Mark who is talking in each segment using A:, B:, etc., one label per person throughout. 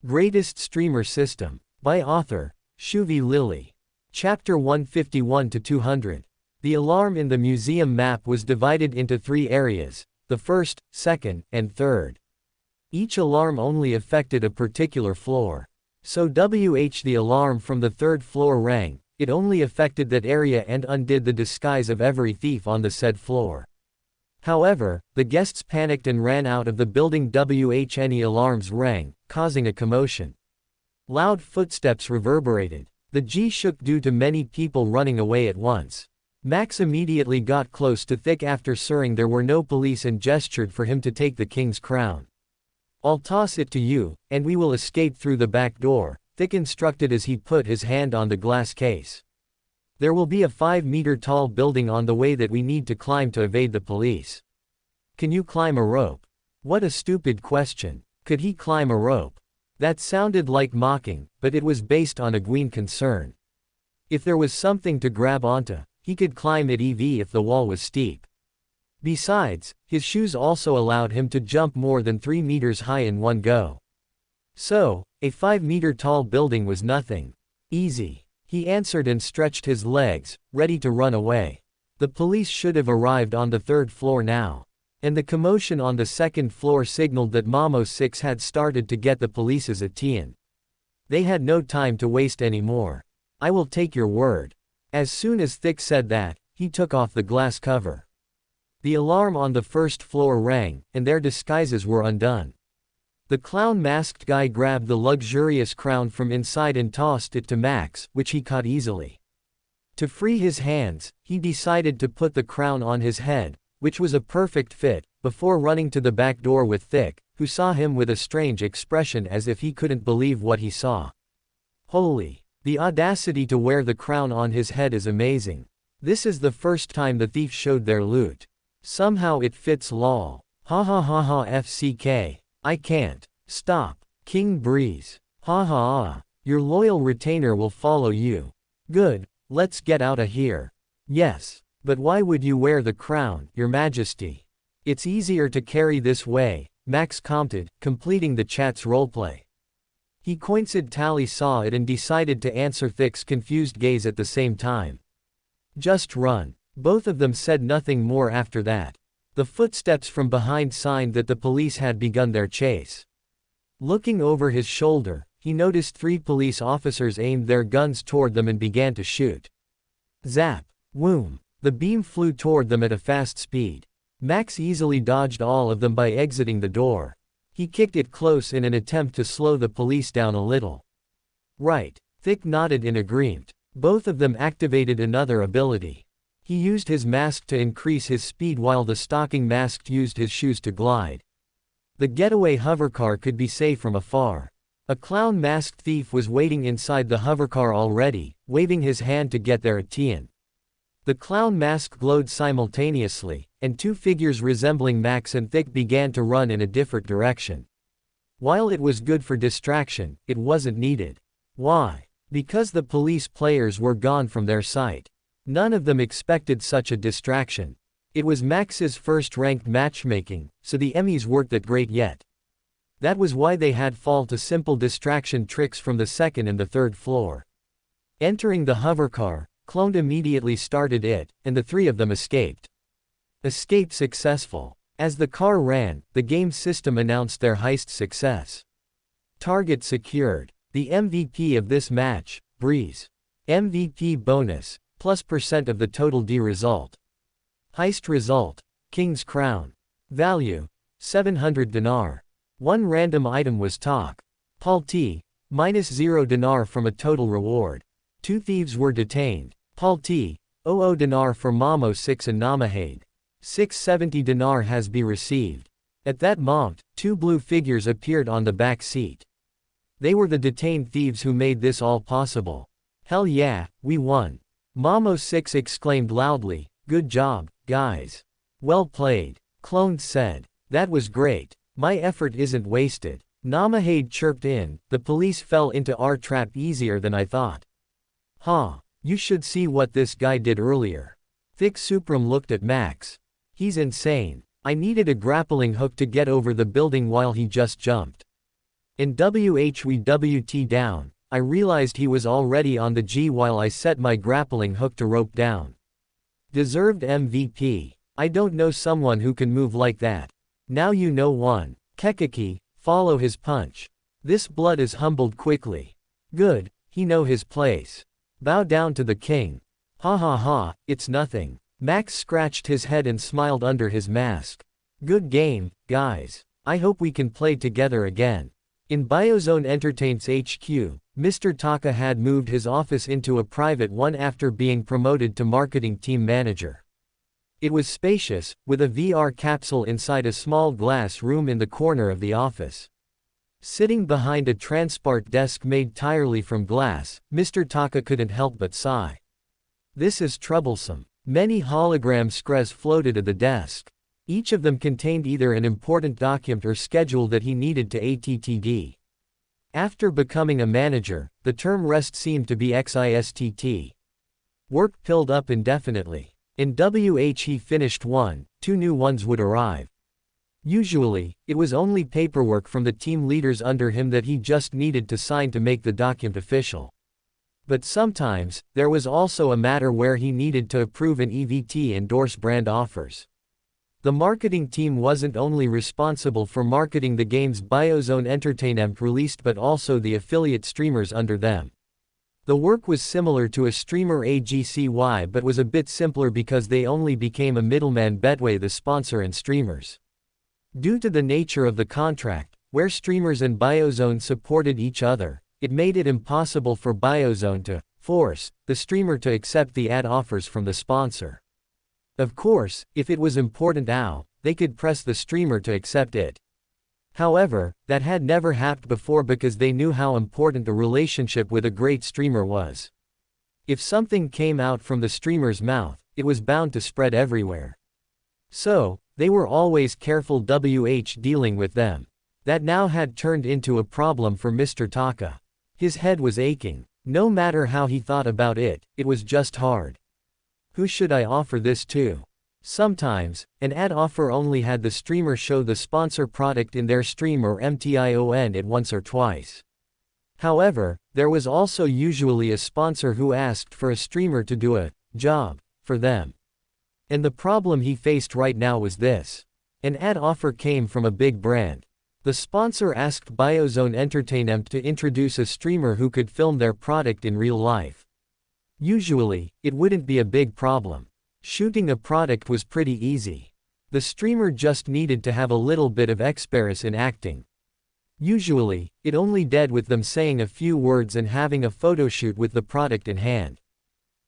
A: Greatest Streamer System. By author, ShuviLily. Chapter 151 to 200. The alarm in the museum map was divided into 3 areas, the first, second, and third. Each alarm only affected a particular floor. So the alarm from the 3rd floor rang, it only affected that area and undid the disguise of every thief on the said floor. However, the guests panicked and ran out of the building. Any alarms rang, causing a commotion. Loud footsteps reverberated. The G shook due to many people running away at once. Max immediately got close to Thick after seeing there were no police and gestured for him to take the king's crown. "I'll toss it to you, and we will escape through the back door," Thick instructed as he put his hand on the glass case. "There will be a 5-meter-tall building on the way that we need to climb to evade the police." "Can you climb a rope?" What a stupid question. Could he climb a rope? That sounded like mocking, but it was based on a genuine concern. If there was something to grab onto, he could climb it even if the wall was steep. Besides, his shoes also allowed him to jump more than 3 meters high in one go. So, a 5-meter-tall building was nothing. Easy. He answered and stretched his legs, ready to run away. The police should have arrived on the 3rd floor now. And the commotion on the 2nd floor signaled that Mamo 6 had started to get the police's attention. They had no time to waste anymore. "I will take your word." As soon as Thick said that, he took off the glass cover. The alarm on the 1st floor rang, and their disguises were undone. The clown-masked guy grabbed the luxurious crown from inside and tossed it to Max, which he caught easily. To free his hands, he decided to put the crown on his head, which was a perfect fit, before running to the back door with Thick, who saw him with a strange expression as if he couldn't believe what he saw. Holy! The audacity to wear the crown on his head is amazing. This is the first time the thief showed their loot. Somehow it fits lol. Ha ha ha ha FCK. I can't. Stop. King Breeze. Ha ha ha. Your loyal retainer will follow you. Good, let's get out of here. Yes. But why would you wear the crown, Your Majesty? It's easier to carry this way, Max commented, completing the chat's roleplay. He coincidentally Tally saw it and decided to answer Thick's confused gaze at the same time. Just run. Both of them said nothing more after that. The footsteps from behind signed that the police had begun their chase. Looking over his shoulder, he noticed 3 police officers aimed their guns toward them and began to shoot. Zap! Whoom! The beam flew toward them at a fast speed. Max easily dodged all of them by exiting the door. He kicked it close in an attempt to slow the police down a little. Right. Thick nodded in agreement. Both of them activated another ability. He used his mask to increase his speed while the stalking masked used his shoes to glide. The getaway hovercar could be safe from afar. A clown-masked thief was waiting inside the hovercar already, waving his hand to get their attention. The clown mask glowed simultaneously, and 2 figures resembling Max and Thick began to run in a different direction. While it was good for distraction, it wasn't needed. Why? Because the police players were gone from their sight. None of them expected such a distraction. It was Max's first-ranked matchmaking, so the Emmys weren't that great yet. That was why they had fall to simple distraction tricks from the 2nd and the 3rd floor. Entering the hovercar, Clone immediately started it, and the 3 of them escaped. Escape successful. As the car ran, the game system announced their heist success. Target secured. The MVP of this match, Breeze. MVP bonus, +% of the total D result. Heist result, King's Crown. Value, 700 dinar. 1 random item was talk. Paul T, -0 dinar from a total reward. 2 thieves were detained. Paul T, 00 dinar for Mamo 6 and Namahade. 670 dinar has been received. At that moment, 2 blue figures appeared on the back seat. They were the detained thieves who made this all possible. Hell yeah, we won. Mamo 6 exclaimed loudly, "Good job, guys. Well played." Clone said, "That was great. My effort isn't wasted." Namahade chirped in, "The police fell into our trap easier than I thought." "Huh. You should see what this guy did earlier." Thick Supreme looked at Max. "He's insane. I needed a grappling hook to get over the building while he just jumped." In WHWT down, I realized he was already on the G while I set my grappling hook to rope down. Deserved MVP. I don't know someone who can move like that. Now you know one. Kekeki, follow his punch. This blood is humbled quickly. Good, he know his place. Bow down to the king. Ha ha ha, it's nothing. Max scratched his head and smiled under his mask. Good game, guys. I hope we can play together again. In Biozone Entertainment's HQ, Mr. Taka had moved his office into a private one after being promoted to marketing team manager. It was spacious, with a VR capsule inside a small glass room in the corner of the office. Sitting behind a transparent desk made entirely from glass, Mr. Taka couldn't help but sigh. This is troublesome. Many hologram screens floated at the desk. Each of them contained either an important document or schedule that he needed to attd. After becoming a manager, the term rest seemed to be XISTT. Work piled up indefinitely. In WH he finished one, 2 new ones would arrive. Usually, it was only paperwork from the team leaders under him that he just needed to sign to make the document official. But sometimes, there was also a matter where he needed to approve an EVT endorse brand offers. The marketing team wasn't only responsible for marketing the games Biozone Entertainment released but also the affiliate streamers under them. The work was similar to a streamer AGCY but was a bit simpler because they only became a middleman between the sponsor and streamers. Due to the nature of the contract, where streamers and Biozone supported each other, it made it impossible for Biozone to force the streamer to accept the ad offers from the sponsor. Of course, if it was important they could press the streamer to accept it. However, that had never happened before because they knew how important the relationship with a great streamer was. If something came out from the streamer's mouth, it was bound to spread everywhere. So, they were always careful dealing with them. That now had turned into a problem for Mr. Taka. His head was aching. No matter how he thought about it, it was just hard. Who should I offer this to? Sometimes, an ad offer only had the streamer show the sponsor product in their stream or MTION it once or twice. However, there was also usually a sponsor who asked for a streamer to do a job for them. And the problem he faced right now was this. An ad offer came from a big brand. The sponsor asked Biozone Entertainment to introduce a streamer who could film their product in real life. Usually, it wouldn't be a big problem. Shooting a product was pretty easy. The streamer just needed to have a little bit of experience in acting. Usually, it only did with them saying a few words and having a photo shoot with the product in hand.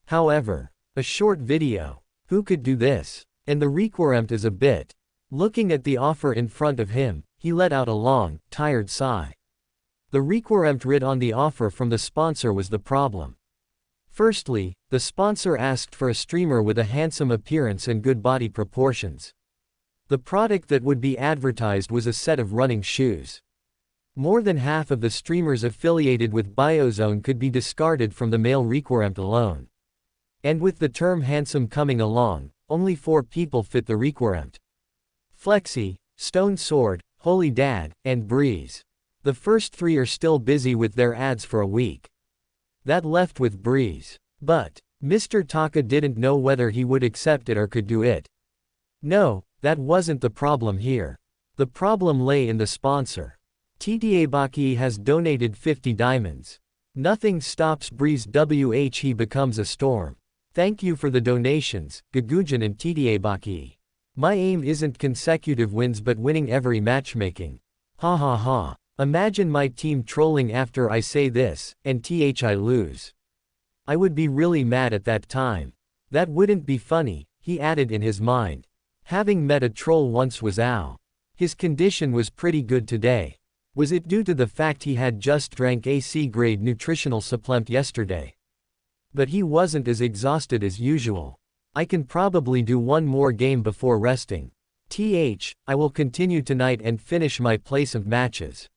A: However, a short video. Who could do this? And the requirement is a bit. Looking at the offer in front of him, he let out a long, tired sigh. The requirement writ on the offer from the sponsor was the problem. Firstly, the sponsor asked for a streamer with a handsome appearance and good body proportions. The product that would be advertised was a set of running shoes. More than half of the streamers affiliated with Biozone could be discarded from the male requirement alone. And with the term handsome coming along, only 4 people fit the requirement. Flexi, Stone Sword, Holy Dad, and Breeze. The first 3 are still busy with their ads for a week. That left with Breeze. But Mr. Taka didn't know whether he would accept it or could do it. No, that wasn't the problem here. The problem lay in the sponsor. Tdabaki has donated 50 diamonds. Nothing stops Breeze he becomes a storm. Thank you for the donations, Gagujin and Tdabaki. My aim isn't consecutive wins but winning every matchmaking. Ha ha ha. Imagine my team trolling after I say this, and I lose. I would be really mad at that time. That wouldn't be funny, he added in his mind. Having met a troll once was ow. His condition was pretty good today. Was it due to the fact he had just drank a C-grade nutritional supplement yesterday? But he wasn't as exhausted as usual. I can probably do one more game before resting. I will continue tonight and finish my place of matches.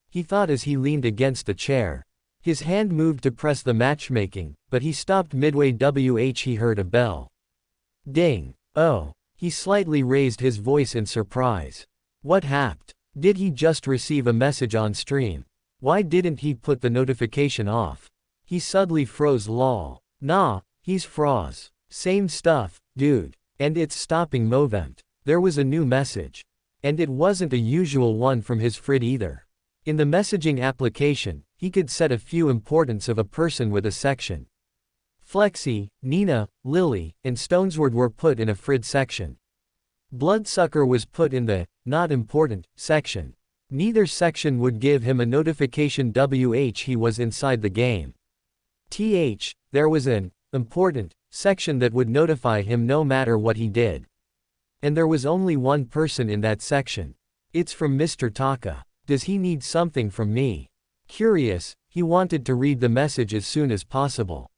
A: He thought as he leaned against the chair. His hand moved to press the matchmaking, but he stopped midway. He heard a bell. Ding. Oh. He slightly raised his voice in surprise. What happened? Did he just receive a message on stream? Why didn't he put the notification off? He suddenly froze lol. Nah, he's froze. Same stuff, dude. And it's stopping Movement. There was a new message. And it wasn't a usual one from his frid either. In the messaging application, he could set a few importance of a person with a section. Flexi, Nina, Lily, and Stonesward were put in a frid section. Bloodsucker was put in the not important section. Neither section would give him a notification he was inside the game. There was an important section that would notify him no matter what he did. And there was only one person in that section. It's from Mr. Taka. Does he need something from me? Curious, he wanted to read the message as soon as possible.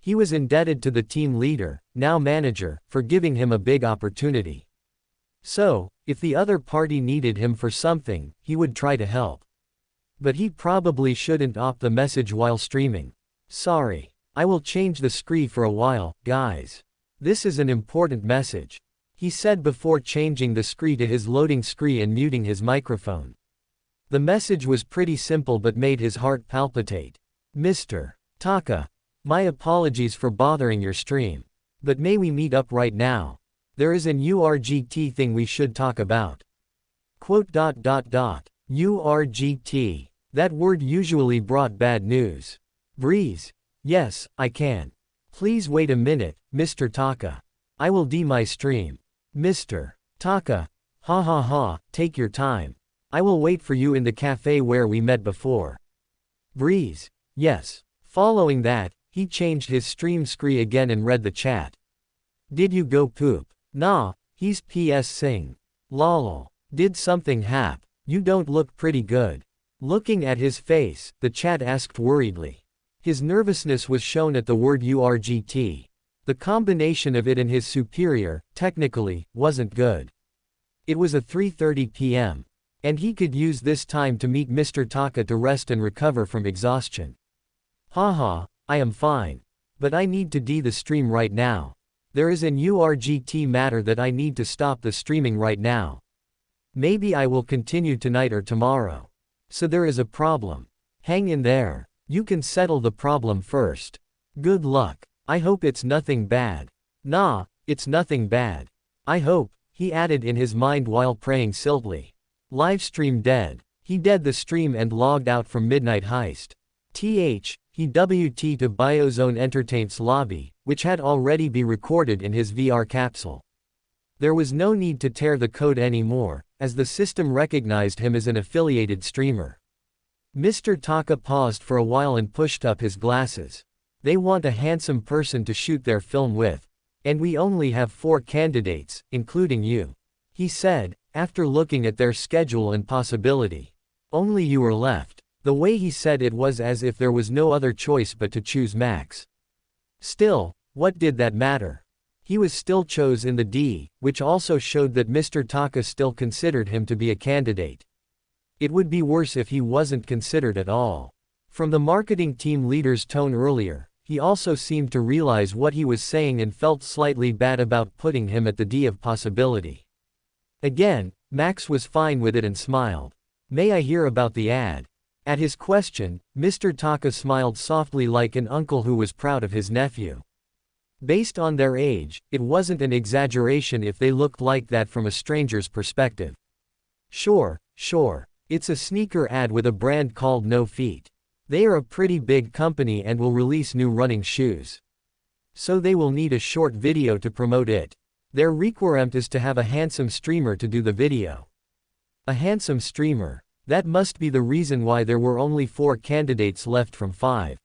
A: He was indebted to the team leader, now manager, for giving him a big opportunity. So, if the other party needed him for something, he would try to help. But he probably shouldn't opt the message while streaming. Sorry. I will change the screen for a while, guys. This is an important message. He said before changing the screen to his loading screen and muting his microphone. The message was pretty simple but made his heart palpitate. Mr. Taka. My apologies for bothering your stream. But may we meet up right now? There is an URGT thing we should talk about. URGT. That word usually brought bad news. Breeze. Yes, I can. Please wait a minute, Mr. Taka. I will my stream. Mr. Taka. Ha ha ha, take your time. I will wait for you in the cafe where we met before. Breeze. Yes. Following that, he changed his stream screen again and read the chat. Did you go poop? Nah, he's PS Sing. Lol. Did something hap? You don't look pretty good. Looking at his face, the chat asked worriedly. His nervousness was shown at the word URGT. The combination of it and his superior, technically, wasn't good. It was a 3:30 p.m. And he could use this time to meet Mr. Taka to rest and recover from exhaustion. Haha, I am fine. But I need to the stream right now. There is an URGT matter that I need to stop the streaming right now. Maybe I will continue tonight or tomorrow. So there is a problem. Hang in there. You can settle the problem first. Good luck. I hope it's nothing bad. Nah, it's nothing bad. I hope, he added in his mind while praying siltly. Livestream dead. He dead the stream and logged out from Midnight Heist. He WT to Biozone Entertainment's lobby, which had already been recorded in his VR capsule. There was no need to tear the code anymore, as the system recognized him as an affiliated streamer. Mr. Taka paused for a while and pushed up his glasses. They want a handsome person to shoot their film with. And we only have 4 candidates, including you. He said, after looking at their schedule and possibility. Only you were left. The way he said it was as if there was no other choice but to choose Max. Still, what did that matter? He was still chose in the D, which also showed that Mr. Taka still considered him to be a candidate. It would be worse if he wasn't considered at all. From the marketing team leader's tone earlier, he also seemed to realize what he was saying and felt slightly bad about putting him at the D of possibility. Again, Max was fine with it and smiled. May I hear about the ad? At his question, Mr. Taka smiled softly like an uncle who was proud of his nephew. Based on their age, it wasn't an exaggeration if they looked like that from a stranger's perspective. Sure. It's a sneaker ad with a brand called No Feet. They are a pretty big company and will release new running shoes. So they will need a short video to promote it. Their requirement is to have a handsome streamer to do the video. A handsome streamer. That must be the reason why there were only 4 candidates left from 5.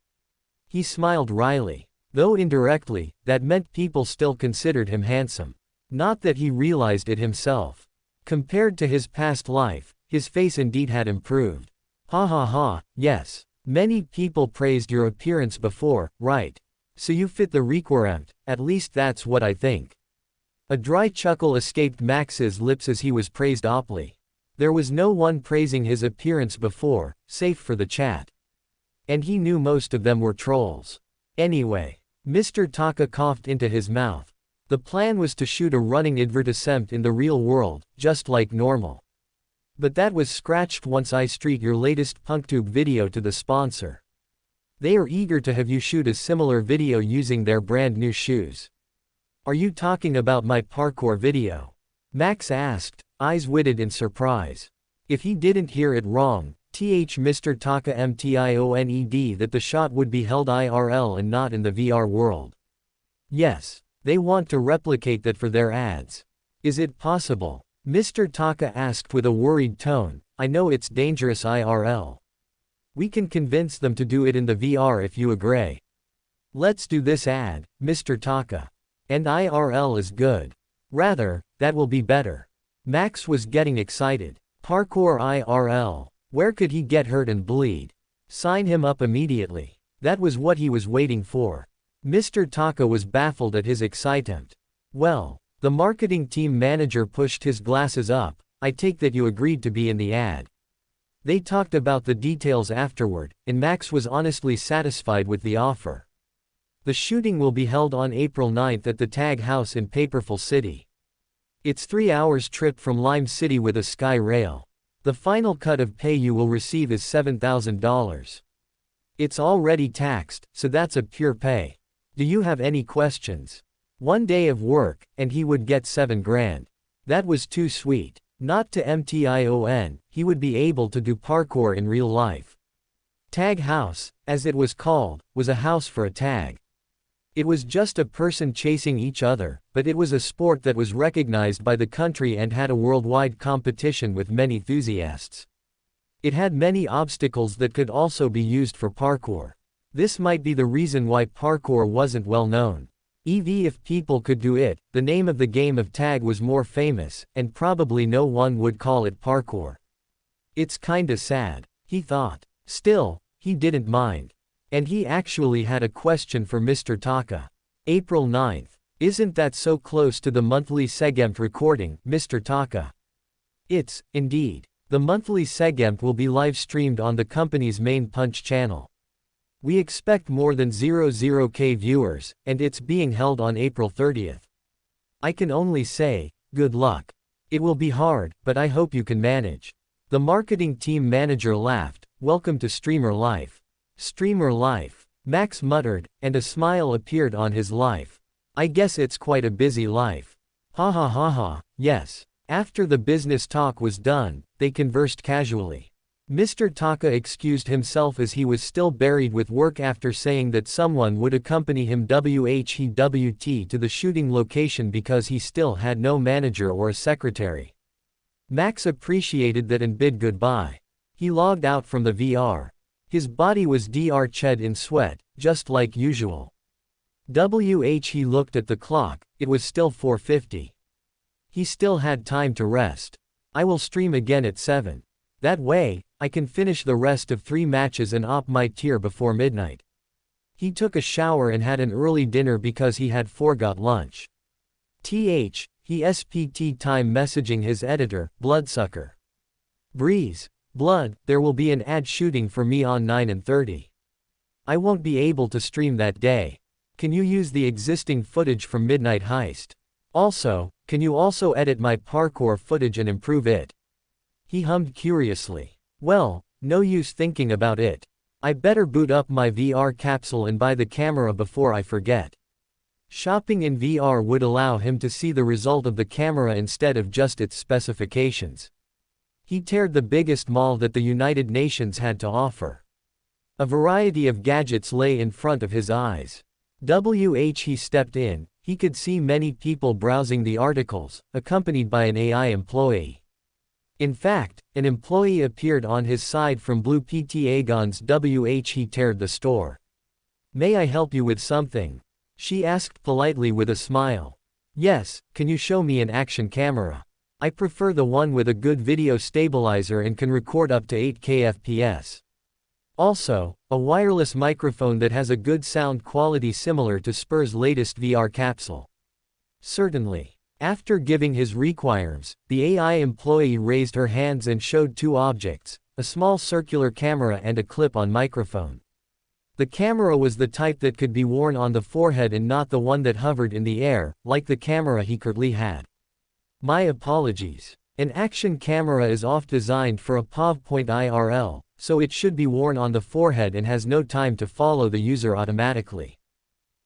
A: He smiled wryly. Though indirectly, that meant people still considered him handsome. Not that he realized it himself. Compared to his past life, his face indeed had improved. Ha ha ha, yes. Many people praised your appearance before, right? So you fit the requirement, at least that's what I think. A dry chuckle escaped Max's lips as he was praised openly. There was no one praising his appearance before, save for the chat. And he knew most of them were trolls. Anyway, Mr. Taka coughed into his mouth. The plan was to shoot a running advertisement in the real world, just like normal. But that was scratched once I street your latest PunkTube video to the sponsor. They are eager to have you shoot a similar video using their brand new shoes. Are you talking about my parkour video? Max asked, eyes witted in surprise. If he didn't hear it wrong, Mr. Taka MTIONED that the shot would be held IRL and not in the VR world. Yes, they want to replicate that for their ads. Is it possible? Mr. Taka asked with a worried tone. I know it's dangerous IRL. We can convince them to do it in the VR if you agree. Let's do this ad, Mr. Taka. And IRL is good. Rather, that will be better. Max was getting excited. Parkour IRL. Where could he get hurt and bleed? Sign him up immediately. That was what he was waiting for. Mr. Taka was baffled at his excitement. Well, the marketing team manager pushed his glasses up. I take that you agreed to be in the ad. They talked about the details afterward, and Max was honestly satisfied with the offer. The shooting will be held on April 9th at the Tag House in Paperful City. It's 3 hours trip from Lime City with a sky rail. The final cut of pay you will receive is $7,000. It's already taxed, so that's a pure pay. Do you have any questions? 1 day of work, and he would get 7 grand. That was too sweet. Not to MTION, he would be able to do parkour in real life. Tag House, as it was called, was a house for a tag. It was just a person chasing each other, but it was a sport that was recognized by the country and had a worldwide competition with many enthusiasts. It had many obstacles that could also be used for parkour. This might be the reason why parkour wasn't well known. If people could do it, the name of the game of tag was more famous, and probably no one would call it parkour. It's kinda sad, he thought. Still, he didn't mind. And he actually had a question for Mr. Taka. April 9th. Isn't that so close to the monthly segment recording, Mr. Taka? It's, indeed. The monthly segment will be live streamed on the company's main Punch channel. We expect more than 00K viewers, and it's being held on April 30th. I can only say, good luck. It will be hard, but I hope you can manage. The marketing team manager laughed. Welcome to Streamer Life. Streamer Life, Max muttered, and a smile appeared on his life. I guess it's quite a busy life. Ha ha ha ha, yes. After the business talk was done, they conversed casually. Mr. Taka excused himself as he was still buried with work after saying that someone would accompany him WHEWT to the shooting location because he still had no manager or a secretary. Max appreciated that and bid goodbye. He logged out from the VR. His body was drenched in sweat, just like usual. He looked at the clock, it was still 4:50. He still had time to rest. I will stream again at 7. That way, I can finish the rest of 3 matches and op my tier before midnight. He took a shower and had an early dinner because he had forgot lunch. He SPT time messaging his editor, Bloodsucker. Breeze. Blood, there will be an ad shooting for me on 9/30. I won't be able to stream that day. Can you use the existing footage from Midnight Heist? Also, can you also edit my parkour footage and improve it? He hummed curiously. Well, no use thinking about it. I better boot up my VR capsule and buy the camera before I forget. Shopping in VR would allow him to see the result of the camera instead of just its specifications. He toured the biggest mall that the United Nations had to offer. A variety of gadgets lay in front of his eyes. He stepped in, he could see many people browsing the articles, accompanied by an AI employee. In fact, an employee appeared on his side from Blue Ptagons. He toured the store. May I help you with something? She asked politely with a smile. Yes, can you show me an action camera? I prefer the one with a good video stabilizer and can record up to 8K FPS. Also, a wireless microphone that has a good sound quality similar to Spur's latest VR capsule. Certainly. After giving his requirements, the AI employee raised her hands and showed 2 objects, a small circular camera and a clip-on microphone. The camera was the type that could be worn on the forehead and not the one that hovered in the air, like the camera he currently had. My apologies. An action camera is oft designed for a POV IRL, so it should be worn on the forehead and has no time to follow the user automatically.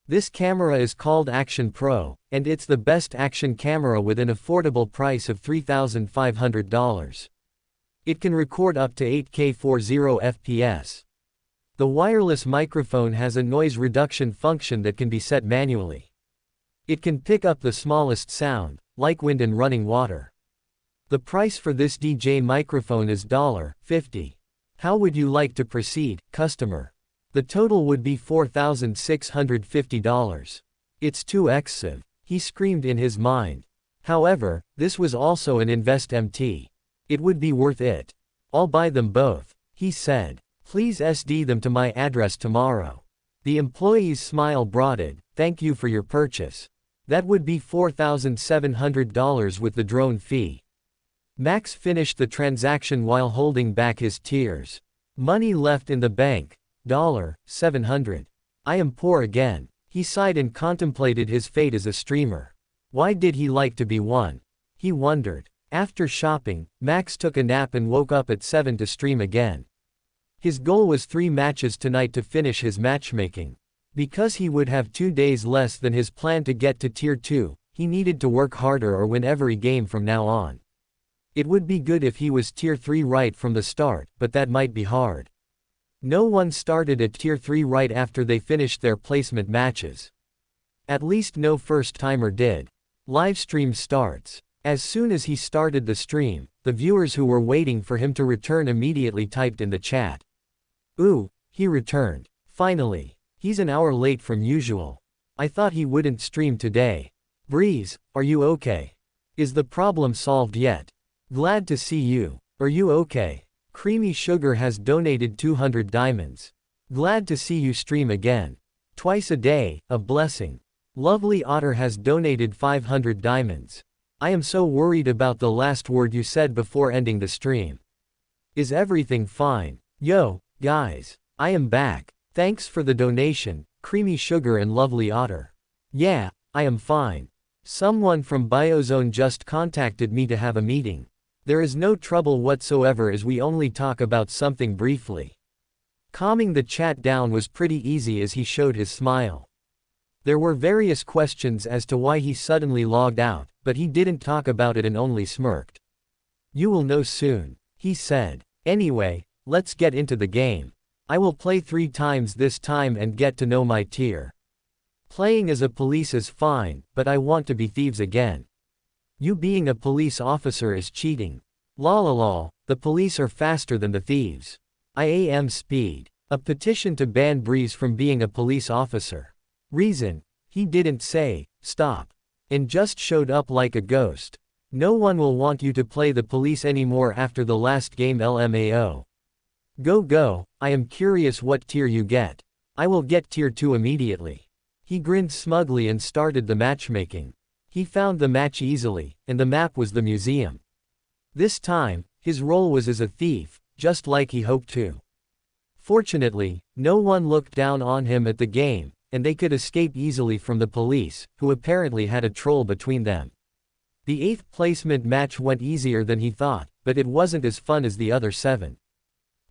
A: This camera is called Action Pro, and it's the best action camera with an affordable price of $3,500. It can record up to 8K 40 FPS. The wireless microphone has a noise reduction function that can be set manually. It can pick up the smallest sound, like wind and running water. The price for this DJ microphone is $50. How would you like to proceed, customer? The total would be $4,650. It's too expensive, he screamed in his mind. However, this was also an investment. It would be worth it. I'll buy them both, he said. Please SD them to my address tomorrow. The employee's smile broadened. Thank you for your purchase. That would be $4,700 with the drone fee. Max finished the transaction while holding back his tears. Money left in the bank. $700. I am poor again. He sighed and contemplated his fate as a streamer. Why did he like to be one? He wondered. After shopping, Max took a nap and woke up at 7 to stream again. His goal was 3 matches tonight to finish his matchmaking. Because he would have 2 days less than his plan to get to Tier 2, he needed to work harder or win every game from now on. It would be good if he was Tier 3 right from the start, but that might be hard. No one started at Tier 3 right after they finished their placement matches. At least no first-timer did. Livestream starts. As soon as he started the stream, the viewers who were waiting for him to return immediately typed in the chat. Ooh, he returned. Finally. He's an hour late from usual. I thought he wouldn't stream today. Breeze, are you okay? Is the problem solved yet? Glad to see you. Are you okay? Creamy Sugar has donated 200 diamonds. Glad to see you stream again. Twice a day, a blessing. Lovely Otter has donated 500 diamonds. I am so worried about the last word you said before ending the stream. Is everything fine? Yo, guys. I am back. Thanks for the donation, Creamy Sugar and Lovely Otter. Yeah, I am fine. Someone from Biozone just contacted me to have a meeting. There is no trouble whatsoever as we only talk about something briefly. Calming the chat down was pretty easy as he showed his smile. There were various questions as to why he suddenly logged out, but he didn't talk about it and only smirked. You will know soon, he said. Anyway, let's get into the game. I will play 3 times this time and get to know my tier. Playing as a police is fine, but I want to be thieves again. You being a police officer is cheating. Lol, the police are faster than the thieves. I am speed. A petition to ban Breeze from being a police officer. Reason, he didn't say, stop. And just showed up like a ghost. No one will want you to play the police anymore after the last game LMAO. Go, I am curious what tier you get. I will get Tier 2 immediately. He grinned smugly and started the matchmaking. He found the match easily, and the map was the museum. This time, his role was as a thief, just like he hoped to. Fortunately, no one looked down on him at the game, and they could escape easily from the police, who apparently had a troll between them. The 8th placement match went easier than he thought, but it wasn't as fun as the other 7.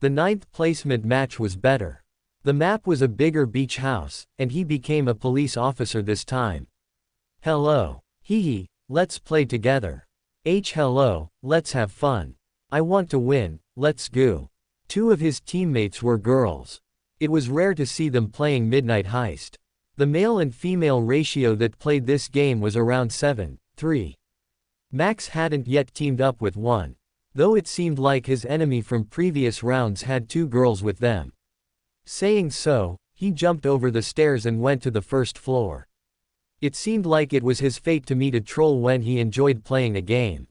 A: The 9th placement match was better. The map was a bigger beach house, and he became a police officer this time. Hello. Hee, let's play together. Hello, let's have fun. I want to win, let's go. 2 of his teammates were girls. It was rare to see them playing Midnight Heist. The male and female ratio that played this game was around 7:3. Max hadn't yet teamed up with one, though it seemed like his enemy from previous rounds had 2 girls with them. Saying so, he jumped over the stairs and went to the first floor. It seemed like it was his fate to meet a troll when he enjoyed playing a game.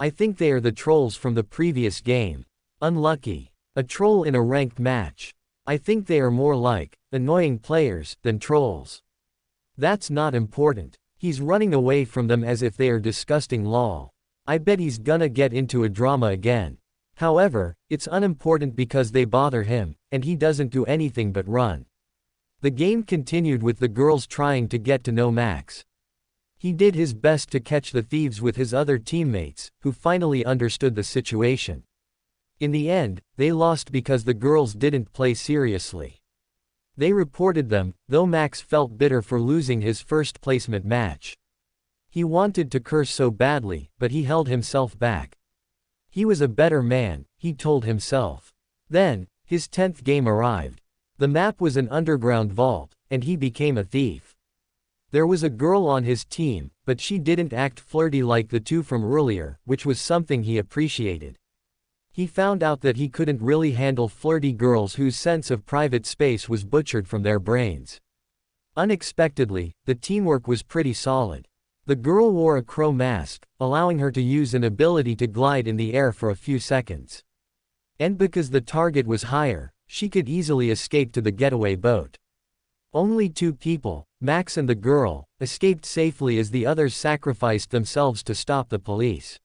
A: I think they are the trolls from the previous game. Unlucky. A troll in a ranked match. I think they are more like annoying players than trolls. That's not important. He's running away from them as if they are disgusting lol. I bet he's gonna get into a drama again. However, it's unimportant because they bother him, and he doesn't do anything but run. The game continued with the girls trying to get to know Max. He did his best to catch the thieves with his other teammates, who finally understood the situation. In the end, they lost because the girls didn't play seriously. They reported them, though Max felt bitter for losing his first placement match. He wanted to curse so badly, but he held himself back. He was a better man, he told himself. Then, his 10th game arrived. The map was an underground vault, and he became a thief. There was a girl on his team, but she didn't act flirty like the two from earlier, which was something he appreciated. He found out that he couldn't really handle flirty girls whose sense of private space was butchered from their brains. Unexpectedly, the teamwork was pretty solid. The girl wore a crow mask, allowing her to use an ability to glide in the air for a few seconds. And because the target was higher, she could easily escape to the getaway boat. Only 2 people, Max and the girl, escaped safely as the others sacrificed themselves to stop the police.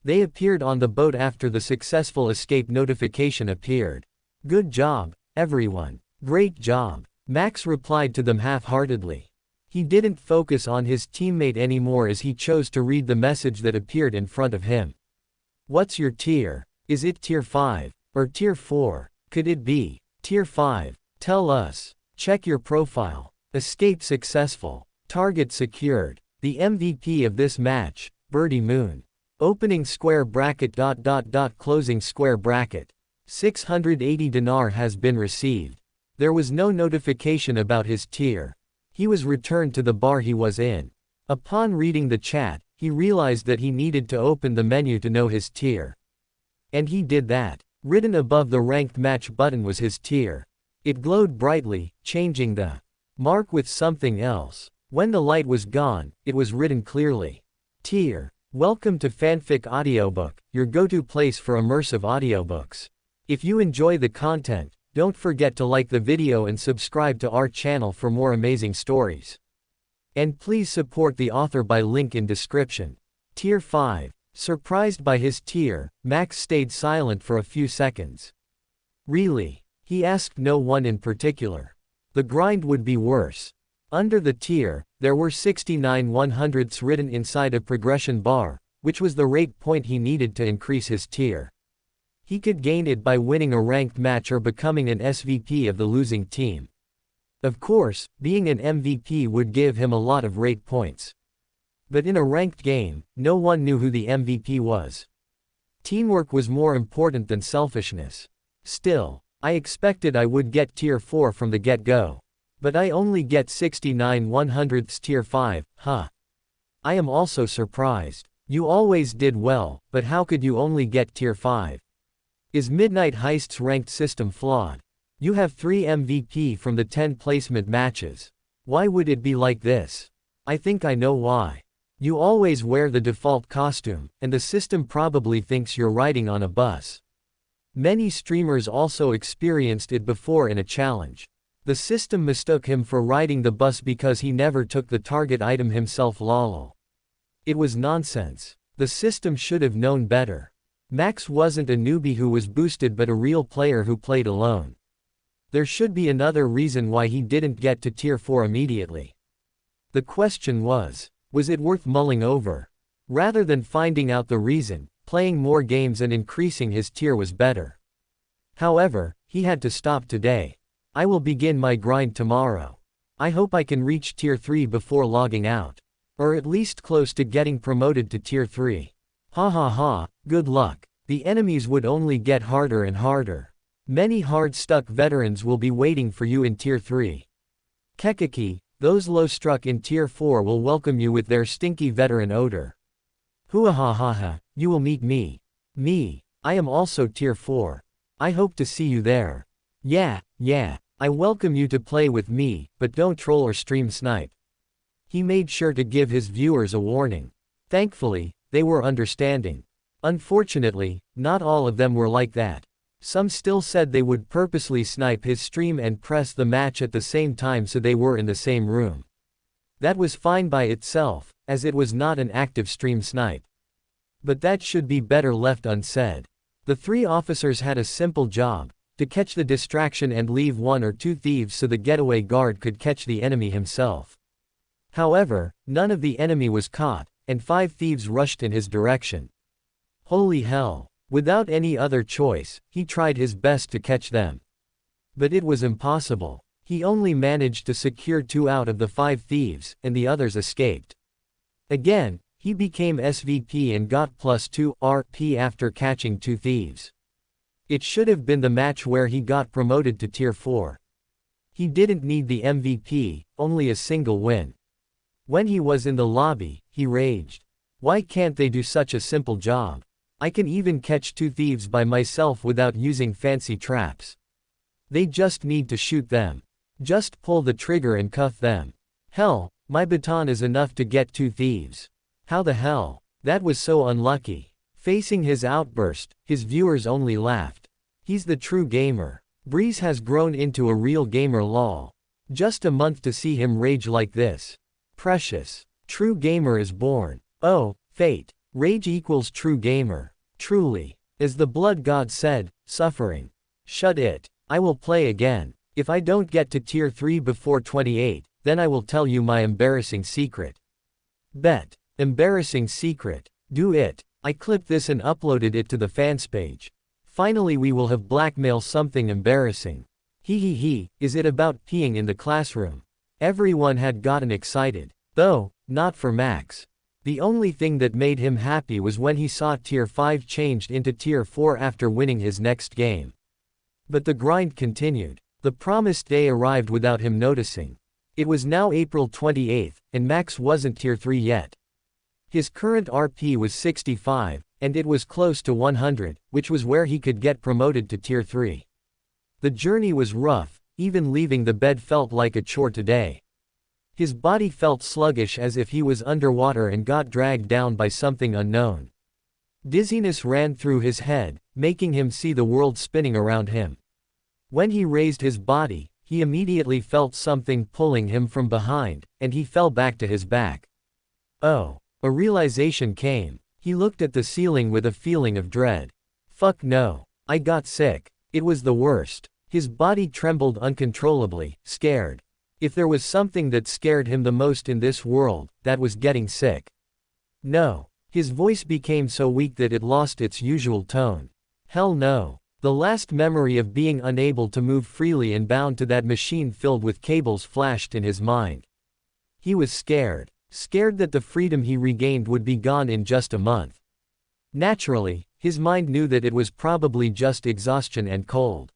A: They appeared on the boat after the successful escape notification appeared. "Good job, everyone. Great job," Max replied to them half-heartedly. He didn't focus on his teammate anymore as he chose to read the message that appeared in front of him. "What's your tier? Is it tier 5? Or tier 4? Could it be tier 5? Tell us. Check your profile. Escape successful. Target secured. The MVP of this match, Birdie Moon. Opening square bracket ... closing square bracket. 680 dinar has been received." There was no notification about his tier. He was returned to the bar he was in. Upon reading the chat, he realized that he needed to open the menu to know his tier. And he did that. Written above the ranked match button was his tier. It glowed brightly, changing the mark with something else. When the light was gone, it was written clearly. Tier. Welcome to Fanfic Audiobook, your go-to place for immersive audiobooks. If you enjoy the content, don't forget to like the video and subscribe to our channel for more amazing stories. And please support the author by link in description. Tier 5. Surprised by his tier, Max stayed silent for a few seconds. Really? He asked no one in particular. The grind would be worse. Under the tier, there were 69 100ths written inside a progression bar, which was the rate point he needed to increase his tier. He could gain it by winning a ranked match or becoming an SVP of the losing team. Of course, being an MVP would give him a lot of rate points. But in a ranked game, no one knew who the MVP was. Teamwork was more important than selfishness. Still, I expected I would get tier 4 from the get-go. But I only get 69 100ths tier 5, huh? I am also surprised. You always did well, but how could you only get tier 5? Is Midnight Heist's ranked system flawed? You have 3 MVP from the 10 placement matches. Why would it be like this? I think I know why. You always wear the default costume, and the system probably thinks you're riding on a bus. Many streamers also experienced it before in a challenge. The system mistook him for riding the bus because he never took the target item himself lol. It was nonsense. The system should have known better. Max wasn't a newbie who was boosted but a real player who played alone. There should be another reason why he didn't get to tier 4 immediately. The question was it worth mulling over? Rather than finding out the reason, playing more games and increasing his tier was better. However, he had to stop today. I will begin my grind tomorrow. I hope I can reach tier 3 before logging out. Or at least close to getting promoted to tier 3. Ha ha ha, good luck. The enemies would only get harder and harder. Many hard-stuck veterans will be waiting for you in tier 3. Kekiki, those low-struck in tier 4 will welcome you with their stinky veteran odor. Huahahaha, you will meet me. Me, I am also tier 4. I hope to see you there. Yeah, I welcome you to play with me, but don't troll or stream snipe. He made sure to give his viewers a warning. Thankfully, they were understanding. Unfortunately, not all of them were like that. Some still said they would purposely snipe his stream and press the match at the same time so they were in the same room. That was fine by itself, as it was not an active stream snipe. But that should be better left unsaid. The 3 officers had a simple job: to catch the distraction and leave 1 or 2 thieves so the getaway guard could catch the enemy himself. However, none of the enemy was caught, and 5 thieves rushed in his direction. Holy hell! Without any other choice, he tried his best to catch them. But it was impossible. He only managed to secure 2 out of the 5 thieves, and the others escaped. Again, he became SVP and got +2 RP after catching 2 thieves. It should have been the match where he got promoted to Tier 4. He didn't need the MVP, only a single win. When he was in the lobby, he raged. Why can't they do such a simple job? I can even catch 2 thieves by myself without using fancy traps. They just need to shoot them. Just pull the trigger and cuff them. Hell, my baton is enough to get 2 thieves. How the hell? That was so unlucky. Facing his outburst, his viewers only laughed. He's the true gamer. Breeze has grown into a real gamer lol. Just a month to see him rage like this. Precious. True gamer is born. Oh, fate. Rage equals true gamer. Truly. As the blood god said, suffering. Shut it. I will play again. If I don't get to Tier 3 before 28, then I will tell you my embarrassing secret. Bet. Embarrassing secret. Do it. I clipped this and uploaded it to the fans page. Finally we will have blackmail something embarrassing. He, is it about peeing in the classroom? Everyone had gotten excited. Though, not for Max. The only thing that made him happy was when he saw Tier 5 changed into Tier 4 after winning his next game. But the grind continued. The promised day arrived without him noticing. It was now April 28th, and Max wasn't Tier 3 yet. His current RP was 65, and it was close to 100, which was where he could get promoted to Tier 3. The journey was rough, even leaving the bed felt like a chore today. His body felt sluggish as if he was underwater and got dragged down by something unknown. Dizziness ran through his head, making him see the world spinning around him. When he raised his body, he immediately felt something pulling him from behind, and he fell back to his back. Oh. A realization came. He looked at the ceiling with a feeling of dread. Fuck no. I got sick. It was the worst. His body trembled uncontrollably, scared. If there was something that scared him the most in this world, that was getting sick. No. His voice became so weak that it lost its usual tone. Hell no. The last memory of being unable to move freely and bound to that machine filled with cables flashed in his mind. He was scared. Scared that the freedom he regained would be gone in just a month. Naturally, his mind knew that it was probably just exhaustion and cold.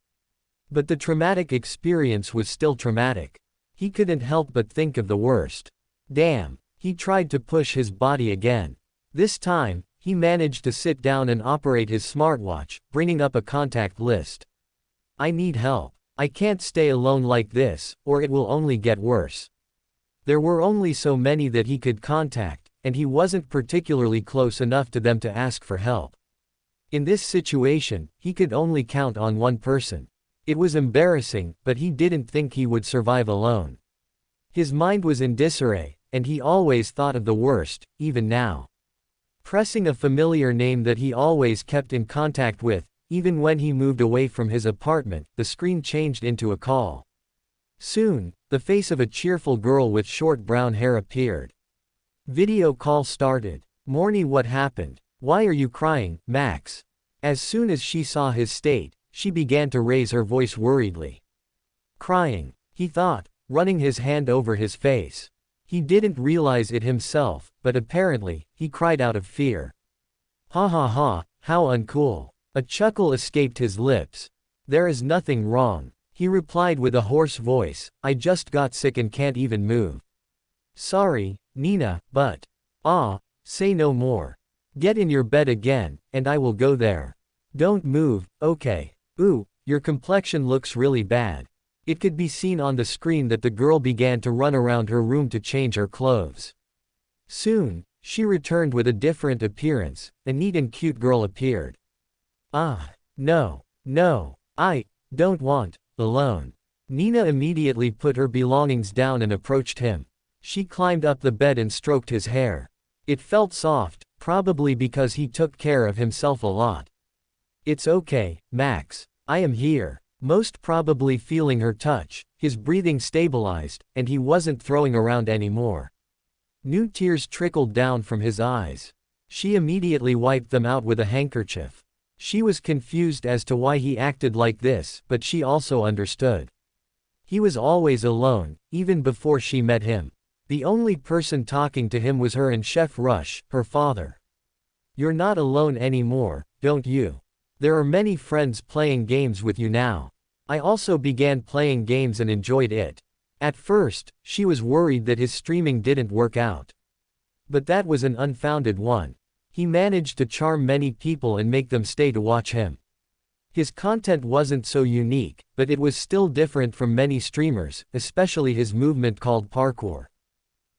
A: But the traumatic experience was still traumatic. He couldn't help but think of the worst. Damn, he tried to push his body again. This time, he managed to sit down and operate his smartwatch, bringing up a contact list. I need help. I can't stay alone like this, or it will only get worse. There were only so many that he could contact, and he wasn't particularly close enough to them to ask for help. In this situation, he could only count on one person. It was embarrassing, but he didn't think he would survive alone. His mind was in disarray, and he always thought of the worst, even now. Pressing a familiar name that he always kept in contact with, even when he moved away from his apartment, the screen changed into a call. Soon, the face of a cheerful girl with short brown hair appeared. Video call started. Morny, what happened? Why are you crying, Max? As soon as she saw his state, she began to raise her voice worriedly. Crying, he thought, running his hand over his face. He didn't realize it himself, but apparently, he cried out of fear. Ha ha ha, how uncool. A chuckle escaped his lips. There is nothing wrong. He replied with a hoarse voice, I just got sick and can't even move. Sorry, Nina, but. Say no more. Get in your bed again, and I will go there. Don't move, okay. Ooh, your complexion looks really bad. It could be seen on the screen that the girl began to run around her room to change her clothes. Soon, she returned with a different appearance. A neat and cute girl appeared. No, I don't want. Alone. Nina immediately put her belongings down and approached him. She climbed up the bed and stroked his hair. It felt soft, probably because he took care of himself a lot. It's okay, Max. I am here. Most probably feeling her touch, his breathing stabilized, and he wasn't throwing around anymore. New tears trickled down from his eyes. She immediately wiped them out with a handkerchief. She was confused as to why he acted like this, but she also understood. He was always alone, even before she met him. The only person talking to him was her and Chef Rush, her father. "You're not alone anymore, don't you? There are many friends playing games with you now. I also began playing games and enjoyed it." At first, she was worried that his streaming didn't work out. But that was an unfounded one. He managed to charm many people and make them stay to watch him. His content wasn't so unique, but it was still different from many streamers, especially his movement called parkour.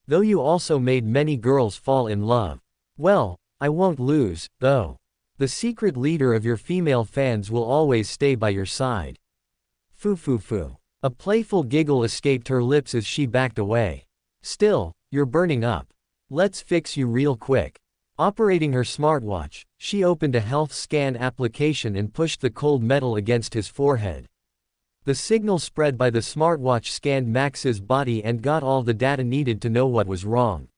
A: Though you also made many girls fall in love. Well, I won't lose, though. The secret leader of your female fans will always stay by your side. Foo foo foo. A playful giggle escaped her lips as she backed away. Still, you're burning up. Let's fix you real quick. Operating her smartwatch, she opened a health scan application and pushed the cold metal against his forehead. The signal spread by the smartwatch scanned Max's body and got all the data needed to know what was wrong.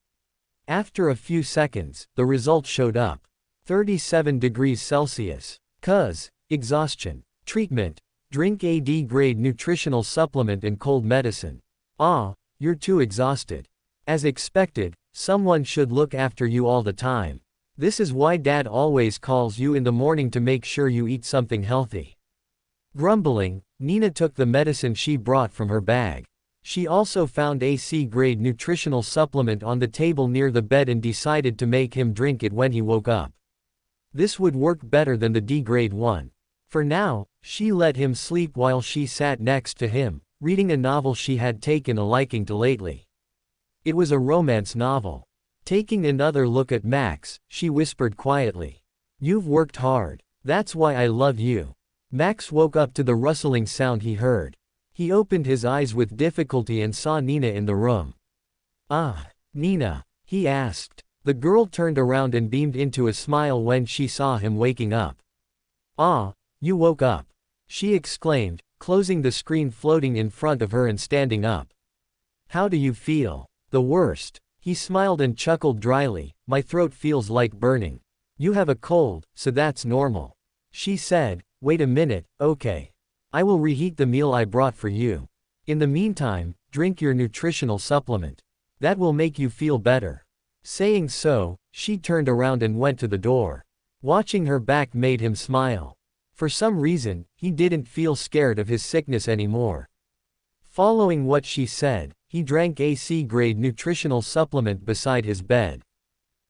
A: After a few seconds, the result showed up. 37 degrees Celsius. Cuz. Exhaustion. Treatment. Drink a D-grade nutritional supplement and cold medicine. Ah, you're too exhausted. As expected, someone should look after you all the time. This is why Dad always calls you in the morning to make sure you eat something healthy. Grumbling, Nina took the medicine she brought from her bag. She also found a C-grade nutritional supplement on the table near the bed and decided to make him drink it when he woke up. This would work better than the D-grade one. For now, she let him sleep while she sat next to him, reading a novel she had taken a liking to lately. It was a romance novel. Taking another look at Max, she whispered quietly. "You've worked hard. That's why I love you." Max woke up to the rustling sound he heard. He opened his eyes with difficulty and saw Nina in the room. "Ah, Nina?" he asked. The girl turned around and beamed into a smile when she saw him waking up. "Ah, you woke up," she exclaimed, closing the screen floating in front of her and standing up. "How do you feel?" "The worst." He smiled and chuckled dryly. "My throat feels like burning." "You have a cold, so that's normal." She said. "Wait a minute, okay. I will reheat the meal I brought for you. In the meantime, drink your nutritional supplement. That will make you feel better." Saying so, she turned around and went to the door. Watching her back made him smile. For some reason, he didn't feel scared of his sickness anymore. Following what she said, he drank a C-grade nutritional supplement beside his bed.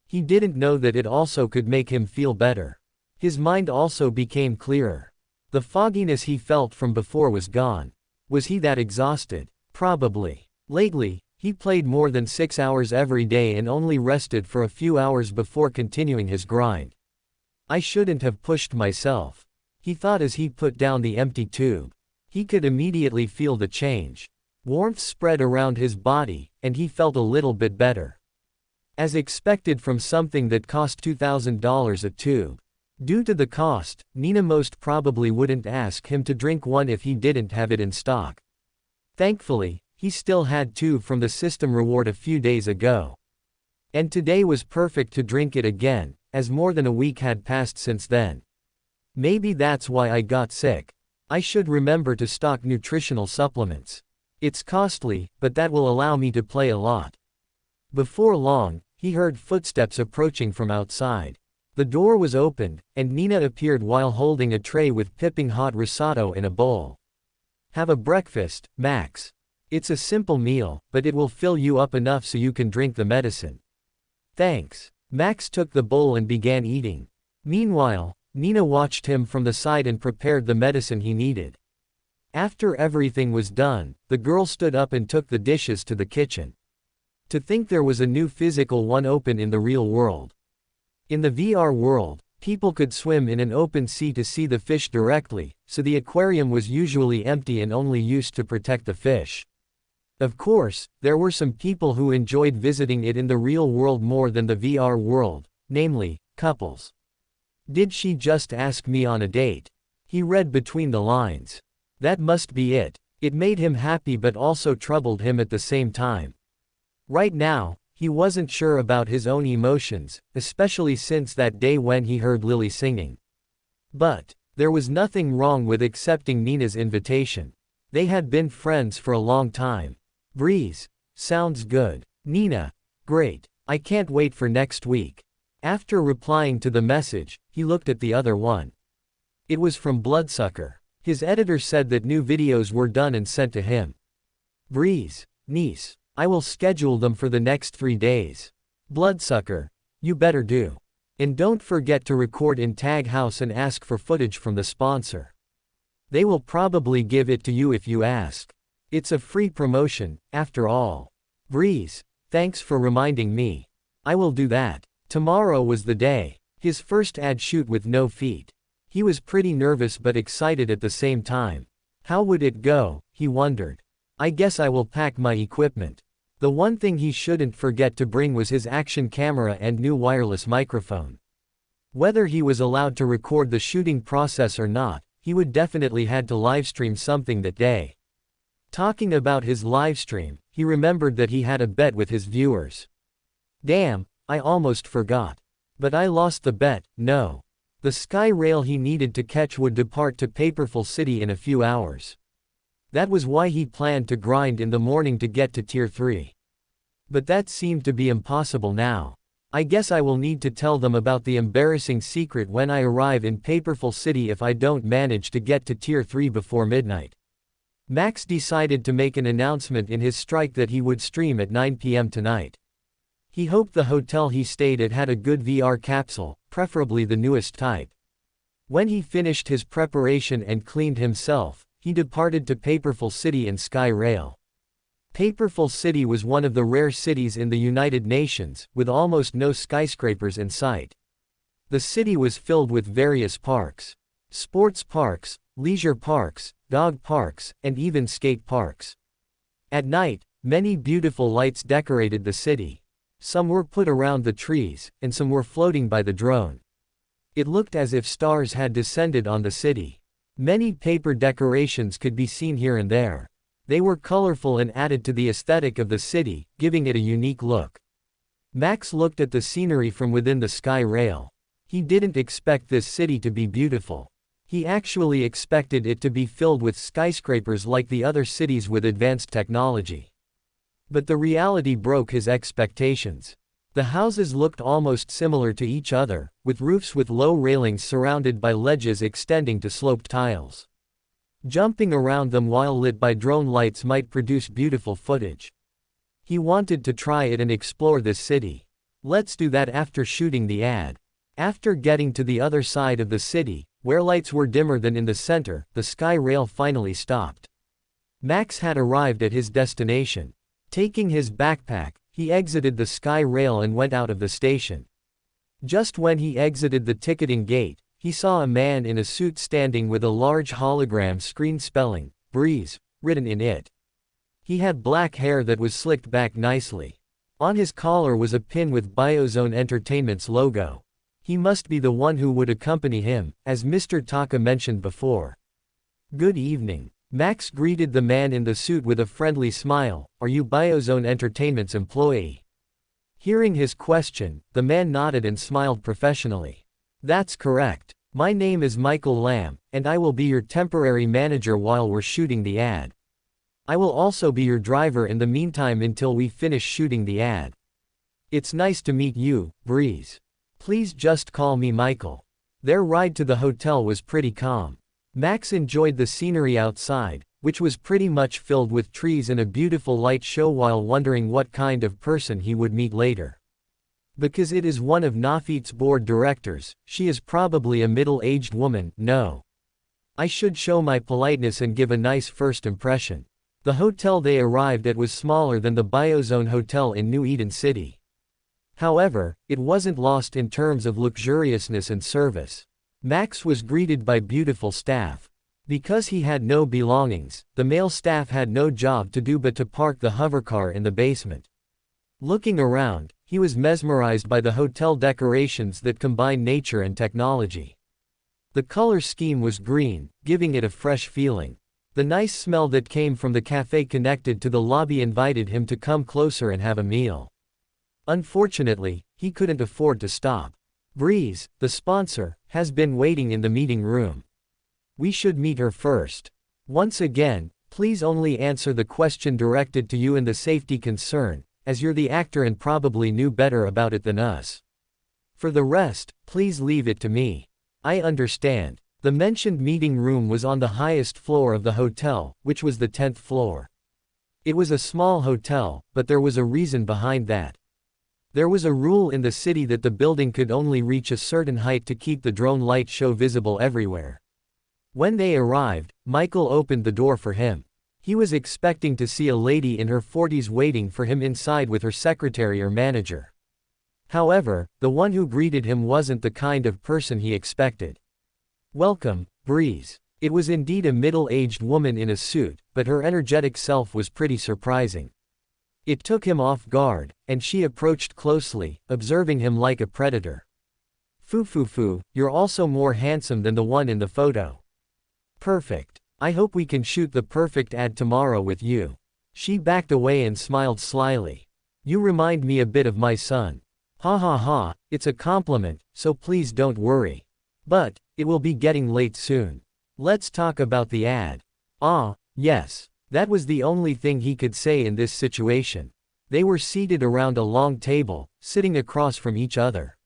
A: He didn't know that it also could make him feel better. His mind also became clearer. The fogginess he felt from before was gone. Was he that exhausted? Probably. Lately, he played more than 6 hours every day and only rested for a few hours before continuing his grind. "I shouldn't have pushed myself," he thought as he put down the empty tube. He could immediately feel the change. Warmth spread around his body, and he felt a little bit better. As expected from something that cost $2,000 a tube. Due to the cost, Nina most probably wouldn't ask him to drink one if he didn't have it in stock. Thankfully, he still had two from the system reward a few days ago. And today was perfect to drink it again, as more than a week had passed since then. Maybe that's why I got sick. I should remember to stock nutritional supplements. It's costly, but that will allow me to play a lot. Before long, he heard footsteps approaching from outside. The door was opened, and Nina appeared while holding a tray with piping hot risotto in a bowl. "Have a breakfast, Max. It's a simple meal, but it will fill you up enough so you can drink the medicine." "Thanks." Max took the bowl and began eating. Meanwhile, Nina watched him from the side and prepared the medicine he needed. After everything was done, the girl stood up and took the dishes to the kitchen. To think there was a new physical one open in the real world. In the VR world, people could swim in an open sea to see the fish directly, so the aquarium was usually empty and only used to protect the fish. Of course, there were some people who enjoyed visiting it in the real world more than the VR world, namely, couples. "Did she just ask me on a date?" He read between the lines. That must be it. It made him happy but also troubled him at the same time. Right now, He wasn't sure about his own emotions, especially since that day when he heard Lily singing. But there was nothing wrong with accepting Nina's invitation. They had been friends for a long time. Breeze. Sounds good. Nina. Great. I can't wait for next week. After replying to the message, he looked at the other one. It was from Bloodsucker. His editor said that new videos were done and sent to him. Breeze. Niece. I will schedule them for the next 3 days. Bloodsucker. You better do. And don't forget to record in Tag House and ask for footage from the sponsor. They will probably give it to you if you ask. It's a free promotion, after all. Breeze. Thanks for reminding me. I will do that. Tomorrow was the day. His first ad shoot with no feet. He was pretty nervous but excited at the same time. How would it go, he wondered. I guess I will pack my equipment. The one thing he shouldn't forget to bring was his action camera and new wireless microphone. Whether he was allowed to record the shooting process or not, he would definitely had to livestream something that day. Talking about his livestream, he remembered that he had a bet with his viewers. Damn, I almost forgot. But I lost the bet. No. The sky rail he needed to catch would depart to Paperful City in a few hours. That was why he planned to grind in the morning to get to Tier 3. But that seemed to be impossible now. I guess I will need to tell them about the embarrassing secret when I arrive in Paperful City if I don't manage to get to Tier 3 before midnight. Max decided to make an announcement in his strike that he would stream at 9 p.m. tonight. He hoped the hotel he stayed at had a good VR capsule, preferably the newest type. When he finished his preparation and cleaned himself, he departed to Paperful City in Sky Rail. Paperful City was one of the rare cities in the United Nations, with almost no skyscrapers in sight. The city was filled with various parks. Sports parks, leisure parks, dog parks, and even skate parks. At night, many beautiful lights decorated the city. Some were put around the trees, and some were floating by the drone. It looked as if stars had descended on the city. Many paper decorations could be seen here and there. They were colorful and added to the aesthetic of the city, giving it a unique look. Max looked at the scenery from within the sky rail. He didn't expect this city to be beautiful. He actually expected it to be filled with skyscrapers like the other cities with advanced technology. But the reality broke his expectations. The houses looked almost similar to each other, with roofs with low railings surrounded by ledges extending to sloped tiles. Jumping around them while lit by drone lights might produce beautiful footage. He wanted to try it and explore this city. Let's do that after shooting the ad. After getting to the other side of the city, where lights were dimmer than in the center, the sky rail finally stopped. Max had arrived at his destination. Taking his backpack, he exited the sky rail and went out of the station. Just when he exited the ticketing gate, he saw a man in a suit standing with a large hologram screen spelling, Breeze, written in it. He had black hair that was slicked back nicely. On his collar was a pin with Biozone Entertainment's logo. He must be the one who would accompany him, as Mr. Taka mentioned before. Good evening. Max greeted the man in the suit with a friendly smile. Are you Biozone Entertainment's employee? Hearing his question, the man nodded and smiled professionally. That's correct. My name is Michael Lamb, and I will be your temporary manager while we're shooting the ad. I will also be your driver in the meantime until we finish shooting the ad. It's nice to meet you, Breeze. Please just call me Michael. Their ride to the hotel was pretty calm. Max enjoyed the scenery outside, which was pretty much filled with trees and a beautiful light show while wondering what kind of person he would meet later. Because it is one of Nafit's board directors, she is probably a middle-aged woman. No. I should show my politeness and give a nice first impression. The hotel they arrived at was smaller than the Biozone Hotel in New Eden City. However, it wasn't lost in terms of luxuriousness and service. Max was greeted by beautiful staff. Because he had no belongings, the male staff had no job to do but to park the hovercar in the basement. Looking around, he was mesmerized by the hotel decorations that combine nature and technology. The color scheme was green, giving it a fresh feeling. The nice smell that came from the cafe connected to the lobby invited him to come closer and have a meal. Unfortunately, he couldn't afford to stop. Breeze, the sponsor, has been waiting in the meeting room. We should meet her first. Once again, please only answer the question directed to you in the safety concern, as you're the actor and probably knew better about it than us. For the rest, please leave it to me. I understand. The mentioned meeting room was on the highest floor of the hotel, which was the 10th floor. It was a small hotel, but there was a reason behind that. There was a rule in the city that the building could only reach a certain height to keep the drone light show visible everywhere. When they arrived, Michael opened the door for him. He was expecting to see a lady in her 40s waiting for him inside with her secretary or manager. However, the one who greeted him wasn't the kind of person he expected. Welcome, Breeze. It was indeed a middle-aged woman in a suit, but her energetic self was pretty surprising. It took him off guard, and she approached closely, observing him like a predator. Foo, you're also more handsome than the one in the photo. Perfect. I hope we can shoot the perfect ad tomorrow with you. She backed away and smiled slyly. You remind me a bit of my son. Ha ha ha, it's a compliment, so please don't worry. But, it will be getting late soon. Let's talk about the ad. Ah, yes. That was the only thing he could say in this situation. They were seated around a long table, sitting across from each other.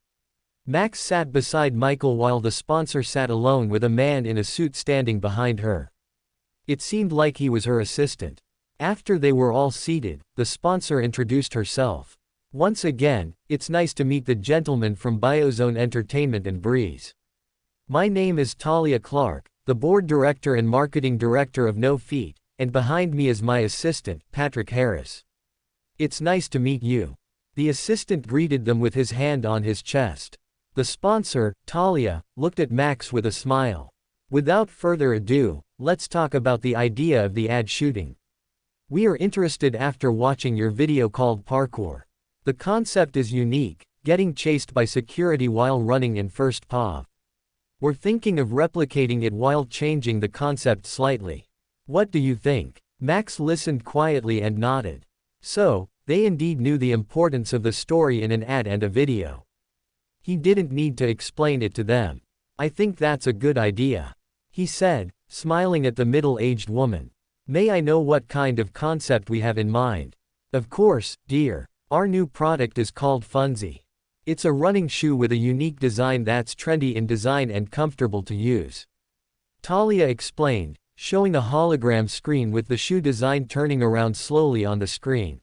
A: Max sat beside Michael while the sponsor sat alone with a man in a suit standing behind her. It seemed like he was her assistant. After they were all seated, the sponsor introduced herself. Once again, it's nice to meet the gentleman from Biozone Entertainment and Breeze. My name is Talia Clark, the board director and marketing director of No Feet. And behind me is my assistant, Patrick Harris. It's nice to meet you. The assistant greeted them with his hand on his chest. The sponsor, Talia, looked at Max with a smile. Without further ado, let's talk about the idea of the ad shooting. We are interested after watching your video called Parkour. The concept is unique, getting chased by security while running in first POV. We're thinking of replicating it while changing the concept slightly. What do you think? Max listened quietly and nodded. So, they indeed knew the importance of the story in an ad and a video. He didn't need to explain it to them. I think that's a good idea. He said, smiling at the middle-aged woman. May I know what kind of concept we have in mind? Of course, dear. Our new product is called Funzy. It's a running shoe with a unique design that's trendy in design and comfortable to use. Talia explained, showing a hologram screen with the shoe design turning around slowly on the screen.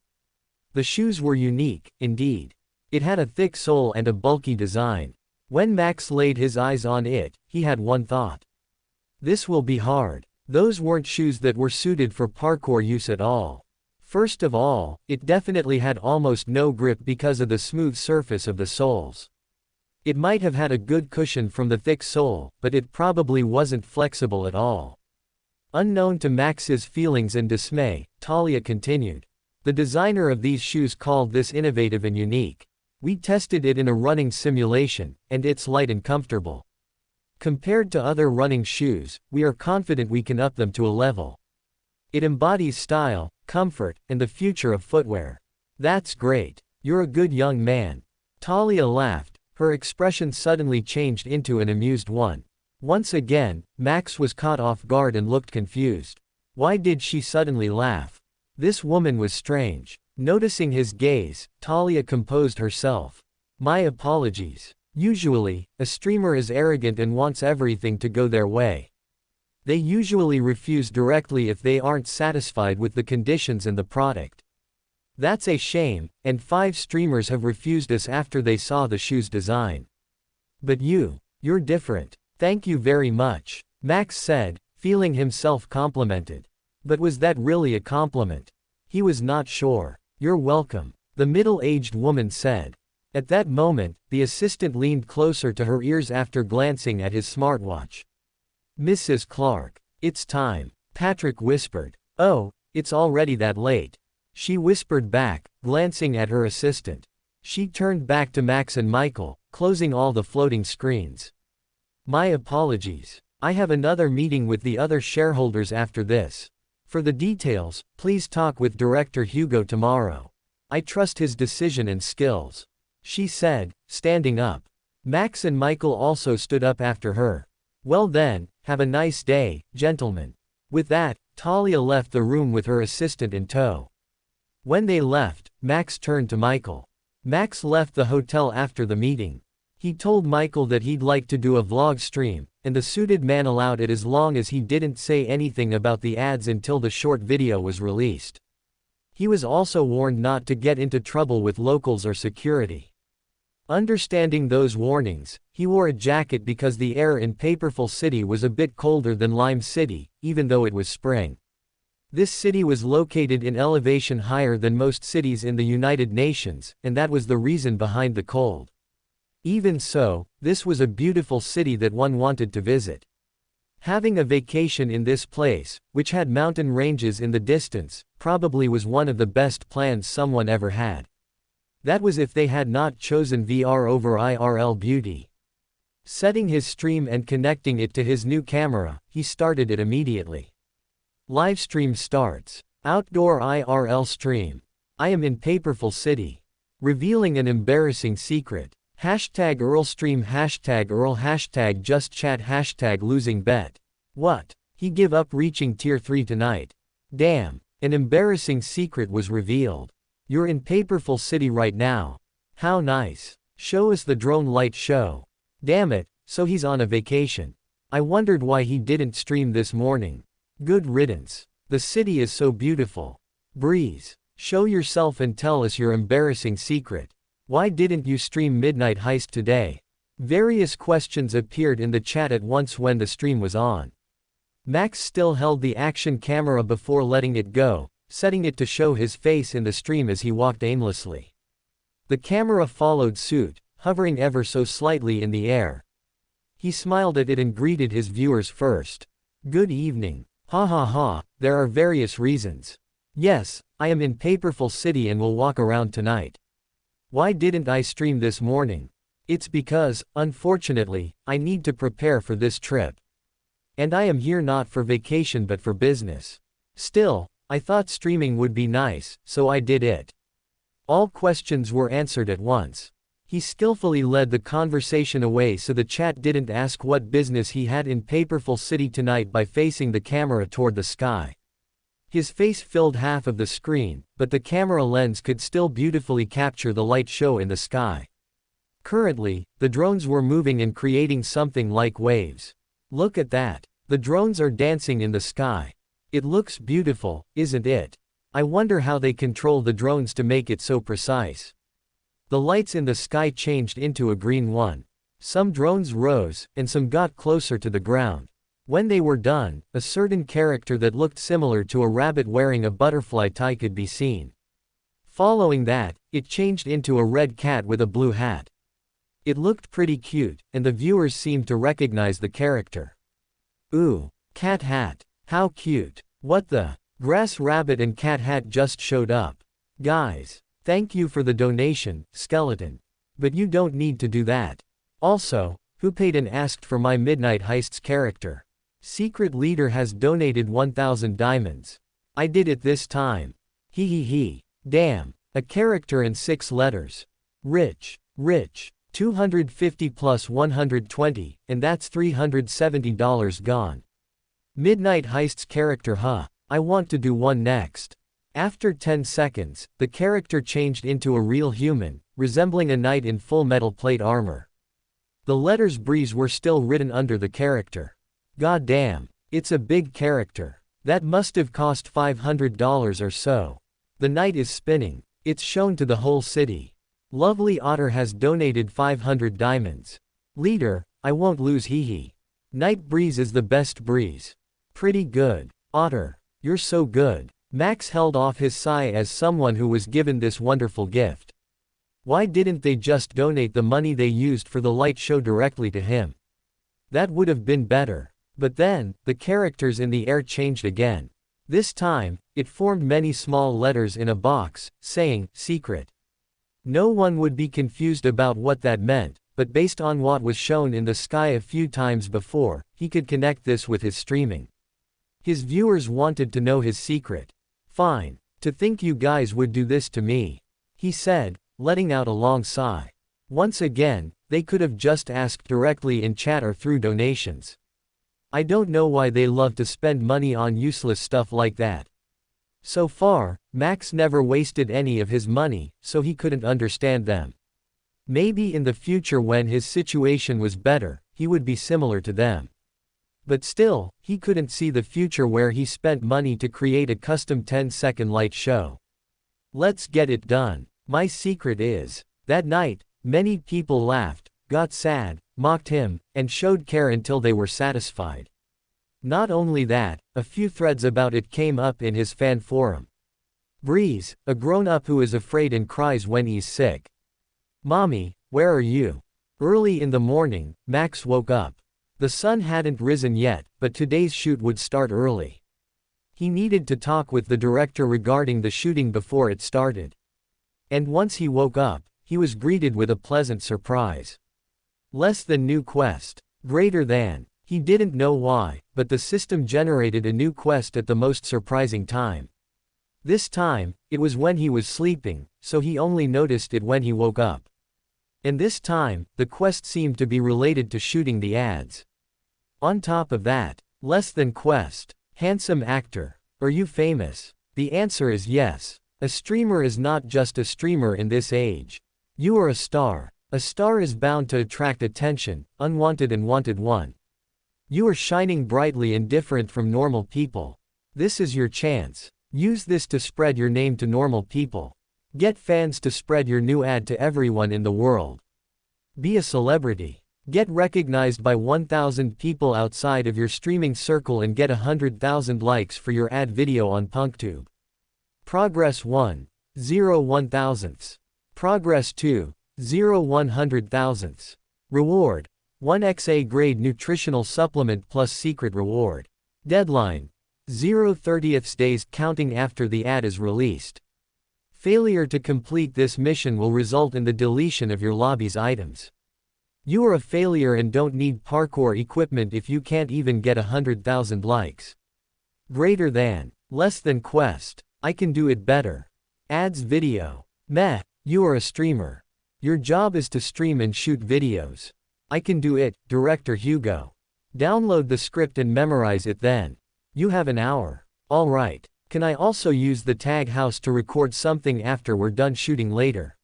A: The shoes were unique, indeed. It had a thick sole and a bulky design. When Max laid his eyes on it, he had one thought. This will be hard. Those weren't shoes that were suited for parkour use at all. First of all, it definitely had almost no grip because of the smooth surface of the soles. It might have had a good cushion from the thick sole, but it probably wasn't flexible at all. Unknown to Max's feelings and dismay, Talia continued. The designer of these shoes called this innovative and unique. We tested it in a running simulation, and it's light and comfortable. Compared to other running shoes, we are confident we can up them to a level. It embodies style, comfort, and the future of footwear. That's great. You're a good young man. Talia laughed, her expression suddenly changed into an amused one. Once again, Max was caught off guard and looked confused. Why did she suddenly laugh? This woman was strange. Noticing his gaze, Talia composed herself. My apologies. Usually, a streamer is arrogant and wants everything to go their way. They usually refuse directly if they aren't satisfied with the conditions and the product. That's a shame, and 5 streamers have refused us after they saw the shoe's design. But you're different. Thank you very much, Max said, feeling himself complimented. But was that really a compliment? He was not sure. You're welcome, the middle-aged woman said. At that moment, the assistant leaned closer to her ears after glancing at his smartwatch. Mrs. Clark, it's time, Patrick whispered. Oh, it's already that late. She whispered back, glancing at her assistant. She turned back to Max and Michael, closing all the floating screens. My apologies. I have another meeting with the other shareholders after this. For the details, please talk with Director Hugo tomorrow. I trust his decision and skills," she said, standing up. Max and Michael also stood up after her. "Well then, have a nice day, gentlemen." With that, Talia left the room with her assistant in tow. When they left, Max turned to Michael. Max left the hotel after the meeting. He told Michael that he'd like to do a vlog stream, and the suited man allowed it as long as he didn't say anything about the ads until the short video was released. He was also warned not to get into trouble with locals or security. Understanding those warnings, he wore a jacket because the air in Paperful City was a bit colder than Lime City, even though it was spring. This city was located in elevation higher than most cities in the United Nations, and that was the reason behind the cold. Even so, this was a beautiful city that one wanted to visit. Having a vacation in this place, which had mountain ranges in the distance, probably was one of the best plans someone ever had. That was if they had not chosen VR over IRL beauty. Setting his stream and connecting it to his new camera, he started it immediately. Livestream starts. Outdoor IRL stream. I am in Paperful City. Revealing an embarrassing secret. Hashtag #EarlStream hashtag #Earl hashtag JustChat hashtag losing bet. What? He give up reaching tier 3 tonight. Damn, an embarrassing secret was revealed. You're in Paperful City right now. How nice. Show us the drone light show. Damn it, so he's on a vacation. I wondered why he didn't stream this morning. Good riddance. The city is so beautiful. Breeze. Show yourself and tell us your embarrassing secret. Why didn't you stream Midnight Heist today? Various questions appeared in the chat at once when the stream was on. Max still held the action camera before letting it go, setting it to show his face in the stream as he walked aimlessly. The camera followed suit, hovering ever so slightly in the air. He smiled at it and greeted his viewers first. Good evening. Ha ha ha, there are various reasons. Yes, I am in Paperful City and will walk around tonight. Why didn't I stream this morning? It's because, unfortunately, I need to prepare for this trip. And I am here not for vacation but for business. Still, I thought streaming would be nice, so I did it. All questions were answered at once. He skillfully led the conversation away so the chat didn't ask what business he had in Paperful City tonight by facing the camera toward the sky. His face filled half of the screen, but the camera lens could still beautifully capture the light show in the sky. Currently, the drones were moving and creating something like waves. Look at that. The drones are dancing in the sky. It looks beautiful, isn't it? I wonder how they control the drones to make it so precise. The lights in the sky changed into a green one. Some drones rose, and some got closer to the ground. When they were done, a certain character that looked similar to a rabbit wearing a butterfly tie could be seen. Following that, it changed into a red cat with a blue hat. It looked pretty cute, and the viewers seemed to recognize the character. Ooh, cat hat. How cute. What the? Grass rabbit and cat hat just showed up. Guys. Thank you for the donation, Skeleton. But you don't need to do that. Also, who paid and asked for my Midnight Heists character? Secret Leader has donated 1,000 diamonds. I did it this time. Hee hee hee. Damn. A character in 6 letters. Rich. 250 plus 120, and that's $370 gone. Midnight Heists character huh. I want to do one next. After 10 seconds, the character changed into a real human, resembling a knight in full metal plate armor. The letters Breeze were still written under the character. God damn, it's a big character. That must have cost $500 or so. The knight is spinning. It's shown to the whole city. Lovely Otter has donated 500 diamonds. Leader, I won't lose hee hee. Night Breeze is the best Breeze. Pretty good. Otter, you're so good. Max held off his sigh as someone who was given this wonderful gift. Why didn't they just donate the money they used for the light show directly to him? That would have been better. But then, the characters in the air changed again. This time, it formed many small letters in a box, saying, Secret. No one would be confused about what that meant, but based on what was shown in the sky a few times before, he could connect this with his streaming. His viewers wanted to know his secret. Fine. To think you guys would do this to me. he said, letting out a long sigh. Once again, they could have just asked directly in chat or through donations. I don't know why they love to spend money on useless stuff like that. So far, Max never wasted any of his money, so he couldn't understand them. Maybe in the future when his situation was better, he would be similar to them. But still, he couldn't see the future where he spent money to create a custom 10-second light show. Let's get it done. My secret is, that night, many people laughed, got sad, mocked him, and showed care until they were satisfied. Not only that, a few threads about it came up in his fan forum. Breeze, a grown-up who is afraid and cries when he's sick. Mommy, where are you? Early in the morning, Max woke up. The sun hadn't risen yet, but today's shoot would start early. He needed to talk with the director regarding the shooting before it started. And once he woke up, he was greeted with a pleasant surprise. Less than new quest. Greater than. He didn't know why, but the system generated a new quest at the most surprising time. This time, it was when he was sleeping, so he only noticed it when he woke up. And this time, the quest seemed to be related to shooting the ads. On top of that, less than quest. Handsome actor. Are you famous? The answer is yes. A streamer is not just a streamer in this age. You are a star. A star is bound to attract attention, unwanted and wanted one. You are shining brightly and different from normal people. This is your chance. Use this to spread your name to normal people. Get fans to spread your new ad to everyone in the world. Be a celebrity. Get recognized by 1,000 people outside of your streaming circle and get 100,000 likes for your ad video on PunkTube. Progress 1. 0 1,000ths. Progress 2. 0 100,000ths. Reward. 1XA grade nutritional supplement plus secret reward. Deadline. 0 30th days counting after the ad is released. Failure to complete this mission will result in the deletion of your lobby's items. You are a failure and don't need parkour equipment if you can't even get 100,000 likes. Greater than. Less than quest. I can do it better. Ads video. Meh, you are a streamer. Your job is to stream and shoot videos. I can do it, Director Hugo. Download the script and memorize it then. You have an hour. Alright. Can I also use the tag house to record something after we're done shooting later?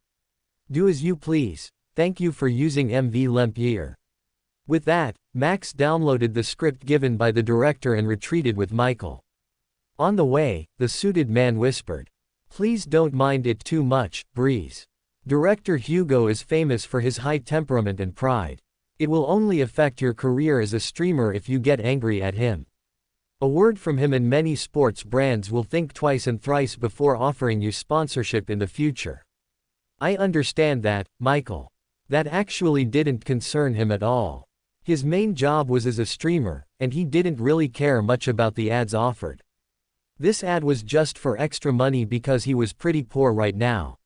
A: Do as you please. Thank you for using MV Lempier. With that, Max downloaded the script given by the director and retreated with Michael. On the way, the suited man whispered, "Please don't mind it too much, Breeze. Director Hugo is famous for his high temperament and pride. It will only affect your career as a streamer if you get angry at him. A word from him and many sports brands will think twice and thrice before offering you sponsorship in the future." I understand that, Michael. That actually didn't concern him at all. His main job was as a streamer, and he didn't really care much about the ads offered. This ad was just for extra money because he was pretty poor right now.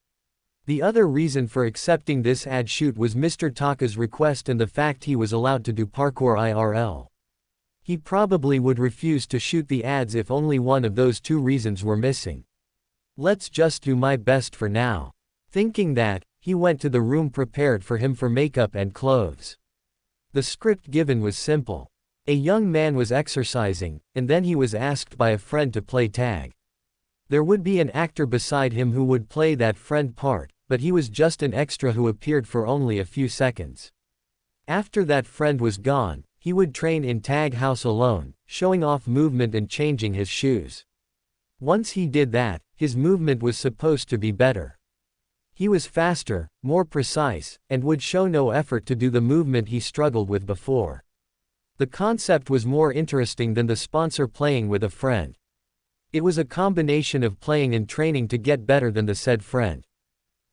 A: The other reason for accepting this ad shoot was Mr. Taka's request and the fact he was allowed to do parkour IRL. He probably would refuse to shoot the ads if only one of those two reasons were missing. Let's just do my best for now. Thinking that, he went to the room prepared for him for makeup and clothes. The script given was simple. A young man was exercising, and then he was asked by a friend to play tag. There would be an actor beside him who would play that friend part, but he was just an extra who appeared for only a few seconds. After that friend was gone, he would train in tag house alone, showing off movement and changing his shoes. Once he did that, his movement was supposed to be better. He was faster, more precise, and would show no effort to do the movement he struggled with before. The concept was more interesting than the sponsor playing with a friend. It was a combination of playing and training to get better than the said friend.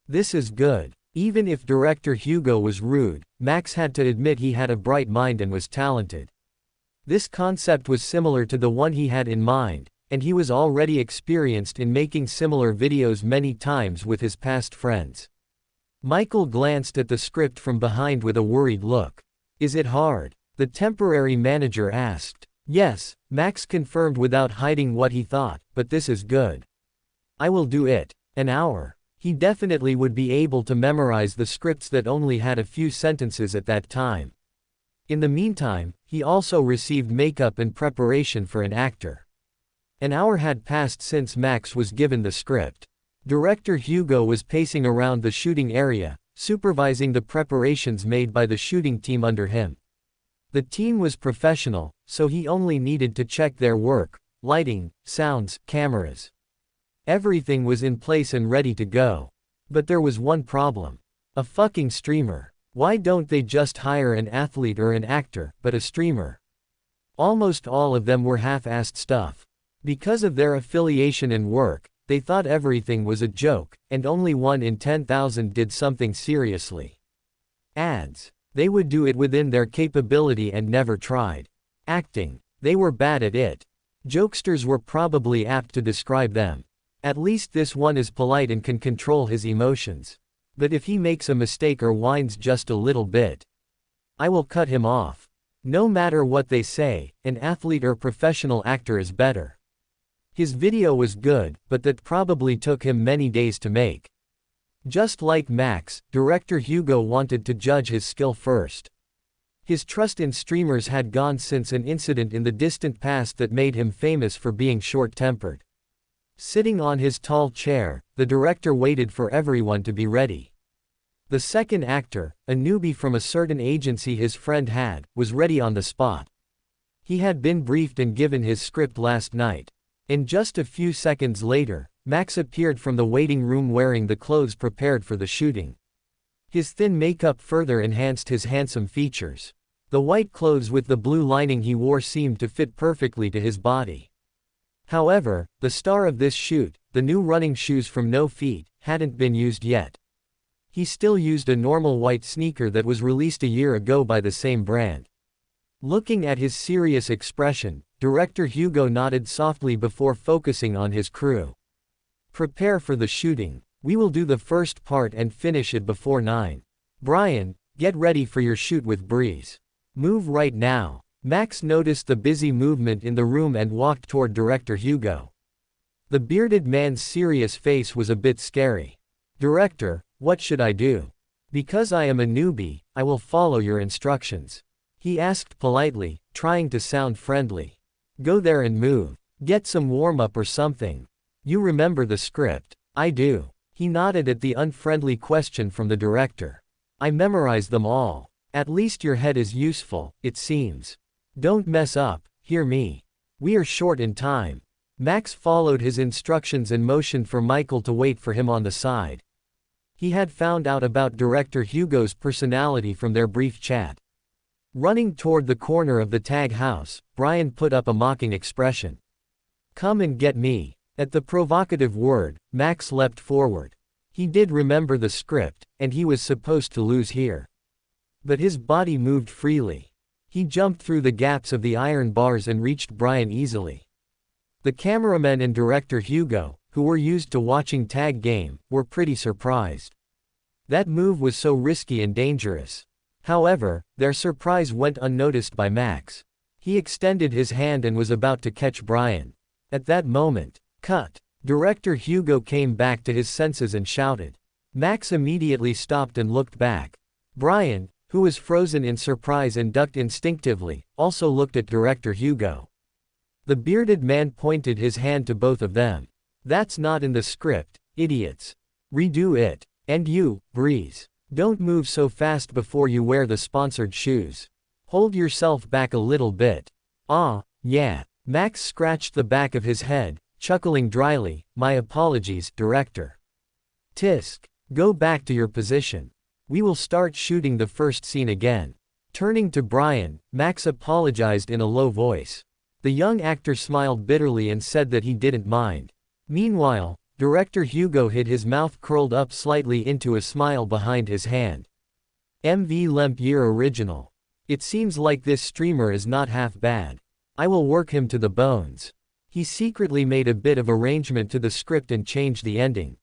A: This is good. Even if Director Hugo was rude, Max had to admit he had a bright mind and was talented. This concept was similar to the one he had in mind, and he was already experienced in making similar videos many times with his past friends. Michael glanced at the script from behind with a worried look. "Is it hard?" the temporary manager asked. "Yes," Max confirmed without hiding what he thought, "but this is good. I will do it." An hour. He definitely would be able to memorize the scripts that only had a few sentences at that time. In the meantime, he also received makeup and preparation for an actor. An hour had passed since Max was given the script. Director Hugo was pacing around the shooting area, supervising the preparations made by the shooting team under him. The team was professional, so he only needed to check their work, lighting, sounds, cameras. Everything was in place and ready to go. But there was one problem. A fucking streamer. Why don't they just hire an athlete or an actor, but a streamer? Almost all of them were half-assed stuff. Because of their affiliation and work, they thought everything was a joke, and only 1 in 10,000 did something seriously. Ads. They would do it within their capability and never tried. Acting. They were bad at it. Jokesters were probably apt to describe them. At least this one is polite and can control his emotions. But if he makes a mistake or whines just a little bit, I will cut him off. No matter what they say, an athlete or professional actor is better. His video was good, but that probably took him many days to make. Just like Max, director Hugo wanted to judge his skill first. His trust in streamers had gone since an incident in the distant past that made him famous for being short-tempered. Sitting on his tall chair, the director waited for everyone to be ready. The second actor, a newbie from a certain agency his friend had, was ready on the spot. He had been briefed and given his script last night. And just a few seconds later, Max appeared from the waiting room wearing the clothes prepared for the shooting. His thin makeup further enhanced his handsome features. The white clothes with the blue lining he wore seemed to fit perfectly to his body. However, the star of this shoot, the new running shoes from No Feet, hadn't been used yet. He still used a normal white sneaker that was released a year ago by the same brand. Looking at his serious expression, director Hugo nodded softly before focusing on his crew. Prepare for the shooting. We will do the first part and finish it before 9. Brian, get ready for your shoot with Breeze. Move right now. Max noticed the busy movement in the room and walked toward director Hugo. The bearded man's serious face was a bit scary. Director, what should I do? Because I am a newbie, I will follow your instructions. He asked politely, trying to sound friendly. Go there and move. Get some warm-up or something. You remember the script? I do. He nodded at the unfriendly question from the director. I memorized them all. At least your head is useful, it seems. Don't mess up, hear me. We are short in time. Max followed his instructions and motioned for Michael to wait for him on the side. He had found out about director Hugo's personality from their brief chat. Running toward the corner of the tag house, Brian put up a mocking expression. Come and get me. At the provocative word, Max leapt forward. He did remember the script, and he was supposed to lose here. But his body moved freely. He jumped through the gaps of the iron bars and reached Brian easily. The cameramen and director Hugo, who were used to watching tag game, were pretty surprised. That move was so risky and dangerous. However, their surprise went unnoticed by Max. He extended his hand and was about to catch Brian. At that moment, cut. Director Hugo came back to his senses and shouted. Max immediately stopped and looked back. Brian, who was frozen in surprise and ducked instinctively, also looked at director Hugo. The bearded man pointed his hand to both of them. That's not in the script, idiots. Redo it. And you, Breeze. Don't move so fast before you wear the sponsored shoes. Hold yourself back a little bit. Yeah. Max scratched the back of his head, chuckling dryly. My apologies, director. Tisk. Go back to your position. We will start shooting the first scene again. Turning to Brian, Max apologized in a low voice. The young actor smiled bitterly and said that he didn't mind. Meanwhile, director Hugo hid his mouth curled up slightly into a smile behind his hand. MV Lemp Year Original. It seems like this streamer is not half bad. I will work him to the bones. He secretly made a bit of arrangement to the script and changed the ending.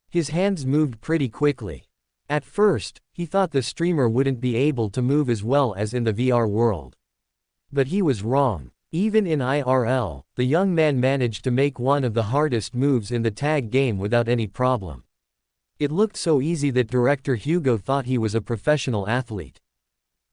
A: His hands moved pretty quickly. At first, he thought the streamer wouldn't be able to move as well as in the VR world. But he was wrong. Even in IRL, the young man managed to make one of the hardest moves in the tag game without any problem. It looked so easy that director Hugo thought he was a professional athlete.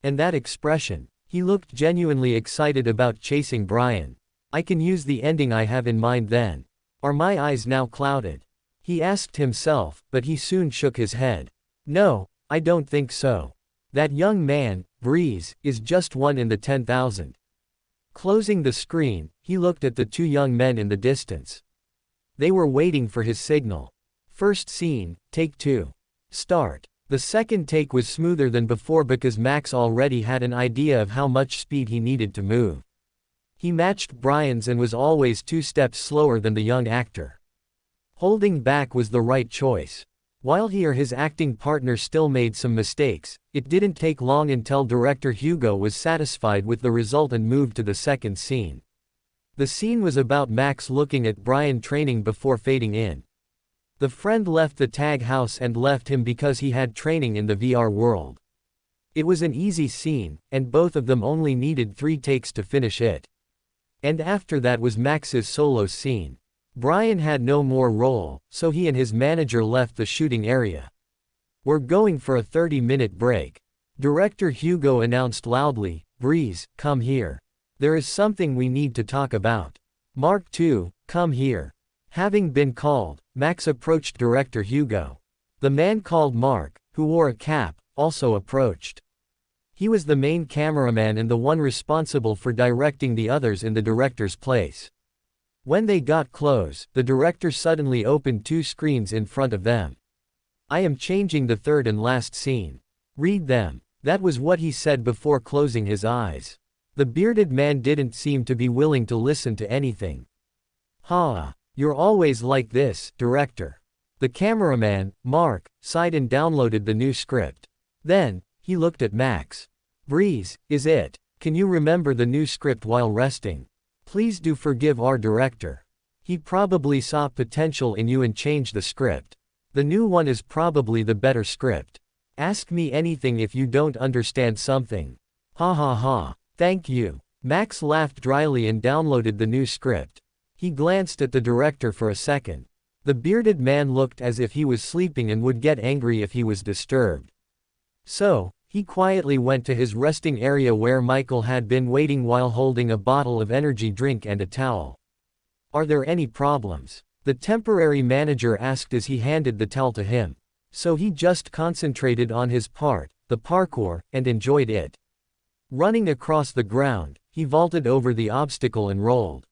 A: And that expression. He looked genuinely excited about chasing Brian. I can use the ending I have in mind then. Are my eyes now clouded? He asked himself, but he soon shook his head. No, I don't think so. That young man, Breeze, is just one in the 10,000. Closing the screen, he looked at the two young men in the distance. They were waiting for his signal. First scene, take 2. Start. The second take was smoother than before because Max already had an idea of how much speed he needed to move. He matched Brian's and was always 2 steps slower than the young actor. Holding back was the right choice. While he or his acting partner still made some mistakes, it didn't take long until director Hugo was satisfied with the result and moved to the second scene. The scene was about Max looking at Brian training before fading in. The friend left the tag house and left him because he had training in the VR world. It was an easy scene, and both of them only needed 3 takes to finish it. And after that was Max's solo scene. Brian had no more role, so he and his manager left the shooting area. We're going for a 30-minute break. Director Hugo announced loudly, Breeze, come here. There is something we need to talk about. Mark II, come here. Having been called, Max approached director Hugo. The man called Mark, who wore a cap, also approached. He was the main cameraman and the one responsible for directing the others in the director's place. When they got close, the director suddenly opened 2 screens in front of them. I am changing the third and last scene. Read them. That was what he said before closing his eyes. The bearded man didn't seem to be willing to listen to anything. Ha! You're always like this, director. The cameraman, Mark, sighed and downloaded the new script. Then, he looked at Max. Breeze, is it? Can you remember the new script while resting? Please do forgive our director. He probably saw potential in you and changed the script. The new one is probably the better script. Ask me anything if you don't understand something. Ha ha ha. Thank you. Max laughed dryly and downloaded the new script. He glanced at the director for a second. The bearded man looked as if he was sleeping and would get angry if he was disturbed. So, he quietly went to his resting area where Michael had been waiting while holding a bottle of energy drink and a towel. Are there any problems? The temporary manager asked as he handed the towel to him. So he just concentrated on his part, the parkour, and enjoyed it. Running across the ground, he vaulted over the obstacle and rolled.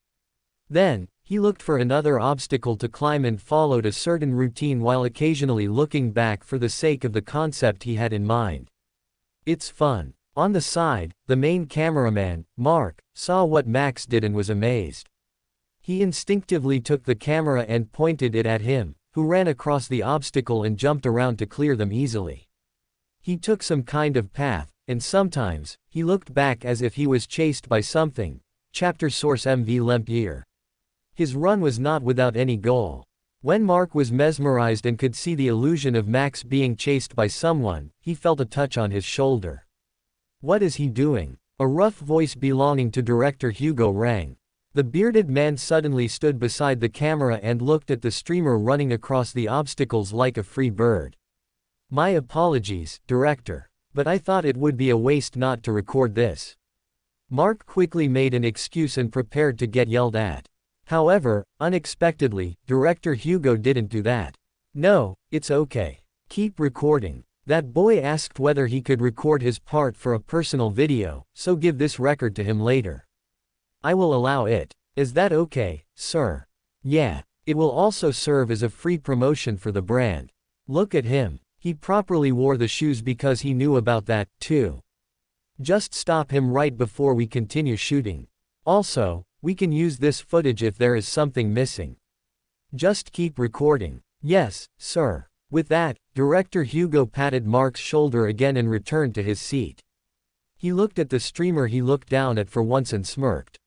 A: Then, he looked for another obstacle to climb and followed a certain routine while occasionally looking back for the sake of the concept he had in mind. It's fun. On the side, the main cameraman, Mark, saw what Max did and was amazed. He instinctively took the camera and pointed it at him, who ran across the obstacle and jumped around to clear them easily. He took some kind of path, and sometimes, he looked back as if he was chased by something. Chapter source MV Lempier. His run was not without any goal. When Mark was mesmerized and could see the illusion of Max being chased by someone, he felt a touch on his shoulder. What is he doing? A rough voice belonging to director Hugo rang. The bearded man suddenly stood beside the camera and looked at the streamer running across the obstacles like a free bird. My apologies, director. But I thought it would be a waste not to record this. Mark quickly made an excuse and prepared to get yelled at. However, unexpectedly, director Hugo didn't do that. No, it's okay. Keep recording. That boy asked whether he could record his part for a personal video, so give this record to him later. I will allow it. Is that okay, sir? Yeah. It will also serve as a free promotion for the brand. Look at him. He properly wore the shoes because he knew about that, too. Just stop him right before we continue shooting. Also, we can use this footage if there is something missing. Just keep recording. Yes, sir. With that, director Hugo patted Mark's shoulder again and returned to his seat. He looked at the streamer he looked down at for once and smirked.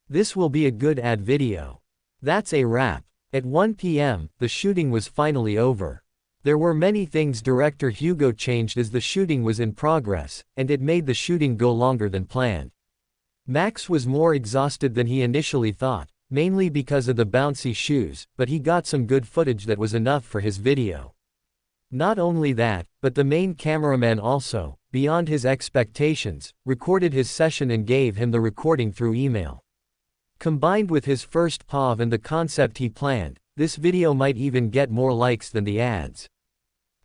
A: This will be a good ad video. That's a wrap. At 1 p.m., the shooting was finally over. There were many things director Hugo changed as the shooting was in progress, and it made the shooting go longer than planned. Max was more exhausted than he initially thought, mainly because of the bouncy shoes, but he got some good footage that was enough for his video. Not only that, but the main cameraman also, beyond his expectations, recorded his session and gave him the recording through email. Combined with his first POV and the concept he planned, this video might even get more likes than the ads.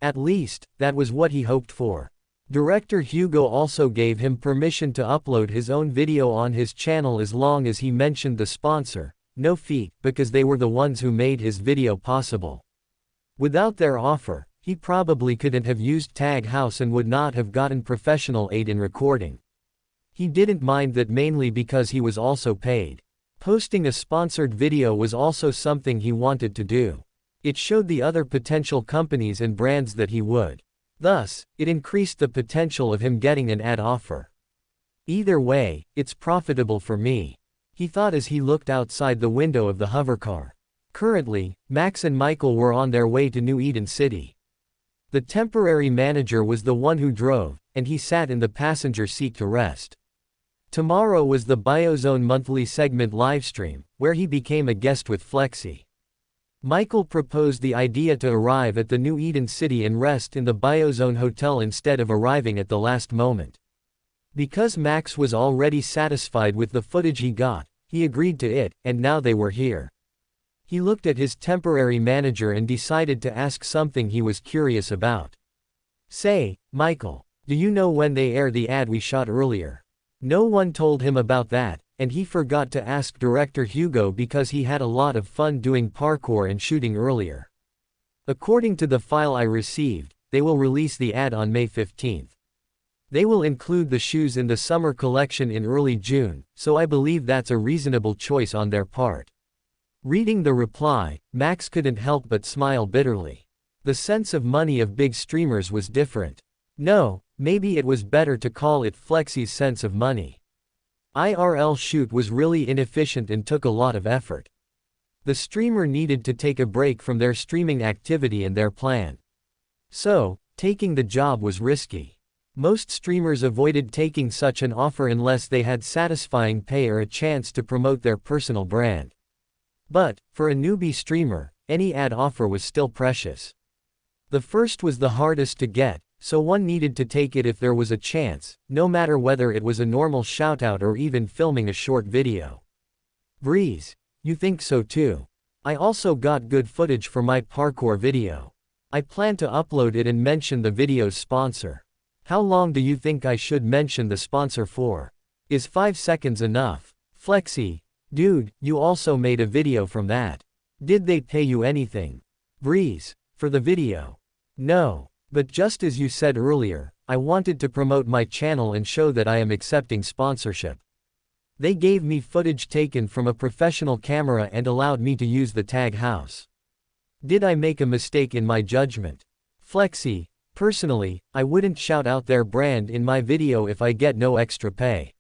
A: At least, that was what he hoped for. Director Hugo also gave him permission to upload his own video on his channel as long as he mentioned the sponsor, No Feet, because they were the ones who made his video possible. Without their offer, he probably couldn't have used Tag House and would not have gotten professional aid in recording. He didn't mind that mainly because he was also paid. Posting a sponsored video was also something he wanted to do. It showed the other potential companies and brands that he would. Thus, it increased the potential of him getting an ad offer. Either way, it's profitable for me, he thought as he looked outside the window of the hovercar. Currently, Max and Michael were on their way to New Eden City. The temporary manager was the one who drove, and he sat in the passenger seat to rest. Tomorrow was the Biozone monthly segment livestream, where he became a guest with Flexi. Michael proposed the idea to arrive at the New Eden City and rest in the Biozone hotel instead of arriving at the last moment. Because Max was already satisfied with the footage he got, he agreed to it, and now they were here. He looked at his temporary manager and decided to ask something he was curious about. Say, Michael, do you know when they air the ad we shot earlier? No one told him about that, and he forgot to ask director Hugo because he had a lot of fun doing parkour and shooting earlier. According to the file I received, they will release the ad on May 15th. They will include the shoes in the summer collection in early June, so I believe that's a reasonable choice on their part. Reading the reply, Max couldn't help but smile bitterly. The sense of money of big streamers was different. No, maybe it was better to call it Flexi's sense of money. IRL shoot was really inefficient and took a lot of effort. The streamer needed to take a break from their streaming activity and their plan. So, taking the job was risky. Most streamers avoided taking such an offer unless they had satisfying pay or a chance to promote their personal brand. But, for a newbie streamer, any ad offer was still precious. The first was the hardest to get, so one needed to take it if there was a chance, no matter whether it was a normal shoutout or even filming a short video. Breeze, you think so too? I also got good footage for my parkour video. I plan to upload it and mention the video's sponsor. How long do you think I should mention the sponsor for? Is 5 seconds enough? Flexi, dude, you also made a video from that. Did they pay you anything? Breeze, for the video? No. But just as you said earlier, I wanted to promote my channel and show that I am accepting sponsorship. They gave me footage taken from a professional camera and allowed me to use the Tag House. Did I make a mistake in my judgment? Flexi, personally, I wouldn't shout out their brand in my video if I get no extra pay.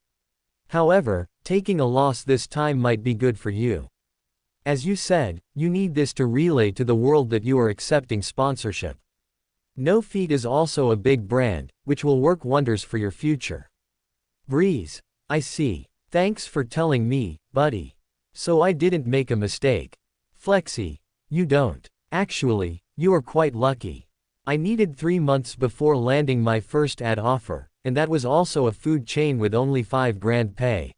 A: However, taking a loss this time might be good for you. As you said, you need this to relay to the world that you are accepting sponsorship. No Feet is also a big brand, which will work wonders for your future. Breeze, I see. Thanks for telling me, buddy. So I didn't make a mistake. Flexi, you don't. Actually, you are quite lucky. I needed 3 months before landing my first ad offer, and that was also a food chain with only 5 grand pay.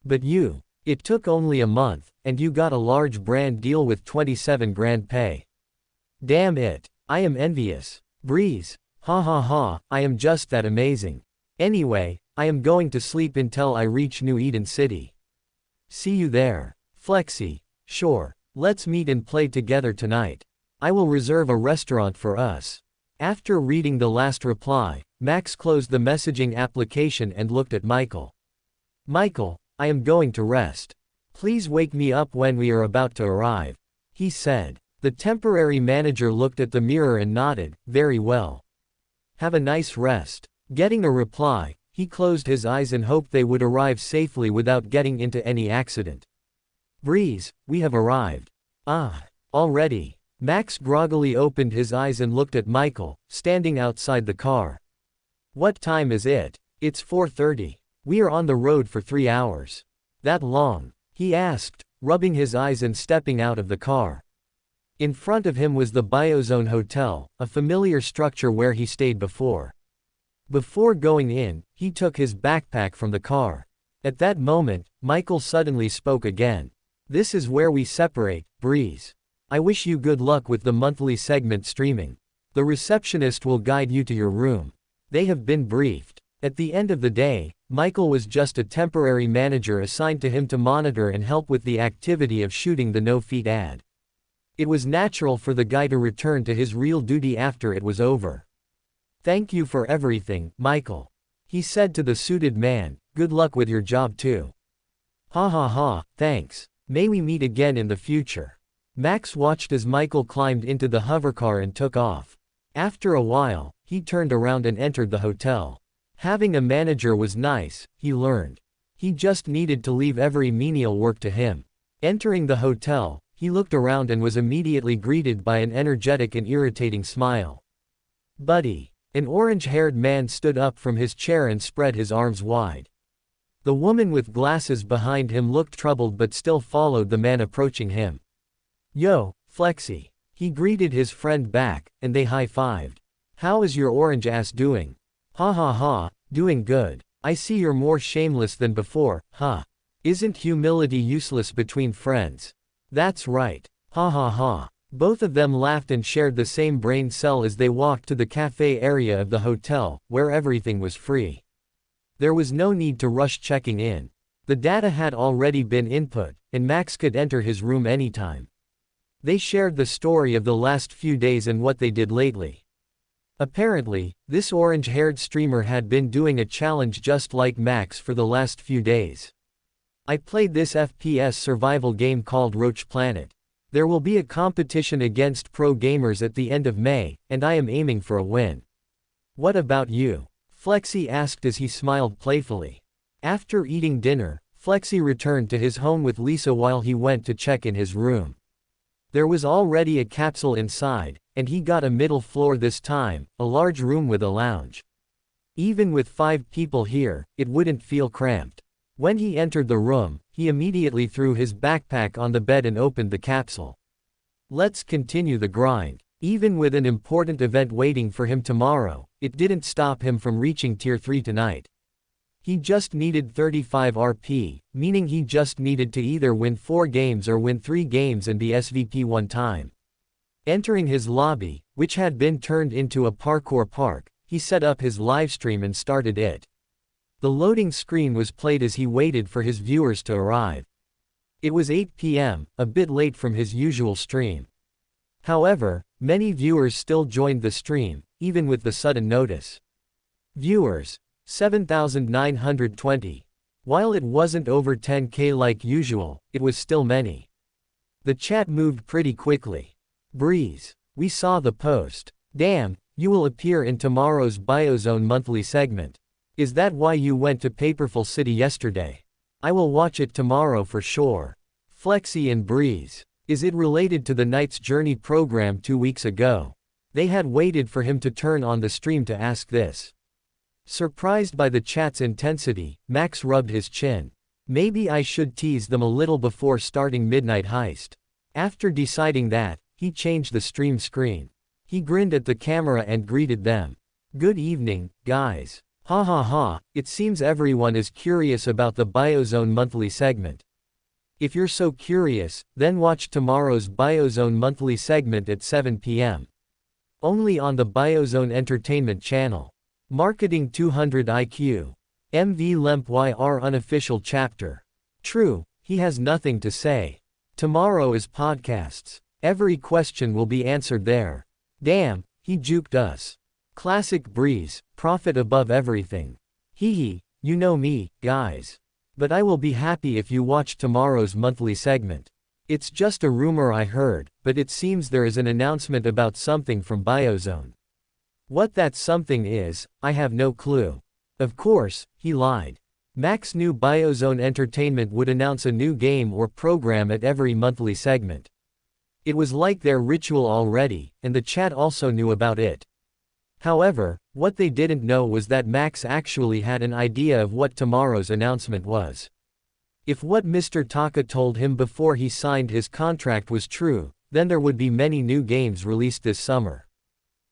A: But you, it took only a month, and you got a large brand deal with 27 grand pay. Damn it. I am envious. Breeze, ha ha ha, I am just that amazing. Anyway, I am going to sleep until I reach New Eden City. See you there. Flexi, sure, let's meet and play together tonight. I will reserve a restaurant for us. After reading the last reply, Max closed the messaging application and looked at Michael. Michael, I am going to rest. Please wake me up when we are about to arrive, he said. The temporary manager looked at the mirror and nodded, very well. Have a nice rest. Getting a reply, he closed his eyes and hoped they would arrive safely without getting into any accident. Breeze, we have arrived. Ah, already. Max groggily opened his eyes and looked at Michael, standing outside the car. What time is it? It's 4:30. We are on the road for 3 hours. That long? He asked, rubbing his eyes and stepping out of the car. In front of him was the Biozone Hotel, a familiar structure where he stayed before. Before going in, he took his backpack from the car. At that moment, Michael suddenly spoke again. "This is where we separate, Breeze. I wish you good luck with the monthly segment streaming. The receptionist will guide you to your room." They have been briefed. At the end of the day, Michael was just a temporary manager assigned to him to monitor and help with the activity of shooting the no-feet ad. It was natural for the guy to return to his real duty after it was over. "Thank you for everything, Michael," he said to the suited man. "Good luck with your job too." "Ha ha ha, thanks. May we meet again in the future." Max watched as Michael climbed into the hovercar and took off. After a while, he turned around and entered the hotel. Having a manager was nice, he learned. He just needed to leave every menial work to him. Entering the hotel, he looked around and was immediately greeted by an energetic and irritating smile. "Buddy." An orange-haired man stood up from his chair and spread his arms wide. The woman with glasses behind him looked troubled but still followed the man approaching him. "Yo, Flexi." He greeted his friend back, and they high-fived. "How is your orange ass doing?" "Ha ha ha, doing good. I see you're more shameless than before, huh? Isn't humility useless between friends?" "That's right. Ha ha ha." Both of them laughed and shared the same brain cell as they walked to the cafe area of the hotel, where everything was free. There was no need to rush checking in. The data had already been input, and Max could enter his room anytime. They shared the story of the last few days and what they did lately. Apparently, this orange-haired streamer had been doing a challenge just like Max for the last few days. "I played this FPS survival game called Roach Planet. There will be a competition against pro gamers at the end of May, and I am aiming for a win. What about you?" Flexi asked as he smiled playfully. After eating dinner, Flexi returned to his home with Lisa while he went to check in his room. There was already a capsule inside, and he got a middle floor this time, a large room with a lounge. Even with 5 people here, it wouldn't feel cramped. When he entered the room, he immediately threw his backpack on the bed and opened the capsule. Let's continue the grind. Even with an important event waiting for him tomorrow, it didn't stop him from reaching Tier 3 tonight. He just needed 35 RP, meaning he just needed to either win 4 games or win 3 games and be SVP 1 time. Entering his lobby, which had been turned into a parkour park, he set up his livestream and started it. The loading screen was played as he waited for his viewers to arrive. It was 8 p.m., a bit late from his usual stream. However, many viewers still joined the stream, even with the sudden notice. Viewers, 7,920. While it wasn't over 10K like usual, it was still many. The chat moved pretty quickly. Breeze. We saw the post. Damn, you will appear in tomorrow's Biozone monthly segment. Is that why you went to Paperful City yesterday? I will watch it tomorrow for sure. Flexi and Breeze. Is it related to the Knight's Journey program 2 weeks ago? They had waited for him to turn on the stream to ask this. Surprised by the chat's intensity, Max rubbed his chin. Maybe I should tease them a little before starting Midnight Heist. After deciding that, he changed the stream screen. He grinned at the camera and greeted them. Good evening, guys. Ha ha ha, it seems everyone is curious about the Biozone monthly segment. If you're so curious, then watch tomorrow's Biozone monthly segment at 7 p.m. Only on the Biozone Entertainment channel. Marketing 200 IQ. MV Lemp YR unofficial chapter. True, he has nothing to say. Tomorrow is podcasts. Every question will be answered there. Damn, he juked us. Classic Breeze, profit above everything. Hee hee, you know me, guys. But I will be happy if you watch tomorrow's monthly segment. It's just a rumor I heard, but it seems there is an announcement about something from Biozone. What that something is, I have no clue. Of course, he lied. Max knew Biozone Entertainment would announce a new game or program at every monthly segment. It was like their ritual already, and the chat also knew about it. However, what they didn't know was that Max actually had an idea of what tomorrow's announcement was. If what Mr. Taka told him before he signed his contract was true, then there would be many new games released this summer.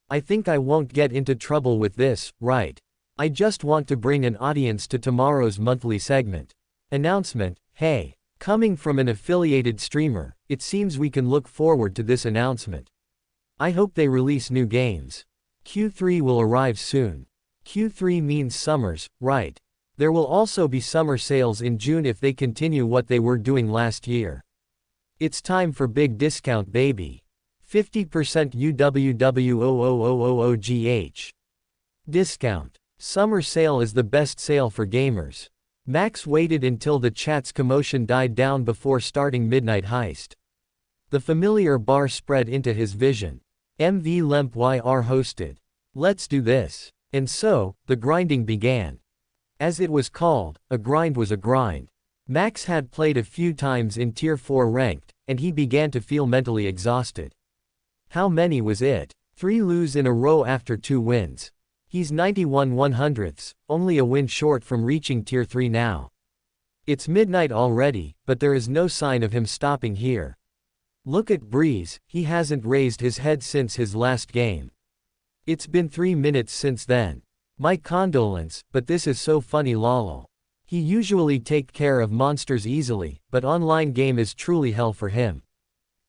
A: I think I won't get into trouble with this, right? I just want to bring an audience to tomorrow's monthly segment. Announcement, hey. Coming from an affiliated streamer, it seems we can look forward to this announcement. I hope they release new games. Q3 will arrive soon. Q3 means summers, right? There will also be summer sales in June if they continue what they were doing last year. It's time for big discount, baby. 50% UWW00000GH. Discount. Summer sale is the best sale for gamers. Max waited until the chat's commotion died down before starting Midnight Heist. The familiar bar spread into his vision. MV Lemp YR hosted. Let's do this. And so, the grinding began. As it was called, a grind was a grind. Max had played a few times in Tier 4 ranked, and he began to feel mentally exhausted. How many was it? 3 lose in a row after 2 wins. He's 91/100ths, only a win short from reaching Tier 3 now. It's midnight already, but there is no sign of him stopping here. Look at Breeze, he hasn't raised his head since his last game. It's been 3 minutes since then. My condolence, but this is so funny lol. He usually take care of monsters easily, but online game is truly hell for him.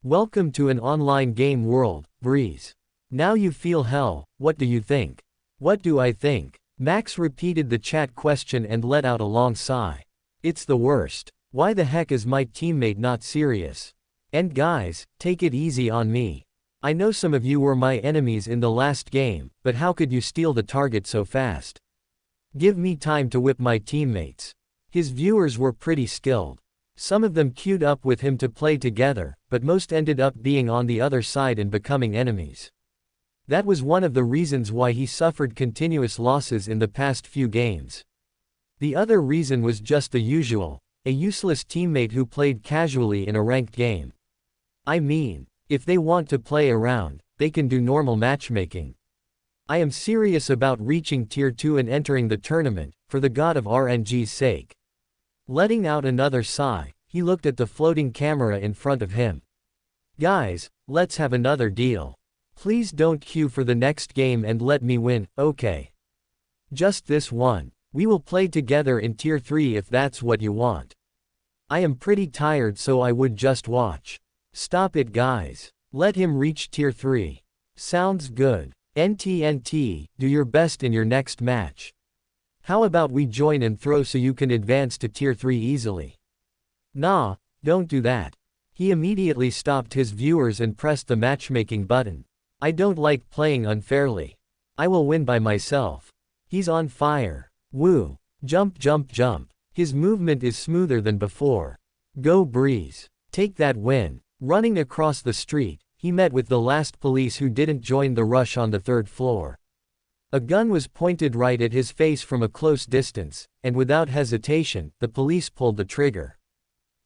A: Welcome to an online game world, Breeze. Now you feel hell, what do you think? What do I think? Max repeated the chat question and let out a long sigh. It's the worst. Why the heck is my teammate not serious? And guys, take it easy on me. I know some of you were my enemies in the last game, but how could you steal the target so fast? Give me time to whip my teammates. His viewers were pretty skilled. Some of them queued up with him to play together, but most ended up being on the other side and becoming enemies. That was one of the reasons why he suffered continuous losses in the past few games. The other reason was just the usual, a useless teammate who played casually in a ranked game. I mean, if they want to play around, they can do normal matchmaking. I am serious about reaching Tier 2 and entering the tournament, for the god of RNG's sake. Letting out another sigh, he looked at the floating camera in front of him. Guys, let's have another deal. Please don't queue for the next game and let me win, okay? Just this one. We will play together in Tier 3 if that's what you want. I am pretty tired so I would just watch. Stop it guys. Let him reach Tier 3. Sounds good. NTNT, do your best in your next match. How about we join and throw so you can advance to Tier 3 easily? Nah, don't do that. He immediately stopped his viewers and pressed the matchmaking button. I don't like playing unfairly. I will win by myself. He's on fire. Woo. Jump jump jump. His movement is smoother than before. Go Breeze. Take that win. Running across the street, he met with the last police who didn't join the rush on the 3rd floor. A gun was pointed right at his face from a close distance, and without hesitation, the police pulled the trigger.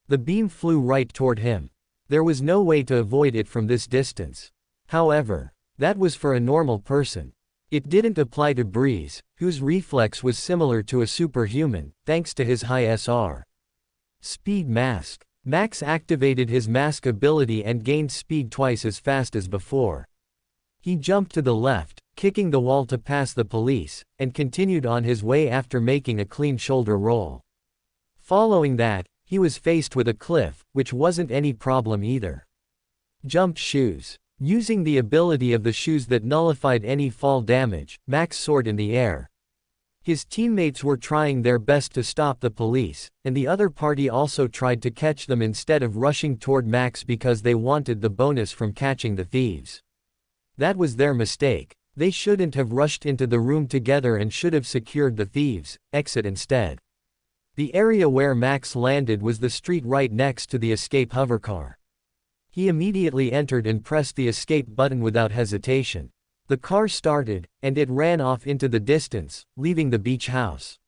A: The beam flew right toward him. There was no way to avoid it from this distance. However, that was for a normal person. It didn't apply to Breeze, whose reflex was similar to a superhuman, thanks to his high SR. Speed mask. Max activated his mask ability and gained speed twice as fast as before. He jumped to the left, kicking the wall to pass the police, and continued on his way after making a clean shoulder roll. Following that, he was faced with a cliff, which wasn't any problem either. Jump shoes. Using the ability of the shoes that nullified any fall damage, Max soared in the air. His teammates were trying their best to stop the police, and the other party also tried to catch them instead of rushing toward Max because they wanted the bonus from catching the thieves. That was their mistake. They shouldn't have rushed into the room together and should have secured the thieves' exit instead. The area where Max landed was the street right next to the escape hovercar. He immediately entered and pressed the escape button without hesitation. The car started, and it ran off into the distance, leaving the beach house.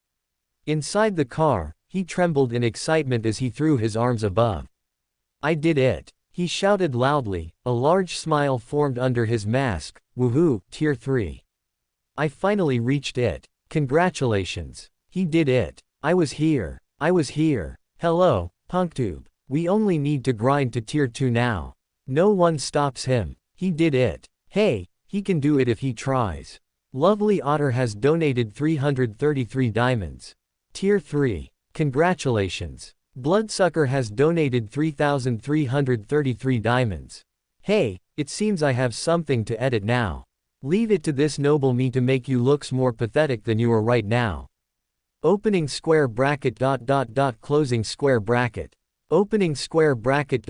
A: Inside the car, he trembled in excitement as he threw his arms above. I did it! He shouted loudly, a large smile formed under his mask. Woohoo, Tier 3. I finally reached it. Congratulations. He did it. I was here. I was here. Hello, PunkTube. We only need to grind to Tier 2 now. No one stops him. He did it. Hey, he can do it if he tries. Lovely Otter has donated 333 diamonds. Tier 3. Congratulations. Bloodsucker has donated 3,333 diamonds. Hey, it seems I have something to edit now. Leave it to this noble me to make you looks more pathetic than you are right now. Opening square bracket ... closing square bracket. Opening square bracket ...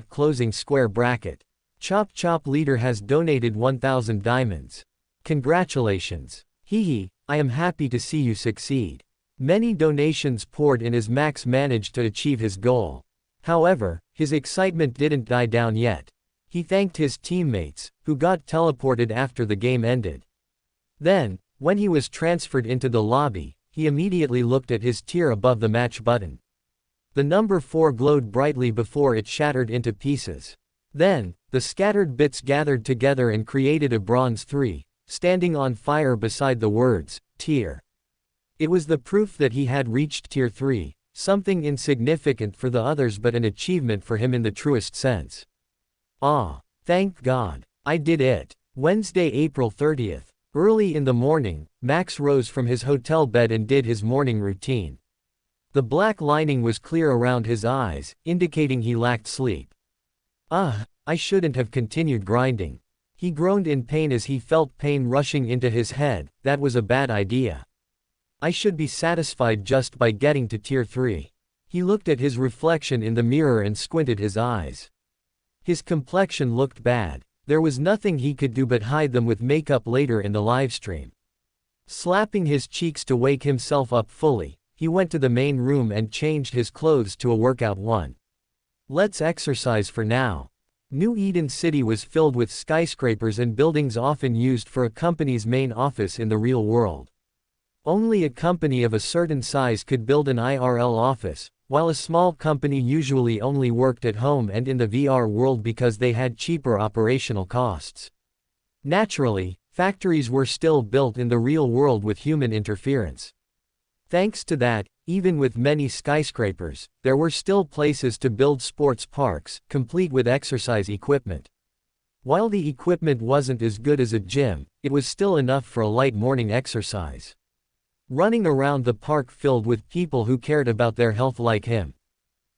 A: closing square bracket. Chop Chop Leader has donated 1,000 diamonds. Congratulations. Hehe, I am happy to see you succeed. Many donations poured in as Max managed to achieve his goal. However, his excitement didn't die down yet. He thanked his teammates, who got teleported after the game ended. Then, when he was transferred into the lobby, he immediately looked at his tier above the match button. The number 4 glowed brightly before it shattered into pieces. Then, the scattered bits gathered together and created a bronze 3, standing on fire beside the words, tier. It was the proof that he had reached tier 3, something insignificant for the others but an achievement for him in the truest sense. Ah, thank God. I did it. Wednesday, April 30th. Early in the morning, Max rose from his hotel bed and did his morning routine. The black lining was clear around his eyes, indicating he lacked sleep. I shouldn't have continued grinding. He groaned in pain as he felt pain rushing into his head. That was a bad idea. I should be satisfied just by getting to tier 3. He looked at his reflection in the mirror and squinted his eyes. His complexion looked bad. There was nothing he could do but hide them with makeup later in the livestream. Slapping his cheeks to wake himself up fully, he went to the main room and changed his clothes to a workout one. Let's exercise for now. New Eden City was filled with skyscrapers and buildings often used for a company's main office in the real world. Only a company of a certain size could build an IRL office, while a small company usually only worked at home and in the VR world because they had cheaper operational costs. Naturally, factories were still built in the real world with human interference. Thanks to that, even with many skyscrapers, there were still places to build sports parks, complete with exercise equipment. While the equipment wasn't as good as a gym, it was still enough for a light morning exercise. Running around the park filled with people who cared about their health like him.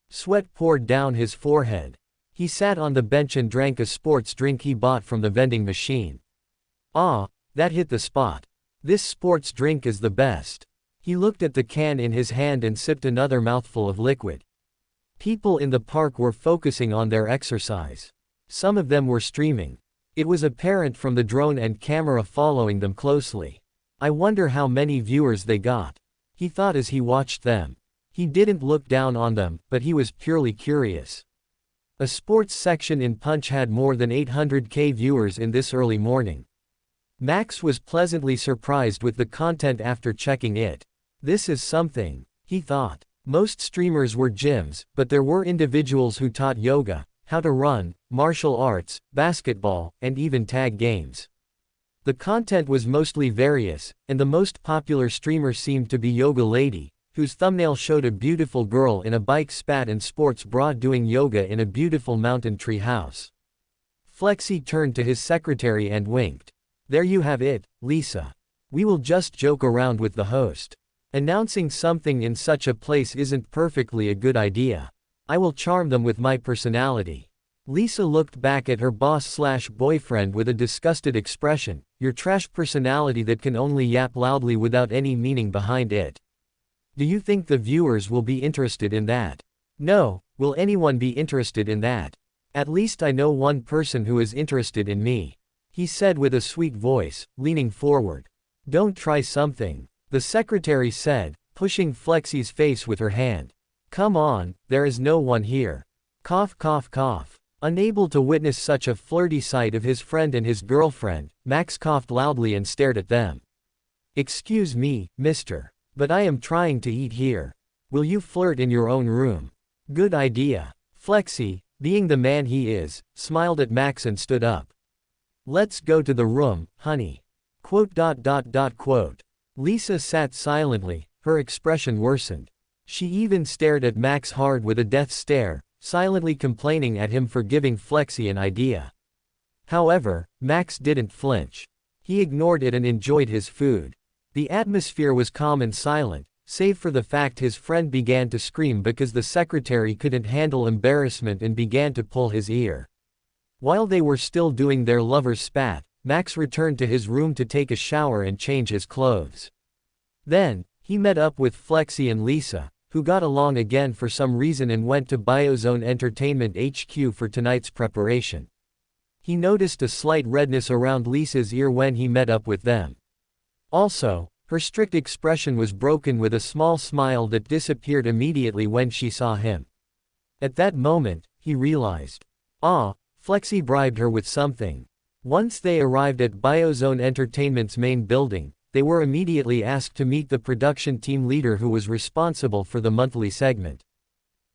A: Sweat poured down his forehead. He sat on the bench and drank a sports drink he bought from the vending machine. Ah, that hit the spot. This sports drink is the best. He looked at the can in his hand and sipped another mouthful of liquid. People in the park were focusing on their exercise. Some of them were streaming. It was apparent from the drone and camera following them closely. I wonder how many viewers they got. He thought as he watched them. He didn't look down on them, but he was purely curious. A sports section in Punch had more than 800k viewers in this early morning. Max was pleasantly surprised with the content after checking it. This is something, he thought. Most streamers were gyms, but there were individuals who taught yoga, how to run, martial arts, basketball, and even tag games. The content was mostly various, and the most popular streamer seemed to be Yoga Lady, whose thumbnail showed a beautiful girl in a bike spat and sports bra doing yoga in a beautiful mountain tree house. Flexi turned to his secretary and winked. There you have it, Lisa. We will just joke around with the host. Announcing something in such a place isn't perfectly a good idea. I will charm them with my personality. Lisa looked back at her boss/boyfriend with a disgusted expression. Your trash personality that can only yap loudly without any meaning behind it. Do you think the viewers will be interested in that? No, will anyone be interested in that? At least I know one person who is interested in me. He said with a sweet voice, leaning forward. Don't try something. The secretary said, pushing Flexi's face with her hand. Come on, there is no one here. Cough cough cough. Unable to witness such a flirty sight of his friend and his girlfriend, Max coughed loudly and stared at them. Excuse me, mister. But I am trying to eat here. Will you flirt in your own room? Good idea. Flexi, being the man he is, smiled at Max and stood up. Let's go to the room, honey. Quote. Lisa sat silently, her expression worsened. She even stared at Max hard with a death stare, silently complaining at him for giving Flexi an idea. However, Max didn't flinch. He ignored it and enjoyed his food. The atmosphere was calm and silent, save for the fact his friend began to scream because the secretary couldn't handle embarrassment and began to pull his ear. While they were still doing their lovers' spat, Max returned to his room to take a shower and change his clothes. Then, he met up with Flexi and Lisa, who got along again for some reason and went to Biozone Entertainment HQ for tonight's preparation. He noticed a slight redness around Lisa's ear when he met up with them. Also, her strict expression was broken with a small smile that disappeared immediately when she saw him. At that moment, he realized. Flexi bribed her with something. Once they arrived at Biozone Entertainment's main building, they were immediately asked to meet the production team leader who was responsible for the monthly segment.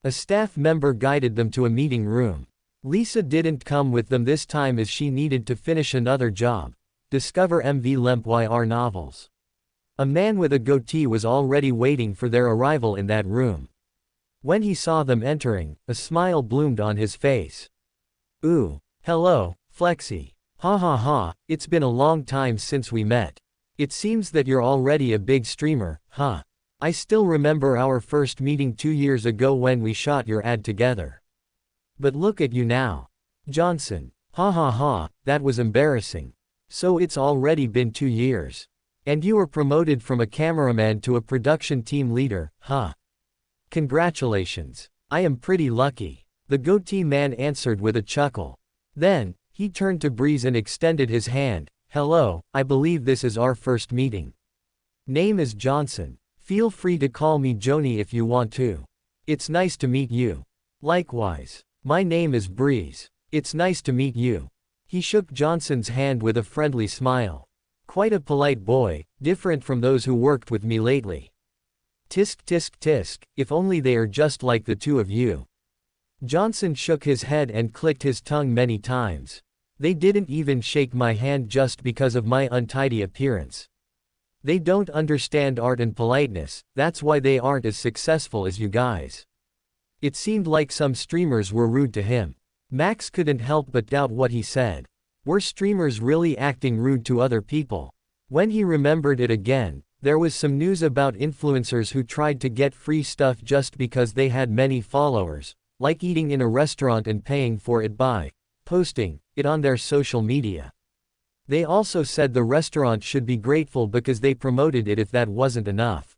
A: A staff member guided them to a meeting room. Lisa didn't come with them this time as she needed to finish another job, discover MV Lempyr novels. A man with a goatee was already waiting for their arrival in that room. When he saw them entering, a smile bloomed on his face. "Ooh, hello, Flexi. Ha ha ha, it's been a long time since we met. It seems that you're already a big streamer, huh? I still remember our first meeting 2 years ago when we shot your ad together. But look at you now. Johnson. Ha ha ha, that was embarrassing. So it's already been 2 years. And you were promoted from a cameraman to a production team leader, huh? Congratulations. I am pretty lucky." The goatee man answered with a chuckle. Then, he turned to Breeze and extended his hand. "Hello, I believe this is our first meeting. Name is Johnson. Feel free to call me Joni if you want to. It's nice to meet you." "Likewise. My name is Breeze. It's nice to meet you." He shook Johnson's hand with a friendly smile. "Quite a polite boy, different from those who worked with me lately. Tisk tisk tisk, if only they are just like the two of you." Johnson shook his head and clicked his tongue many times. "They didn't even shake my hand just because of my untidy appearance. They don't understand art and politeness, that's why they aren't as successful as you guys." It seemed like some streamers were rude to him. Max couldn't help but doubt what he said. Were streamers really acting rude to other people? When he remembered it again, there was some news about influencers who tried to get free stuff just because they had many followers, like eating in a restaurant and paying for it by posting it on their social media. They also said the restaurant should be grateful because they promoted it if that wasn't enough.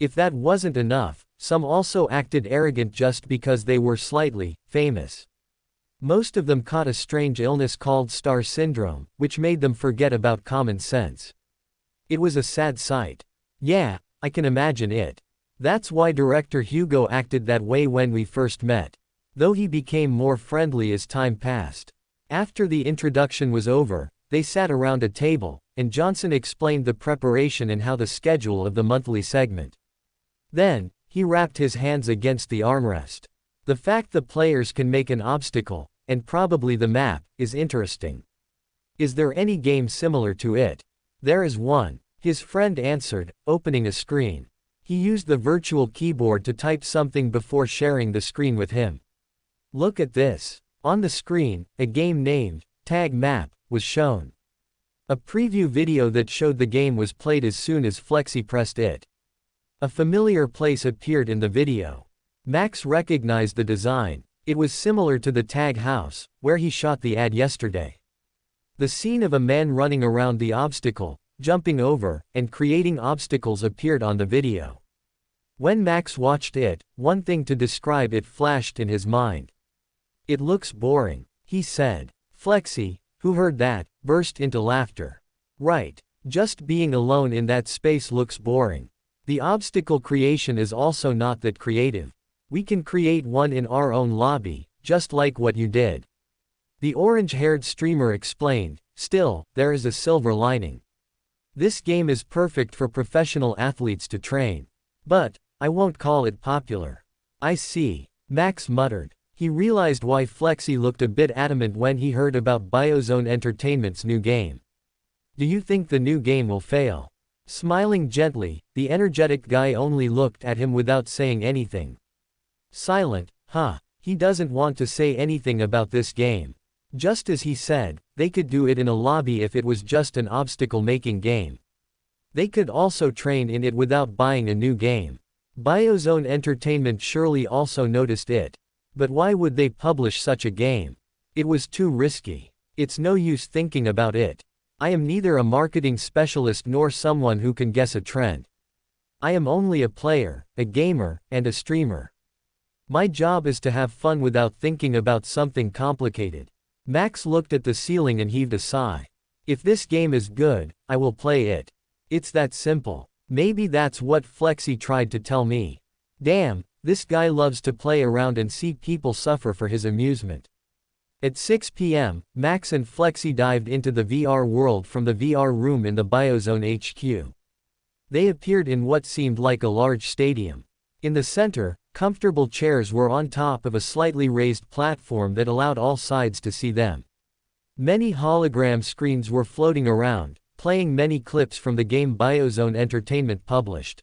A: If that wasn't enough, some also acted arrogant just because they were slightly famous. Most of them caught a strange illness called star syndrome, which made them forget about common sense. It was a sad sight. Yeah, I can imagine it. That's why director Hugo acted that way when we first met. Though he became more friendly as time passed. After the introduction was over, they sat around a table, and Johnson explained the preparation and how the schedule of the monthly segment. Then, he wrapped his hands against the armrest. The fact the players can make an obstacle, and probably the map, is interesting. Is there any game similar to it? There is one, his friend answered, opening a screen. He used the virtual keyboard to type something before sharing the screen with him. Look at this. On the screen, a game named Tag Map was shown. A preview video that showed the game was played as soon as Flexi pressed it. A familiar place appeared in the video. Max recognized the design. It was similar to the tag house, where he shot the ad yesterday. The scene of a man running around the obstacle, jumping over, and creating obstacles appeared on the video. When Max watched it, one thing to describe it flashed in his mind. It looks boring, he said. Flexi, who heard that, burst into laughter. Right. Just being alone in that space looks boring. The obstacle creation is also not that creative. We can create one in our own lobby, just like what you did. The orange-haired streamer explained. Still, there is a silver lining. This game is perfect for professional athletes to train. But, I won't call it popular. I see. Max muttered. He realized why Flexi looked a bit adamant when he heard about Biozone Entertainment's new game. Do you think the new game will fail? Smiling gently, the energetic guy only looked at him without saying anything. Silent, huh? He doesn't want to say anything about this game. Just as he said, they could do it in a lobby if it was just an obstacle-making game. They could also train in it without buying a new game. Biozone Entertainment surely also noticed it. But why would they publish such a game? It was too risky. It's no use thinking about it. I am neither a marketing specialist nor someone who can guess a trend. I am only a player, a gamer, and a streamer. My job is to have fun without thinking about something complicated. Max looked at the ceiling and heaved a sigh. If this game is good, I will play it. It's that simple. Maybe that's what Flexi tried to tell me. Damn, this guy loves to play around and see people suffer for his amusement. At 6 p.m., Max and Flexi dived into the VR world from the VR room in the Biozone HQ. They appeared in what seemed like a large stadium. In the center, comfortable chairs were on top of a slightly raised platform that allowed all sides to see them. Many hologram screens were floating around, playing many clips from the game Biozone Entertainment published.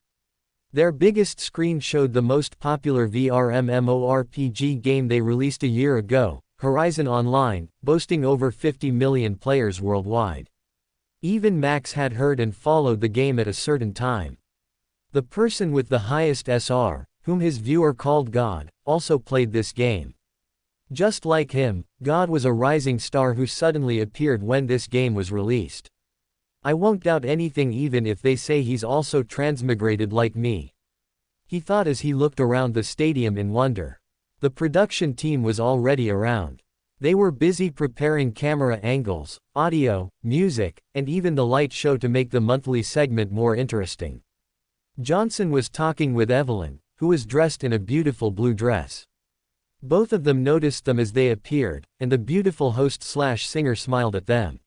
A: Their biggest screen showed the most popular VR MMORPG game they released a year ago, Horizon Online, boasting over 50 million players worldwide. Even Max had heard and followed the game at a certain time. The person with the highest SR, whom his viewer called God, also played this game. Just like him, God was a rising star who suddenly appeared when this game was released. I won't doubt anything even if they say he's also transmigrated like me. He thought as he looked around the stadium in wonder. The production team was already around. They were busy preparing camera angles, audio, music, and even the light show to make the monthly segment more interesting. Johnson was talking with Evelyn, who was dressed in a beautiful blue dress. Both of them noticed them as they appeared, and the beautiful host/singer smiled at them.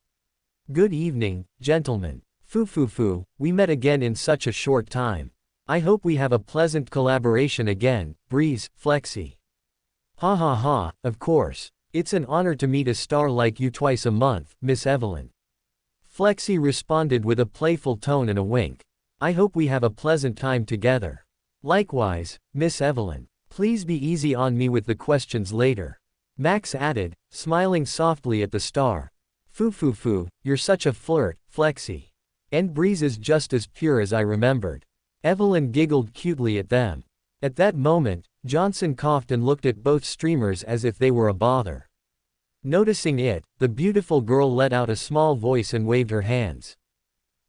A: Good evening, gentlemen. Foo, we met again in such a short time. I hope we have a pleasant collaboration again, Breeze, Flexi. Ha ha ha, of course. It's an honor to meet a star like you twice a month, Miss Evelyn. Flexi responded with a playful tone and a wink. I hope we have a pleasant time together. Likewise, Miss Evelyn. Please be easy on me with the questions later. Max added, smiling softly at the star. Foo, you're such a flirt, Flexi. And Breeze is just as pure as I remembered. Evelyn giggled cutely at them. At that moment, Johnson coughed and looked at both streamers as if they were a bother. Noticing it, the beautiful girl let out a small voice and waved her hands.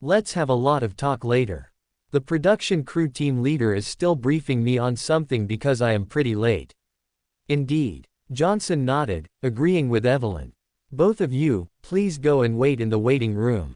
A: Let's have a lot of talk later. The production crew team leader is still briefing me on something because I am pretty late. Indeed. Johnson nodded, agreeing with Evelyn. Both of you, please go and wait in the waiting room.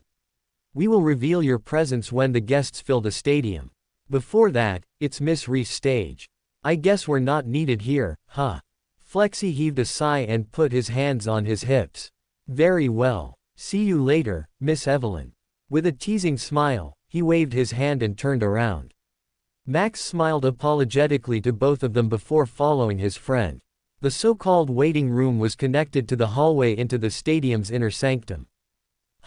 A: We will reveal your presence when the guests fill the stadium. Before that, it's Miss Reef's stage. I guess we're not needed here, huh? Flexi heaved a sigh and put his hands on his hips. Very well. See you later, Miss Evelyn. With a teasing smile, he waved his hand and turned around. Max smiled apologetically to both of them before following his friend. The so-called waiting room was connected to the hallway into the stadium's inner sanctum.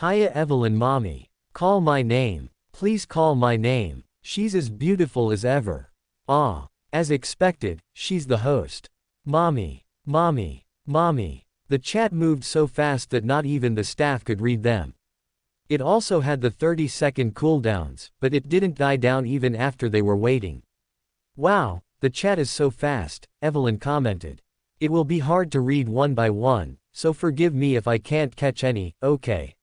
A: Hiya Evelyn mommy. Call my name. Please call my name. She's as beautiful as ever. Ah. As expected, she's the host. Mommy. The chat moved so fast that not even the staff could read them. It also had the 30-second cooldowns, but it didn't die down even after they were waiting. Wow, the chat is so fast, Evelyn commented. It will be hard to read one by one, so forgive me if I can't catch any, okay?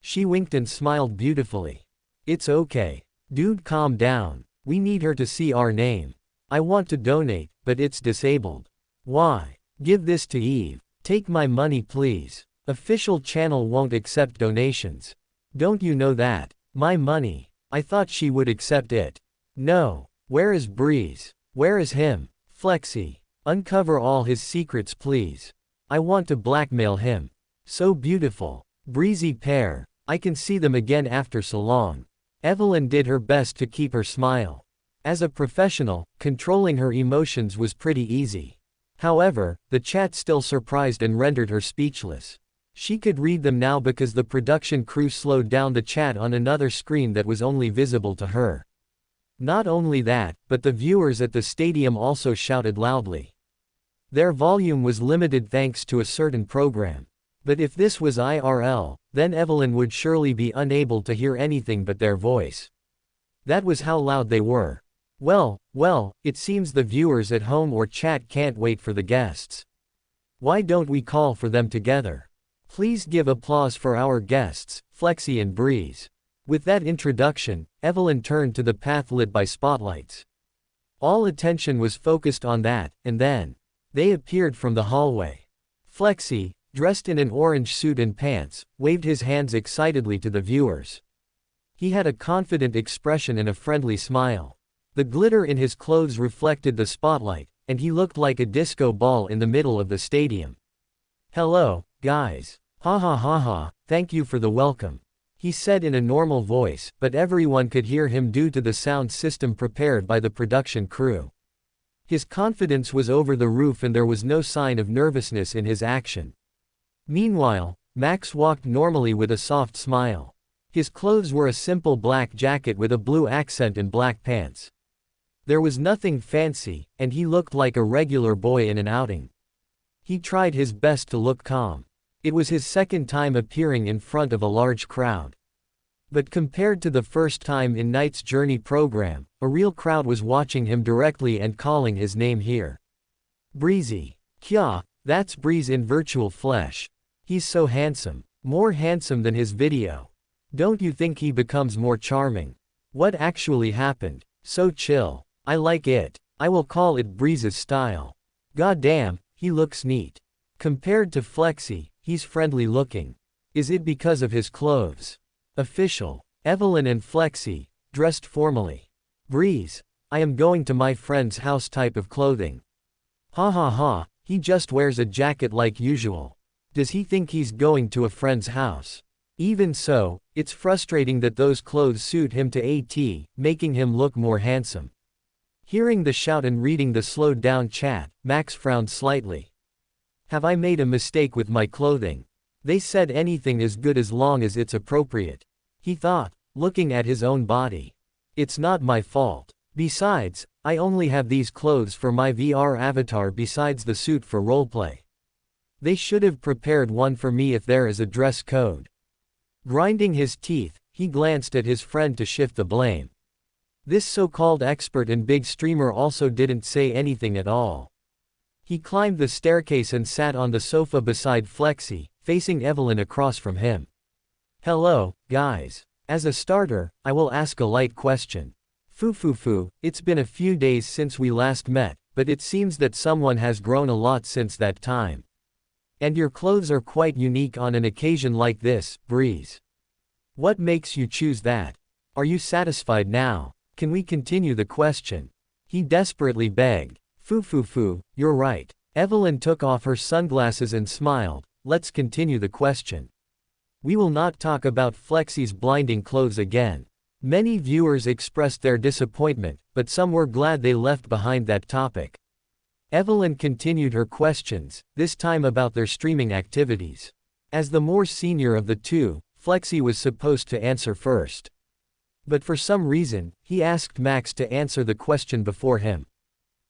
A: She winked and smiled beautifully. It's okay. Dude, calm down. We need her to see our name. I want to donate, but it's disabled. Why? Give this to Eve. Take my money please. Official channel won't accept donations. Don't you know that? My money. I thought she would accept it. No. Where is Breeze? Where is him? Flexi. Uncover all his secrets please. I want to blackmail him. So beautiful. Breezy pair. I can see them again after so long. Evelyn did her best to keep her smile. As a professional, controlling her emotions was pretty easy. However, the chat still surprised and rendered her speechless. She could read them now because the production crew slowed down the chat on another screen that was only visible to her. Not only that, but the viewers at the stadium also shouted loudly. Their volume was limited thanks to a certain program. But if this was IRL, then Evelyn would surely be unable to hear anything but their voice. That was how loud they were. Well, it seems the viewers at home or chat can't wait for the guests. Why don't we call for them together? Please give applause for our guests, Flexi and Breeze. With that introduction, Evelyn turned to the path lit by spotlights. All attention was focused on that, and then they appeared from the hallway. Flexi, dressed in an orange suit and pants, waved his hands excitedly to the viewers. He had a confident expression and a friendly smile. The glitter in his clothes reflected the spotlight, and he looked like a disco ball in the middle of the stadium. "Hello, guys. Ha ha ha ha, thank you for the welcome," he said in a normal voice, but everyone could hear him due to the sound system prepared by the production crew. His confidence was over the roof and there was no sign of nervousness in his action. Meanwhile, Max walked normally with a soft smile. His clothes were a simple black jacket with a blue accent and black pants. There was nothing fancy, and he looked like a regular boy in an outing. He tried his best to look calm. It was his second time appearing in front of a large crowd. But compared to the first time in Night's Journey program, a real crowd was watching him directly and calling his name here. Breezy. Kya, that's Breeze in virtual flesh. He's so handsome. More handsome than his video. Don't you think he becomes more charming? What actually happened? So chill. I like it. I will call it Breeze's style. Goddamn, he looks neat. Compared to Flexi, he's friendly looking. Is it because of his clothes? Official. Evelyn and Flexi, dressed formally. Breeze. I am going to my friend's house type of clothing. Ha ha ha, he just wears a jacket like usual. Does he think he's going to a friend's house? Even so, it's frustrating that those clothes suit him to AT, making him look more handsome. Hearing the shout and reading the slowed down chat, Max frowned slightly. Have I made a mistake with my clothing? They said anything is good as long as it's appropriate. He thought, looking at his own body. It's not my fault. Besides, I only have these clothes for my VR avatar besides the suit for roleplay. They should have prepared one for me if there is a dress code. Grinding his teeth, he glanced at his friend to shift the blame. This so-called expert and big streamer also didn't say anything at all. He climbed the staircase and sat on the sofa beside Flexi, facing Evelyn across from him. Hello, guys. As a starter, I will ask a light question. Foo, it's been a few days since we last met, but it seems that someone has grown a lot since that time. And your clothes are quite unique on an occasion like this, Breeze. What makes you choose that? Are you satisfied now? Can we continue the question? He desperately begged. Foo, you're right. Evelyn took off her sunglasses and smiled. Let's continue the question. We will not talk about Flexi's blinding clothes again. Many viewers expressed their disappointment, but some were glad they left behind that topic. Evelyn continued her questions, this time about their streaming activities. As the more senior of the two, Flexi was supposed to answer first. But for some reason, he asked Max to answer the question before him.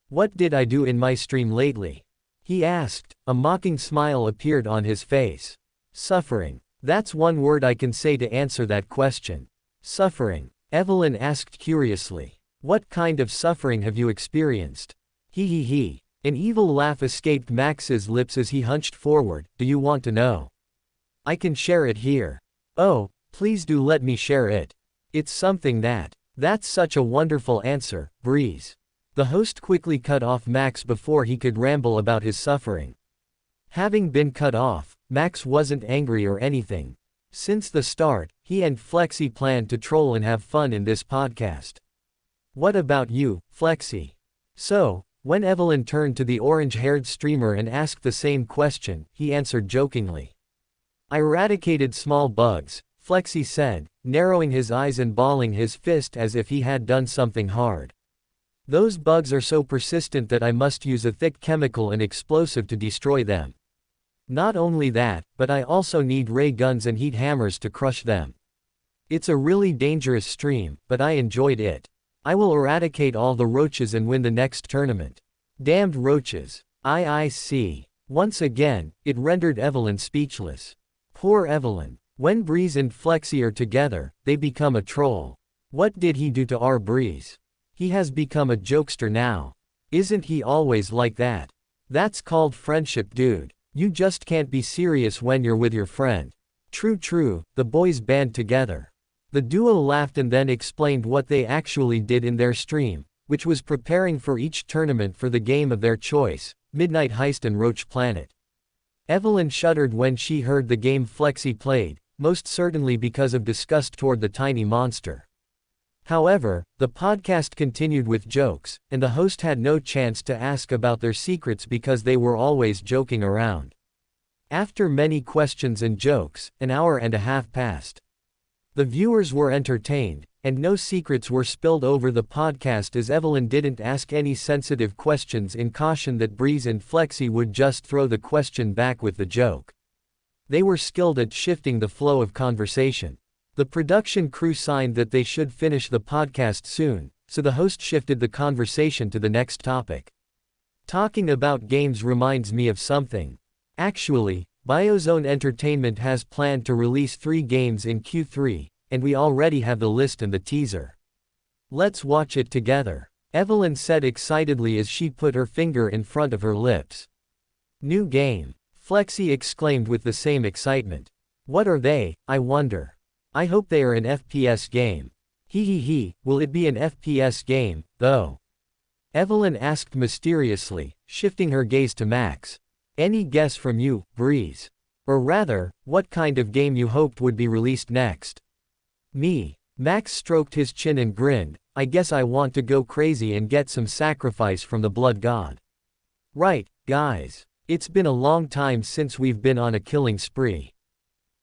A: What did I do in my stream lately? He asked. A mocking smile appeared on his face. Suffering. That's one word I can say to answer that question. Suffering. Evelyn asked curiously. What kind of suffering have you experienced? He. An evil laugh escaped Max's lips as he hunched forward. Do you want to know? I can share it here. Oh, please do let me share it. It's something that's such a wonderful answer, Breeze. The host quickly cut off Max before he could ramble about his suffering. Having been cut off, Max wasn't angry or anything. Since the start, he and Flexi planned to troll and have fun in this podcast. What about you, Flexi? So, when Evelyn turned to the orange-haired streamer and asked the same question, he answered jokingly. I eradicated small bugs, Flexi said, narrowing his eyes and balling his fist as if he had done something hard. Those bugs are so persistent that I must use a thick chemical and explosive to destroy them. Not only that, but I also need ray guns and heat hammers to crush them. It's a really dangerous stream, but I enjoyed it. I will eradicate all the roaches and win the next tournament. Damned roaches. I see. Once again, it rendered Evelyn speechless. Poor Evelyn. When Breeze and Flexi are together, they become a troll. What did he do to our Breeze? He has become a jokester now. Isn't he always like that? That's called friendship, dude. You just can't be serious when you're with your friend. True, the boys band together. The duo laughed and then explained what they actually did in their stream, which was preparing for each tournament for the game of their choice, Midnight Heist and Roach Planet. Evelyn shuddered when she heard the game Flexi played, most certainly because of disgust toward the tiny monster. However, the podcast continued with jokes, and the host had no chance to ask about their secrets because they were always joking around. After many questions and jokes, an hour and a half passed. The viewers were entertained, and no secrets were spilled over the podcast as Evelyn didn't ask any sensitive questions in caution that Breeze and Flexi would just throw the question back with the joke. They were skilled at shifting the flow of conversation. The production crew signed that they should finish the podcast soon, so the host shifted the conversation to the next topic. Talking about games reminds me of something. Actually, BioZone Entertainment has planned to release 3 games in Q3, and we already have the list and the teaser. Let's watch it together, Evelyn said excitedly as she put her finger in front of her lips. New game, Flexi exclaimed with the same excitement. What are they, I wonder? I hope they are an FPS game. He, will it be an FPS game, though? Evelyn asked mysteriously, shifting her gaze to Max. Any guess from you, Breeze? Or rather, what kind of game you hoped would be released next? Me. Max stroked his chin and grinned. I guess I want to go crazy and get some sacrifice from the blood god. Right, guys. It's been a long time since we've been on a killing spree,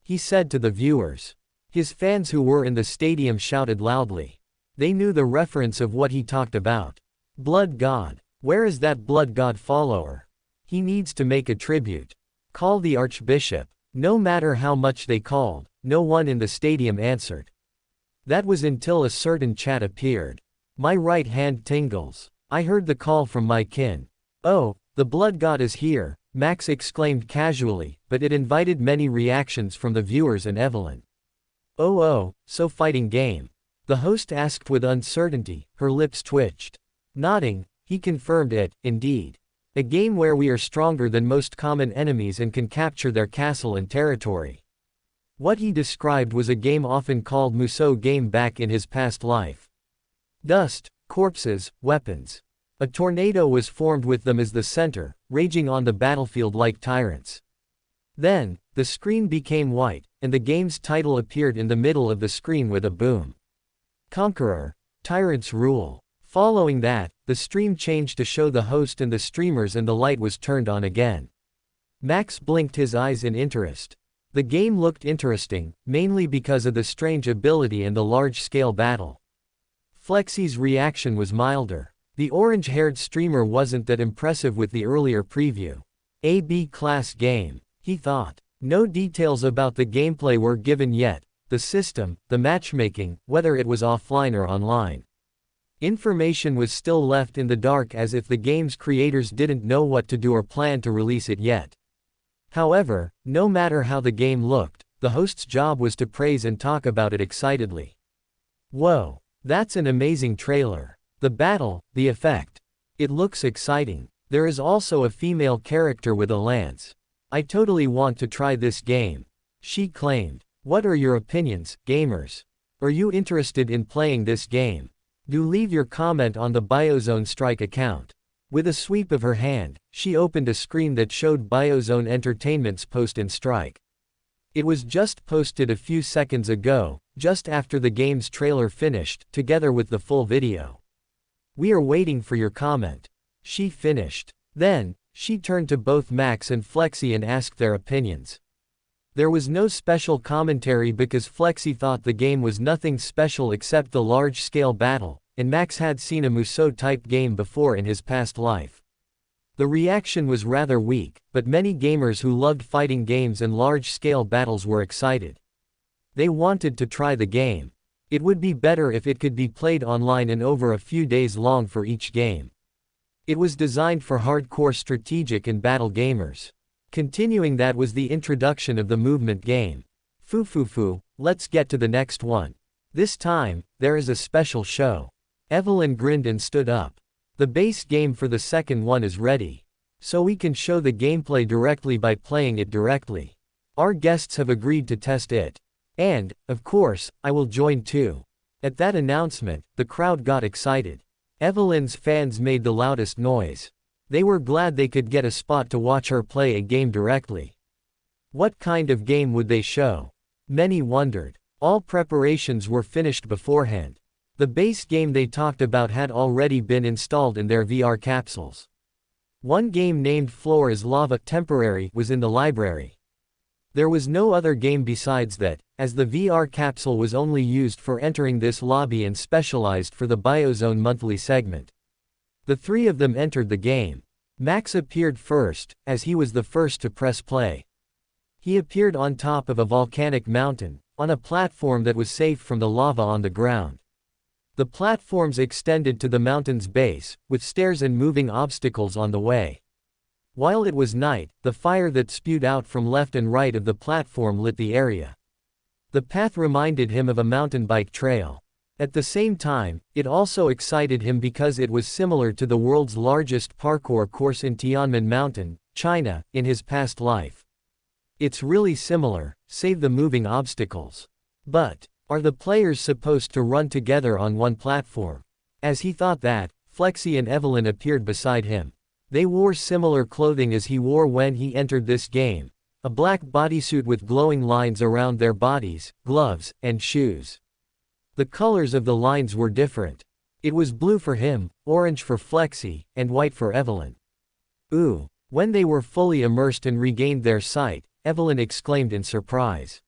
A: he said to the viewers. His fans who were in the stadium shouted loudly. They knew the reference of what he talked about. Blood god. Where is that blood god follower? He needs to make a tribute. Call the archbishop. No matter how much they called, no one in the stadium answered. That was until a certain chat appeared. My right hand tingles. I heard the call from my kin. Oh, the blood god is here, Max exclaimed casually, but it invited many reactions from the viewers and Evelyn. Oh, so fighting game? The host asked with uncertainty, her lips twitched. Nodding, he confirmed it, indeed. A game where we are stronger than most common enemies and can capture their castle and territory. What he described was a game often called Musou game back in his past life. Dust, corpses, weapons. A tornado was formed with them as the center, raging on the battlefield like tyrants. Then, the screen became white, and the game's title appeared in the middle of the screen with a boom. Conqueror, Tyrants Rule. Following that, the stream changed to show the host and the streamers and the light was turned on again. Max blinked his eyes in interest. The game looked interesting, mainly because of the strange ability and the large-scale battle. Flexi's reaction was milder. The orange-haired streamer wasn't that impressive with the earlier preview. A B-class game, he thought. No details about the gameplay were given yet, the system, the matchmaking, whether it was offline or online. Information was still left in the dark as if the game's creators didn't know what to do or plan to release it yet. However, no matter how the game looked, the host's job was to praise and talk about it excitedly. Whoa, that's an amazing trailer. The battle, the effect. It looks exciting. There is also a female character with a lance. I totally want to try this game, she claimed. What are your opinions, gamers? Are you interested in playing this game? Do leave your comment on the BioZone Strike account. With a sweep of her hand, she opened a screen that showed BioZone Entertainment's post in Strike. It was just posted a few seconds ago, just after the game's trailer finished, together with the full video. We are waiting for your comment, she finished. Then, she turned to both Max and Flexi and asked their opinions. There was no special commentary because Flexi thought the game was nothing special except the large-scale battle, and Max had seen a Musou-type game before in his past life. The reaction was rather weak, but many gamers who loved fighting games and large-scale battles were excited. They wanted to try the game. It would be better if it could be played online and over a few days long for each game. It was designed for hardcore strategic and battle gamers. Continuing that was the introduction of the movement game. Foo, let's get to the next one. This time, there is a special show. Evelyn grinned and stood up. The base game for the second one is ready. So we can show the gameplay directly by playing it directly. Our guests have agreed to test it. And, of course, I will join too. At that announcement, the crowd got excited. Evelyn's fans made the loudest noise. They were glad they could get a spot to watch her play a game directly. What kind of game would they show? Many wondered. All preparations were finished beforehand. The base game they talked about had already been installed in their VR capsules. One game named Floor is Lava Temporary was in the library. There was no other game besides that, as the VR capsule was only used for entering this lobby and specialized for the Biozone monthly segment. The three of them entered the game. Max appeared first, as he was the first to press play. He appeared on top of a volcanic mountain, on a platform that was safe from the lava on the ground. The platforms extended to the mountain's base, with stairs and moving obstacles on the way. While it was night, the fire that spewed out from left and right of the platform lit the area. The path reminded him of a mountain bike trail. At the same time, it also excited him because it was similar to the world's largest parkour course in Tianmen Mountain, China, in his past life. It's really similar, save the moving obstacles. But, are the players supposed to run together on one platform? As he thought that, Flexi and Evelyn appeared beside him. They wore similar clothing as he wore when he entered this game, a black bodysuit with glowing lines around their bodies, gloves, and shoes. The colors of the lines were different. It was blue for him, orange for Flexi, and white for Evelyn. Ooh! When they were fully immersed and regained their sight, Evelyn exclaimed in surprise.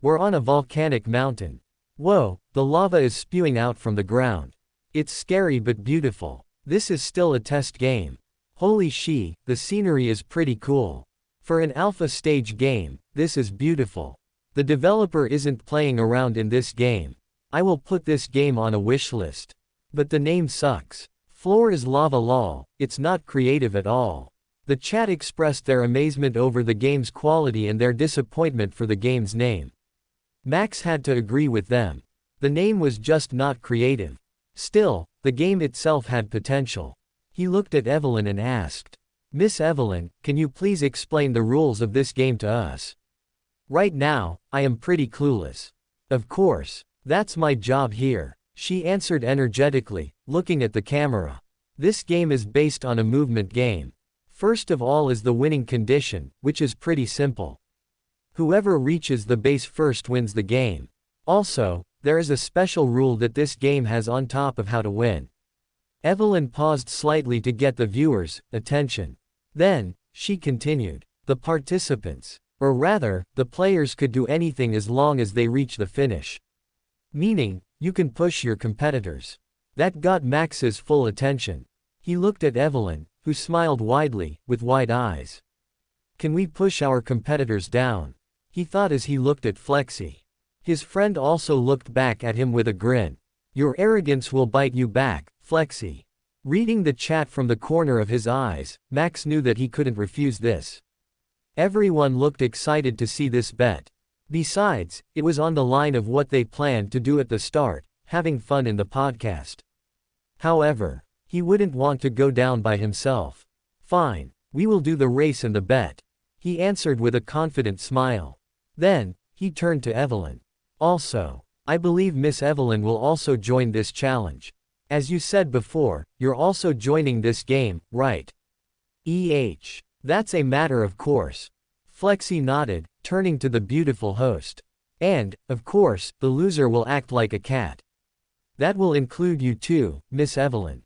A: We're on a volcanic mountain. Whoa, the lava is spewing out from the ground. It's scary but beautiful. This is still a test game. Holy shit, the scenery is pretty cool. For an alpha stage game, this is beautiful. The developer isn't playing around in this game. I will put this game on a wish list. But the name sucks. Floor is Lava lol, it's not creative at all. The chat expressed their amazement over the game's quality and their disappointment for the game's name. Max had to agree with them. The name was just not creative. Still, the game itself had potential. He looked at Evelyn and asked, Miss Evelyn, can you please explain the rules of this game to us? Right now, I am pretty clueless. Of course. That's my job here, she answered energetically, looking at the camera. This game is based on a movement game. First of all is the winning condition, which is pretty simple. Whoever reaches the base first wins the game. Also, there is a special rule that this game has on top of how to win. Evelyn paused slightly to get the viewers' attention. Then, she continued. The participants, or rather, the players could do anything as long as they reach the finish. Meaning, you can push your competitors. That got Max's full attention. He looked at Evelyn, who smiled widely, with wide eyes. Can we push our competitors down? He thought as he looked at Flexi. His friend also looked back at him with a grin. Your arrogance will bite you back, Flexi. Reading the chat from the corner of his eyes, Max knew that he couldn't refuse this. Everyone looked excited to see this bet. Besides, it was on the line of what they planned to do at the start, having fun in the podcast. However, he wouldn't want to go down by himself. Fine, we will do the race and the bet, he answered with a confident smile. Then, he turned to Evelyn. Also, I believe Miss Evelyn will also join this challenge. As you said before, you're also joining this game, right? That's a matter of course. Flexi nodded, turning to the beautiful host. And, of course, the loser will act like a cat. That will include you too, Miss Evelyn.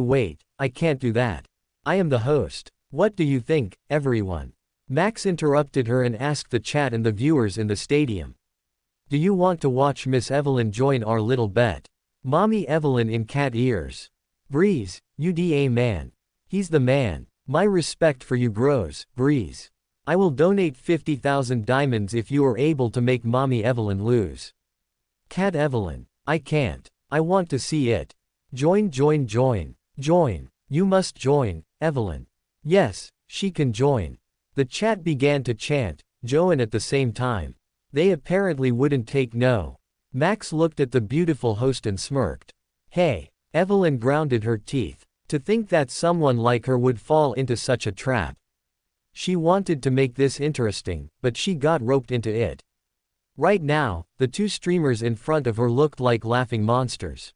A: Wait, I can't do that. I am the host. What do you think, everyone? Max interrupted her and asked the chat and the viewers in the stadium. Do you want to watch Miss Evelyn join our little bet? Mommy Evelyn in cat ears. Breeze, UDA man. He's the man. My respect for you grows, Breeze. I will donate 50,000 diamonds if you are able to make Mommy Evelyn lose. Cat Evelyn. I can't. I want to see it. Join. Join. You must join, Evelyn. Yes, she can join. The chat began to chant, join at the same time. They apparently wouldn't take no. Max looked at the beautiful host and smirked. Hey, Evelyn grounded her teeth. To think that someone like her would fall into such a trap. She wanted to make this interesting, but she got roped into it. Right now, the two streamers in front of her looked like laughing monsters.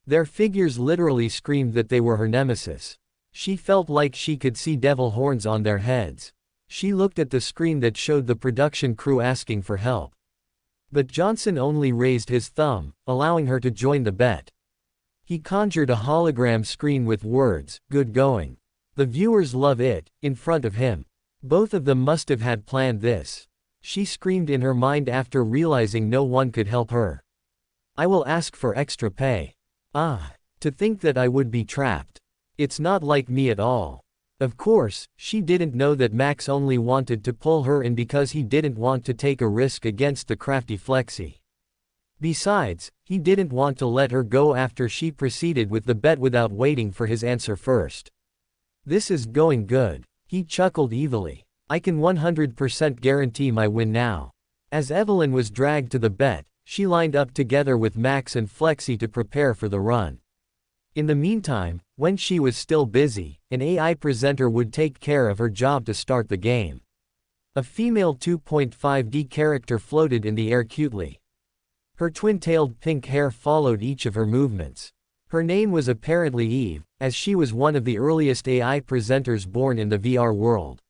A: Their figures literally screamed that they were her nemesis. She felt like she could see devil horns on their heads. She looked at the screen that showed the production crew asking for help. But Johnson only raised his thumb, allowing her to join the bet. He conjured a hologram screen with words, "Good going." The viewers love it, in front of him. Both of them must have had planned this. She screamed in her mind after realizing no one could help her. I will ask for extra pay. Ah, to think that I would be trapped. It's not like me at all. Of course, she didn't know that Max only wanted to pull her in because he didn't want to take a risk against the crafty Flexi. Besides, he didn't want to let her go after she proceeded with the bet without waiting for his answer first. This is going good. He chuckled evilly. I can 100% guarantee my win now. As Evelyn was dragged to the bet, she lined up together with Max and Flexi to prepare for the run. In the meantime, when she was still busy, an AI presenter would take care of her job to start the game. A female 2.5D character floated in the air cutely. Her twin-tailed pink hair followed each of her movements. Her name was apparently Eve, as she was one of the earliest AI presenters born in the VR world.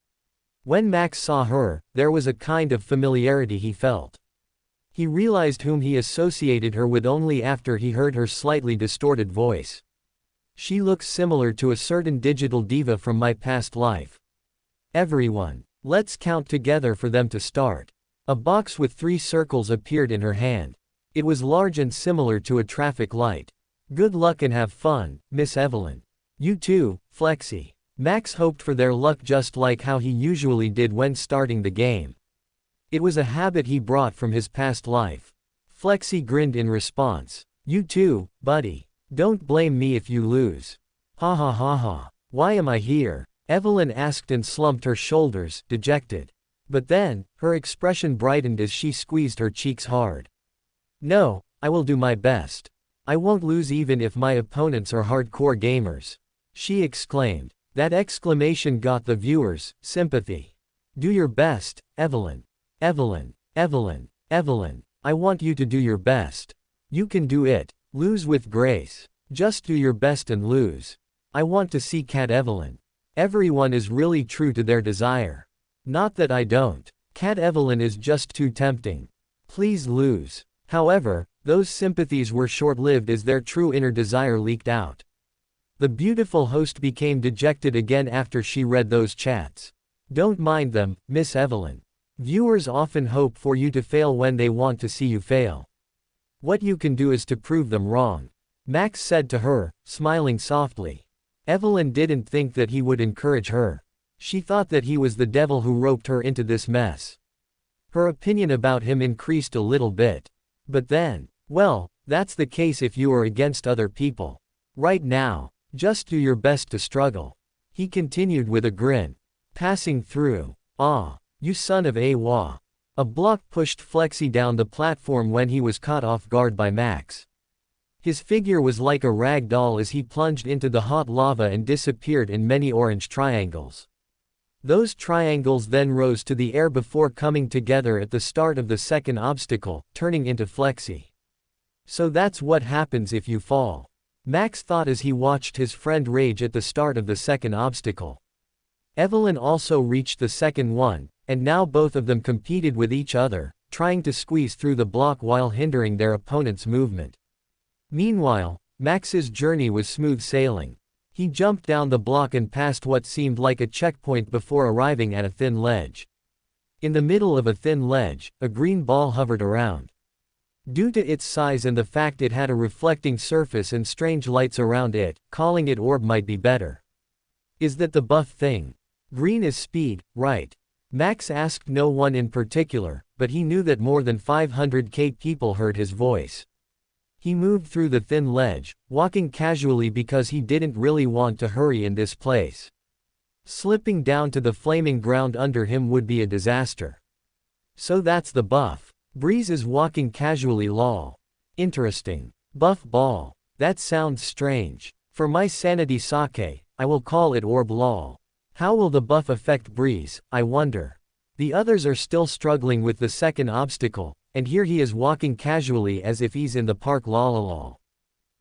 A: When Max saw her, there was a kind of familiarity he felt. He realized whom he associated her with only after he heard her slightly distorted voice. She looks similar to a certain digital diva from my past life. Everyone, let's count together for them to start. A box with 3 circles appeared in her hand. It was large and similar to a traffic light. Good luck and have fun, Miss Evelyn. You too, Flexi. Max hoped for their luck just like how he usually did when starting the game. It was a habit he brought from his past life. Flexi grinned in response. You too, buddy. Don't blame me if you lose. Ha ha ha ha. Why am I here? Evelyn asked and slumped her shoulders, dejected. But then, her expression brightened as she squeezed her cheeks hard. No, I will do my best. I won't lose even if my opponents are hardcore gamers. She exclaimed. That exclamation got the viewers' sympathy. Do your best, Evelyn. Evelyn, Evelyn, Evelyn. I want you to do your best. You can do it. Lose with grace. Just do your best and lose. I want to see Cat Evelyn. Everyone is really true to their desire. Not that I don't. Cat Evelyn is just too tempting. Please lose. However, those sympathies were short-lived as their true inner desire leaked out. The beautiful host became dejected again after she read those chats. Don't mind them, Miss Evelyn. Viewers often hope for you to fail when they want to see you fail. What you can do is to prove them wrong. Max said to her, smiling softly. Evelyn didn't think that he would encourage her. She thought that he was the devil who roped her into this mess. Her opinion about him increased a little bit. But then, well, that's the case if you are against other people. Right now, just do your best to struggle. He continued with a grin. Passing through. Ah, you son of a Woah. A block pushed Flexi down the platform when he was caught off guard by Max. His figure was like a rag doll as he plunged into the hot lava and disappeared in many orange triangles. Those triangles then rose to the air before coming together at the start of the second obstacle, turning into Flexi. So that's what happens if you fall. Max thought as he watched his friend rage at the start of the second obstacle. Evelyn also reached the second one, and now both of them competed with each other, trying to squeeze through the block while hindering their opponent's movement. Meanwhile, Max's journey was smooth sailing. He jumped down the block and passed what seemed like a checkpoint before arriving at a thin ledge. In the middle of a thin ledge, a green ball hovered around. Due to its size and the fact it had a reflecting surface and strange lights around it, calling it orb might be better. Is that the buff thing? Green is speed, right? Max asked no one in particular, but he knew that more than 500k people heard his voice. He moved through the thin ledge, walking casually because he didn't really want to hurry in this place. Slipping down to the flaming ground under him would be a disaster. So that's the buff. Breeze is walking casually lol. Interesting. Buff ball. That sounds strange. For my sanity sake, I will call it orb lol. How will the buff affect Breeze, I wonder. The others are still struggling with the second obstacle, and here he is walking casually as if he's in the park lol.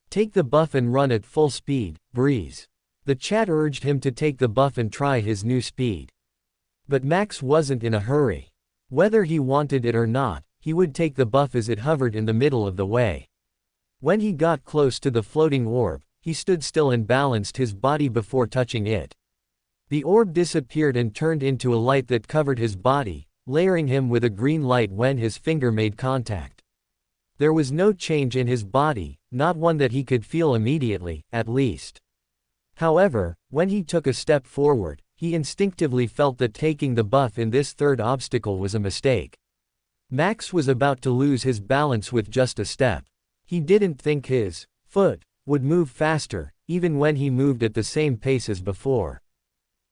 A: Take the buff and run at full speed, Breeze. The chat urged him to take the buff and try his new speed. But Max wasn't in a hurry. Whether he wanted it or not, he would take the buff as it hovered in the middle of the way. When he got close to the floating orb, he stood still and balanced his body before touching it. The orb disappeared and turned into a light that covered his body, layering him with a green light when his finger made contact. There was no change in his body, not one that he could feel immediately, at least. However, when he took a step forward, he instinctively felt that taking the buff in this third obstacle was a mistake. Max was about to lose his balance with just a step. He didn't think his foot would move faster, even when he moved at the same pace as before.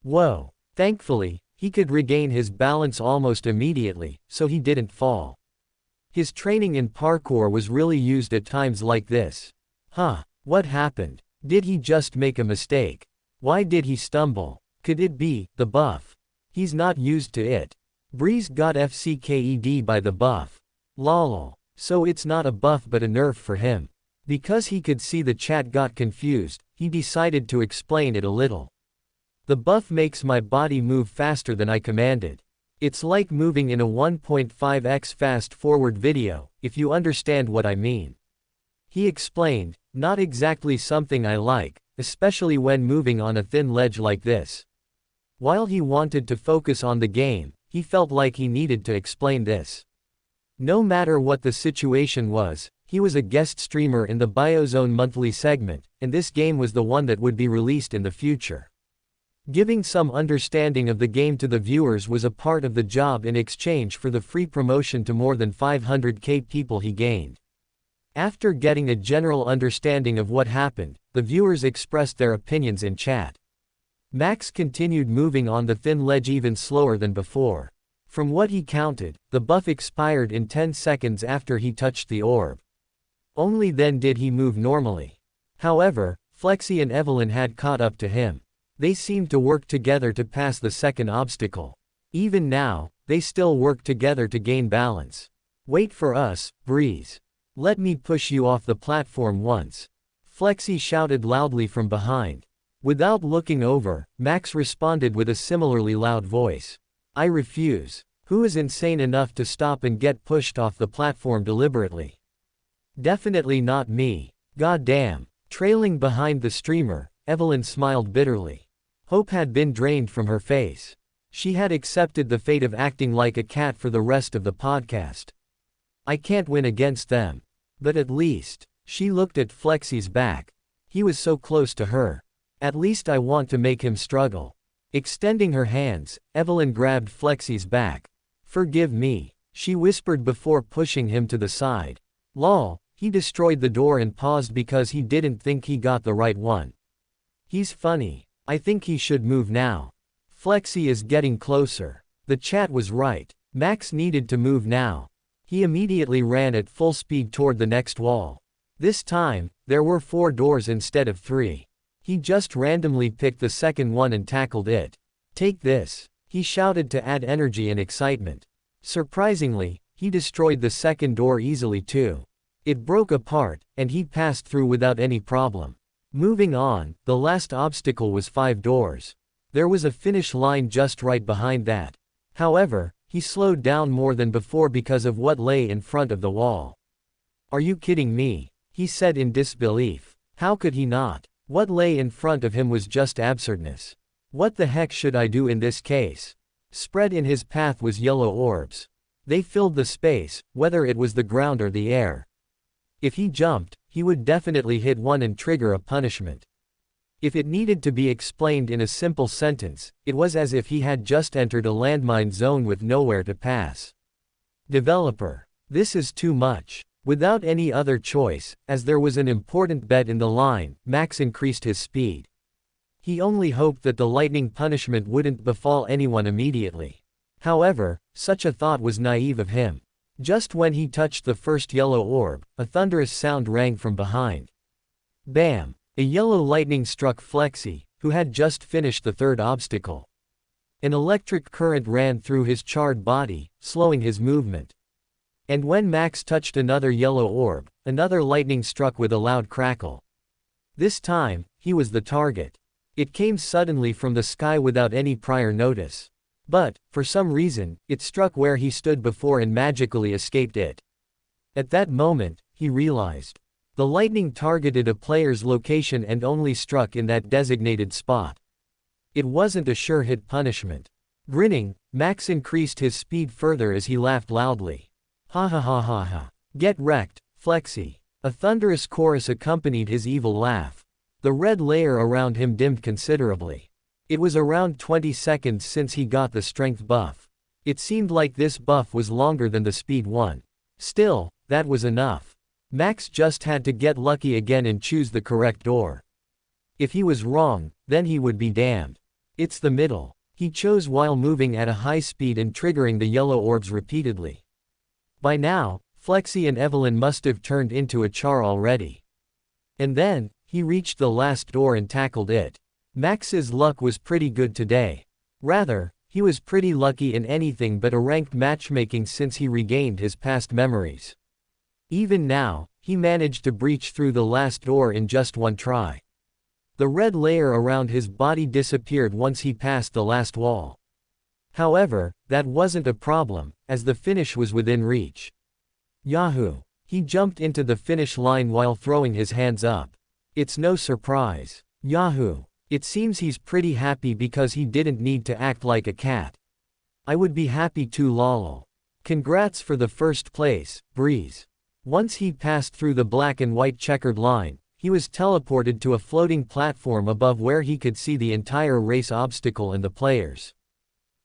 A: Whoa! Thankfully, he could regain his balance almost immediately, so he didn't fall. His training in parkour was really used at times like this. What happened? Did he just make a mistake? Why did he stumble? Could it be the buff? He's not used to it. Breeze got FCKED by the buff. Lol. So it's not a buff but a nerf for him. Because he could see the chat got confused, he decided to explain it a little. The buff makes my body move faster than I commanded. It's like moving in a 1.5x fast forward video, if you understand what I mean. He explained, not exactly something I like, especially when moving on a thin ledge like this. While he wanted to focus on the game, he felt like he needed to explain this. No matter what the situation was, he was a guest streamer in the Biozone monthly segment, and this game was the one that would be released in the future. Giving some understanding of the game to the viewers was a part of the job in exchange for the free promotion to more than 500k people he gained. After getting a general understanding of what happened, the viewers expressed their opinions in chat. Max continued moving on the thin ledge even slower than before. From what he counted, the buff expired in 10 seconds after he touched the orb. Only then did he move normally. However, Flexi and Evelyn had caught up to him. They seemed to work together to pass the second obstacle. Even now, they still work together to gain balance. Wait for us, Breeze. Let me push you off the platform once. Flexi shouted loudly from behind. Without looking over, Max responded with a similarly loud voice. I refuse. Who is insane enough to stop and get pushed off the platform deliberately? Definitely not me. God damn. Trailing behind the streamer, Evelyn smiled bitterly. Hope had been drained from her face. She had accepted the fate of acting like a cat for the rest of the podcast. I can't win against them. But at least, she looked at Flexi's back. He was so close to her. At least I want to make him struggle. Extending her hands, Evelyn grabbed Flexi's back. Forgive me, she whispered before pushing him to the side. Lol, he destroyed the door and paused because he didn't think he got the right one. He's funny. I think he should move now. Flexi is getting closer. The chat was right. Max needed to move now. He immediately ran at full speed toward the next wall. This time, there were 4 doors instead of 3. He just randomly picked the second one and tackled it. Take this, he shouted to add energy and excitement. Surprisingly, he destroyed the second door easily too. It broke apart, and he passed through without any problem. Moving on, the last obstacle was 5 doors. There was a finish line just right behind that. However, he slowed down more than before because of what lay in front of the wall. Are you kidding me? He said in disbelief. How could he not? What lay in front of him was just absurdness. What the heck should I do in this case? Spread in his path was yellow orbs. They filled the space, whether it was the ground or the air. If he jumped, he would definitely hit one and trigger a punishment. If it needed to be explained in a simple sentence, it was as if he had just entered a landmine zone with nowhere to pass. Developer. This is too much. Without any other choice, as there was an important bet in the line, Max increased his speed. He only hoped that the lightning punishment wouldn't befall anyone immediately. However, such a thought was naive of him. Just when he touched the first yellow orb, a thunderous sound rang from behind. Bam! A yellow lightning struck Flexi, who had just finished the third obstacle. An electric current ran through his charred body, slowing his movement. And when Max touched another yellow orb, another lightning struck with a loud crackle. This time, he was the target. It came suddenly from the sky without any prior notice. But, for some reason, it struck where he stood before and magically escaped it. At that moment, he realized. The lightning targeted a player's location and only struck in that designated spot. It wasn't a sure hit punishment. Grinning, Max increased his speed further as he laughed loudly. Ha ha ha ha ha. Get wrecked, Flexi. A thunderous chorus accompanied his evil laugh. The red layer around him dimmed considerably. It was around 20 seconds since he got the strength buff. It seemed like this buff was longer than the speed one. Still, that was enough. Max just had to get lucky again and choose the correct door. If he was wrong, then he would be damned. It's the middle. He chose while moving at a high speed and triggering the yellow orbs repeatedly. By now, Flexi and Evelyn must have turned into a char already. And then, he reached the last door and tackled it. Max's luck was pretty good today. Rather, he was pretty lucky in anything but a ranked matchmaking since he regained his past memories. Even now, he managed to breach through the last door in just one try. The red layer around his body disappeared once he passed the last wall. However, that wasn't a problem, as the finish was within reach. Yahoo! He jumped into the finish line while throwing his hands up. It's no surprise. Yahoo! It seems he's pretty happy because he didn't need to act like a cat. I would be happy too lol. Congrats for the first place, Breeze. Once he passed through the black and white checkered line, he was teleported to a floating platform above where he could see the entire race obstacle and the players.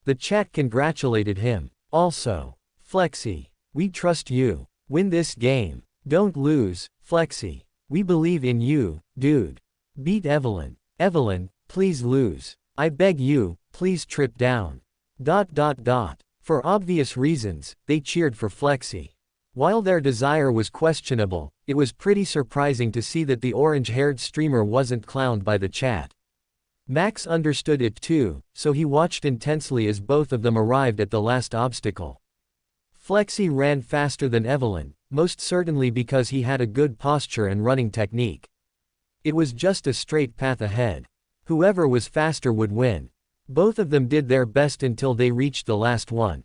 A: The chat congratulated him. Also, Flexi, we trust you. Win this game. Don't lose, Flexi. We believe in you, dude. Beat Evelyn. Evelyn, please lose. I beg you, please trip down. ... For obvious reasons, they cheered for Flexi. While their desire was questionable, it was pretty surprising to see that the orange-haired streamer wasn't clowned by the chat. Max understood it too, so he watched intensely as both of them arrived at the last obstacle. Flexi ran faster than Evelyn, most certainly because he had a good posture and running technique. It was just a straight path ahead. Whoever was faster would win. Both of them did their best until they reached the last one.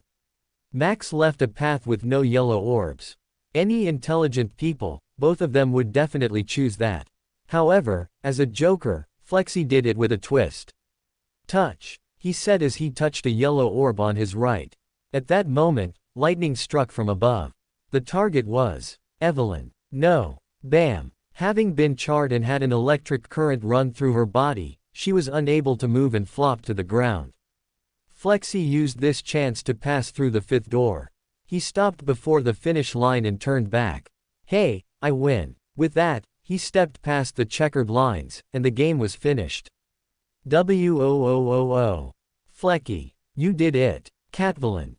A: Max left a path with no yellow orbs. Any intelligent people, both of them would definitely choose that. However, as a joker, Flexi did it with a twist. Touch, he said as he touched a yellow orb on his right. At that moment, lightning struck from above. The target was Evelyn. No. Bam. Having been charred and had an electric current run through her body, she was unable to move and flopped to the ground. Flexi used this chance to pass through the fifth door. He stopped before the finish line and turned back. Hey, I win. With that, he stepped past the checkered lines, and the game was finished. Wooah. Flecky, you did it. Catvelyn,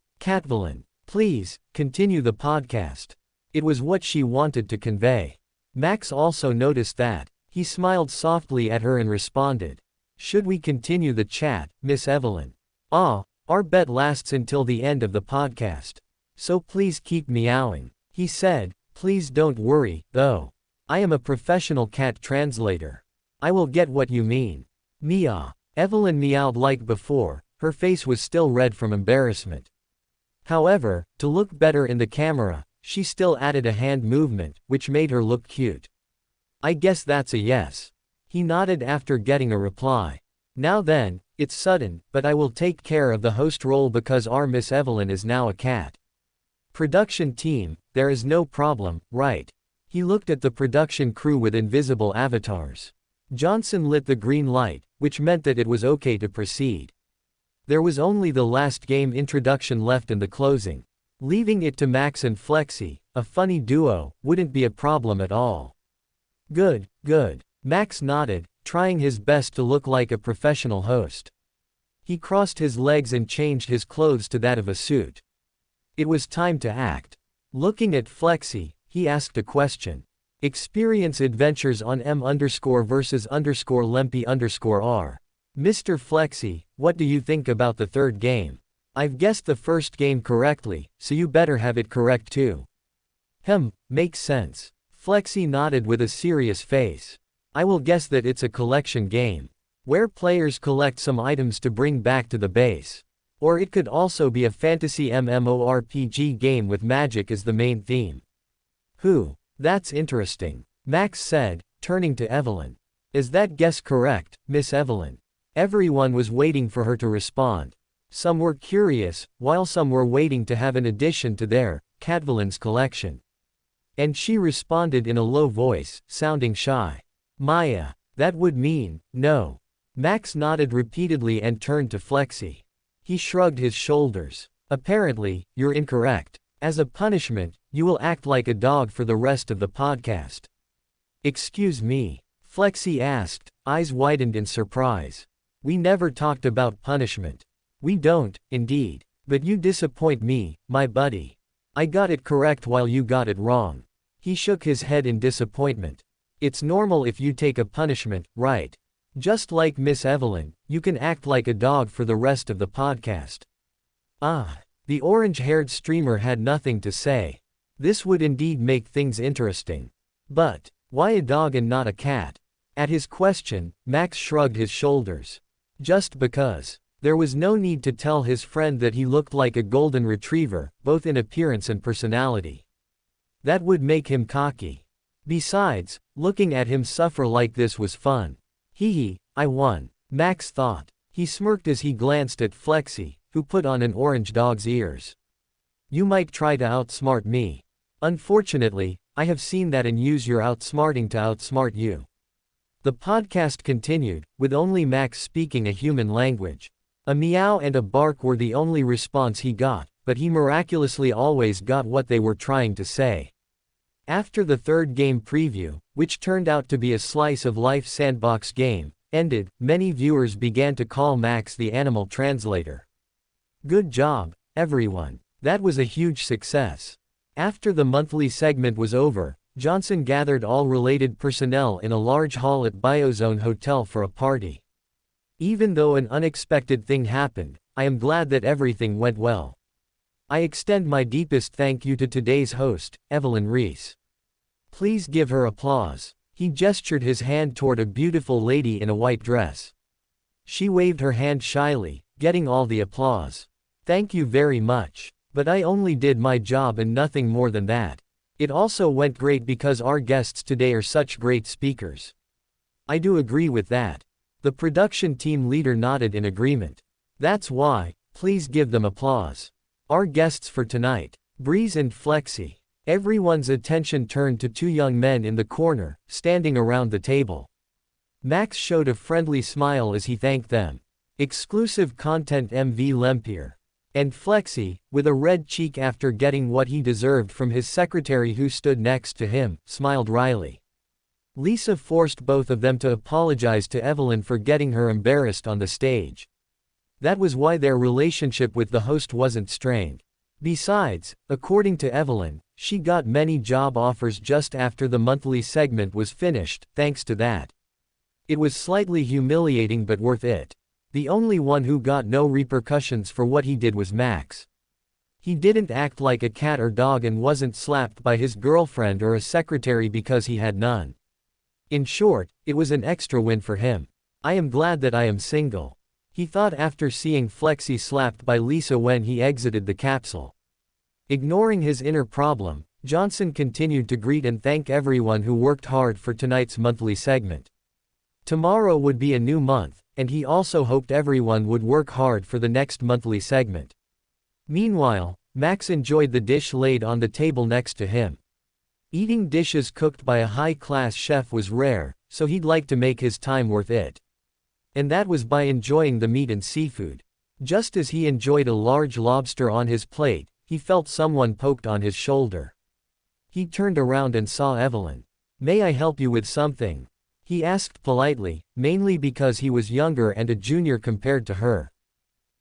A: please, continue the podcast. It was what she wanted to convey. Max also noticed that. He smiled softly at her and responded. Should we continue the chat, Miss Evelyn? Our bet lasts until the end of the podcast. So please keep meowing. He said, please don't worry, though. I am a professional cat translator. I will get what you mean. Meow. Evelyn meowed like before, her face was still red from embarrassment. However, to look better in the camera, she still added a hand movement, which made her look cute. I guess that's a yes. He nodded after getting a reply. Now then, it's sudden, but I will take care of the host role because our Miss Evelyn is now a cat. Production team, there is no problem, right? He looked at the production crew with invisible avatars. Johnson lit the green light, which meant that it was okay to proceed. There was only the last game introduction left and the closing. Leaving it to Max and Flexi, a funny duo, wouldn't be a problem at all. Good, good. Max nodded, trying his best to look like a professional host. He crossed his legs and changed his clothes to that of a suit. It was time to act. Looking at Flexi, he asked a question. Experience adventures on M_versus_Lempy_R. Mr. Flexi, what do you think about the third game? I've guessed the first game correctly, so you better have it correct too. Makes sense. Flexi nodded with a serious face. I will guess that it's a collection game, where players collect some items to bring back to the base. Or it could also be a fantasy MMORPG game with magic as the main theme. That's interesting, Max said, turning to Evelyn. Is that guess correct, Miss Evelyn? Everyone was waiting for her to respond. Some were curious, while some were waiting to have an addition to their, Catvalin's collection. And she responded in a low voice, sounding shy. Maya, that would mean, no. Max nodded repeatedly and turned to Flexi. He shrugged his shoulders. Apparently, you're incorrect. As a punishment, you will act like a dog for the rest of the podcast. Excuse me? Flexi asked, eyes widened in surprise. We never talked about punishment. We don't, indeed. But you disappoint me, my buddy. I got it correct while you got it wrong. He shook his head in disappointment. It's normal if you take a punishment, right? Just like Miss Evelyn, you can act like a dog for the rest of the podcast. The orange-haired streamer had nothing to say. This would indeed make things interesting. But, why a dog and not a cat? At his question, Max shrugged his shoulders. Just because. There was no need to tell his friend that he looked like a golden retriever, both in appearance and personality. That would make him cocky. Besides, looking at him suffer like this was fun. I won, Max thought. He smirked as he glanced at Flexi, who put on an orange dog's ears. You might try to outsmart me. Unfortunately, I have seen that and use your outsmarting to outsmart you. The podcast continued, with only Max speaking a human language. A meow and a bark were the only response he got, but he miraculously always got what they were trying to say. After the third game preview, which turned out to be a slice of life sandbox game, ended, many viewers began to call Max the animal translator. Good job, everyone. That was a huge success. After the monthly segment was over, Johnson gathered all related personnel in a large hall at Biozone Hotel for a party. Even though an unexpected thing happened, I am glad that everything went well. I extend my deepest thank you to today's host, Evelyn Reese. Please give her applause. He gestured his hand toward a beautiful lady in a white dress. She waved her hand shyly, getting all the applause. Thank you very much. But I only did my job and nothing more than that. It also went great because our guests today are such great speakers. I do agree with that. The production team leader nodded in agreement. That's why, please give them applause. Our guests for tonight, Breeze and Flexi. Everyone's attention turned to two young men in the corner, standing around the table. Max showed a friendly smile as he thanked them. Exclusive content MV Lempier. And Flexi, with a red cheek after getting what he deserved from his secretary who stood next to him, smiled wryly. Lisa forced both of them to apologize to Evelyn for getting her embarrassed on the stage. That was why their relationship with the host wasn't strained. Besides, according to Evelyn, she got many job offers just after the monthly segment was finished, thanks to that. It was slightly humiliating but worth it. The only one who got no repercussions for what he did was Max. He didn't act like a cat or dog and wasn't slapped by his girlfriend or a secretary because he had none. In short, it was an extra win for him. I am glad that I am single. He thought after seeing Flexi slapped by Lisa when he exited the capsule. Ignoring his inner problem, Johnson continued to greet and thank everyone who worked hard for tonight's monthly segment. Tomorrow would be a new month, and he also hoped everyone would work hard for the next monthly segment. Meanwhile, Max enjoyed the dish laid on the table next to him. Eating dishes cooked by a high-class chef was rare, so he'd like to make his time worth it. And that was by enjoying the meat and seafood. Just as he enjoyed a large lobster on his plate, he felt someone poked on his shoulder. He turned around and saw Evelyn. "May I help you with something?" he asked politely, mainly because he was younger and a junior compared to her.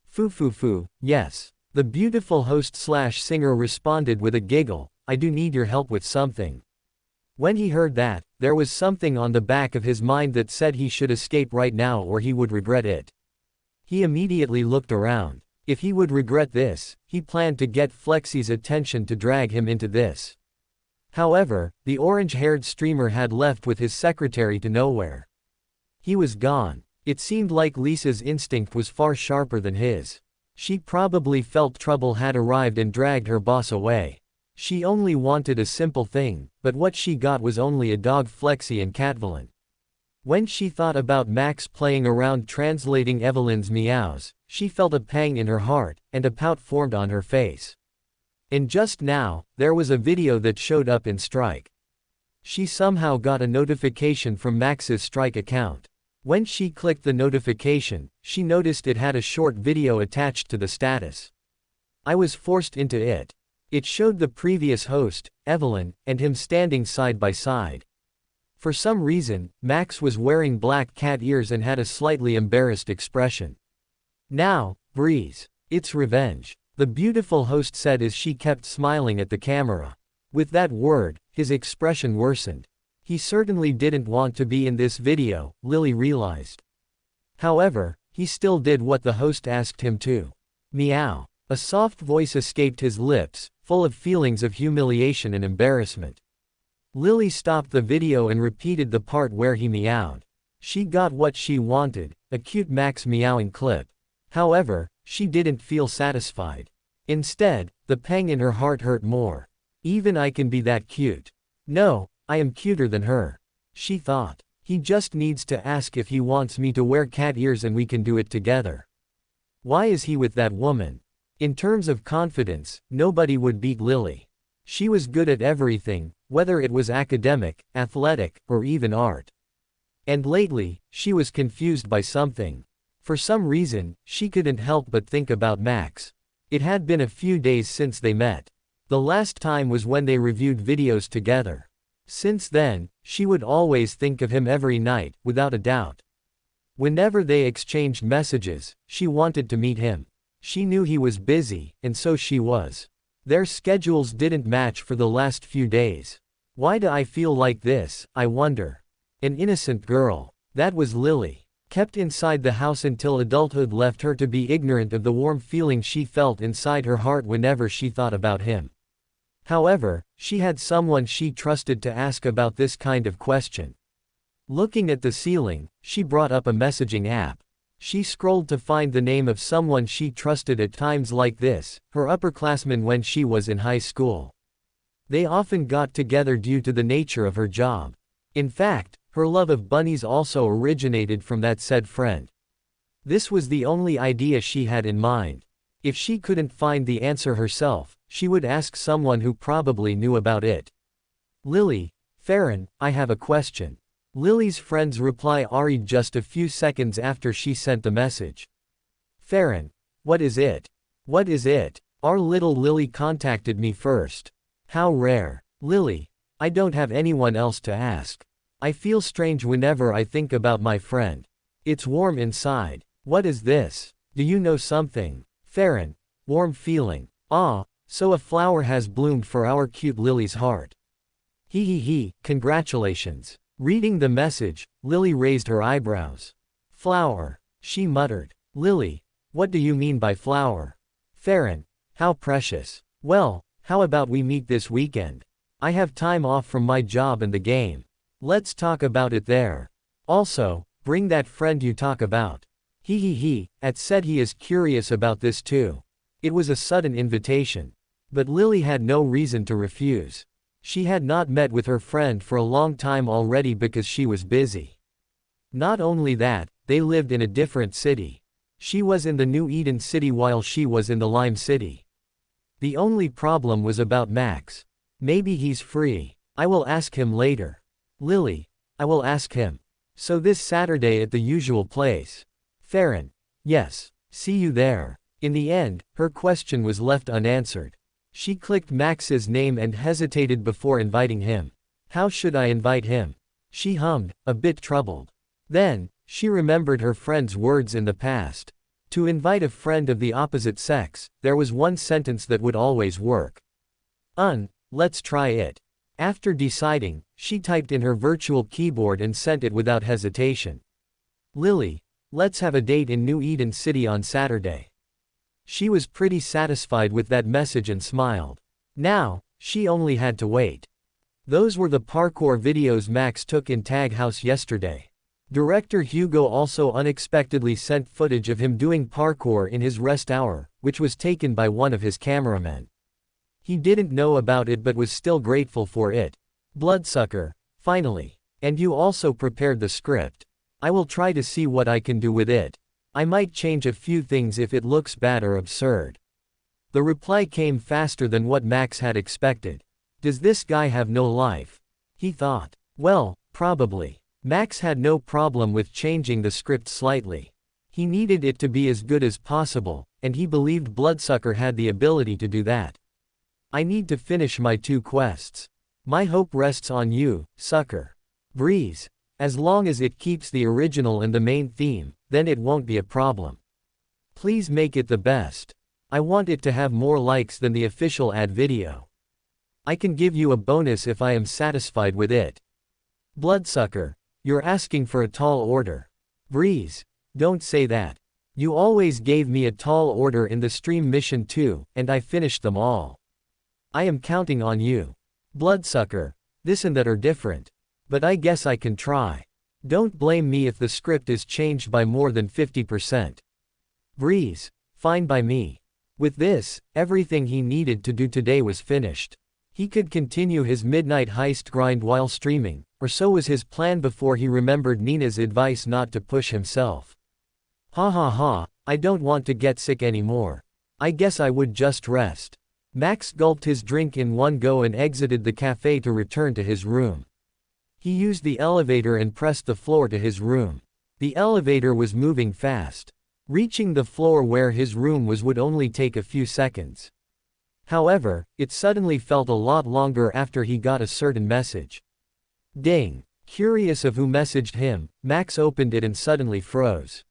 A: Foo, yes. The beautiful host/singer responded with a giggle, "I do need your help with something." When he heard that, there was something on the back of his mind that said he should escape right now or he would regret it. He immediately looked around. If he would regret this, he planned to get Flexi's attention to drag him into this. However, the orange-haired streamer had left with his secretary to nowhere. He was gone. It seemed like Lisa's instinct was far sharper than his. She probably felt trouble had arrived and dragged her boss away. She only wanted a simple thing, but what she got was only a dog Flexi and Catvalent. When she thought about Max playing around translating Evelyn's meows, she felt a pang in her heart, and a pout formed on her face. And just now, there was a video that showed up in Strike. She somehow got a notification from Max's Strike account. When she clicked the notification, she noticed it had a short video attached to the status. "I was forced into it." It showed the previous host, Evelyn, and him standing side by side. For some reason, Max was wearing black cat ears and had a slightly embarrassed expression. "Now, Breeze. It's revenge," the beautiful host said as she kept smiling at the camera. With that word, his expression worsened. He certainly didn't want to be in this video, Lily realized. However, he still did what the host asked him to. Meow. A soft voice escaped his lips, full of feelings of humiliation and embarrassment. Lily stopped the video and repeated the part where he meowed. She got what she wanted, a cute Max meowing clip. However, she didn't feel satisfied. Instead, the pang in her heart hurt more. Even I can be that cute. No, I am cuter than her. She thought. He just needs to ask if he wants me to wear cat ears and we can do it together. Why is he with that woman? In terms of confidence, nobody would beat Lily. She was good at everything, whether it was academic, athletic, or even art. And lately, she was confused by something. For some reason, she couldn't help but think about Max. It had been a few days since they met. The last time was when they reviewed videos together. Since then, she would always think of him every night, without a doubt. Whenever they exchanged messages, she wanted to meet him. She knew he was busy, and so she was. Their schedules didn't match for the last few days. Why do I feel like this, I wonder? An innocent girl. That was Lily. Kept inside the house until adulthood left her to be ignorant of the warm feeling she felt inside her heart whenever she thought about him. However, she had someone she trusted to ask about this kind of question. Looking at the ceiling, she brought up a messaging app. She scrolled to find the name of someone she trusted at times like this, her upperclassman when she was in high school. They often got together due to the nature of her job. In fact, her love of bunnies also originated from that said friend. This was the only idea she had in mind. If she couldn't find the answer herself, she would ask someone who probably knew about it. Lily, Farron, I have a question. Lily's friend's reply arrived just a few seconds after she sent the message. Farron, what is it? What is it? Our little Lily contacted me first. How rare. Lily, I don't have anyone else to ask. I feel strange whenever I think about my friend. It's warm inside. What is this? Do you know something? Farron, warm feeling. Ah, so a flower has bloomed for our cute Lily's heart. He, congratulations. Reading the message, Lily raised her eyebrows. Flower, she muttered. Lily, what do you mean by flower? Farron, how precious. Well, how about we meet this weekend? I have time off from my job and the game. Let's talk about it there. Also, bring that friend you talk about. At said he is curious about this too. It was a sudden invitation. But Lily had no reason to refuse. She had not met with her friend for a long time already because she was busy. Not only that, they lived in a different city. She was in the New Eden City while she was in the Lime City. The only problem was about Max. Maybe he's free. I will ask him later. Lily, I will ask him. So this Saturday at the usual place. Farron, yes, see you there. In the end, her question was left unanswered. She clicked Max's name and hesitated before inviting him. How should I invite him? She hummed, a bit troubled. Then, she remembered her friend's words in the past. To invite a friend of the opposite sex, there was one sentence that would always work. Let's try it. After deciding, she typed in her virtual keyboard and sent it without hesitation. Lily, let's have a date in New Eden City on Saturday. She was pretty satisfied with that message and smiled. Now, she only had to wait. Those were the parkour videos Max took in Tag House yesterday. Director Hugo also unexpectedly sent footage of him doing parkour in his rest hour, which was taken by one of his cameramen. He didn't know about it but was still grateful for it. Bloodsucker, finally. And you also prepared the script. I will try to see what I can do with it. I might change a few things if it looks bad or absurd. The reply came faster than what Max had expected. Does this guy have no life? He thought. Well, probably. Max had no problem with changing the script slightly. He needed it to be as good as possible, and he believed Bloodsucker had the ability to do that. I need to finish my 2 quests. My hope rests on you, sucker. Breeze. As long as it keeps the original and the main theme, then it won't be a problem. Please make it the best. I want it to have more likes than the official ad video. I can give you a bonus if I am satisfied with it. Bloodsucker, you're asking for a tall order. Breeze, don't say that. You always gave me a tall order in the stream mission too, and I finished them all. I am counting on you. Bloodsucker, this and that are different. But I guess I can try. Don't blame me if the script is changed by more than 50%. Breeze, fine by me. With this, everything he needed to do today was finished. He could continue his midnight heist grind while streaming, or so was his plan before he remembered Nina's advice not to push himself. Ha ha ha, I don't want to get sick anymore. I guess I would just rest. Max gulped his drink in one go and exited the cafe to return to his room. He used the elevator and pressed the floor to his room. The elevator was moving fast. Reaching the floor where his room was would only take a few seconds. However, it suddenly felt a lot longer after he got a certain message. Ding. Curious of who messaged him, Max opened it and suddenly froze.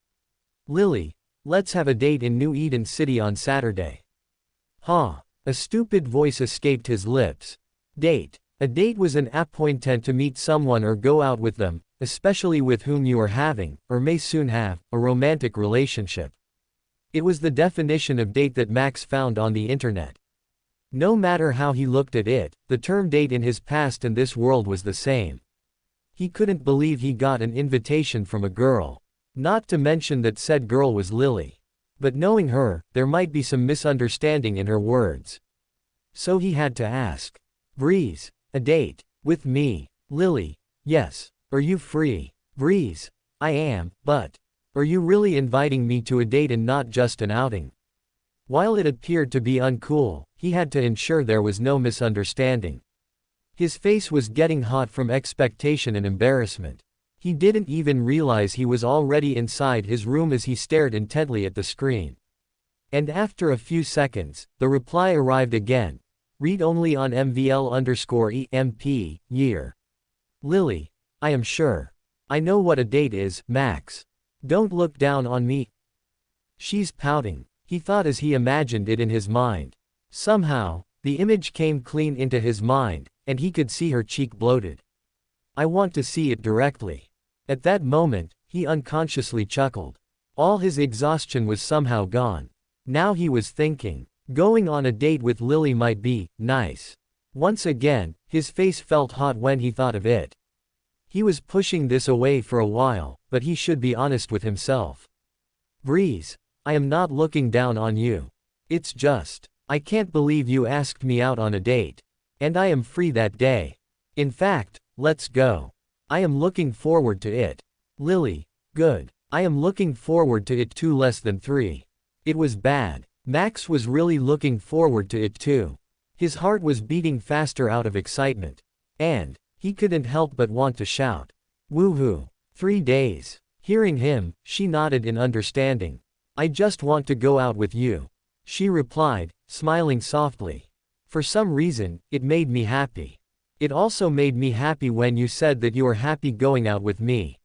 A: Lily, let's have a date in New Eden City on Saturday. Huh. A stupid voice escaped his lips. Date. A date was an appointment to meet someone or go out with them, especially with whom you are having, or may soon have, a romantic relationship. It was the definition of date that Max found on the internet. No matter how he looked at it, the term date in his past and this world was the same. He couldn't believe he got an invitation from a girl. Not to mention that said girl was Lily. But knowing her, there might be some misunderstanding in her words. So he had to ask. Breeze. A date. With me. Lily. Yes. Are you free? Breeze. I am, but. Are you really inviting me to a date and not just an outing? While it appeared to be uncool, he had to ensure there was no misunderstanding. His face was getting hot from expectation and embarrassment. He didn't even realize he was already inside his room as he stared intently at the screen. And after a few seconds, the reply arrived again. Read only on MVL_EMP, year. Lily. I am sure. I know what a date is, Max. Don't look down on me. She's pouting, he thought as he imagined it in his mind. Somehow, the image came clean into his mind, and he could see her cheek bloated. I want to see it directly. At that moment, he unconsciously chuckled. All his exhaustion was somehow gone. Now he was thinking. Going on a date with Lily might be nice. Once again, his face felt hot when he thought of it. He was pushing this away for a while, but he should be honest with himself. Breeze, I am not looking down on you. It's just, I can't believe you asked me out on a date. And I am free that day. In fact, let's go. I am looking forward to it. Lily, good. I am looking forward to it too. Less than 3. It was bad. Max was really looking forward to it too. His heart was beating faster out of excitement. And he couldn't help but want to shout. Woohoo. 3 days. Hearing him, she nodded in understanding. I just want to go out with you. She replied, smiling softly. For some reason, it made me happy. It also made me happy when you said that you are happy going out with me.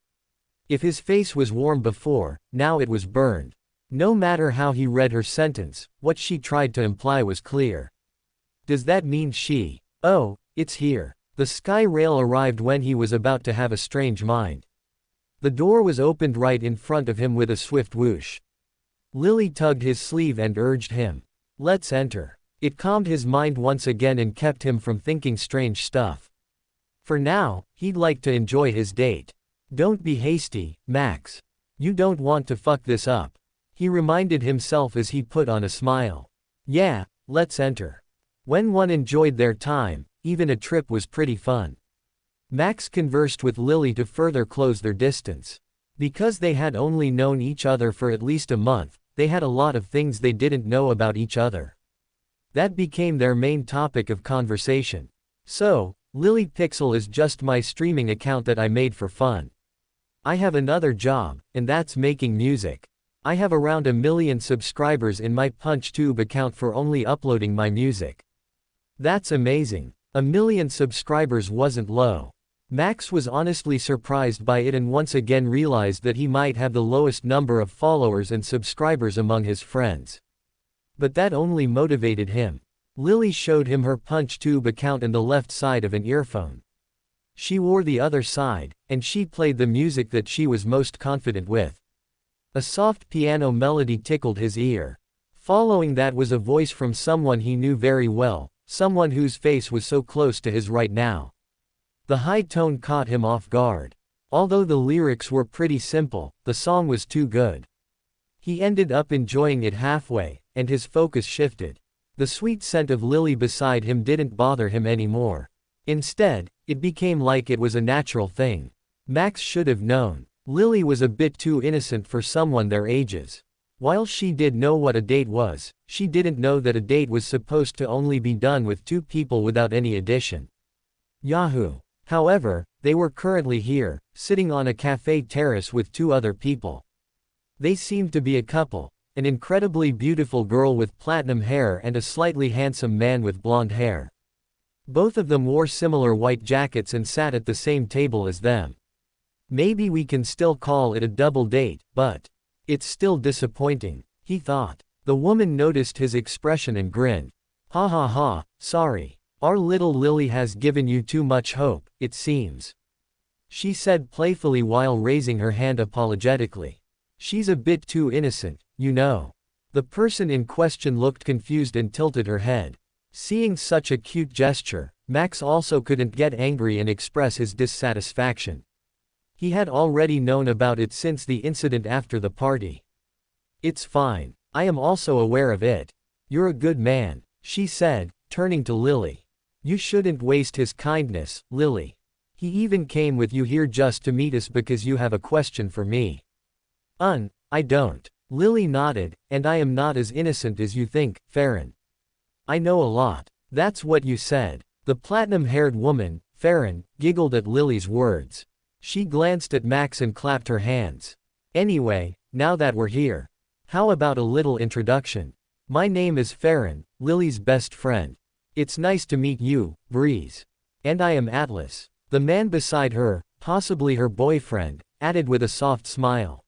A: If his face was warm before, now it was burned. No matter how he read her sentence, what she tried to imply was clear. Does that mean she? Oh, it's here. The sky rail arrived when he was about to have a strange mind. The door was opened right in front of him with a swift whoosh. Lily tugged his sleeve and urged him. Let's enter. It calmed his mind once again and kept him from thinking strange stuff. For now, he'd like to enjoy his date. Don't be hasty, Max. You don't want to fuck this up. He reminded himself as he put on a smile. Yeah, let's enter. When one enjoyed their time, even a trip was pretty fun. Max conversed with Lily to further close their distance. Because they had only known each other for at least a month, they had a lot of things they didn't know about each other. That became their main topic of conversation. So, Lily Pixel is just my streaming account that I made for fun. I have another job, and that's making music. I have around 1 million subscribers in my PunchTube account for only uploading my music. That's amazing. 1 million subscribers wasn't low. Max was honestly surprised by it and once again realized that he might have the lowest number of followers and subscribers among his friends. But that only motivated him. Lily showed him her PunchTube account and the left side of an earphone. She wore the other side, and she played the music that she was most confident with. A soft piano melody tickled his ear. Following that was a voice from someone he knew very well, someone whose face was so close to his right now. The high tone caught him off guard. Although the lyrics were pretty simple, the song was too good. He ended up enjoying it halfway, and his focus shifted. The sweet scent of Lily beside him didn't bother him anymore. Instead, it became like it was a natural thing. Max should have known. Lily was a bit too innocent for someone their ages. While she did know what a date was, she didn't know that a date was supposed to only be done with 2 people without any addition. Yahoo! However, they were currently here, sitting on a cafe terrace with 2 other people. They seemed to be a couple, an incredibly beautiful girl with platinum hair and a slightly handsome man with blonde hair. Both of them wore similar white jackets and sat at the same table as them. Maybe we can still call it a double date, but it's still disappointing, he thought. The woman noticed his expression and grinned. Ha ha ha, sorry. Our little Lily has given you too much hope, it seems. She said playfully while raising her hand apologetically. She's a bit too innocent, you know. The person in question looked confused and tilted her head. Seeing such a cute gesture, Max also couldn't get angry and express his dissatisfaction. He had already known about it since the incident after the party. It's fine. I am also aware of it. You're a good man, she said, turning to Lily. You shouldn't waste his kindness, Lily. He even came with you here just to meet us because you have a question for me. I don't. Lily nodded, and I am not as innocent as you think, Farron. I know a lot. That's what you said. The platinum-haired woman, Farron, giggled at Lily's words. She glanced at Max and clapped her hands. Anyway, now that we're here, how about a little introduction? My name is Farron, Lily's best friend. It's nice to meet you, Breeze. And I am Atlas. The man beside her, possibly her boyfriend, added with a soft smile.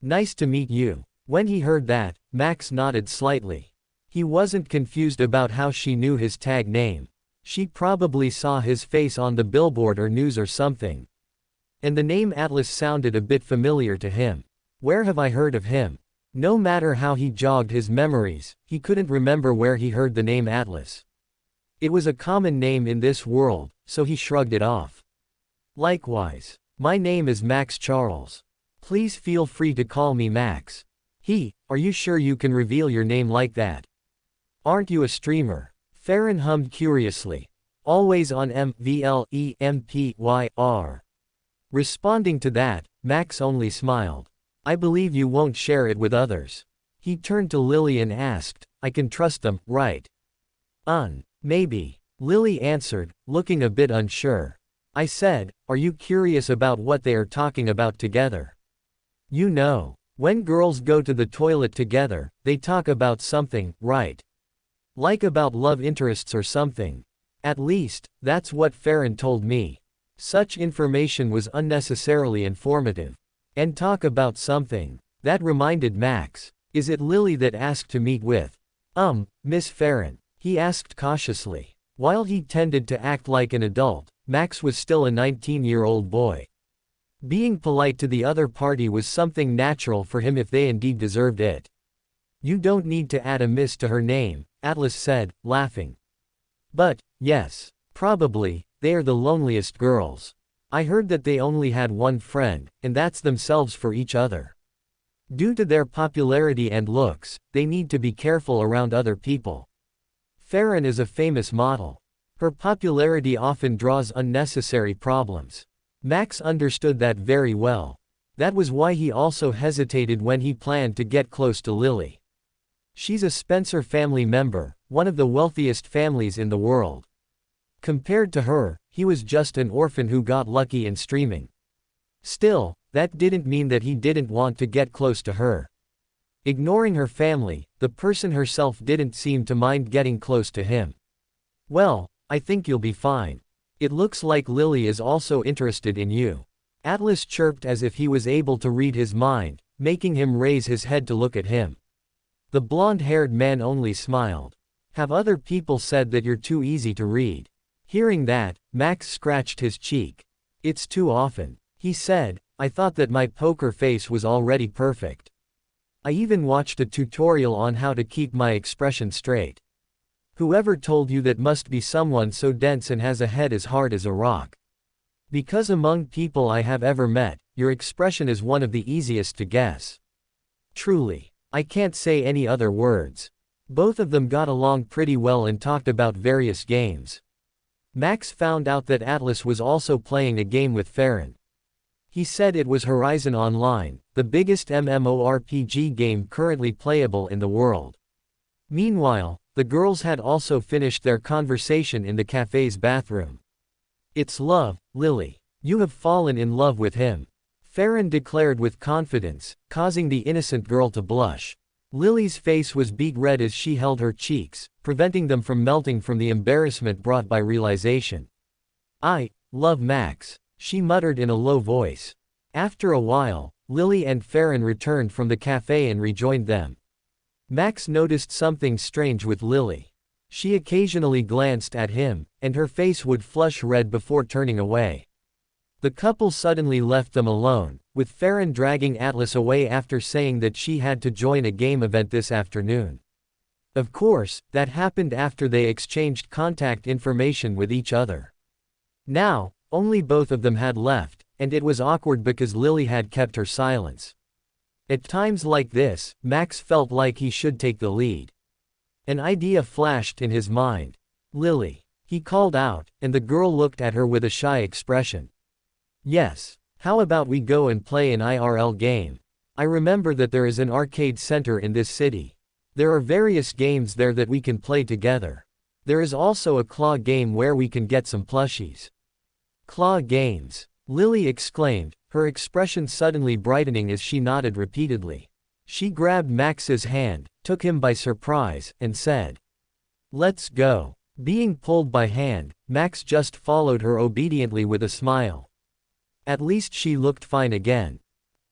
A: Nice to meet you. When he heard that, Max nodded slightly. He wasn't confused about how she knew his tag name. She probably saw his face on the billboard or news or something. And the name Atlas sounded a bit familiar to him. Where have I heard of him? No matter how he jogged his memories, he couldn't remember where he heard the name Atlas. It was a common name in this world, so he shrugged it off. Likewise. My name is Max Charles. Please feel free to call me Max. Are you sure you can reveal your name like that? Aren't you a streamer? Farron hummed curiously. Always on MVLEMPYR. Responding to that, Max only smiled. I believe you won't share it with others. He turned to Lily and asked, I can trust them, right? Maybe. Lily answered, looking a bit unsure. I said, are you curious about what they are talking about together? You know, when girls go to the toilet together, they talk about something, right? Like about love interests or something. At least, that's what Farron told me. Such information was unnecessarily informative. And talk about something. That reminded Max. Is it Lily that asked to meet with? Miss Farron, he asked cautiously. While he tended to act like an adult, Max was still a 19-year-old boy. Being polite to the other party was something natural for him if they indeed deserved it. You don't need to add a miss to her name, Atlas said, laughing. But, yes, probably, they are the loneliest girls. I heard that they only had one friend, and that's themselves for each other. Due to their popularity and looks, they need to be careful around other people. Farron is a famous model. Her popularity often draws unnecessary problems. Max understood that very well. That was why he also hesitated when he planned to get close to Lily. She's a Spencer family member, one of the wealthiest families in the world. Compared to her, he was just an orphan who got lucky in streaming. Still, that didn't mean that he didn't want to get close to her. Ignoring her family, the person herself didn't seem to mind getting close to him. Well, I think you'll be fine. It looks like Lily is also interested in you. Atlas chirped as if he was able to read his mind, making him raise his head to look at him. The blonde-haired man only smiled. Have other people said that you're too easy to read? Hearing that, Max scratched his cheek. It's too often. He said, I thought that my poker face was already perfect. I even watched a tutorial on how to keep my expression straight. Whoever told you that must be someone so dense and has a head as hard as a rock? Because among people I have ever met, your expression is one of the easiest to guess. Truly. I can't say any other words. Both of them got along pretty well and talked about various games. Max found out that Atlas was also playing a game with Farron. He said it was Horizon Online, the biggest MMORPG game currently playable in the world. Meanwhile, the girls had also finished their conversation in the cafe's bathroom. It's love, Lily. You have fallen in love with him. Farron declared with confidence, causing the innocent girl to blush. Lily's face was beet red as she held her cheeks, preventing them from melting from the embarrassment brought by realization. I love Max, she muttered in a low voice. After a while, Lily and Farron returned from the cafe and rejoined them. Max noticed something strange with Lily. She occasionally glanced at him, and her face would flush red before turning away. The couple suddenly left them alone, with Farron dragging Atlas away after saying that she had to join a game event this afternoon. Of course, that happened after they exchanged contact information with each other. Now, only both of them had left, and it was awkward because Lily had kept her silence. At times like this, Max felt like he should take the lead. An idea flashed in his mind. Lily. He called out, and the girl looked at her with a shy expression. Yes. How about we go and play an IRL game? I remember that there is an arcade center in this city. There are various games there that we can play together. There is also a claw game where we can get some plushies. Claw games. Lily exclaimed, her expression suddenly brightening as she nodded repeatedly. She grabbed Max's hand, took him by surprise, and said, Let's go. Being pulled by hand, Max just followed her obediently with a smile. At least she looked fine again.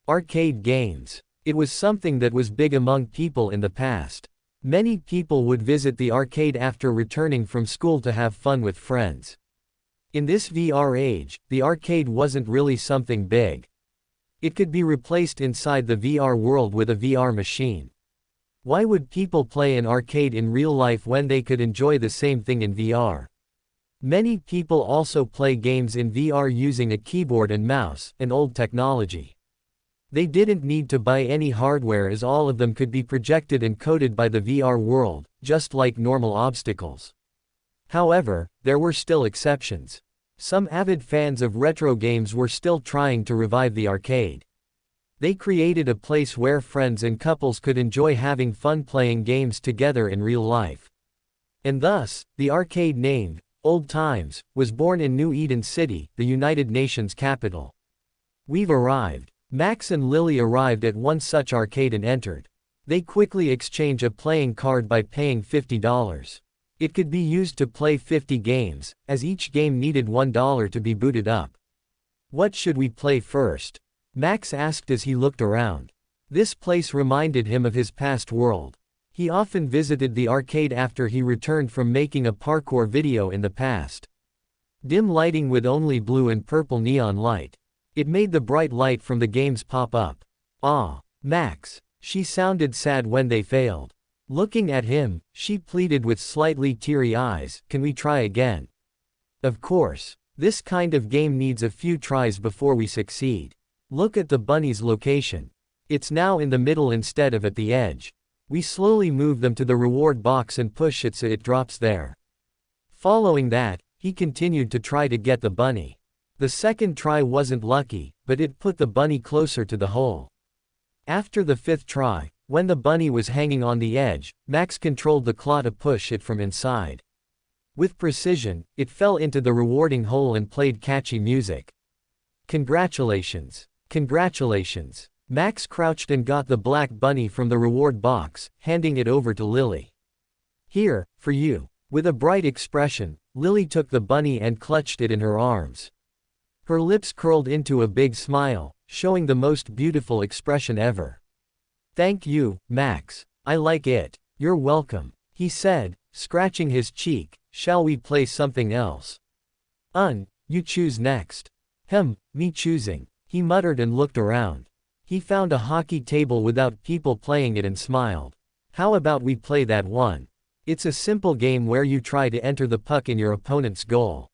A: Arcade games. It was something that was big among people in the past. Many people would visit the arcade after returning from school to have fun with friends. In this VR age, the arcade wasn't really something big. It could be replaced inside the VR world with a VR machine. Why would people play an arcade in real life when they could enjoy the same thing in VR? Many people also play games in VR using a keyboard and mouse, an old technology. They didn't need to buy any hardware as all of them could be projected and coded by the VR world, just like normal obstacles. However, there were still exceptions. Some avid fans of retro games were still trying to revive the arcade. They created a place where friends and couples could enjoy having fun playing games together in real life. And thus, the arcade named Old Times was born in New Eden City, the United Nations capital. We've arrived. Max and Lily arrived at one such arcade and entered. They quickly exchange a playing card by paying $50. It could be used to play 50 games, as each game needed $1 to be booted up. What should we play first? Max asked as he looked around. This place reminded him of his past world. He often visited the arcade after he returned from making a parkour video in the past. Dim lighting with only blue and purple neon light. It made the bright light from the games pop up. Ah, Max. She sounded sad when they failed. Looking at him, she pleaded with slightly teary eyes, "Can we try again?" Of course. This kind of game needs a few tries before we succeed. Look at the bunny's location. It's now in the middle instead of at the edge. We slowly move them to the reward box and push it so it drops there. Following that, he continued to try to get the bunny. The second try wasn't lucky, but it put the bunny closer to the hole. After the fifth try, when the bunny was hanging on the edge, Max controlled the claw to push it from inside. With precision, it fell into the rewarding hole and played catchy music. Congratulations! Congratulations! Max crouched and got the black bunny from the reward box, handing it over to Lily. "Here, for you." With a bright expression, Lily took the bunny and clutched it in her arms. Her lips curled into a big smile, showing the most beautiful expression ever. "Thank you, Max. I like it." "You're welcome," he said, scratching his cheek. "Shall we play something else?" You choose next." Me choosing," he muttered and looked around. He found a hockey table without people playing it and smiled. "How about we play that one? It's a simple game where you try to enter the puck in your opponent's goal."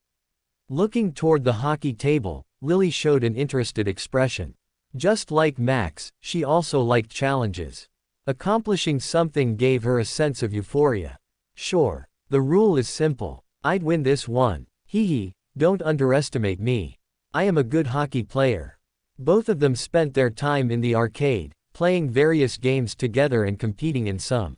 A: Looking toward the hockey table, Lily showed an interested expression. Just like Max, she also liked challenges. Accomplishing something gave her a sense of euphoria. "Sure. The rule is simple. I'd win this one. Hee, don't underestimate me. I am a good hockey player." Both of them spent their time in the arcade, playing various games together and competing in some.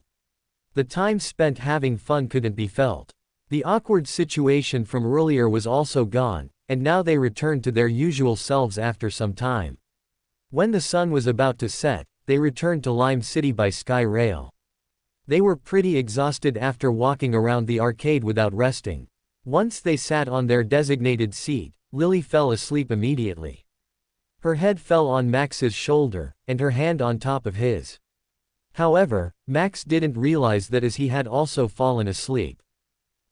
A: The time spent having fun couldn't be felt. The awkward situation from earlier was also gone, and now they returned to their usual selves after some time. When the sun was about to set, they returned to Lime City by Sky Rail. They were pretty exhausted after walking around the arcade without resting. Once they sat on their designated seat, Lily fell asleep immediately. Her head fell on Max's shoulder, and her hand on top of his. However, Max didn't realize that as he had also fallen asleep.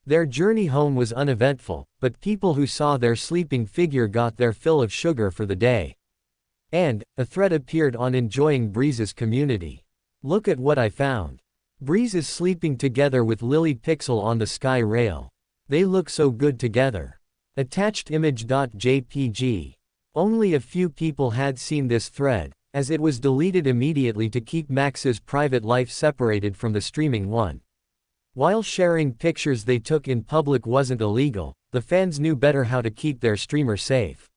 A: Their journey home was uneventful, but people who saw their sleeping figure got their fill of sugar for the day. And a thread appeared on Enjoying Breeze's community. "Look at what I found. Breeze is sleeping together with Lily Pixel on the Sky Rail. They look so good together." Attached image.jpg. Only a few people had seen this thread, as it was deleted immediately to keep Max's private life separated from the streaming one. While sharing pictures they took in public wasn't illegal, the fans knew better how to keep their streamer safe.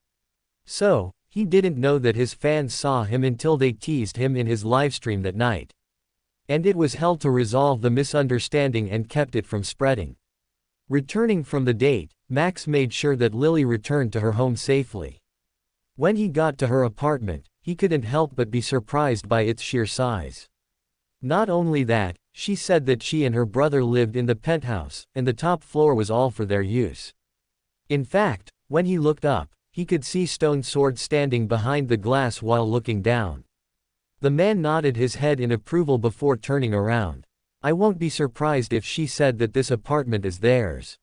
A: So, he didn't know that his fans saw him until they teased him in his livestream that night. And it was hell to resolve the misunderstanding and kept it from spreading. Returning from the date, Max made sure that Lily returned to her home safely. When he got to her apartment, he couldn't help but be surprised by its sheer size. Not only that, she said that she and her brother lived in the penthouse, and the top floor was all for their use. In fact, when he looked up, he could see Stone Sword standing behind the glass while looking down. The man nodded his head in approval before turning around. "I won't be surprised if she said that this apartment is theirs,"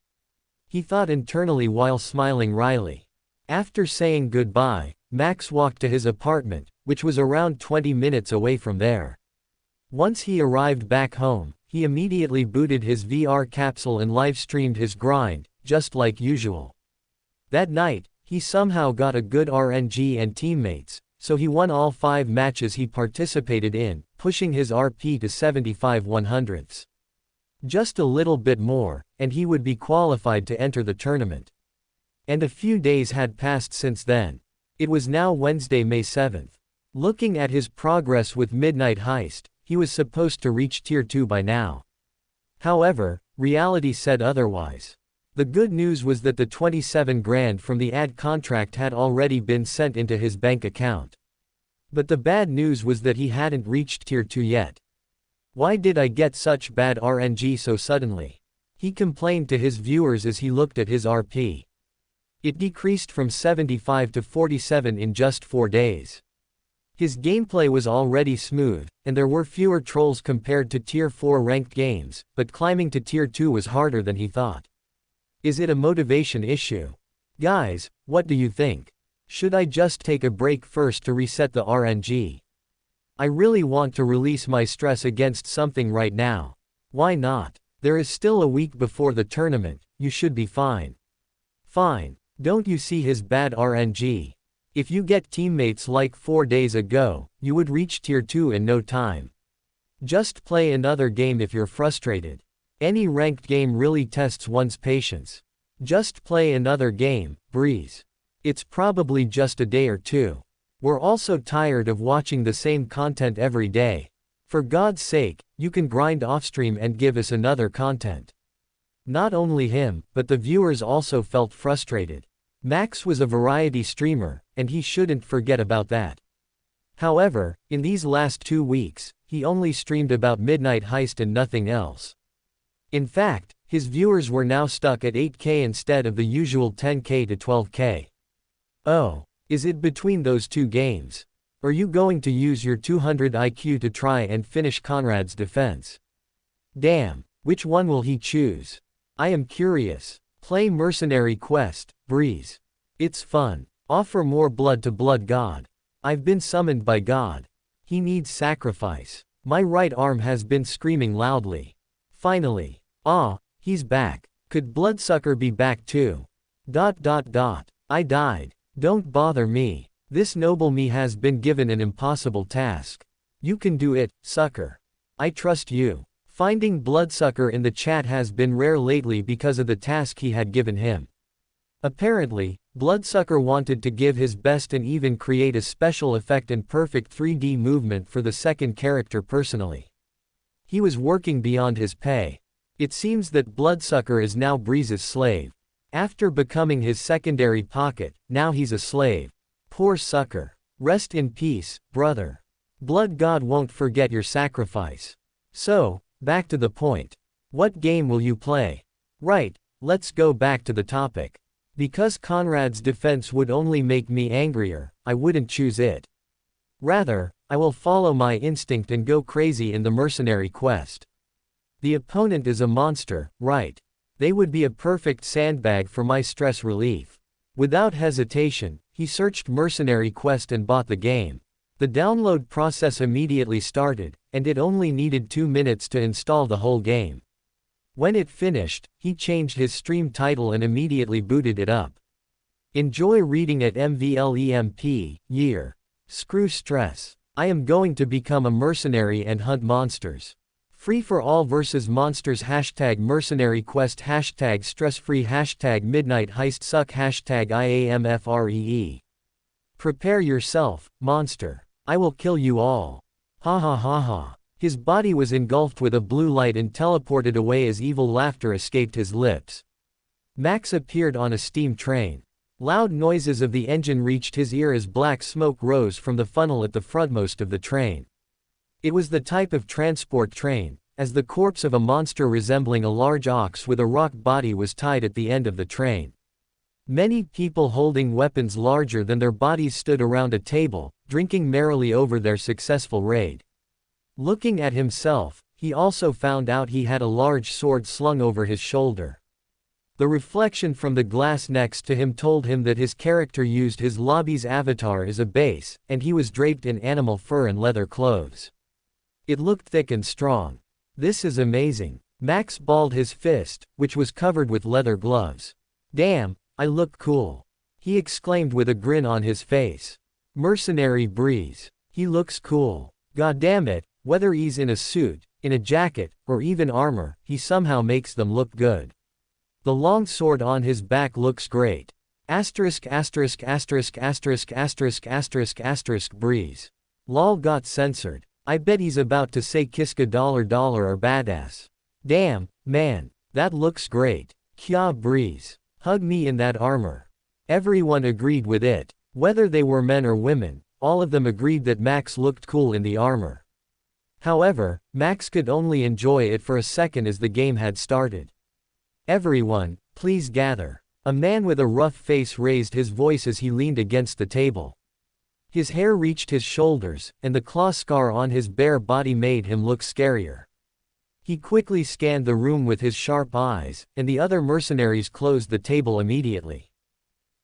A: he thought internally while smiling wryly. After saying goodbye, Max walked to his apartment, which was around 20 minutes away from there. Once he arrived back home, he immediately booted his VR capsule and live-streamed his grind, just like usual. That night, he somehow got a good RNG and teammates, so he won all 5 matches he participated in, pushing his RP to 75/100ths. Just a little bit more, and he would be qualified to enter the tournament. And a few days had passed since then. It was now Wednesday, May 7th. Looking at his progress with Midnight Heist, he was supposed to reach Tier 2 by now. However, reality said otherwise. The good news was that the 27 grand from the ad contract had already been sent into his bank account. But the bad news was that he hadn't reached Tier 2 yet. Why did I get such bad RNG so suddenly? He complained to his viewers as he looked at his RP. It decreased from 75 to 47 in just 4 days. His gameplay was already smooth, and there were fewer trolls compared to Tier 4 ranked games, but climbing to Tier 2 was harder than he thought. Is it a motivation issue? Guys, what do you think? Should I just take a break first to reset the RNG? I really want to release my stress against something right now. Why not? There is still a week before the tournament, you should be fine. Fine. Don't you see his bad RNG? If you get teammates like 4 days ago, you would reach Tier 2 in no time. Just play another game if you're frustrated. Any ranked game really tests one's patience. Just play another game, breeze. It's probably just a day or two. We're also tired of watching the same content every day. For God's sake, you can grind offstream and give us another content. Not only him, but the viewers also felt frustrated. Max was a variety streamer, and he shouldn't forget about that. However, in these last 2 weeks, he only streamed about Midnight Heist and nothing else. In fact, his viewers were now stuck at 8K instead of the usual 10K to 12K. Oh, is it between those 2 games? Are you going to use your 200 IQ to try and finish Conrad's defense? Damn, which one will he choose? I am curious. Play Mercenary Quest, breeze. It's fun. Offer more blood to Blood God. I've been summoned by God. He needs sacrifice. My right arm has been screaming loudly. Finally. Ah, he's back. Could Bloodsucker be back too? I died. Don't bother me. This noble me has been given an impossible task. You can do it, sucker. I trust you. Finding Bloodsucker in the chat has been rare lately because of the task he had given him. Apparently, Bloodsucker wanted to give his best and even create a special effect and perfect 3D movement for the second character personally. He was working beyond his pay. It seems that Bloodsucker is now Breeze's slave. After becoming his secondary pocket, now he's a slave. Poor sucker. Rest in peace, brother. Blood God won't forget your sacrifice. So, back to the point. What game will you play? Right, let's go back to the topic. Because Conrad's defense would only make me angrier, I wouldn't choose it. Rather, I will follow my instinct and go crazy in the Mercenary Quest. The opponent is a monster, right? They would be a perfect sandbag for my stress relief. Without hesitation, he searched Mercenary Quest and bought the game. The download process immediately started, and it only needed 2 minutes to install the whole game. When it finished, he changed his stream title and immediately booted it up. Enjoy reading at MVLEMP, year. Screw stress. I am going to become a mercenary and hunt monsters. Free for all versus monsters # mercenary quest # stress-free # midnight heist suck # IAMFREE. Prepare yourself, monster. I will kill you all. Ha ha ha ha. His body was engulfed with a blue light and teleported away as evil laughter escaped his lips. Max appeared on a steam train. Loud noises of the engine reached his ear as black smoke rose from the funnel at the frontmost of the train. It was the type of transport train, as the corpse of a monster resembling a large ox with a rock body was tied at the end of the train. Many people holding weapons larger than their bodies stood around a table, drinking merrily over their successful raid. Looking at himself, he also found out he had a large sword slung over his shoulder. The reflection from the glass next to him told him that his character used his lobby's avatar as a base, and he was draped in animal fur and leather clothes. It looked thick and strong. This is amazing. Max balled his fist, which was covered with leather gloves. Damn, I look cool. He exclaimed with a grin on his face. Mercenary Breeze. He looks cool. God damn it, whether he's in a suit, in a jacket, or even armor, he somehow makes them look good. The long sword on his back looks great. Asterisk asterisk asterisk asterisk asterisk asterisk asterisk Breeze. Lol got censored. I bet he's about to say Kiska $$ or badass. Damn, man, that looks great. Kya Breeze. Hug me in that armor. Everyone agreed with it. Whether they were men or women, all of them agreed that Max looked cool in the armor. However, Max could only enjoy it for a second as the game had started. Everyone, please gather. A man with a rough face raised his voice as he leaned against the table. His hair reached his shoulders, and the claw scar on his bare body made him look scarier. He quickly scanned the room with his sharp eyes, and the other mercenaries closed the table immediately.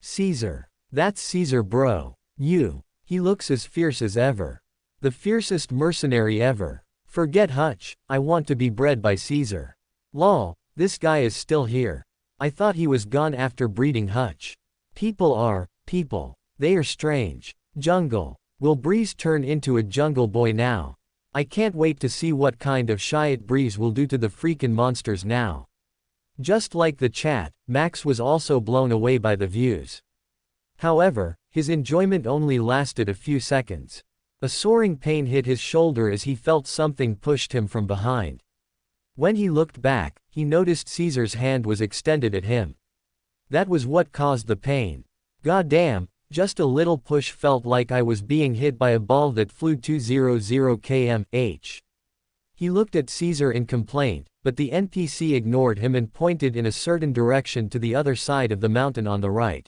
A: Caesar. That's Caesar, bro. He looks as fierce as ever. The fiercest mercenary ever. Forget Hutch, I want to be bred by Caesar. Lol, this guy is still here. I thought he was gone after breeding Hutch. People. They are strange. Jungle. Will Breeze turn into a jungle boy now? I can't wait to see what kind of shit Breeze will do to the freakin' monsters now. Just like the chat, Max was also blown away by the views. However, his enjoyment only lasted a few seconds. A soaring pain hit his shoulder as he felt something pushed him from behind. When he looked back, he noticed Caesar's hand was extended at him. That was what caused the pain. Goddamn, just a little push felt like I was being hit by a ball that flew 200 km/h. He looked at Caesar in complaint, but the NPC ignored him and pointed in a certain direction to the other side of the mountain on the right.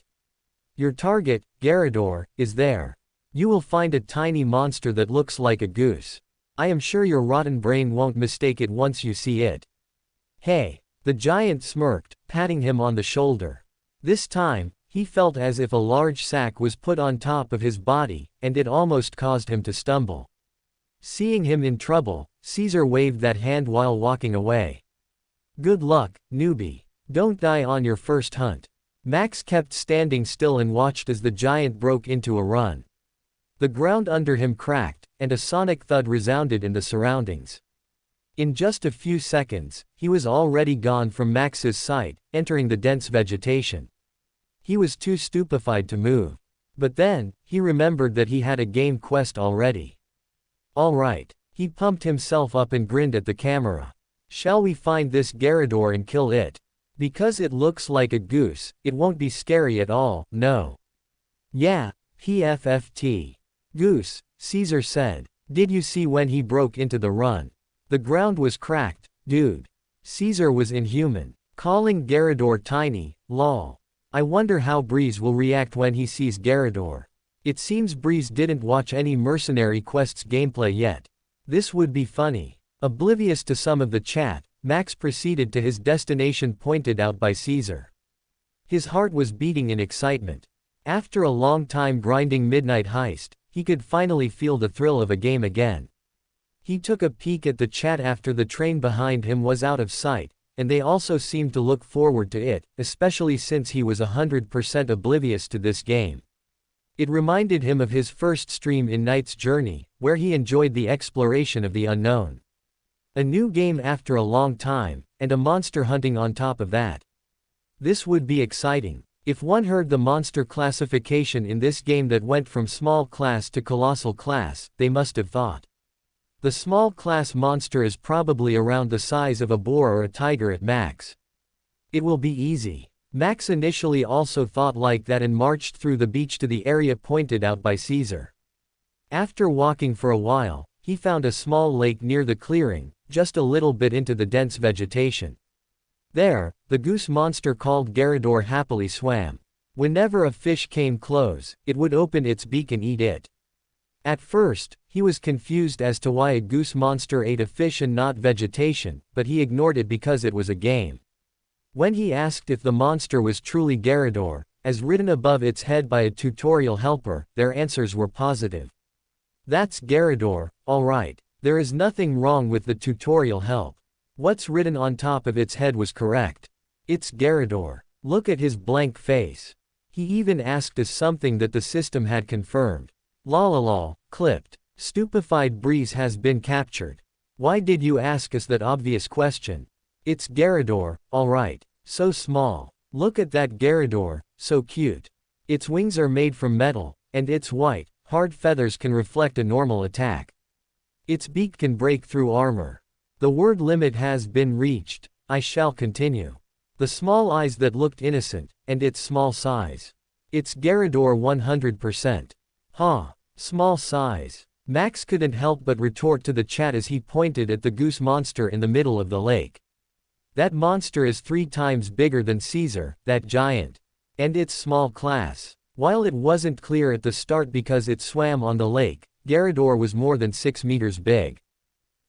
A: Your target, Garador, is there. You will find a tiny monster that looks like a goose. I am sure your rotten brain won't mistake it once you see it. Hey. The giant smirked, patting him on the shoulder. This time, he felt as if a large sack was put on top of his body, and it almost caused him to stumble. Seeing him in trouble, Caesar waved that hand while walking away. Good luck, newbie. Don't die on your first hunt. Max kept standing still and watched as the giant broke into a run. The ground under him cracked, and a sonic thud resounded in the surroundings. In just a few seconds, he was already gone from Max's sight, entering the dense vegetation. He was too stupefied to move. But then, he remembered that he had a game quest already. Alright. He pumped himself up and grinned at the camera. Shall we find this Garador and kill it? Because it looks like a goose, it won't be scary at all, no. Yeah, PFFT. Goose, Caesar said. Did you see when he broke into the run? The ground was cracked, dude. Caesar was inhuman. Calling Garador tiny, lol. I wonder how Breeze will react when he sees Garador. It seems Breeze didn't watch any Mercenary Quests gameplay yet. This would be funny. Oblivious to some of the chat, Max proceeded to his destination pointed out by Caesar. His heart was beating in excitement. After a long time grinding Midnight Heist, he could finally feel the thrill of a game again. He took a peek at the chat after the train behind him was out of sight, and they also seemed to look forward to it, especially since he was 100% oblivious to this game. It reminded him of his first stream in Knight's Journey, where he enjoyed the exploration of the unknown. A new game after a long time, and a monster hunting on top of that. This would be exciting. If one heard the monster classification in this game that went from small class to colossal class, they must have thought. The small class monster is probably around the size of a boar or a tiger at max. It will be easy. Max initially also thought like that and marched through the beach to the area pointed out by Caesar. After walking for a while, he found a small lake near the clearing, just a little bit into the dense vegetation. There, the goose monster called Garador happily swam. Whenever a fish came close, it would open its beak and eat it. At first, he was confused as to why a goose monster ate a fish and not vegetation, but he ignored it because it was a game. When he asked if the monster was truly Garador, as written above its head by a tutorial helper, their answers were positive. That's Garador, alright. There is nothing wrong with the tutorial help. What's written on top of its head was correct. It's Garador. Look at his blank face. He even asked us something that the system had confirmed. Lol, clipped. Stupefied Breeze has been captured. Why did you ask us that obvious question? It's Garador, alright. So small. Look at that Garador, so cute. Its wings are made from metal, and it's white. Hard feathers can reflect a normal attack. Its beak can break through armor. The word limit has been reached. I shall continue. The small eyes that looked innocent, and its small size. It's Garador 100%. Huh. Small size. Max couldn't help but retort to the chat as he pointed at the goose monster in the middle of the lake. That monster is 3 times bigger than Caesar, that giant. And it's small class. While it wasn't clear at the start because it swam on the lake, Garador was more than 6 meters big.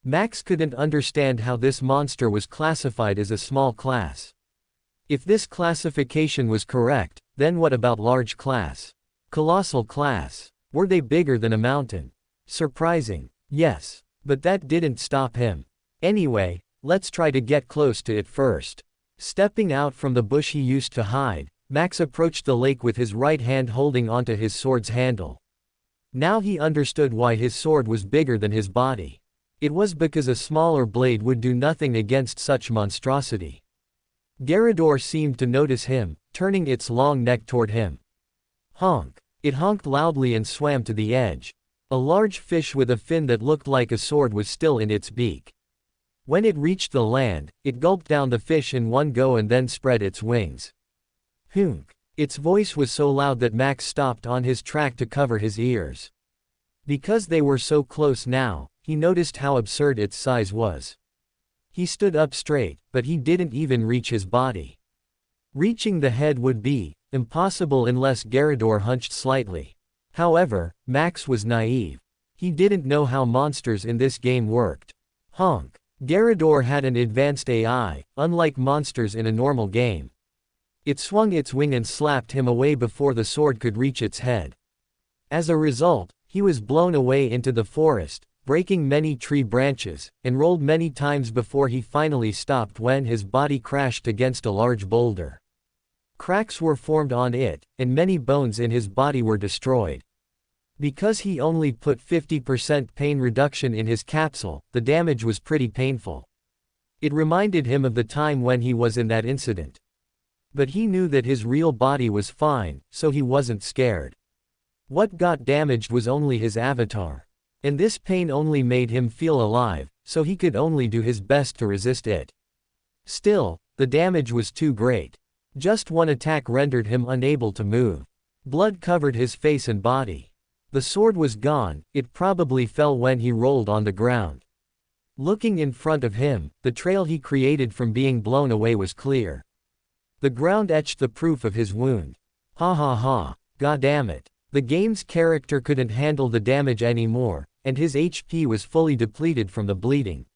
A: Max couldn't understand how this monster was classified as a small class. If this classification was correct, then what about large class? Colossal class? Were they bigger than a mountain? Surprising. Yes. But that didn't stop him. Anyway, let's try to get close to it first. Stepping out from the bush he used to hide, Max approached the lake with his right hand holding onto his sword's handle. Now he understood why his sword was bigger than his body. It was because a smaller blade would do nothing against such monstrosity. Garador seemed to notice him, turning its long neck toward him. Honk! It honked loudly and swam to the edge. A large fish with a fin that looked like a sword was still in its beak. When it reached the land, it gulped down the fish in one go and then spread its wings. Honk! Its voice was so loud that Max stopped on his track to cover his ears. Because they were so close now, he noticed how absurd its size was. He stood up straight, but he didn't even reach his body. Reaching the head would be impossible unless Garador hunched slightly. However, Max was naive. He didn't know how monsters in this game worked. Honk! Garador had an advanced AI, unlike monsters in a normal game. It swung its wing and slapped him away before the sword could reach its head. As a result, he was blown away into the forest, breaking many tree branches, and rolled many times before he finally stopped when his body crashed against a large boulder. Cracks were formed on it, and many bones in his body were destroyed. Because he only put 50% pain reduction in his capsule, the damage was pretty painful. It reminded him of the time when he was in that incident. But he knew that his real body was fine, so he wasn't scared. What got damaged was only his avatar. And this pain only made him feel alive, so he could only do his best to resist it. Still, the damage was too great. Just one attack rendered him unable to move. Blood covered his face and body. The sword was gone, it probably fell when he rolled on the ground. Looking in front of him, the trail he created from being blown away was clear. The ground etched the proof of his wound. Ha ha ha, goddammit. The game's character couldn't handle the damage anymore, and his HP was fully depleted from the bleeding.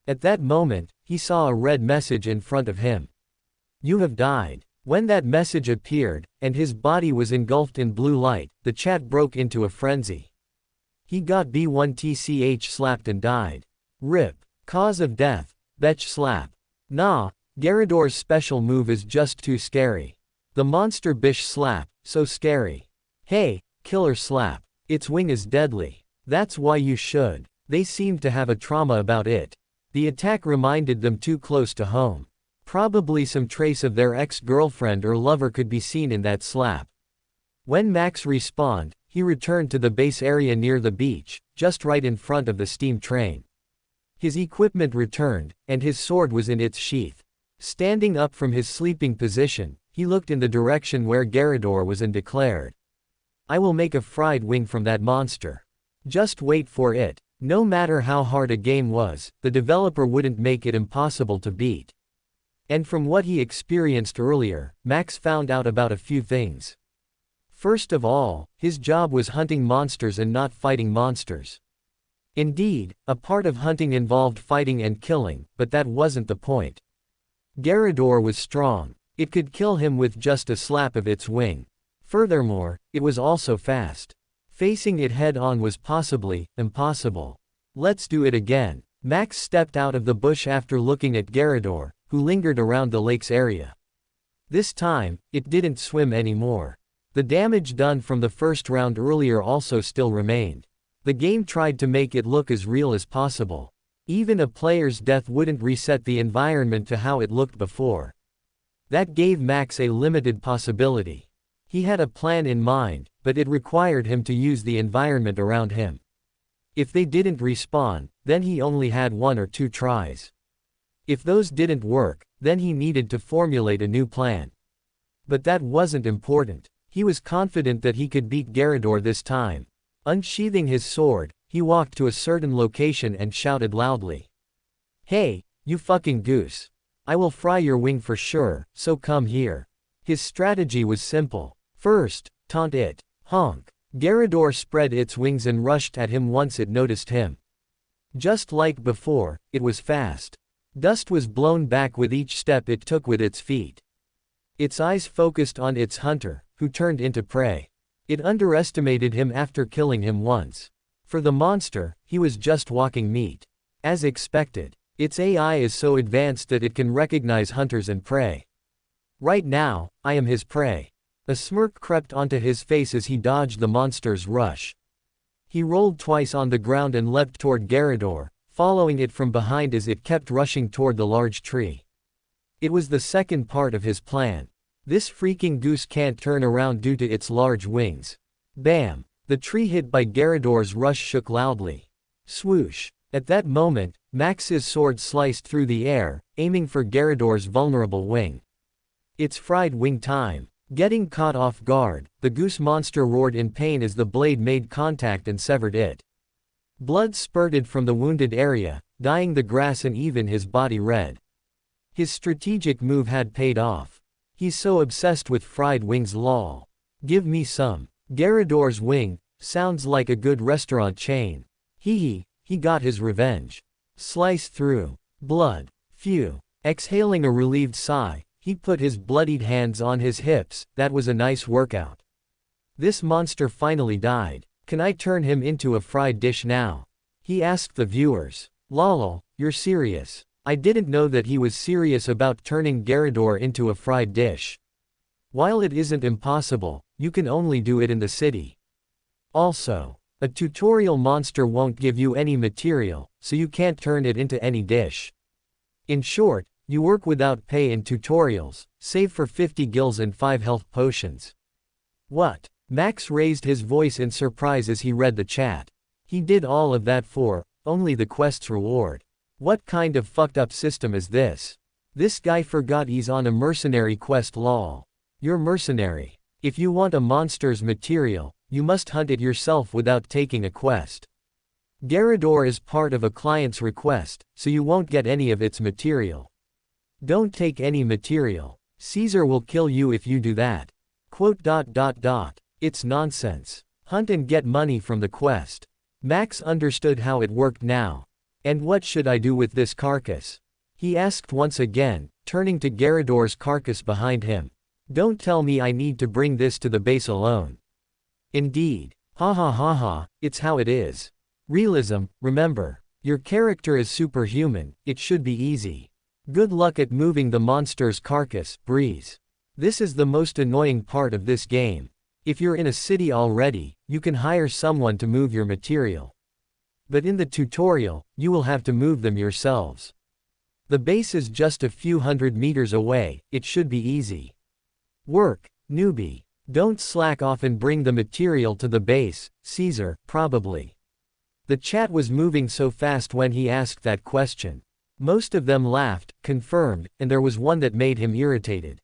A: At that moment, he saw a red message in front of him. You have died. When that message appeared, and his body was engulfed in blue light, the chat broke into a frenzy. He got B1TCH slapped and died. RIP. Cause of death. Betch slap. Nah, Garador's special move is just too scary. The monster bish slap, so scary. Hey, killer slap. Its wing is deadly. That's why you should. They seemed to have a trauma about it. The attack reminded them too close to home. Probably some trace of their ex-girlfriend or lover could be seen in that slap. When Max respawned, he returned to the base area near the beach, just right in front of the steam train. His equipment returned, and his sword was in its sheath. Standing up from his sleeping position, he looked in the direction where Garador was and declared, I will make a fried wing from that monster. Just wait for it. No matter how hard a game was, the developer wouldn't make it impossible to beat. And from what he experienced earlier, Max found out about a few things. First of all, his job was hunting monsters and not fighting monsters. Indeed, a part of hunting involved fighting and killing, but that wasn't the point. Garador was strong. It could kill him with just a slap of its wing. Furthermore, it was also fast. Facing it head-on was possibly impossible. Let's do it again. Max stepped out of the bush after looking at Garador, who lingered around the lake's area. This time, it didn't swim anymore. The damage done from the first round earlier also still remained. The game tried to make it look as real as possible. Even a player's death wouldn't reset the environment to how it looked before. That gave Max a limited possibility. He had a plan in mind, but it required him to use the environment around him. If they didn't respawn, then he only had 1 or 2 tries. If those didn't work, then he needed to formulate a new plan. But that wasn't important. He was confident that he could beat Garador this time. Unsheathing his sword, he He walked to a certain location and shouted loudly. "Hey, you fucking goose. I will fry your wing for sure, so come here." His strategy was simple. First, taunt it. Honk. Garrador spread its wings and rushed at him once it noticed him. Just like before, it was fast. Dust was blown back with each step it took with its feet. Its eyes focused on its hunter, who turned into prey. It underestimated him after killing him once. For the monster, he was just walking meat. As expected, its AI is so advanced that it can recognize hunters and prey. Right now, I am his prey. A smirk crept onto his face as he dodged the monster's rush. He rolled twice on the ground and leapt toward Garrador, following it from behind as it kept rushing toward the large tree. It was the second part of his plan. This freaking goose can't turn around due to its large wings. Bam! The tree hit by Garrador's rush shook loudly. Swoosh! At that moment, Max's sword sliced through the air, aiming for Garrador's vulnerable wing. It's fried wing time. Getting caught off guard, the goose monster roared in pain as the blade made contact and severed it. Blood spurted from the wounded area, dyeing the grass and even his body red. His strategic move had paid off. He's so obsessed with fried wings lol. Give me some. Garrador's wing, sounds like a good restaurant chain. Hee, he got his revenge. Slice through. Blood. Phew. Exhaling a relieved sigh, he put his bloodied hands on his hips. That was a nice workout. This monster finally died. Can I turn him into a fried dish now? He asked the viewers. Lol, you're serious. I didn't know that he was serious about turning Garrador into a fried dish. While it isn't impossible, you can only do it in the city. Also, a tutorial monster won't give you any material, so you can't turn it into any dish. In short, you work without pay in tutorials, save for 50 gills and 5 health potions. What? Max raised his voice in surprise as he read the chat. He did all of that for only the quest's reward. What kind of fucked up system is this? This guy forgot he's on a mercenary quest lol. You're mercenary. If you want a monster's material, you must hunt it yourself without taking a quest. Garrador is part of a client's request, so you won't get any of its material. Don't take any material. Caesar will kill you if you do that. Quote. It's nonsense. Hunt and get money from the quest. Max understood how it worked now. And what should I do with this carcass? He asked once again, turning to Garrador's carcass behind him. Don't tell me I need to bring this to the base alone. Indeed. Ha ha ha ha, it's how it is. Realism, remember. Your character is superhuman, it should be easy. Good luck at moving the monster's carcass, Breeze. This is the most annoying part of this game. If you're in a city already, you can hire someone to move your material. But in the tutorial, you will have to move them yourselves. The base is just a few hundred meters away, it should be easy. Work, newbie. Don't slack off and bring the material to the base, Caesar, probably. The chat was moving so fast when he asked that question. Most of them laughed, confirmed, and there was one that made him irritated.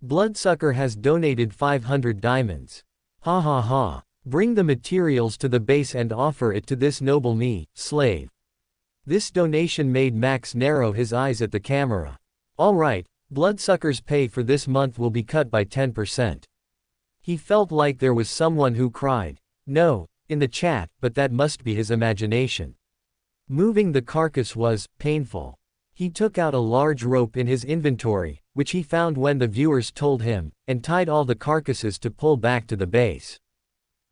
A: Bloodsucker has donated 500 diamonds. Ha ha ha. Bring the materials to the base and offer it to this noble me, slave. This donation made Max narrow his eyes at the camera. Alright, Bloodsucker's pay for this month will be cut by 10%. He felt like there was someone who cried, no, in the chat, but that must be his imagination. Moving the carcass was painful. He took out a large rope in his inventory, which he found when the viewers told him, and tied all the carcasses to pull back to the base.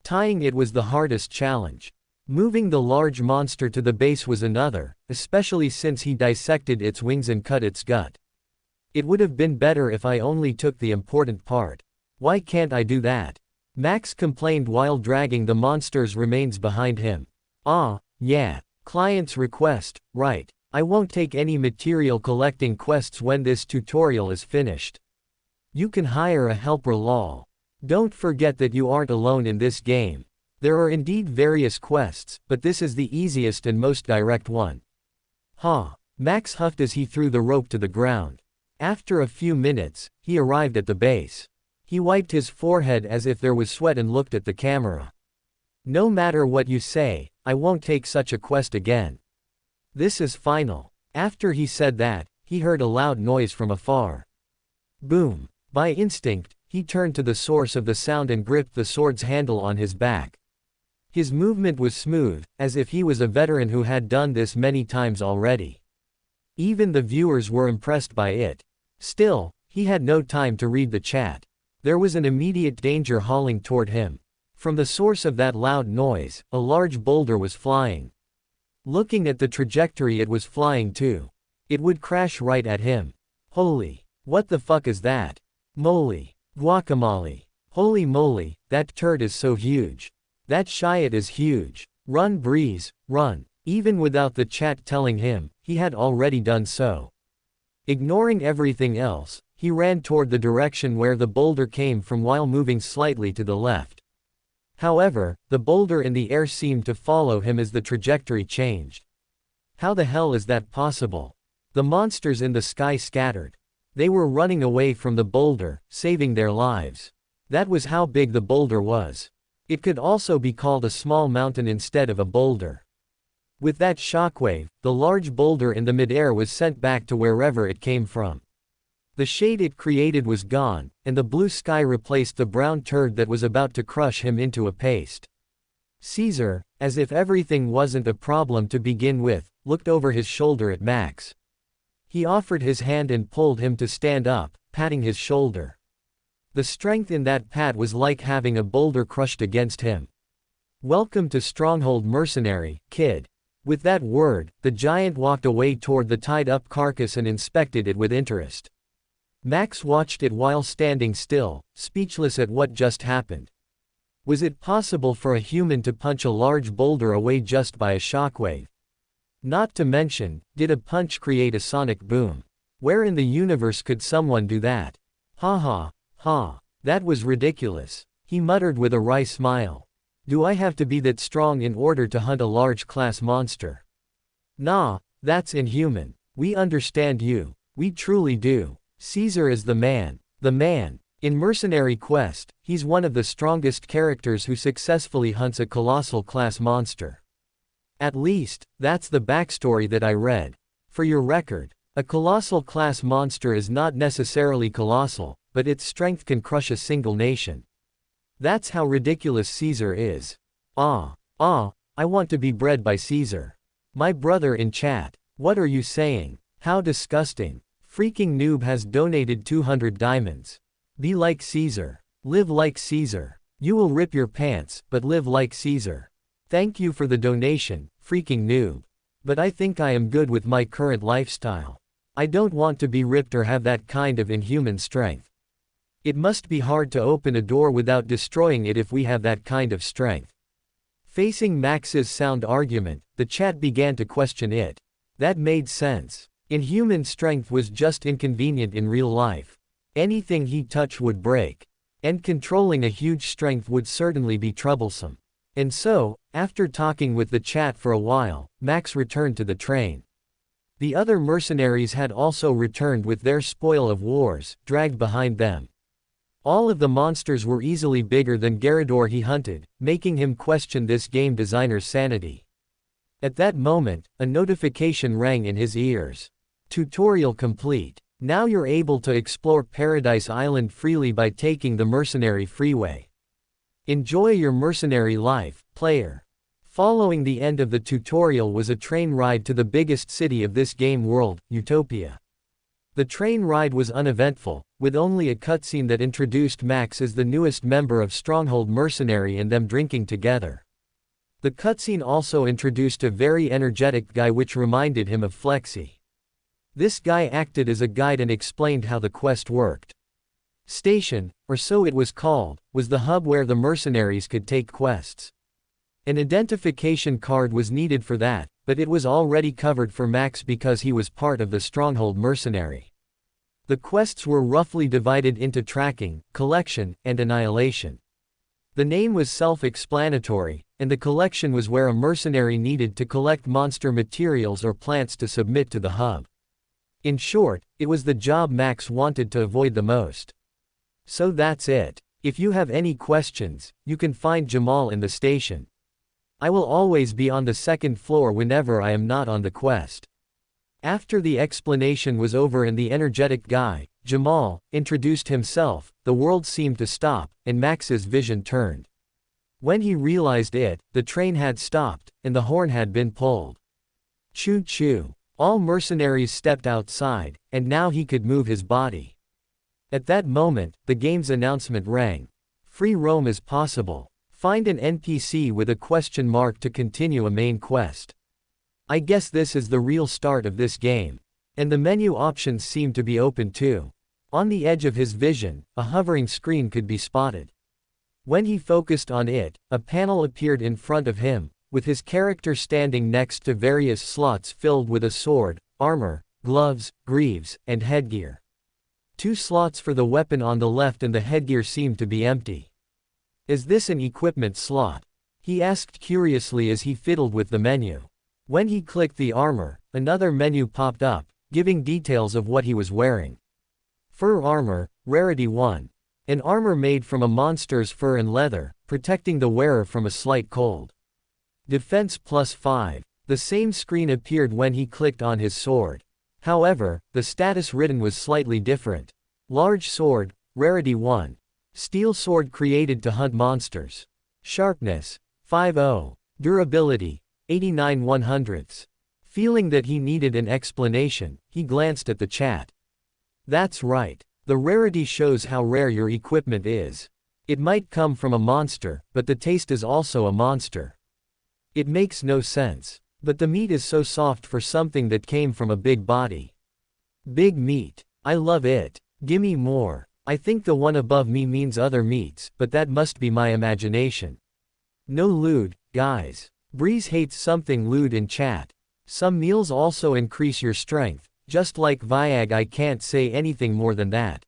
A: Tying it was the hardest challenge. Moving the large monster to the base was another, especially since he dissected its wings and cut its gut. It would have been better if I only took the important part. Why can't I do that? Max complained while dragging the monster's remains behind him. Ah, yeah. Client's request, right. I won't take any material collecting quests when this tutorial is finished. You can hire a helper lol. Don't forget that you aren't alone in this game. There are indeed various quests, but this is the easiest and most direct one. Ha! Max huffed as he threw the rope to the ground. After a few minutes, he arrived at the base. He wiped his forehead as if there was sweat and looked at the camera. No matter what you say, I won't take such a quest again. This is final. After he said that, he heard a loud noise from afar. Boom. By instinct, he turned to the source of the sound and gripped the sword's handle on his back. His movement was smooth, as if he was a veteran who had done this many times already. Even the viewers were impressed by it. Still, he had no time to read the chat. There was an immediate danger hauling toward him. From the source of that loud noise, a large boulder was flying. Looking at the trajectory it was flying to. It would crash right at him. Holy. What the fuck is that? Moly. Guacamole. Holy moly, that turd is so huge. That Shiat is huge. Run Breeze, run. Even without the chat telling him, he had already done so. Ignoring everything else, he ran toward the direction where the boulder came from while moving slightly to the left. However, the boulder in the air seemed to follow him as the trajectory changed. How the hell is that possible? The monsters in the sky scattered. They were running away from the boulder, saving their lives. That was how big the boulder was. It could also be called a small mountain instead of a boulder. With that shockwave, the large boulder in the midair was sent back to wherever it came from. The shade it created was gone, and the blue sky replaced the brown turd that was about to crush him into a paste. Caesar, as if everything wasn't a problem to begin with, looked over his shoulder at Max. He offered his hand and pulled him to stand up, patting his shoulder. The strength in that pat was like having a boulder crushed against him. Welcome to Stronghold Mercenary, kid. With that word, the giant walked away toward the tied-up carcass and inspected it with interest. Max watched it while standing still, speechless at what just happened. Was it possible for a human to punch a large boulder away just by a shockwave? Not to mention, did a punch create a sonic boom? Where in the universe could someone do that? Ha ha, ha. That was ridiculous. He muttered with a wry smile. Do I have to be that strong in order to hunt a large class monster? Nah, that's inhuman. We understand you. We truly do. Caesar is the man. The man. In Mercenary Quest, he's one of the strongest characters who successfully hunts a colossal class monster. At least, that's the backstory that I read. For your record, a colossal class monster is not necessarily colossal, but its strength can crush a single nation. That's how ridiculous Caesar is. I want to be bred by Caesar. My brother in chat. What are you saying? How disgusting. Freaking noob has donated 200 diamonds. Be like Caesar. Live like Caesar. You will rip your pants, but live like Caesar. Thank you for the donation, freaking noob. But I think I am good with my current lifestyle. I don't want to be ripped or have that kind of inhuman strength. It must be hard to open a door without destroying it if we have that kind of strength. Facing Max's sound argument, the chat began to question it. That made sense. Inhuman strength was just inconvenient in real life. Anything he touched would break. And controlling a huge strength would certainly be troublesome. And so, after talking with the chat for a while, Max returned to the train. The other mercenaries had also returned with their spoil of wars, dragged behind them. All of the monsters were easily bigger than Garador he hunted, making him question this game designer's sanity. At that moment, a notification rang in his ears. Tutorial complete. Now you're able to explore Paradise Island freely by taking the Mercenary Freeway. Enjoy your mercenary life, player. Following the end of the tutorial was a train ride to the biggest city of this game world, Utopia. The train ride was uneventful, with only a cutscene that introduced Max as the newest member of Stronghold Mercenary and them drinking together. The cutscene also introduced a very energetic guy which reminded him of Flexi. This guy acted as a guide and explained how the quest worked. Station, or so it was called, was the hub where the mercenaries could take quests. An identification card was needed for that, but it was already covered for Max because he was part of the Stronghold Mercenary. The quests were roughly divided into tracking, collection, and annihilation. The name was self-explanatory, and the collection was where a mercenary needed to collect monster materials or plants to submit to the hub. In short, it was the job Max wanted to avoid the most. So that's it. If you have any questions, you can find Jamal in the station. I will always be on the second floor whenever I am not on the quest. After the explanation was over and the energetic guy, Jamal, introduced himself, the world seemed to stop, and Max's vision turned. When he realized it, the train had stopped, and the horn had been pulled. Choo-choo. All mercenaries stepped outside, and now he could move his body. At that moment, the game's announcement rang. Free roam is possible. Find an NPC with a question mark to continue a main quest. I guess this is the real start of this game. And the menu options seem to be open too. On the edge of his vision, a hovering screen could be spotted. When he focused on it, a panel appeared in front of him, with his character standing next to various slots filled with a sword, armor, gloves, greaves, and headgear. 2 slots for the weapon on the left and the headgear seemed to be empty. Is this an equipment slot? He asked curiously as he fiddled with the menu. When he clicked the armor, another menu popped up, giving details of what he was wearing. Fur armor, rarity 1. An armor made from a monster's fur and leather, protecting the wearer from a slight cold. Defense +5. The same screen appeared when he clicked on his sword. However, the status written was slightly different. Large sword, rarity 1. Steel sword created to hunt monsters. Sharpness, 50. Durability, 89 100ths. Feeling that he needed an explanation, he glanced at the chat. That's right. The rarity shows how rare your equipment is. It might come from a monster, but the taste is also a monster. It makes no sense. But the meat is so soft for something that came from a big body. Big meat. I love it. Gimme more. I think the one above me means other meats, but that must be my imagination. No lewd, guys. Breeze hates something lewd in chat. Some meals also increase your strength, just like Viag. I can't say anything more than that.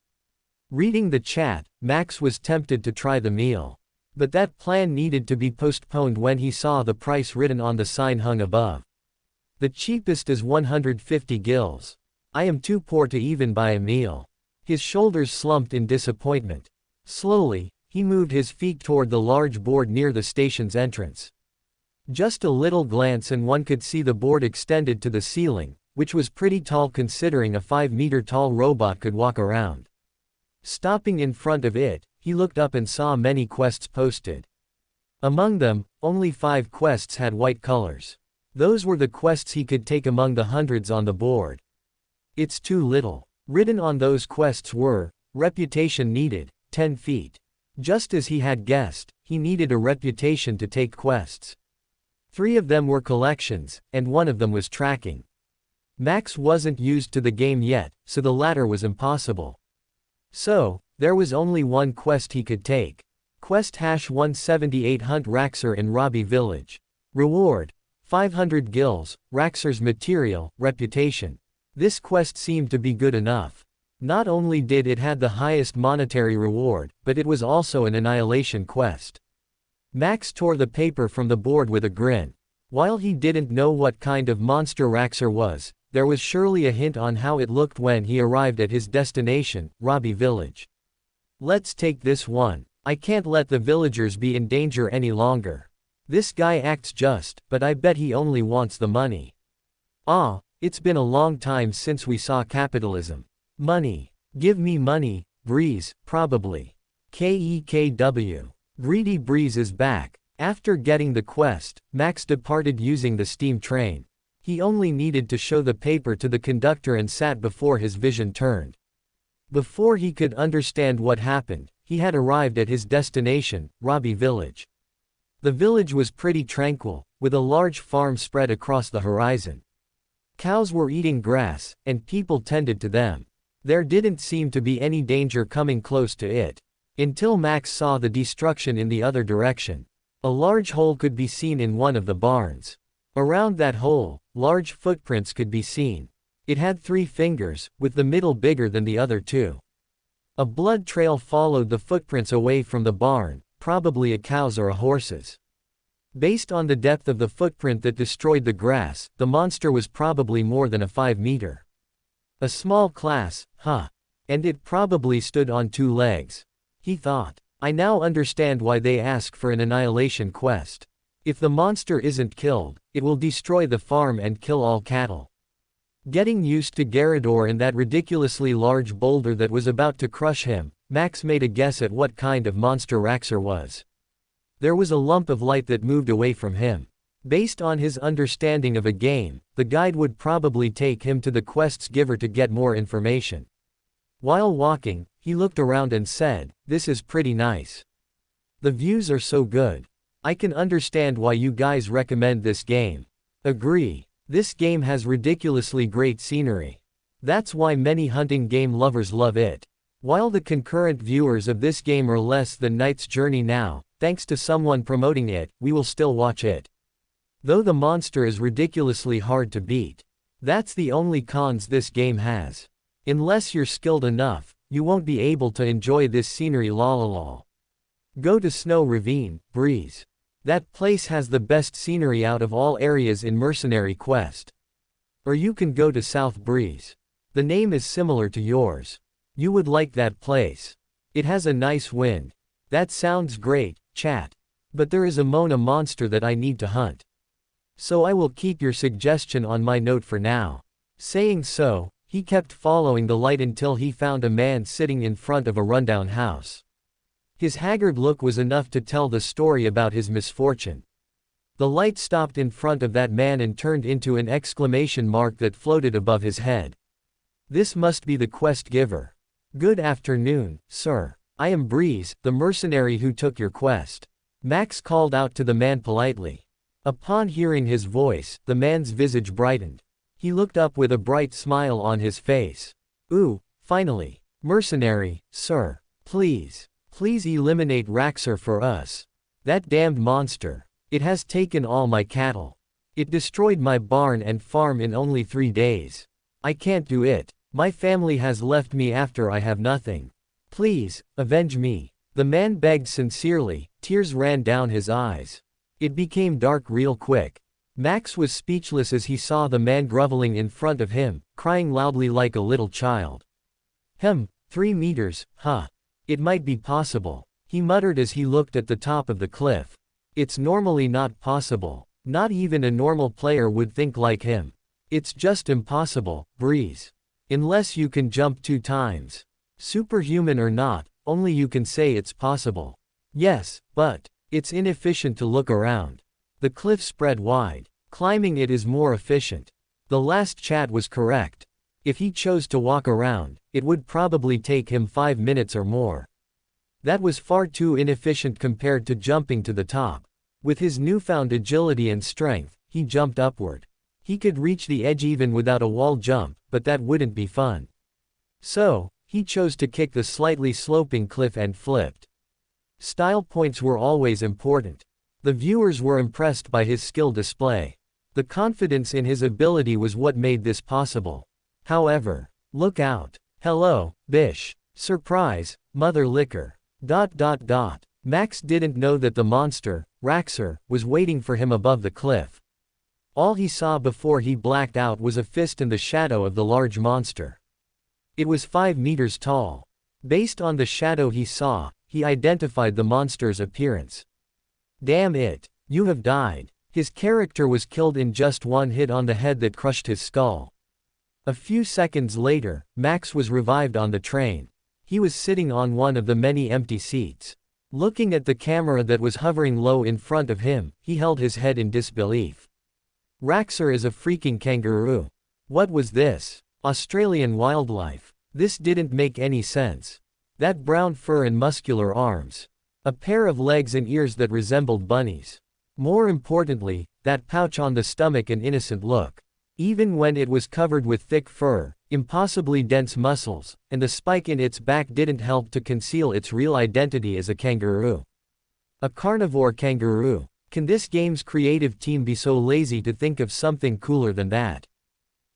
A: Reading the chat, Max was tempted to try the meal. But that plan needed to be postponed when he saw the price written on the sign hung above. The cheapest is 150 gils. I am too poor to even buy a meal. His shoulders slumped in disappointment. Slowly, he moved his feet toward the large board near the station's entrance. Just a little glance and one could see the board extended to the ceiling, which was pretty tall considering a 5-meter-tall robot could walk around. Stopping in front of it, he looked up and saw many quests posted. Among them, only 5 quests had white colors. Those were the quests he could take among the hundreds on the board. It's too little. Written on those quests were, reputation needed, 10 feet. Just as he had guessed, he needed a reputation to take quests. 3 of them were collections, and 1 of them was tracking. Max wasn't used to the game yet, so the latter was impossible. So, there was only 1 quest he could take. Quest #178 Hunt Raxer in Robbie Village. Reward, 500 gils, Raxer's material, reputation. This quest seemed to be good enough. Not only did it had the highest monetary reward, but it was also an annihilation quest. Max tore the paper from the board with a grin. While he didn't know what kind of monster Raxer was, there was surely a hint on how it looked when he arrived at his destination, Robbie Village. Let's take this one. I can't let the villagers be in danger any longer. This guy acts just, but I bet he only wants the money. Ah, it's been a long time since we saw capitalism. Money. Give me money, Breeze, probably. KEKW. Greedy Breeze is back. After getting the quest, Max departed using the steam train. He only needed to show the paper to the conductor and sat before his vision turned. Before he could understand what happened, he had arrived at his destination, Robbie Village. The village was pretty tranquil, with a large farm spread across the horizon. Cows were eating grass, and people tended to them. There didn't seem to be any danger coming close to it. Until Max saw the destruction in the other direction. A large hole could be seen in one of the barns. Around that hole, large footprints could be seen. It had 3 fingers, with the middle bigger than the other 2. A blood trail followed the footprints away from the barn, probably a cow's or a horse's. Based on the depth of the footprint that destroyed the grass, the monster was probably more than a 5 meter. A small class, huh? And it probably stood on 2 legs. He thought. I now understand why they ask for an annihilation quest. If the monster isn't killed, it will destroy the farm and kill all cattle. Getting used to Garador and that ridiculously large boulder that was about to crush him, Max made a guess at what kind of monster Raxor was. There was a lump of light that moved away from him. Based on his understanding of a game, the guide would probably take him to the quest's giver to get more information. While walking, he looked around and said, "This is pretty nice. The views are so good. I can understand why you guys recommend this game." Agree. This game has ridiculously great scenery. That's why many hunting game lovers love it. While the concurrent viewers of this game are less than Knight's Journey now, thanks to someone promoting it, we will still watch it. Though the monster is ridiculously hard to beat. That's the only cons this game has. Unless you're skilled enough, you won't be able to enjoy this scenery lol. Go to Snow Ravine, Breeze. That place has the best scenery out of all areas in Mercenary Quest. Or you can go to South Breeze. The name is similar to yours. You would like that place. It has a nice wind. That sounds great, chat. But there is a Mona monster that I need to hunt. So I will keep your suggestion on my note for now. Saying so, he kept following the light until he found a man sitting in front of a rundown house. His haggard look was enough to tell the story about his misfortune. The light stopped in front of that man and turned into an exclamation mark that floated above his head. This must be the quest giver. "Good afternoon, sir. I am Breeze, the mercenary who took your quest." Max called out to the man politely. Upon hearing his voice, the man's visage brightened. He looked up with a bright smile on his face. "Ooh, finally. Mercenary, sir. Please eliminate Raxor for us. That damned monster. It has taken all my cattle. It destroyed my barn and farm in only 3 days. I can't do it. My family has left me after I have nothing. Please, avenge me." The man begged sincerely, tears ran down his eyes. It became dark real quick. Max was speechless as he saw the man groveling in front of him, crying loudly like a little child. 3 meters, huh? It might be possible, he muttered as he looked at the top of the cliff. It's normally not possible. Not even a normal player would think like him. It's just impossible, Breeze. Unless you can jump 2 times. Superhuman or not, only you can say it's possible. Yes, but it's inefficient to look around. The cliff spread wide. Climbing it is more efficient. The last chat was correct. If he chose to walk around, it would probably take him 5 minutes or more. That was far too inefficient compared to jumping to the top. With his newfound agility and strength, he jumped upward. He could reach the edge even without a wall jump, but that wouldn't be fun. So, he chose to kick the slightly sloping cliff and flipped. Style points were always important. The viewers were impressed by his skill display. The confidence in his ability was what made this possible. However, look out. Hello, Bish. Surprise, mother liquor. ... Max didn't know that the monster, Raxor, was waiting for him above the cliff. All he saw before he blacked out was a fist in the shadow of the large monster. It was 5 meters tall. Based on the shadow he saw, he identified the monster's appearance. Damn it, you have died. His character was killed in just one hit on the head that crushed his skull. A few seconds later, Max was revived on the train. He was sitting on one of the many empty seats. Looking at the camera that was hovering low in front of him, he held his head in disbelief. Raxor is a freaking kangaroo. What was this? Australian wildlife. This didn't make any sense. That brown fur and muscular arms. A pair of legs and ears that resembled bunnies. More importantly, that pouch on the stomach and innocent look. Even when it was covered with thick fur, impossibly dense muscles, and the spike in its back didn't help to conceal its real identity as a kangaroo. A carnivore kangaroo. Can this game's creative team be so lazy to think of something cooler than that?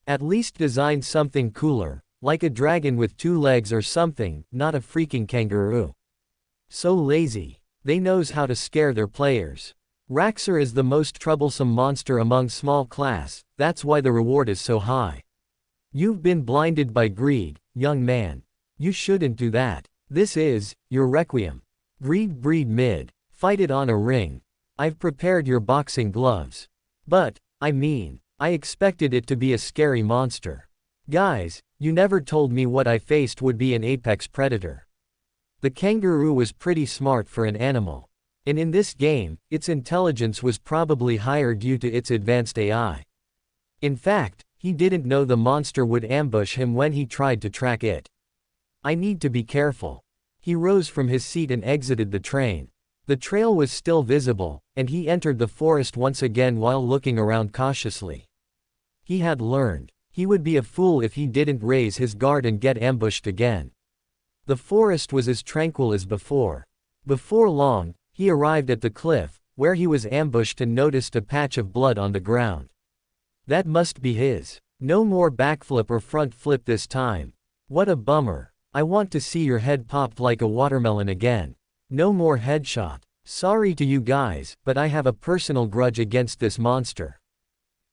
A: At least design something cooler, like a dragon with 2 legs or something, not a freaking kangaroo. So lazy. They knows how to scare their players. Raxor is the most troublesome monster among small class, that's why the reward is so high. You've been blinded by greed, young man. You shouldn't do that. This is your requiem. Greed breed mid. Fight it on a ring. I've prepared your boxing gloves. But, I expected it to be a scary monster. Guys, you never told me what I faced would be an apex predator. The kangaroo was pretty smart for an animal. And in this game, its intelligence was probably higher due to its advanced AI. In fact, he didn't know the monster would ambush him when he tried to track it. I need to be careful. He rose from his seat and exited the train. The trail was still visible, and he entered the forest once again while looking around cautiously. He had learned. He would be a fool if he didn't raise his guard and get ambushed again. The forest was as tranquil as before. Before long, he arrived at the cliff, where he was ambushed and noticed a patch of blood on the ground. That must be his. No more backflip or front flip this time. What a bummer. I want to see your head popped like a watermelon again. No more headshot. Sorry to you guys, but I have a personal grudge against this monster.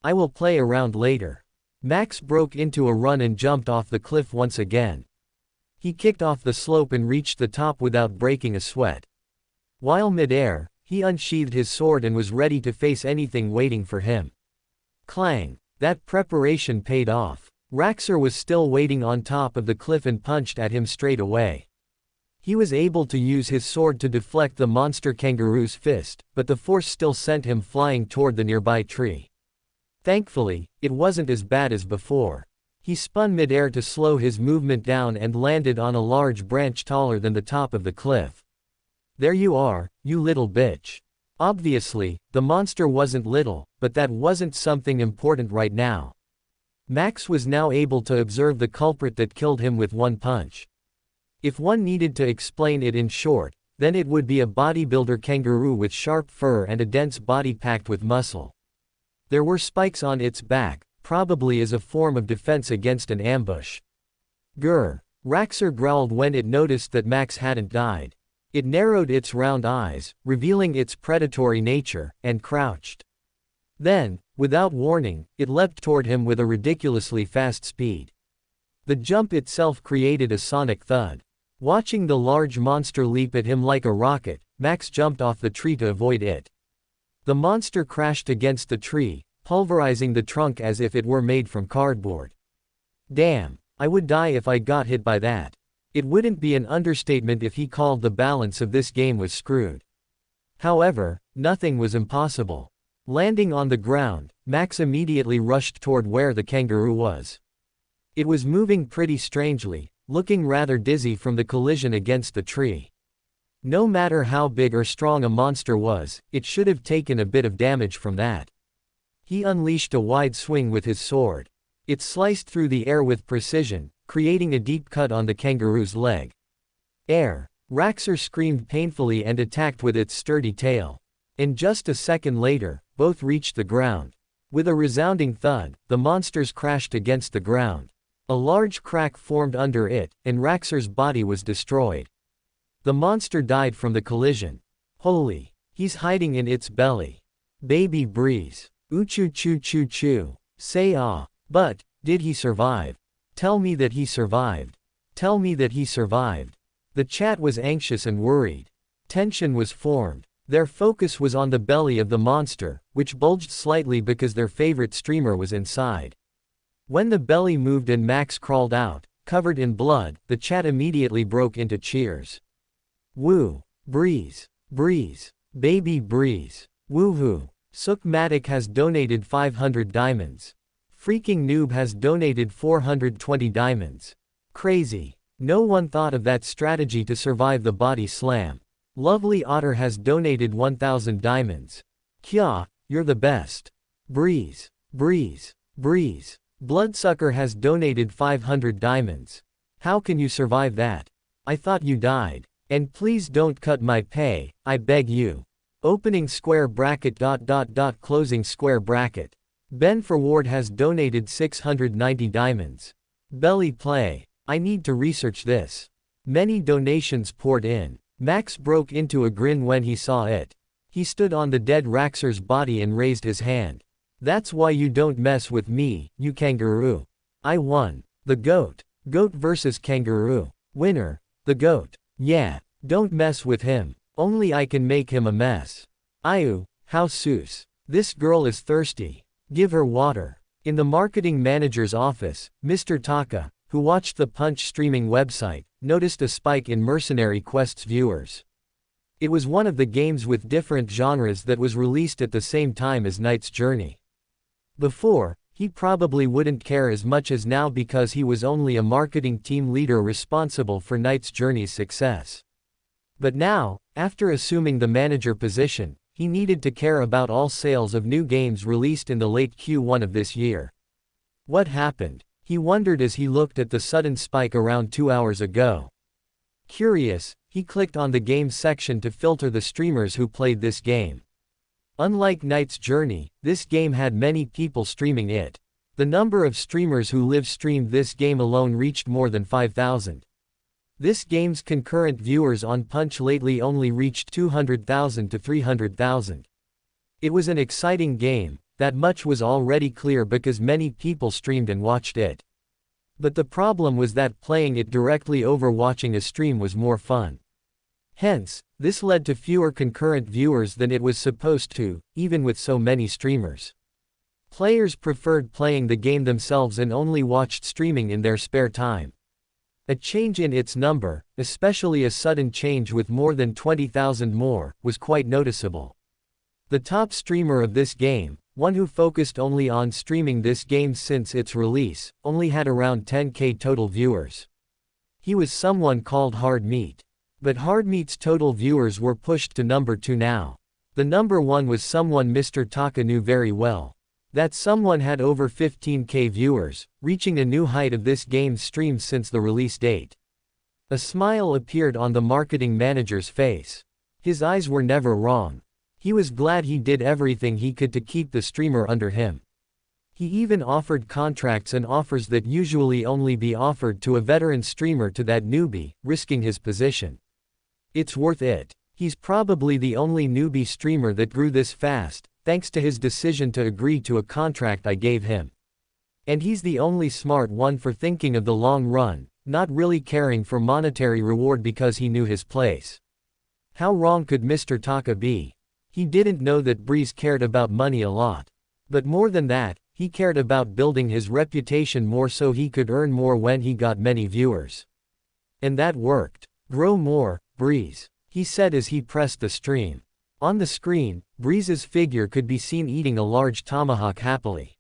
A: I will play around later. Max broke into a run and jumped off the cliff once again. He kicked off the slope and reached the top without breaking a sweat. While mid-air, he unsheathed his sword and was ready to face anything waiting for him. Clang! That preparation paid off. Raxor was still waiting on top of the cliff and punched at him straight away. He was able to use his sword to deflect the monster kangaroo's fist, but the force still sent him flying toward the nearby tree. Thankfully, it wasn't as bad as before. He spun mid-air to slow his movement down and landed on a large branch taller than the top of the cliff. There you are, you little bitch. Obviously, the monster wasn't little, but that wasn't something important right now. Max was now able to observe the culprit that killed him with one punch. If one needed to explain it in short, then it would be a bodybuilder kangaroo with sharp fur and a dense body packed with muscle. There were spikes on its back, probably as a form of defense against an ambush. Grr! Raxor growled when it noticed that Max hadn't died. It narrowed its round eyes, revealing its predatory nature, and crouched. Then, without warning, it leapt toward him with a ridiculously fast speed. The jump itself created a sonic thud. Watching the large monster leap at him like a rocket, Max jumped off the tree to avoid it. The monster crashed against the tree, pulverizing the trunk as if it were made from cardboard. Damn, I would die if I got hit by that. It wouldn't be an understatement if he called the balance of this game was screwed. However, nothing was impossible. Landing on the ground, Max immediately rushed toward where the kangaroo was. It was moving pretty strangely, looking rather dizzy from the collision against the tree. No matter how big or strong a monster was, it should have taken a bit of damage from that. He unleashed a wide swing with his sword. It sliced through the air with precision, creating a deep cut on the kangaroo's leg. Air! Raxor screamed painfully and attacked with its sturdy tail. And just a second later, both reached the ground. With a resounding thud, the monsters crashed against the ground. A large crack formed under it, and Raxor's body was destroyed. The monster died from the collision. Holy! He's hiding in its belly. Baby Breeze. Ooh-choo choo choo choo. Say ah. But, did he survive? Tell me that he survived. Tell me that he survived. The chat was anxious and worried. Tension was formed. Their focus was on the belly of the monster, which bulged slightly because their favorite streamer was inside. When the belly moved and Max crawled out, covered in blood, the chat immediately broke into cheers. Woo! Breeze! Breeze! Baby Breeze! Woohoo! Sookmatic has donated 500 diamonds. Freaking Noob has donated 420 diamonds. Crazy. No one thought of that strategy to survive the body slam. Lovely Otter has donated 1000 diamonds. Kya, you're the best. Breeze. Breeze. Breeze. Bloodsucker has donated 500 diamonds. How can you survive that? I thought you died. And please don't cut my pay, I beg you. Opening square bracket ... closing square bracket. Ben Forward has donated 690 diamonds. Belly play. I need to research this. Many donations poured in. Max broke into a grin when he saw it. He stood on the dead Raxor's body and raised his hand. That's why you don't mess with me, you kangaroo. I won. The goat. Goat versus kangaroo. Winner. The goat. Yeah. Don't mess with him. Only I can make him a mess. Ayu, How Seuss. This girl is thirsty. Give her water. In the marketing manager's office, Mr. Taka, who watched the Punch streaming website, noticed a spike in Mercenary Quest's viewers. It was one of the games with different genres that was released at the same time as Knight's Journey. Before, he probably wouldn't care as much as now because he was only a marketing team leader responsible for Knight's Journey's success. But now, after assuming the manager position, he needed to care about all sales of new games released in the late Q1 of this year. What happened? He wondered as he looked at the sudden spike around 2 hours ago. Curious, he clicked on the games section to filter the streamers who played this game. Unlike Knight's Journey, this game had many people streaming it. The number of streamers who live-streamed this game alone reached more than 5,000. This game's concurrent viewers on Punch lately only reached 200,000 to 300,000. It was an exciting game, that much was already clear because many people streamed and watched it. But the problem was that playing it directly over watching a stream was more fun. Hence, this led to fewer concurrent viewers than it was supposed to, even with so many streamers. Players preferred playing the game themselves and only watched streaming in their spare time. A change in its number, especially a sudden change with more than 20,000 more, was quite noticeable. The top streamer of this game, one who focused only on streaming this game since its release, only had around 10k total viewers. He was someone called Hard Meat. But Hard Meat's total viewers were pushed to number 2 now. The number 1 was someone Mr. Taka knew very well. That someone had over 15k viewers, reaching a new height of this game's streams since the release date. A smile appeared on the marketing manager's face. His eyes were never wrong. He was glad he did everything he could to keep the streamer under him. He even offered contracts and offers that usually only be offered to a veteran streamer to that newbie, risking his position. It's worth it. He's probably the only newbie streamer that grew this fast, thanks to his decision to agree to a contract I gave him. And he's the only smart one for thinking of the long run, not really caring for monetary reward because he knew his place. How wrong could Mr. Taka be? He didn't know that Breeze cared about money a lot. But more than that, he cared about building his reputation more so he could earn more when he got many viewers. And that worked. Grow more, Breeze, he said as he pressed the stream. On the screen, Breeze's figure could be seen eating a large tomahawk happily.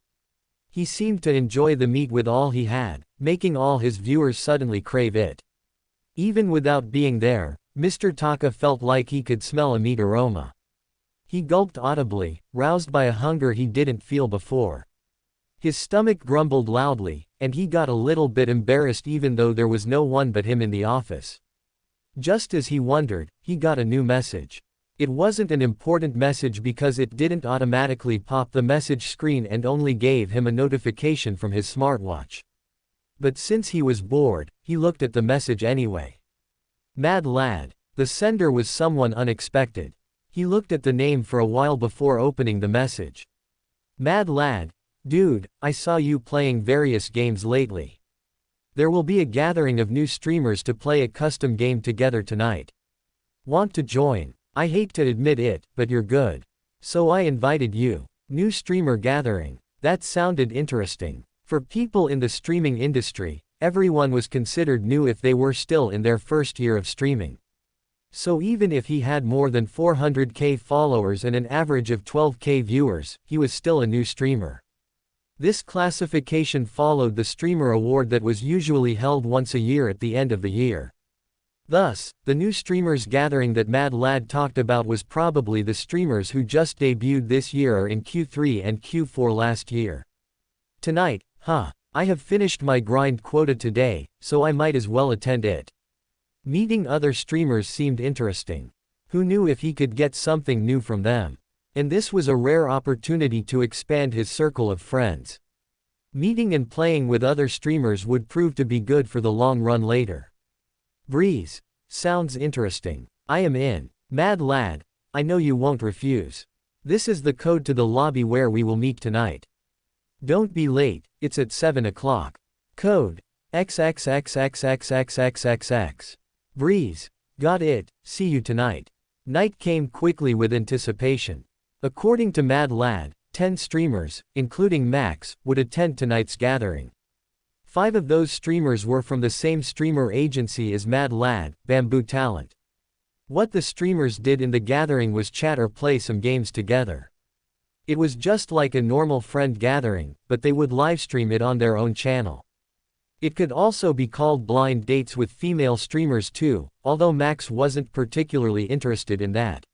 A: He seemed to enjoy the meat with all he had, making all his viewers suddenly crave it. Even without being there, Mr. Taka felt like he could smell a meat aroma. He gulped audibly, roused by a hunger he didn't feel before. His stomach grumbled loudly, and he got a little bit embarrassed even though there was no one but him in the office. Just as he wondered, he got a new message. It wasn't an important message because it didn't automatically pop the message screen and only gave him a notification from his smartwatch. But since he was bored, he looked at the message anyway. Mad Lad. The sender was someone unexpected. He looked at the name for a while before opening the message. Mad Lad. Dude, I saw you playing various games lately. There will be a gathering of new streamers to play a custom game together tonight. Want to join? I hate to admit it, but you're good. So I invited you. New streamer gathering. That sounded interesting. For people in the streaming industry, everyone was considered new if they were still in their first year of streaming. So even if he had more than 400k followers and an average of 12k viewers, he was still a new streamer. This classification followed the Streamer Award that was usually held once a year at the end of the year. Thus, the new streamers gathering that Mad Lad talked about was probably the streamers who just debuted this year or in Q3 and Q4 last year. Tonight, I have finished my grind quota today, so I might as well attend it. Meeting other streamers seemed interesting. Who knew if he could get something new from them? And this was a rare opportunity to expand his circle of friends. Meeting and playing with other streamers would prove to be good for the long run later. Breeze. Sounds interesting. I am in. Mad Lad. I know you won't refuse. This is the code to the lobby where we will meet tonight. Don't be late, it's at 7 o'clock. Code. XXXXXXXXX. Breeze. Got it, see you tonight. Night came quickly with anticipation. According to Mad Lad, 10 streamers, including Max, would attend tonight's gathering. 5 of those streamers were from the same streamer agency as Mad Lad, Bamboo Talent. What the streamers did in the gathering was chat or play some games together. It was just like a normal friend gathering, but they would livestream it on their own channel. It could also be called blind dates with female streamers too, although Max wasn't particularly interested in that.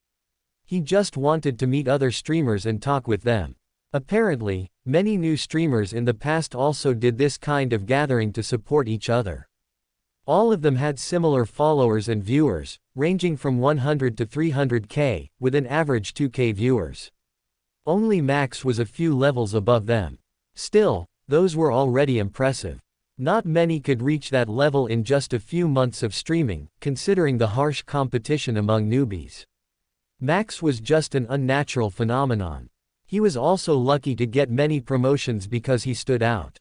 A: He just wanted to meet other streamers and talk with them. Apparently, many new streamers in the past also did this kind of gathering to support each other. All of them had similar followers and viewers, ranging from 100 to 300k, with an average 2k viewers. Only Max was a few levels above them. Still, those were already impressive. Not many could reach that level in just a few months of streaming, considering the harsh competition among newbies. Max was just an unnatural phenomenon. He was also lucky to get many promotions because he stood out.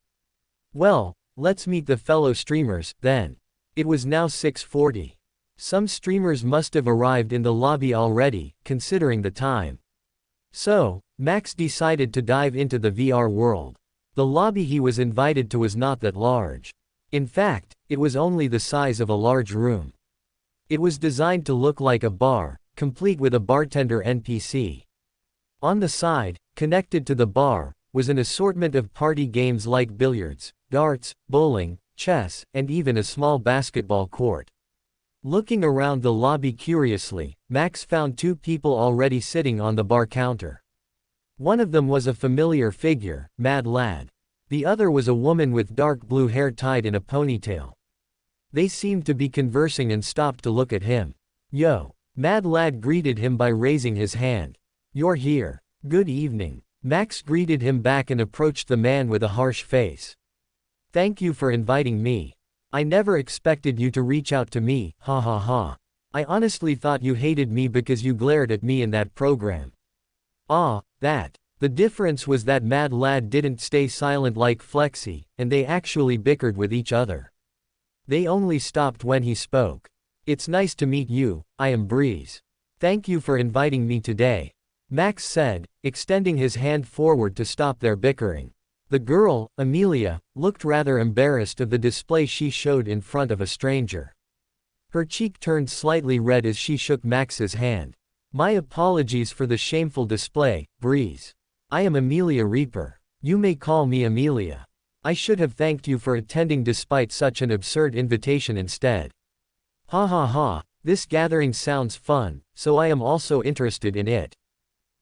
A: Well, let's meet the fellow streamers, then. It was now 6:40. Some streamers must have arrived in the lobby already, considering the time. So, Max decided to dive into the VR world. The lobby he was invited to was not that large. In fact, it was only the size of a large room. It was designed to look like a bar, complete with a bartender NPC. On the side, connected to the bar, was an assortment of party games like billiards, darts, bowling, chess, and even a small basketball court. Looking around the lobby curiously, Max found 2 people already sitting on the bar counter. One of them was a familiar figure, Mad Lad. The other was a woman with dark blue hair tied in a ponytail. They seemed to be conversing and stopped to look at him. Yo! Mad Lad greeted him by raising his hand. You're here. Good evening. Max greeted him back and approached the man with a harsh face. Thank you for inviting me. I never expected you to reach out to me, ha ha ha. I honestly thought you hated me because you glared at me in that program. Ah, that. The difference was that Mad Lad didn't stay silent like Flexi, and they actually bickered with each other. They only stopped when he spoke. It's nice to meet you, I am Breeze. Thank you for inviting me today, Max said, extending his hand forward to stop their bickering. The girl, Amelia, looked rather embarrassed of the display she showed in front of a stranger. Her cheek turned slightly red as she shook Max's hand. My apologies for the shameful display, Breeze. I am Amelia Reaper. You may call me Amelia. I should have thanked you for attending despite such an absurd invitation instead. Ha ha ha, this gathering sounds fun, so I am also interested in it.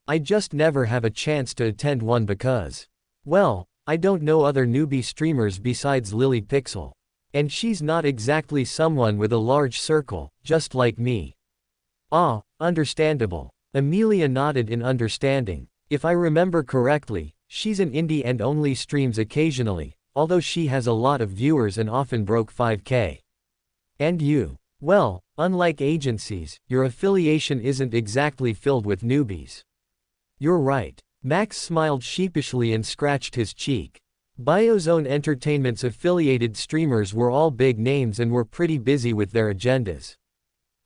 A: I just never have a chance to attend one because, well, I don't know other newbie streamers besides Lily Pixel. And she's not exactly someone with a large circle, just like me. Ah, understandable. Amelia nodded in understanding. If I remember correctly, she's an indie and only streams occasionally, although she has a lot of viewers and often broke 5k. And you? Well, unlike agencies, your affiliation isn't exactly filled with newbies. You're right. Max smiled sheepishly and scratched his cheek. Biozone Entertainment's affiliated streamers were all big names and were pretty busy with their agendas.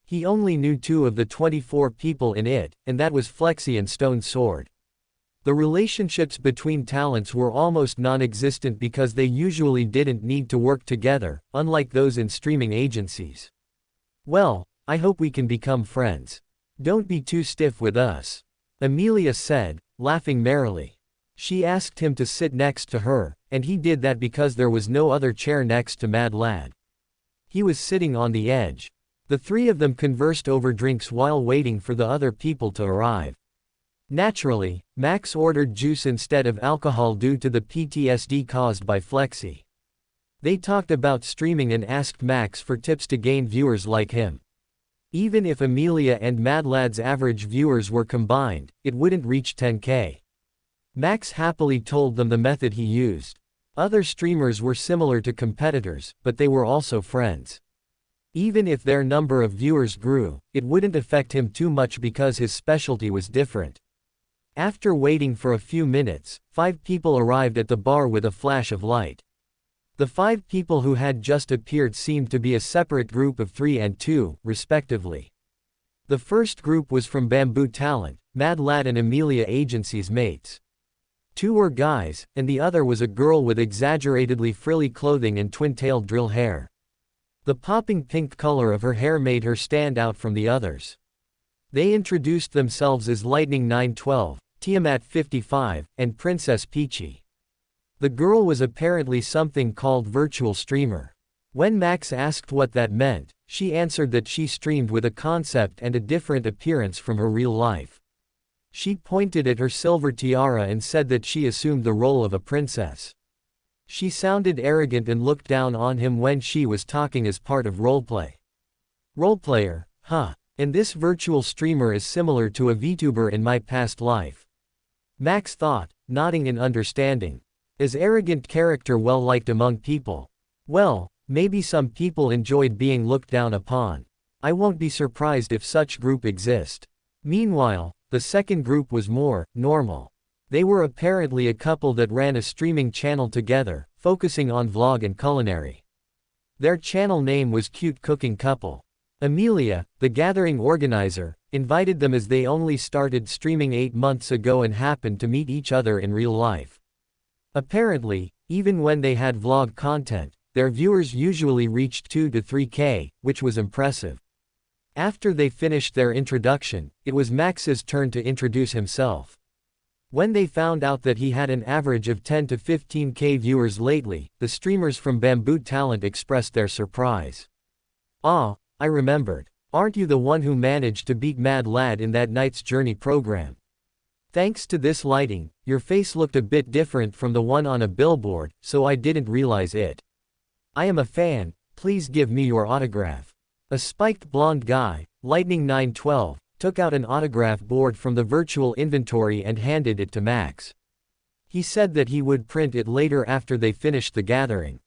A: He only knew 2 of the 24 people in it, and that was Flexi and Stone Sword. The relationships between talents were almost non-existent because they usually didn't need to work together, unlike those in streaming agencies. Well, I hope we can become friends. Don't be too stiff with us, Amelia said, laughing merrily. She asked him to sit next to her, and he did that because there was no other chair next to Mad Lad. He was sitting on the edge. The 3 of them conversed over drinks while waiting for the other people to arrive. Naturally, Max ordered juice instead of alcohol due to the PTSD caused by Flexi. They talked about streaming and asked Max for tips to gain viewers like him. Even if Amelia and Mad Lad's average viewers were combined, it wouldn't reach 10k. Max happily told them the method he used. Other streamers were similar to competitors, but they were also friends. Even if their number of viewers grew, it wouldn't affect him too much because his specialty was different. After waiting for a few minutes, 5 people arrived at the bar with a flash of light. The 5 people who had just appeared seemed to be a separate group of 3 and 2, respectively. The first group was from Bamboo Talent, Mad Lad and Amelia Agency's mates. 2 were guys, and the other was a girl with exaggeratedly frilly clothing and twin-tailed drill hair. The popping pink color of her hair made her stand out from the others. They introduced themselves as Lightning 912, Tiamat 55, and Princess Peachy. The girl was apparently something called virtual streamer. When Max asked what that meant, she answered that she streamed with a concept and a different appearance from her real life. She pointed at her silver tiara and said that she assumed the role of a princess. She sounded arrogant and looked down on him when she was talking as part of roleplay. Roleplayer, huh? And this virtual streamer is similar to a VTuber in my past life. Max thought, nodding in understanding. Is arrogant character well liked among people? Well, maybe some people enjoyed being looked down upon. I won't be surprised if such group exist. Meanwhile, the second group was more normal. They were apparently a couple that ran a streaming channel together, focusing on vlog and culinary. Their channel name was Cute Cooking Couple. Amelia, the gathering organizer, invited them as they only started streaming 8 months ago and happened to meet each other in real life. Apparently, even when they had vlog content, their viewers usually reached 2 to 3K, which was impressive. After they finished their introduction, it was Max's turn to introduce himself. When they found out that he had an average of 10 to 15K viewers lately, the streamers from Bamboo Talent expressed their surprise. "Ah, I remembered. Aren't you the one who managed to beat Mad Lad in that Knight's Journey program? Thanks to this lighting, your face looked a bit different from the one on a billboard, so I didn't realize it. I am a fan, please give me your autograph." A spiked blonde guy, Lightning 912, took out an autograph board from the virtual inventory and handed it to Max. He said that he would print it later after they finished the gathering.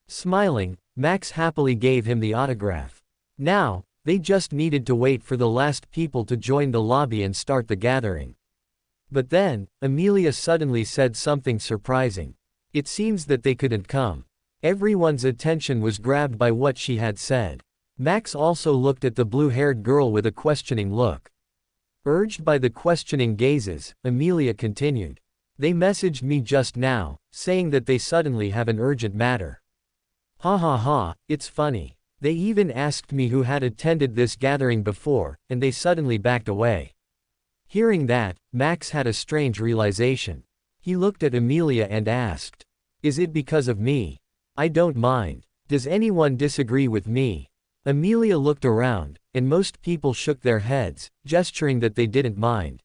A: Smiling, Max happily gave him the autograph. Now, they just needed to wait for the last people to join the lobby and start the gathering. But then, Amelia suddenly said something surprising. It seems that they couldn't come. Everyone's attention was grabbed by what she had said. Max also looked at the blue-haired girl with a questioning look. Urged by the questioning gazes, Amelia continued. "They messaged me just now, saying that they suddenly have an urgent matter. Ha ha ha, it's funny. They even asked me who had attended this gathering before, and they suddenly backed away." Hearing that, Max had a strange realization. He looked at Amelia and asked, "Is it because of me? I don't mind. Does anyone disagree with me?" Amelia looked around, and most people shook their heads, gesturing that they didn't mind.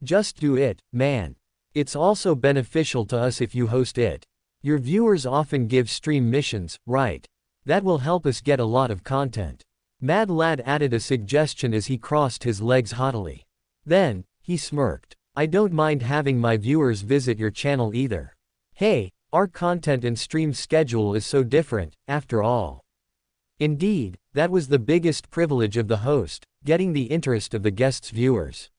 A: "Just do it, man. It's also beneficial to us if you host it. Your viewers often give stream missions, right? That will help us get a lot of content." Mad Lad added a suggestion as he crossed his legs haughtily. Then, he smirked. "I don't mind having my viewers visit your channel either. Hey, our content and stream schedule is so different, after all." Indeed, that was the biggest privilege of the host, getting the interest of the guest's viewers.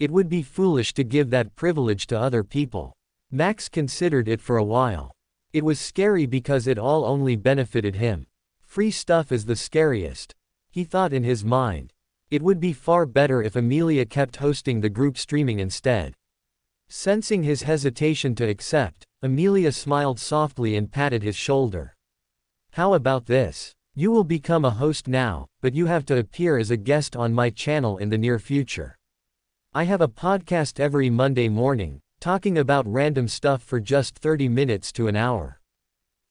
A: It would be foolish to give that privilege to other people. Max considered it for a while. It was scary because it all only benefited him. Free stuff is the scariest. He thought in his mind. It would be far better if Amelia kept hosting the group streaming instead. Sensing his hesitation to accept, Amelia smiled softly and patted his shoulder. "How about this? You will become a host now, but you have to appear as a guest on my channel in the near future. I have a podcast every Monday morning, talking about random stuff for just 30 minutes to an hour.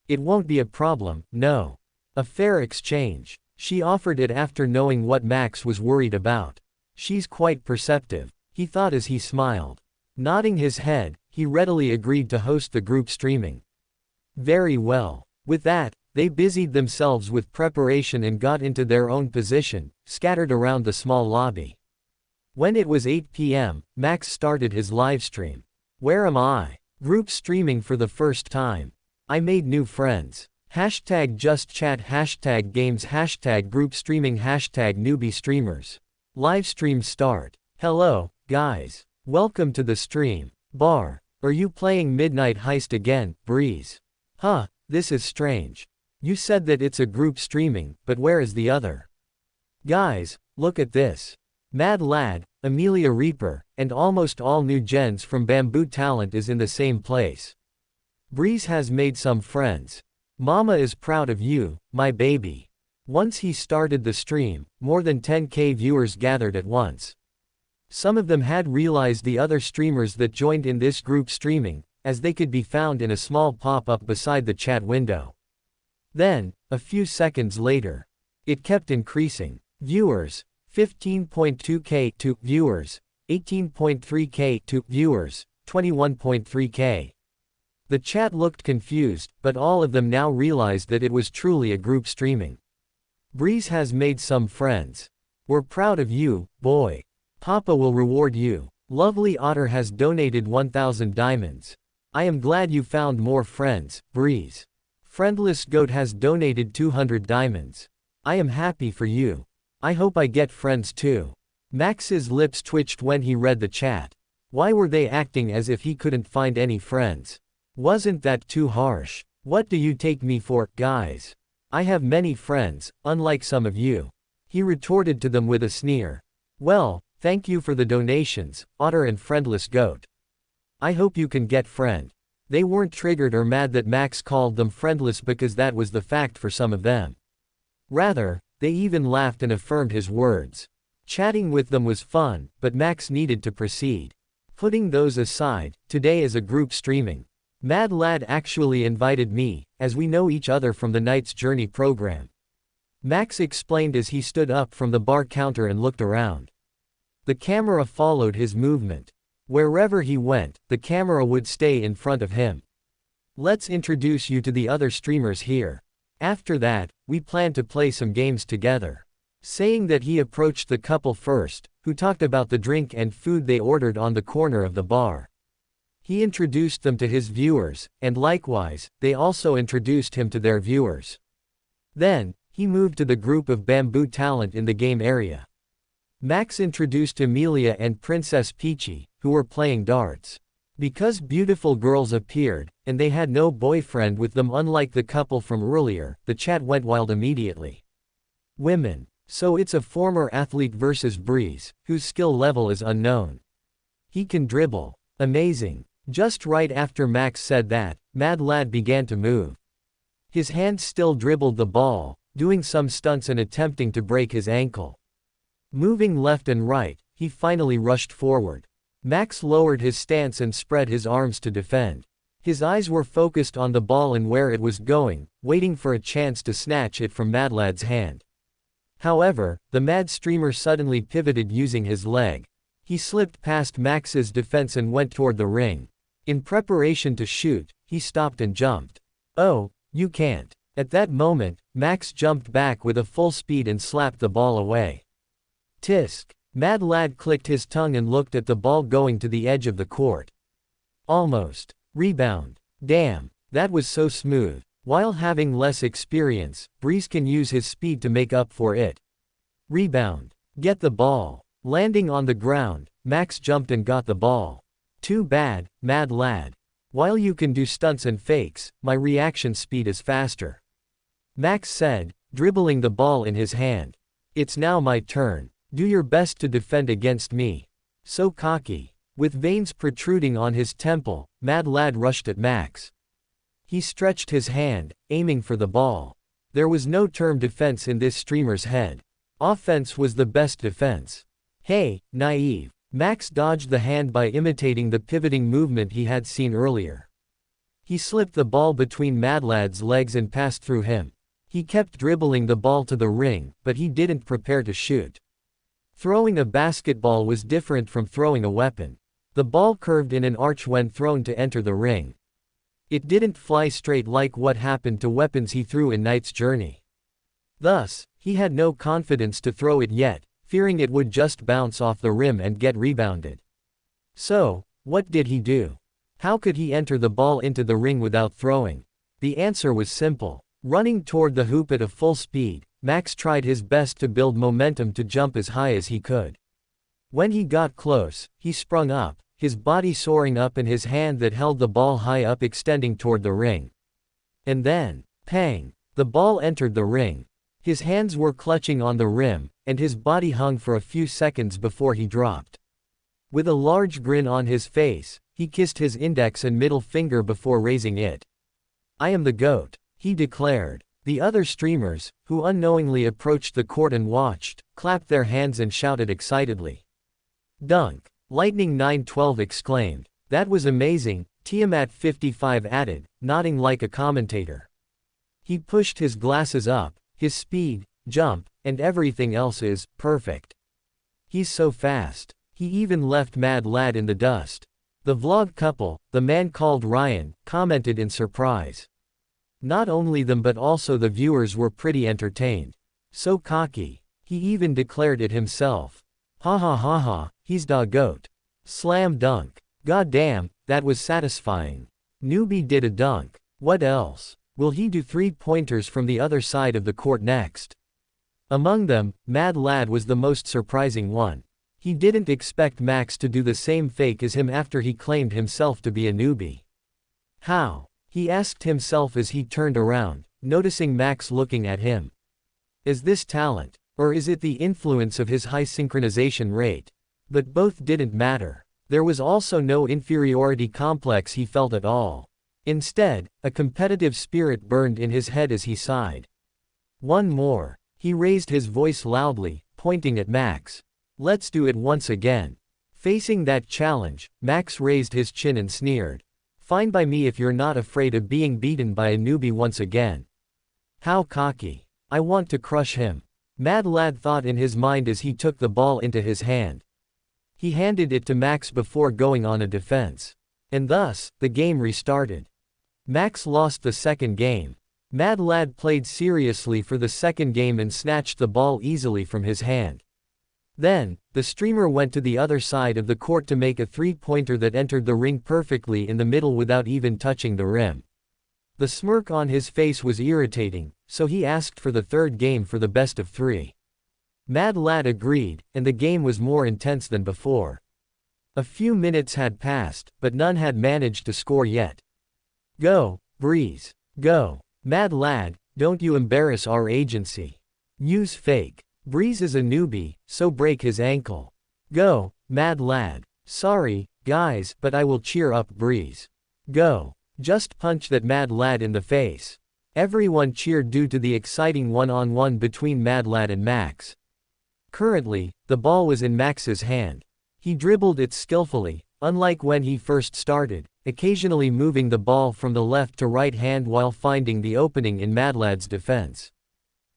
A: It won't be a problem, no. A fair exchange." She offered it after knowing what Max was worried about. She's quite perceptive, he thought as he smiled. Nodding his head, he readily agreed to host the group streaming. Very well. With that, they busied themselves with preparation and got into their own position, scattered around the small lobby. When it was 8 p.m., Max started his livestream. "Where am I? Group streaming for the first time. I made new friends. Hashtag just chat, hashtag games, hashtag group streaming, hashtag newbie streamers. Livestream start. Hello, guys. Welcome to the stream. Bar. Are you playing Midnight Heist again, Breeze? Huh, this is strange. You said that it's a group streaming, but where is the other? Guys, look at this. Mad Lad, Amelia Reaper, and almost all new gens from Bamboo Talent is in the same place. Breeze has made some friends. Mama is proud of you, my baby. Once he started the stream, more than 10K viewers gathered at once. Some of them had realized the other streamers that joined in this group streaming, as they could be found in a small pop-up beside the chat window. Then, a few seconds later, it kept increasing. Viewers, 15.2K to viewers, 18.3K to viewers, 21.3K. The chat looked confused, but all of them now realized that it was truly a group streaming. Breeze has made some friends. We're proud of you, boy. Papa will reward you. Lovely Otter has donated 1,000 diamonds. I am glad you found more friends, Breeze. Friendless Goat has donated 200 diamonds. I am happy for you. I hope I get friends too. Max's lips twitched when he read the chat. Why were they acting as if he couldn't find any friends? Wasn't that too harsh? What do you take me for, guys? I have many friends, unlike some of you. He retorted to them with a sneer. Well, thank you for the donations, Otter and Friendless Goat. I hope you can get friend. They weren't triggered or mad that Max called them friendless because that was the fact for some of them. Rather, they even laughed and affirmed his words. Chatting with them was fun, but Max needed to proceed. Putting those aside, today is a group streaming. Mad Lad actually invited me, as we know each other from the Knight's Journey program. Max explained as he stood up from the bar counter and looked around. The camera followed his movement. Wherever he went, the camera would stay in front of him. Let's introduce you to the other streamers here. After that, we plan to play some games together. Saying that, he approached the couple first, who talked about the drink and food they ordered on the corner of the bar. He introduced them to his viewers, and likewise, they also introduced him to their viewers. Then, he moved to the group of Bamboo Talent in the game area. Max introduced Amelia and Princess Peachy, who were playing darts. Because beautiful girls appeared, and they had no boyfriend with them unlike the couple from earlier, the chat went wild immediately. Women. So it's a former athlete versus Breeze, whose skill level is unknown. He can dribble. Amazing. Just right after Max said that, Mad Lad began to move. His hand still dribbled the ball, doing some stunts and attempting to break his ankle. Moving left and right, he finally rushed forward. Max lowered his stance and spread his arms to defend. His eyes were focused on the ball and where it was going, waiting for a chance to snatch it from Mad Lad's hand. However, the mad streamer suddenly pivoted using his leg. He slipped past Max's defense and went toward the ring. In preparation to shoot, he stopped and jumped. Oh, you can't. At that moment, Max jumped back with a full speed and slapped the ball away. Tisk. Mad Lad clicked his tongue and looked at the ball going to the edge of the court. Almost. Rebound. Damn, that was so smooth. While having less experience, Breeze can use his speed to make up for it. Rebound. Get the ball. Landing on the ground, Max jumped and got the ball. Too bad, Mad Lad. While you can do stunts and fakes, my reaction speed is faster. Max said, dribbling the ball in his hand. It's now my turn. Do your best to defend against me. So cocky. With veins protruding on his temple, Mad Lad rushed at Max. He stretched his hand, aiming for the ball. There was no term defense in this streamer's head. Offense was the best defense. Hey, naive. Max dodged the hand by imitating the pivoting movement he had seen earlier. He slipped the ball between Mad Lad's legs and passed through him. He kept dribbling the ball to the ring, but he didn't prepare to shoot. Throwing a basketball was different from throwing a weapon. The ball curved in an arch when thrown to enter the ring. It didn't fly straight like what happened to weapons he threw in Knight's Journey. Thus, he had no confidence to throw it yet, fearing it would just bounce off the rim and get rebounded. So, what did he do? How could he enter the ball into the ring without throwing? The answer was simple. Running toward the hoop at a full speed, Max tried his best to build momentum to jump as high as he could. When he got close, he sprung up, his body soaring up and his hand that held the ball high up extending toward the ring. And then, pang! The ball entered the ring. His hands were clutching on the rim, and his body hung for a few seconds before he dropped. With a large grin on his face, he kissed his index and middle finger before raising it. "I am the GOAT," he declared. The other streamers, who unknowingly approached the court and watched, clapped their hands and shouted excitedly. "Dunk!" Lightning 912 exclaimed. "That was amazing," Tiamat 55 added, nodding like a commentator. He pushed his glasses up. "His speed, jump, and everything else is perfect. He's so fast. He even left Mad Lad in the dust." The vlog couple, the man called Ryan, commented in surprise. Not only them but also the viewers were pretty entertained. "So cocky. He even declared it himself. Ha ha ha ha, he's da GOAT. Slam dunk. God damn, that was satisfying. Newbie did a dunk. What else? Will he do 3-pointers from the other side of the court next?" Among them, Mad Lad was the most surprising one. He didn't expect Max to do the same fake as him after he claimed himself to be a newbie. How? He asked himself as he turned around, noticing Max looking at him. Is this talent, or is it the influence of his high synchronization rate? But both didn't matter. There was also no inferiority complex he felt at all. Instead, a competitive spirit burned in his head as he sighed. "One more." He raised his voice loudly, pointing at Max. "Let's do it once again." Facing that challenge, Max raised his chin and sneered. "Fine by me if you're not afraid of being beaten by a newbie once again." How cocky. I want to crush him. Mad Lad thought in his mind as he took the ball into his hand. He handed it to Max before going on a defense. And thus, the game restarted. Max lost the second game. Mad Lad played seriously for the second game and snatched the ball easily from his hand. Then, the streamer went to the other side of the court to make a 3-pointer that entered the ring perfectly in the middle without even touching the rim. The smirk on his face was irritating, so he asked for the third game for the best of 3. Mad Lad agreed, and the game was more intense than before. A few minutes had passed, but none had managed to score yet. "Go, Breeze. Go. Mad Lad, don't you embarrass our agency. Use fake. Breeze is a newbie, so break his ankle. Go, Mad Lad. Sorry, guys, but I will cheer up Breeze. Go. Just punch that Mad Lad in the face." Everyone cheered due to the exciting one-on-one between Mad Lad and Max. Currently, the ball was in Max's hand. He dribbled it skillfully, unlike when he first started, occasionally moving the ball from the left to right hand while finding the opening in Mad Lad's defense.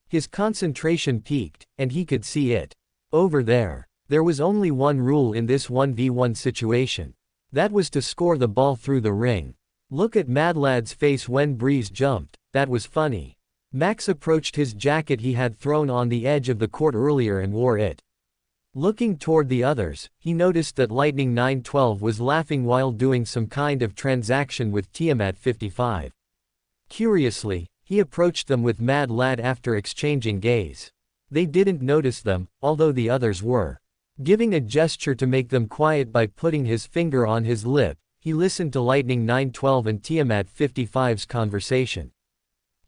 A: His concentration peaked, and he could see it. Over there. There was only one rule in this 1v1 situation. That was to score the ball through the ring. Look at Mad Lad's face when Breeze jumped, that was funny. Max approached his jacket he had thrown on the edge of the court earlier and wore it. Looking toward the others, he noticed that Lightning 912 was laughing while doing some kind of transaction with Tiamat 55. Curiously, he approached them with Mad Lad after exchanging gaze. They didn't notice them, although the others were. Giving a gesture to make them quiet by putting his finger on his lip, he listened to Lightning 912 and Tiamat 55's conversation.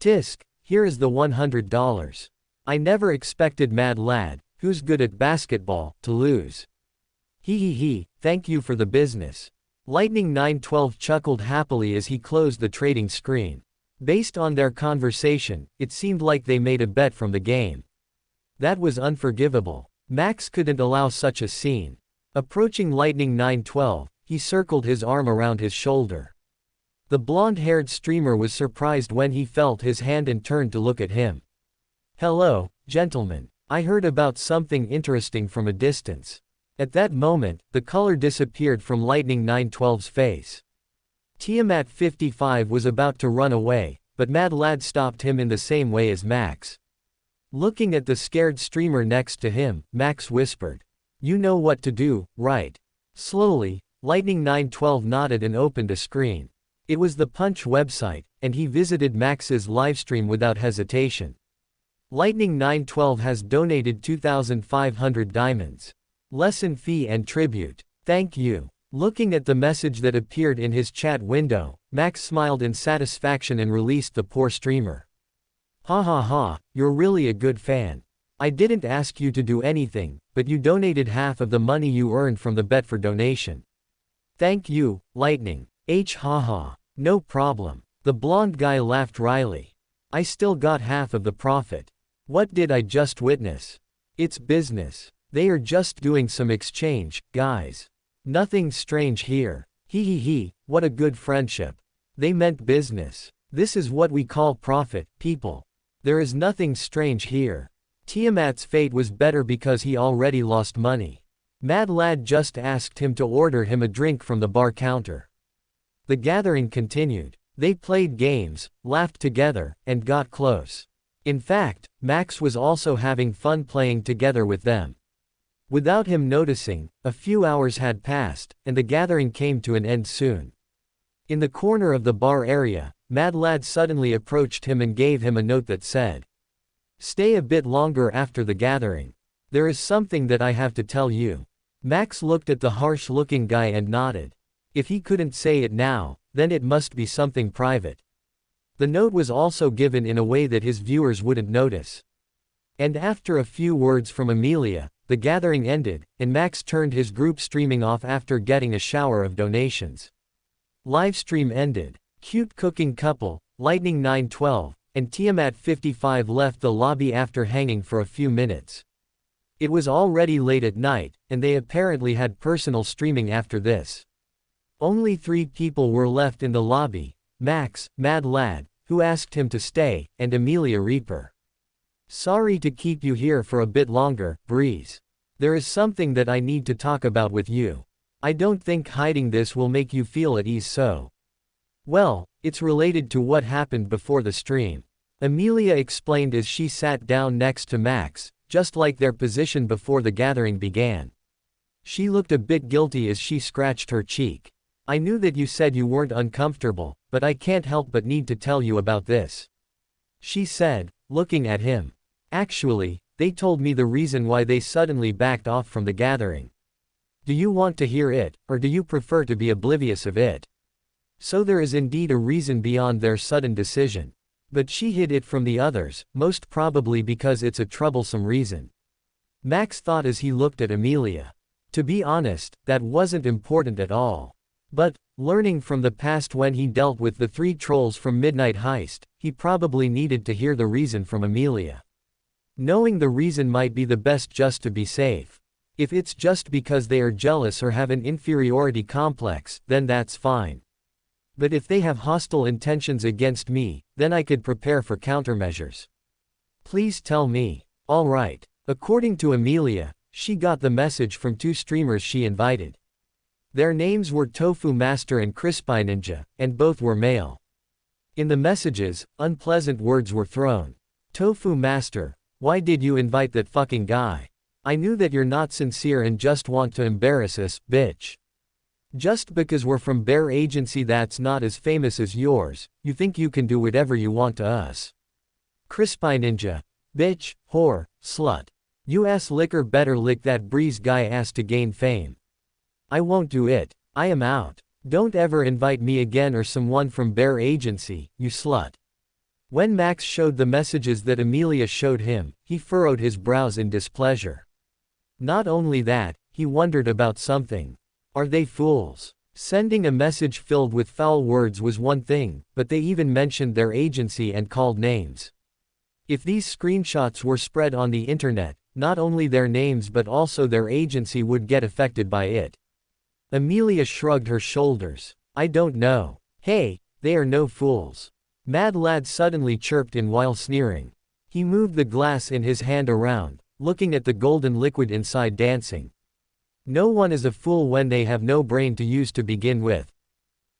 A: "Tisk, here is the $100. I never expected Mad Lad, who's good at basketball, to lose. He, thank you for the business." Lightning 912 chuckled happily as he closed the trading screen. Based on their conversation, it seemed like they made a bet from the game. That was unforgivable. Max couldn't allow such a scene. Approaching Lightning 912, he circled his arm around his shoulder. The blonde-haired streamer was surprised when he felt his hand and turned to look at him. "Hello, gentlemen. I heard about something interesting from a distance." At that moment, the color disappeared from Lightning 912's face. Tiamat 55 was about to run away, but Mad Lad stopped him in the same way as Max. Looking at the scared streamer next to him, Max whispered, "You know what to do, right?" Slowly, Lightning 912 nodded and opened a screen. It was the Punch website, and he visited Max's livestream without hesitation. Lightning 912 has donated 2,500 diamonds. Lesson fee and tribute. Thank you. Looking at the message that appeared in his chat window, Max smiled in satisfaction and released the poor streamer. Ha ha ha, you're really a good fan. I didn't ask you to do anything, but you donated half of the money you earned from the bet for donation. Thank you, Lightning. Haha. No problem. The blonde guy laughed wryly. I still got half of the profit. What did I just witness? It's business. They are just doing some exchange, guys. Nothing strange here. Hee, what a good friendship. They meant business. This is what we call profit, people. There is nothing strange here. Tiamat's fate was better because he already lost money. Mad Lad just asked him to order him a drink from the bar counter. The gathering continued. They played games, laughed together, and got close. In fact, Max was also having fun playing together with them. Without him noticing, a few hours had passed, and the gathering came to an end soon. In the corner of the bar area, Mad Lad suddenly approached him and gave him a note that said, "Stay a bit longer after the gathering. There is something that I have to tell you." Max looked at the harsh-looking guy and nodded. If he couldn't say it now, then it must be something private. The note was also given in a way that his viewers wouldn't notice. And after a few words from Amelia, the gathering ended, and Max turned his group streaming off after getting a shower of donations. Livestream ended. Cute cooking couple, Lightning 912, and Tiamat 55 left the lobby after hanging for a few minutes. It was already late at night, and they apparently had personal streaming after this. Only 3 people were left in the lobby: Max, Mad Lad, who asked him to stay, and Amelia Reaper. Sorry to keep you here for a bit longer, Breeze. There is something that I need to talk about with you. I don't think hiding this will make you feel at ease, so. Well, it's related to what happened before the stream. Amelia explained as she sat down next to Max, just like their position before the gathering began. She looked a bit guilty as she scratched her cheek. I knew that you said you weren't uncomfortable, but I can't help but need to tell you about this. She said, looking at him. Actually, they told me the reason why they suddenly backed off from the gathering. Do you want to hear it, or do you prefer to be oblivious of it? So there is indeed a reason beyond their sudden decision. But she hid it from the others, most probably because it's a troublesome reason. Max thought as he looked at Amelia. To be honest, that wasn't important at all. But, learning from the past when he dealt with the 3 trolls from Midnight Heist, he probably needed to hear the reason from Amelia. Knowing the reason might be the best just to be safe. If it's just because they are jealous or have an inferiority complex, then that's fine. But if they have hostile intentions against me, then I could prepare for countermeasures. Please tell me. Alright. According to Amelia, she got the message from 2 streamers she invited. Their names were Tofu Master and Crispy Ninja, and both were male. In the messages, unpleasant words were thrown. Tofu Master, why did you invite that fucking guy? I knew that you're not sincere and just want to embarrass us, bitch. Just because we're from Bear Agency that's not as famous as yours, you think you can do whatever you want to us. Crispy Ninja, bitch, whore, slut. You ass licker better lick that Breeze guy ass to gain fame. I won't do it. I am out. Don't ever invite me again or someone from Bear Agency, you slut. When Max showed the messages that Amelia showed him, he furrowed his brows in displeasure. Not only that, he wondered about something. Are they fools? Sending a message filled with foul words was one thing, but they even mentioned their agency and called names. If these screenshots were spread on the internet, not only their names but also their agency would get affected by it. Amelia shrugged her shoulders. I don't know. Hey, they are no fools. Mad Lad suddenly chirped in while sneering. He moved the glass in his hand around, looking at the golden liquid inside dancing. No one is a fool when they have no brain to use to begin with.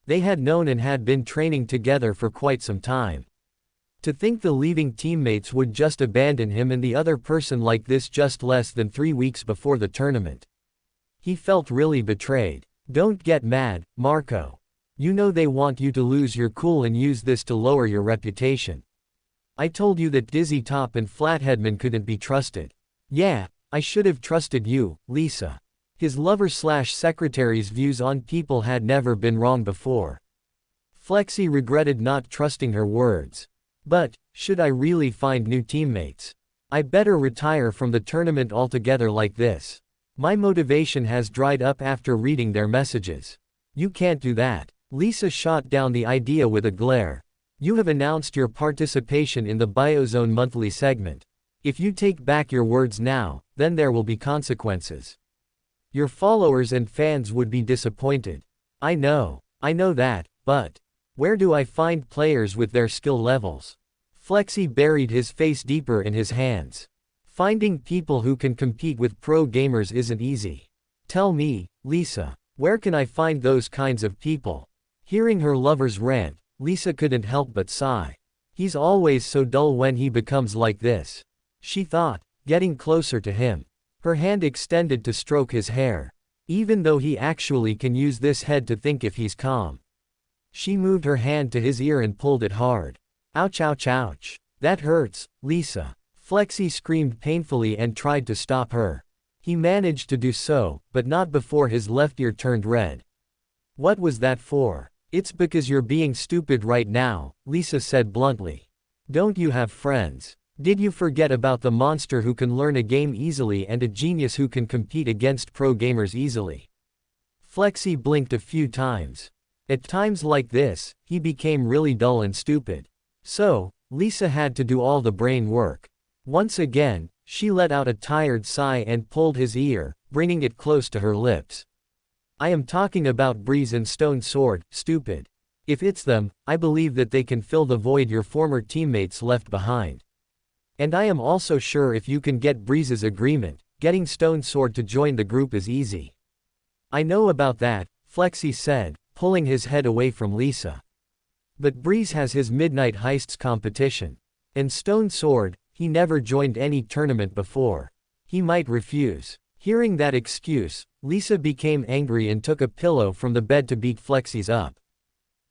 A: They had known and had been training together for quite some time. To think the leaving teammates would just abandon him and the other person like this just less than 3 weeks before the tournament. He felt really betrayed. Don't get mad, Marco. You know they want you to lose your cool and use this to lower your reputation. I told you that Dizzy Top and Flatheadman couldn't be trusted. Yeah, I should have trusted you, Lisa. His lover/secretary's views on people had never been wrong before. Flexi regretted not trusting her words. But, should I really find new teammates? I better retire from the tournament altogether like this. My motivation has dried up after reading their messages. You can't do that. Lisa shot down the idea with a glare. You have announced your participation in the Biozone monthly segment. If you take back your words now, then there will be consequences. Your followers and fans would be disappointed. I know that, but where do I find players with their skill levels? Flexi buried his face deeper in his hands. Finding people who can compete with pro gamers isn't easy. Tell me, Lisa, where can I find those kinds of people? Hearing her lover's rant, Lisa couldn't help but sigh. He's always so dull when he becomes like this, she thought, getting closer to him. Her hand extended to stroke his hair. Even though he actually can use this head to think if he's calm. She moved her hand to his ear and pulled it hard. Ouch, ouch, ouch. That hurts, Lisa. Flexi screamed painfully and tried to stop her. He managed to do so, but not before his left ear turned red. What was that for? It's because you're being stupid right now, Lisa said bluntly. Don't you have friends? Did you forget about the monster who can learn a game easily and a genius who can compete against pro gamers easily? Flexi blinked a few times. At times like this, he became really dull and stupid. So, Lisa had to do all the brain work. Once again, she let out a tired sigh and pulled his ear, bringing it close to her lips. I am talking about Breeze and Stone Sword, stupid. If it's them, I believe that they can fill the void your former teammates left behind. And I am also sure if you can get Breeze's agreement, getting Stone Sword to join the group is easy. I know about that, Flexi said, pulling his head away from Lisa. But Breeze has his Midnight Heists competition. And Stone Sword, he never joined any tournament before. He might refuse. Hearing that excuse, Lisa became angry and took a pillow from the bed to beat Flexi's up.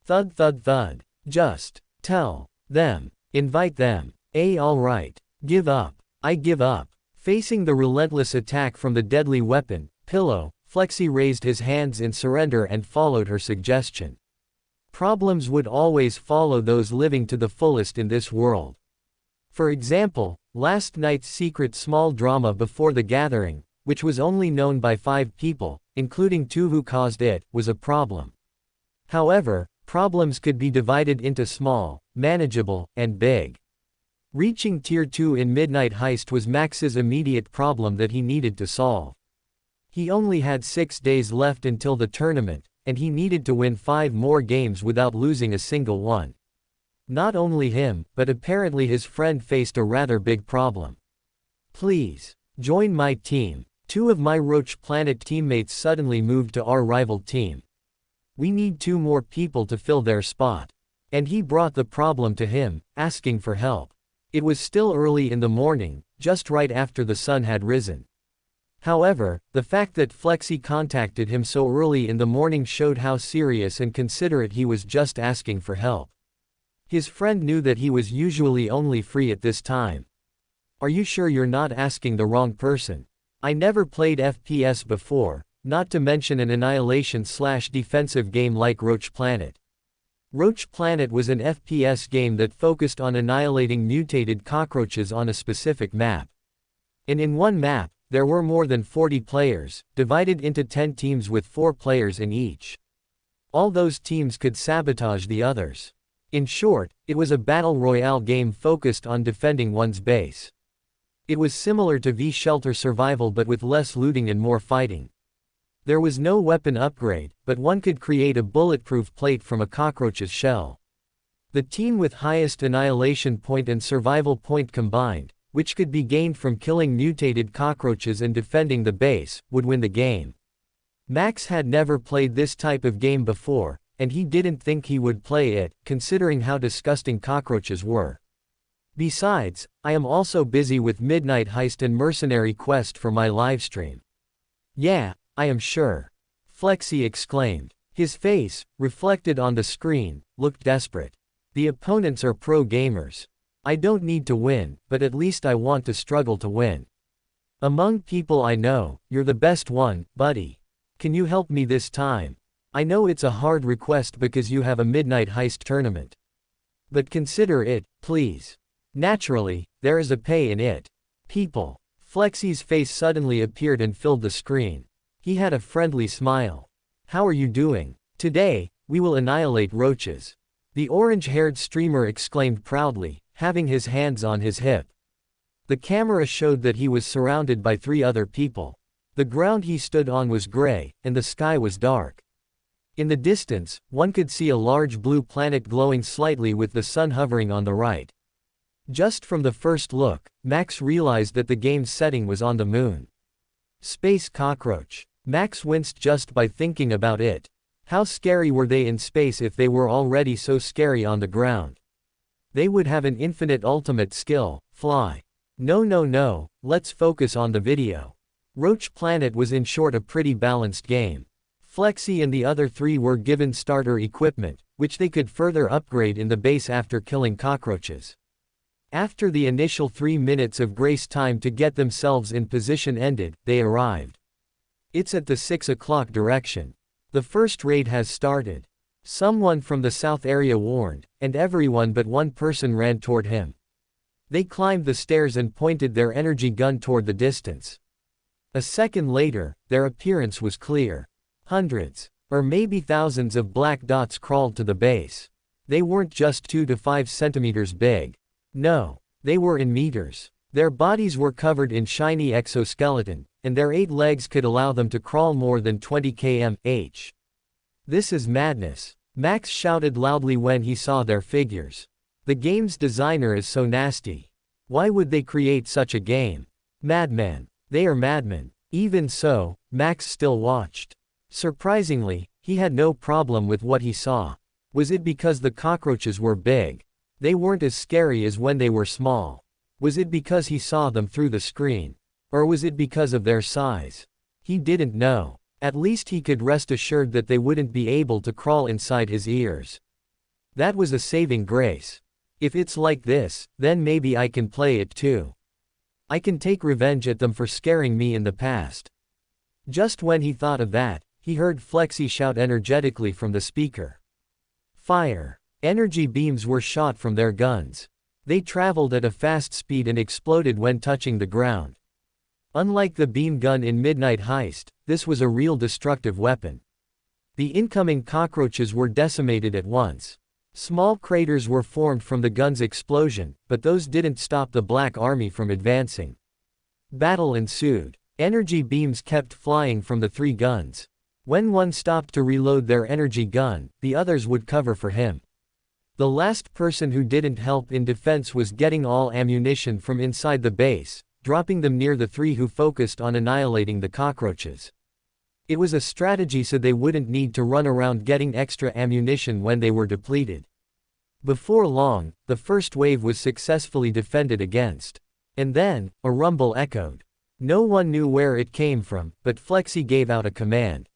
A: Thud thud thud. Just tell them. Invite them. Alright. Give up. I give up. Facing the relentless attack from the deadly weapon, Pillow, Flexi raised his hands in surrender and followed her suggestion. Problems would always follow those living to the fullest in this world. For example, last night's secret small drama before the gathering, which was only known by 5 people, including 2 who caused it, was a problem. However, problems could be divided into small, manageable, and big. Reaching Tier 2 in Midnight Heist was Max's immediate problem that he needed to solve. He only had 6 days left until the tournament, and he needed to win 5 more games without losing a single one. Not only him, but apparently his friend faced a rather big problem. Please, join my team. 2 of my Roach Planet teammates suddenly moved to our rival team. We need 2 more people to fill their spot. And he brought the problem to him, asking for help. It was still early in the morning, just right after the sun had risen. However, the fact that Flexi contacted him so early in the morning showed how serious and considerate he was just asking for help. His friend knew that he was usually only free at this time. Are you sure you're not asking the wrong person? I never played FPS before, not to mention an annihilation/defensive game like Roach Planet. Roach Planet was an FPS game that focused on annihilating mutated cockroaches on a specific map. And in one map, there were more than 40 players, divided into 10 teams with 4 players in each. All those teams could sabotage the others. In short, it was a battle royale game focused on defending one's base. It was similar to V-Shelter Survival but with less looting and more fighting. There was no weapon upgrade, but one could create a bulletproof plate from a cockroach's shell. The team with highest annihilation point and survival point combined, which could be gained from killing mutated cockroaches and defending the base, would win the game. Max had never played this type of game before, and he didn't think he would play it, considering how disgusting cockroaches were. Besides, I am also busy with Midnight Heist and Mercenary Quest for my livestream. Yeah, I am sure. Flexi exclaimed. His face, reflected on the screen, looked desperate. The opponents are pro gamers. I don't need to win, but at least I want to struggle to win. Among people I know, you're the best one, buddy. Can you help me this time? I know it's a hard request because you have a Midnight Heist tournament. But consider it, please. Naturally, there is a pay in it. People. Flexy's face suddenly appeared and filled the screen. He had a friendly smile. How are you doing? Today, we will annihilate roaches. The orange-haired streamer exclaimed proudly, having his hands on his hip. The camera showed that he was surrounded by 3 other people. The ground he stood on was gray, and the sky was dark. In the distance, one could see a large blue planet glowing slightly with the sun hovering on the right. Just from the first look, Max realized that the game's setting was on the moon. Space cockroach. Max winced just by thinking about it. How scary were they in space if they were already so scary on the ground? They would have an infinite ultimate skill, fly. No, let's focus on the video. Roach Planet was in short a pretty balanced game. Flexy and the other 3 were given starter equipment, which they could further upgrade in the base after killing cockroaches. After the initial 3 minutes of grace time to get themselves in position ended, they arrived. It's at the 6 o'clock direction. The first raid has started. Someone from the south area warned, and everyone but one person ran toward him. They climbed the stairs and pointed their energy gun toward the distance. A second later, their appearance was clear. Hundreds, or maybe thousands of black dots crawled to the base. They weren't just 2 to 5 centimeters big. No, they were in meters. Their bodies were covered in shiny exoskeleton, and their 8 legs could allow them to crawl more than 20 km/h. This is madness. Max shouted loudly when he saw their figures. The game's designer is so nasty. Why would they create such a game? Madman. They are madmen. Even so, Max still watched. Surprisingly, he had no problem with what he saw. Was it because the cockroaches were big? They weren't as scary as when they were small. Was it because he saw them through the screen? Or was it because of their size? He didn't know. At least he could rest assured that they wouldn't be able to crawl inside his ears. That was a saving grace. If it's like this, then maybe I can play it too. I can take revenge at them for scaring me in the past. Just when he thought of that, he heard Flexy shout energetically from the speaker. Fire! Energy beams were shot from their guns. They traveled at a fast speed and exploded when touching the ground. Unlike the beam gun in Midnight Heist, this was a real destructive weapon. The incoming cockroaches were decimated at once. Small craters were formed from the gun's explosion, but those didn't stop the Black Army from advancing. Battle ensued. Energy beams kept flying from the 3 guns. When one stopped to reload their energy gun, the others would cover for him. The last person who didn't help in defense was getting all ammunition from inside the base, dropping them near the 3 who focused on annihilating the cockroaches. It was a strategy so they wouldn't need to run around getting extra ammunition when they were depleted. Before long, the first wave was successfully defended against. And then, a rumble echoed. No one knew where it came from, but Flexy gave out a command.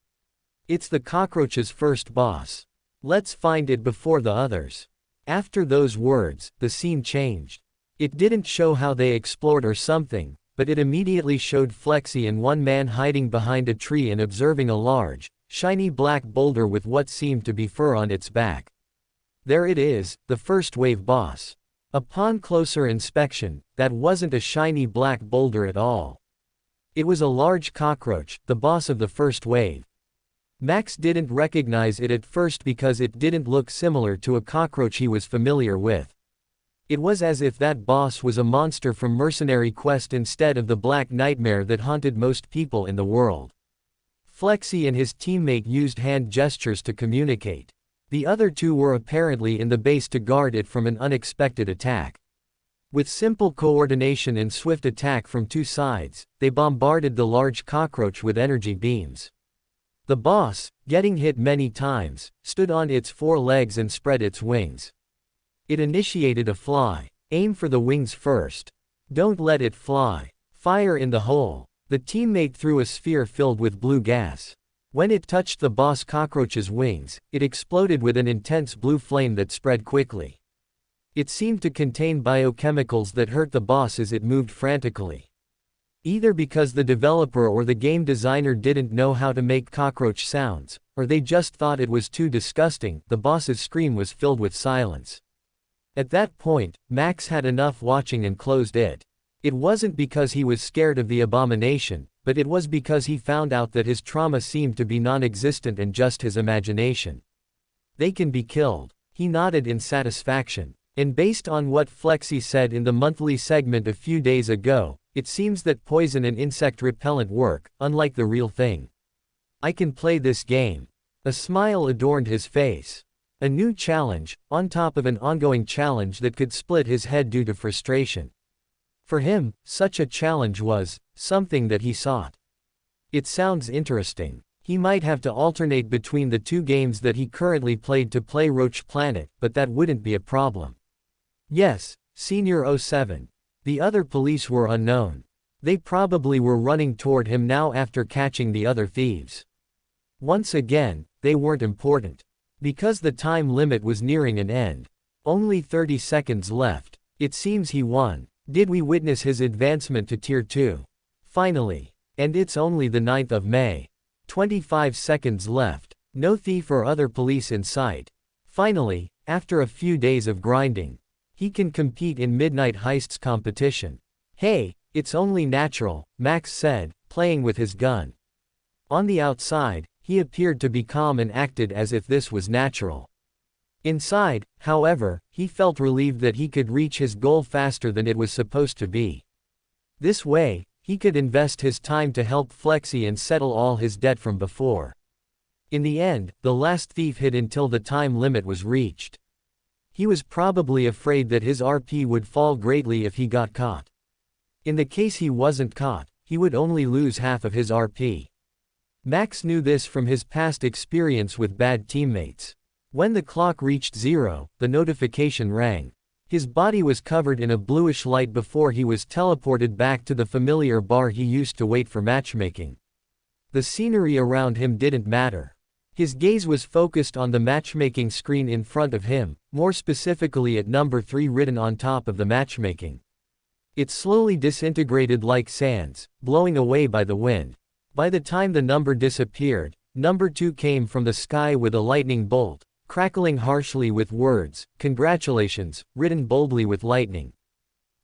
A: It's the cockroach's first boss. Let's find it before the others. After those words, the scene changed. It didn't show how they explored or something, but it immediately showed Flexy and one man hiding behind a tree and observing a large, shiny black boulder with what seemed to be fur on its back. There it is, the first wave boss. Upon closer inspection, that wasn't a shiny black boulder at all. It was a large cockroach, the boss of the first wave. Max didn't recognize it at first because it didn't look similar to a cockroach he was familiar with. It was as if that boss was a monster from Mercenary Quest instead of the black nightmare that haunted most people in the world. Flexy and his teammate used hand gestures to communicate. The other 2 were apparently in the base to guard it from an unexpected attack. With simple coordination and swift attack from 2 sides, they bombarded the large cockroach with energy beams. The boss, getting hit many times, stood on its 4 legs and spread its wings. It initiated a fly. Aim for the wings first. Don't let it fly. Fire in the hole. The teammate threw a sphere filled with blue gas. When it touched the boss cockroach's wings, it exploded with an intense blue flame that spread quickly. It seemed to contain biochemicals that hurt the boss as it moved frantically. Either because the developer or the game designer didn't know how to make cockroach sounds, or they just thought it was too disgusting, the boss's scream was filled with silence. At that point, Max had enough watching and closed it. It wasn't because he was scared of the abomination, but it was because he found out that his trauma seemed to be non-existent and just his imagination. They can be killed. He nodded in satisfaction. And based on what Flexi said in the monthly segment a few days ago, it seems that poison and insect repellent work, unlike the real thing. I can play this game. A smile adorned his face. A new challenge, on top of an ongoing challenge that could split his head due to frustration. For him, such a challenge was something that he sought. It sounds interesting. He might have to alternate between the two games that he currently played to play Roach Planet, but that wouldn't be a problem. Yes, Senior 07. The other police were unknown. They probably were running toward him now after catching the other thieves. Once again, they weren't important. Because the time limit was nearing an end. Only 30 seconds left. It seems he won. Did we witness his advancement to Tier 2? Finally. And it's only the 9th of May. 25 seconds left. No thief or other police in sight. Finally, after a few days of grinding, he can compete in Midnight Heists competition. Hey, it's only natural, Max said, playing with his gun. On the outside, he appeared to be calm and acted as if this was natural. Inside, however, he felt relieved that he could reach his goal faster than it was supposed to be. This way, he could invest his time to help Flexi and settle all his debt from before. In the end, the last thief hid until the time limit was reached. He was probably afraid that his RP would fall greatly if he got caught. In the case he wasn't caught, he would only lose half of his RP. Max knew this from his past experience with bad teammates. When the clock reached 0, the notification rang. His body was covered in a bluish light before he was teleported back to the familiar bar he used to wait for matchmaking. The scenery around him didn't matter. His gaze was focused on the matchmaking screen in front of him, more specifically at number 3 written on top of the matchmaking. It slowly disintegrated like sands, blowing away by the wind. By the time the number disappeared, number 2 came from the sky with a lightning bolt, crackling harshly with words, "Congratulations," written boldly with lightning.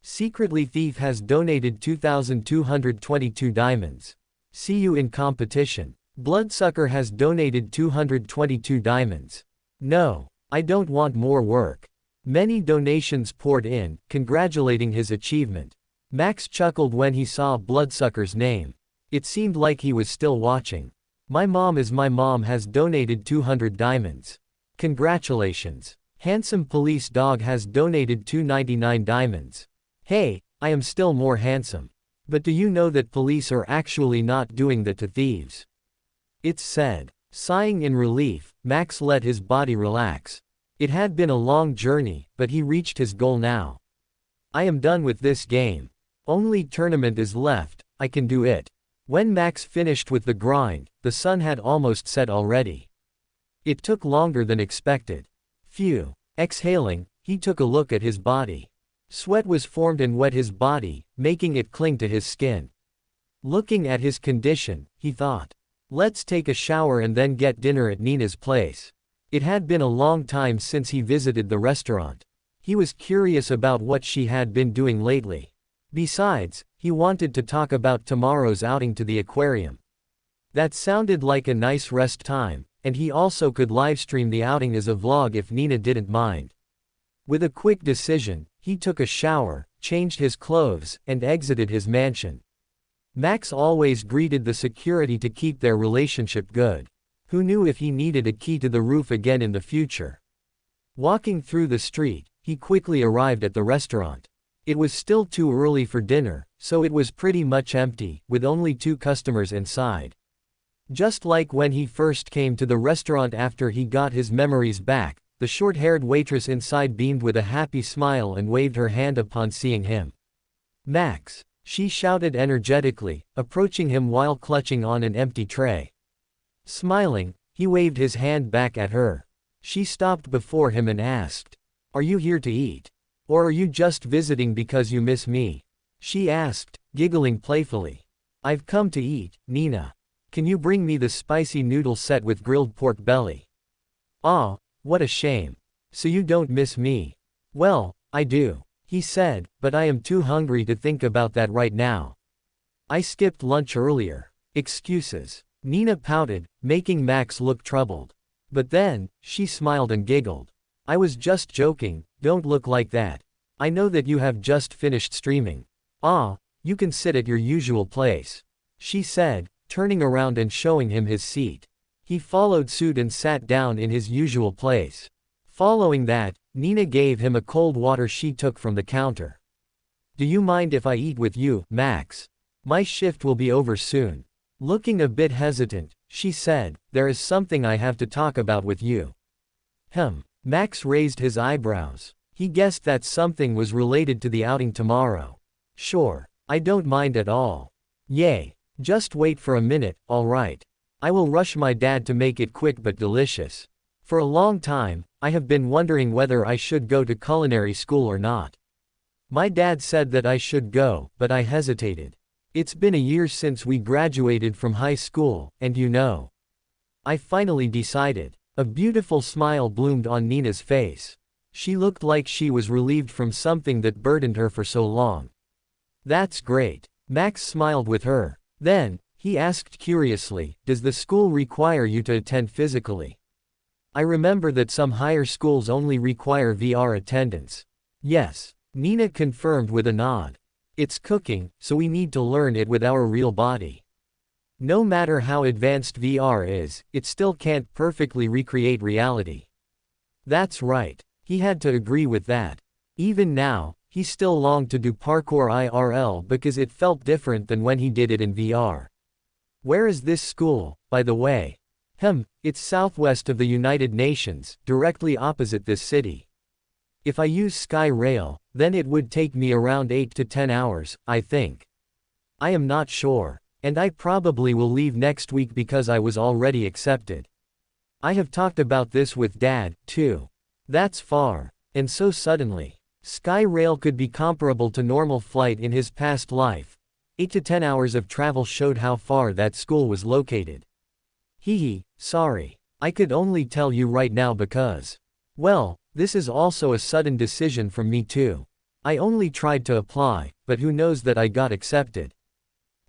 A: Secretly Thief has donated 2,222 diamonds. See you in competition. Bloodsucker has donated 222 diamonds. No, I don't want more work. Many donations poured in, congratulating his achievement. Max chuckled when he saw Bloodsucker's name. It seemed like he was still watching. My mom has donated 200 diamonds. Congratulations. Handsome Police Dog has donated 299 diamonds. Hey, I am still more handsome. But do you know that police are actually not doing that to thieves? It's said. Sighing in relief, Max let his body relax. It had been a long journey, but he reached his goal now. I am done with this game. Only tournament is left, I can do it. When Max finished with the grind, the sun had almost set already. It took longer than expected. Phew. Exhaling, he took a look at his body. Sweat was formed and wet his body, making it cling to his skin. Looking at his condition, he thought, let's take a shower and then get dinner at Nina's place. It had been a long time since he visited the restaurant. He was curious about what she had been doing lately. Besides, he wanted to talk about tomorrow's outing to the aquarium. That sounded like a nice rest time, and he also could livestream the outing as a vlog if Nina didn't mind. With a quick decision, he took a shower, changed his clothes, and exited his mansion. Max always greeted the security to keep their relationship good. Who knew if he needed a key to the roof again in the future? Walking through the street, he quickly arrived at the restaurant. It was still too early for dinner, so it was pretty much empty, with only 2 customers inside. Just like when he first came to the restaurant after he got his memories back, the short-haired waitress inside beamed with a happy smile and waved her hand upon seeing him. Max, she shouted energetically, approaching him while clutching on an empty tray. Smiling, he waved his hand back at her. She stopped before him and asked, "Are you here to eat? Or are you just visiting because you miss me?" She asked, giggling playfully. "I've come to eat, Nina. Can you bring me the spicy noodle set with grilled pork belly?" "Aw, what a shame. So you don't miss me." Well, I do, he said, but I am too hungry to think about that right now. I skipped lunch earlier. Excuses. Nina pouted, making Max look troubled. But then, she smiled and giggled. I was just joking, don't look like that. I know that you have just finished streaming. Ah, you can sit at your usual place, she said, turning around and showing him his seat. He followed suit and sat down in his usual place. Following that, Nina gave him a cold water she took from the counter. Do you mind if I eat with you, Max? My shift will be over soon. Looking a bit hesitant, she said, there is something I have to talk about with you. Max raised his eyebrows. He guessed that something was related to the outing tomorrow. Sure, I don't mind at all. Yay. Just wait for a minute, alright. I will rush my dad to make it quick but delicious. For a long time, I have been wondering whether I should go to culinary school or not. My dad said that I should go, but I hesitated. It's been a year since we graduated from high school, and you know. I finally decided. A beautiful smile bloomed on Nina's face. She looked like she was relieved from something that burdened her for so long. That's great. Max smiled with her. Then, he asked curiously, does the school require you to attend physically? I remember that some higher schools only require VR attendance. Yes, Nina confirmed with a nod. It's cooking, so we need to learn it with our real body. No matter how advanced VR is, it still can't perfectly recreate reality. That's right. He had to agree with that. Even now, he still longed to do parkour IRL because it felt different than when he did it in VR. Where is this school, by the way? It's southwest of the United Nations, directly opposite this city. If I use Sky Rail, then it would take me around 8 to 10 hours, I think. I am not sure. And I probably will leave next week because I was already accepted. I have talked about this with Dad, too. That's far. And so suddenly. Sky Rail could be comparable to normal flight in his past life. 8 to 10 hours of travel showed how far that school was located. Sorry. I could only tell you right now because. Well, this is also a sudden decision from me too. I only tried to apply, but who knows that I got accepted.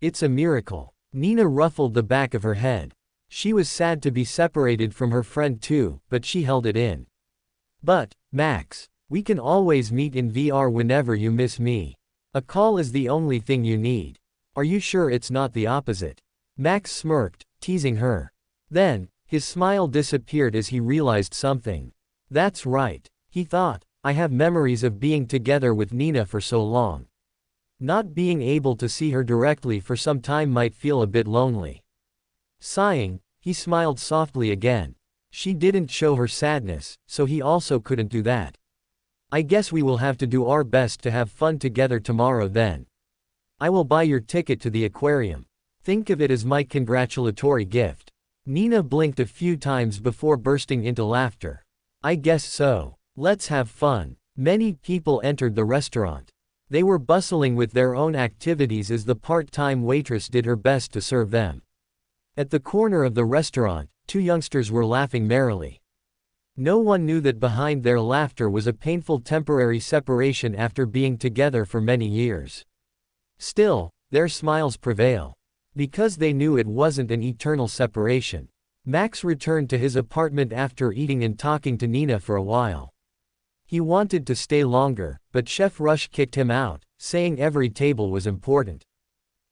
A: It's a miracle. Nina ruffled the back of her head. She was sad to be separated from her friend too, but she held it in. But, Max, we can always meet in VR whenever you miss me. A call is the only thing you need. Are you sure it's not the opposite? Max smirked, teasing her. Then, his smile disappeared as he realized something. That's right, he thought. I have memories of being together with Nina for so long. Not being able to see her directly for some time might feel a bit lonely. Sighing, he smiled softly again. She didn't show her sadness, so he also couldn't do that. I guess we will have to do our best to have fun together tomorrow then. I will buy your ticket to the aquarium. Think of it as my congratulatory gift. Nina blinked a few times before bursting into laughter. I guess so. Let's have fun. Many people entered the restaurant. They were bustling with their own activities as the part-time waitress did her best to serve them. At the corner of the restaurant, two youngsters were laughing merrily. No one knew that behind their laughter was a painful temporary separation after being together for many years. Still, their smiles prevail. Because they knew it wasn't an eternal separation. Max returned to his apartment after eating and talking to Nina for a while. He wanted to stay longer, but Chef Rush kicked him out, saying every table was important.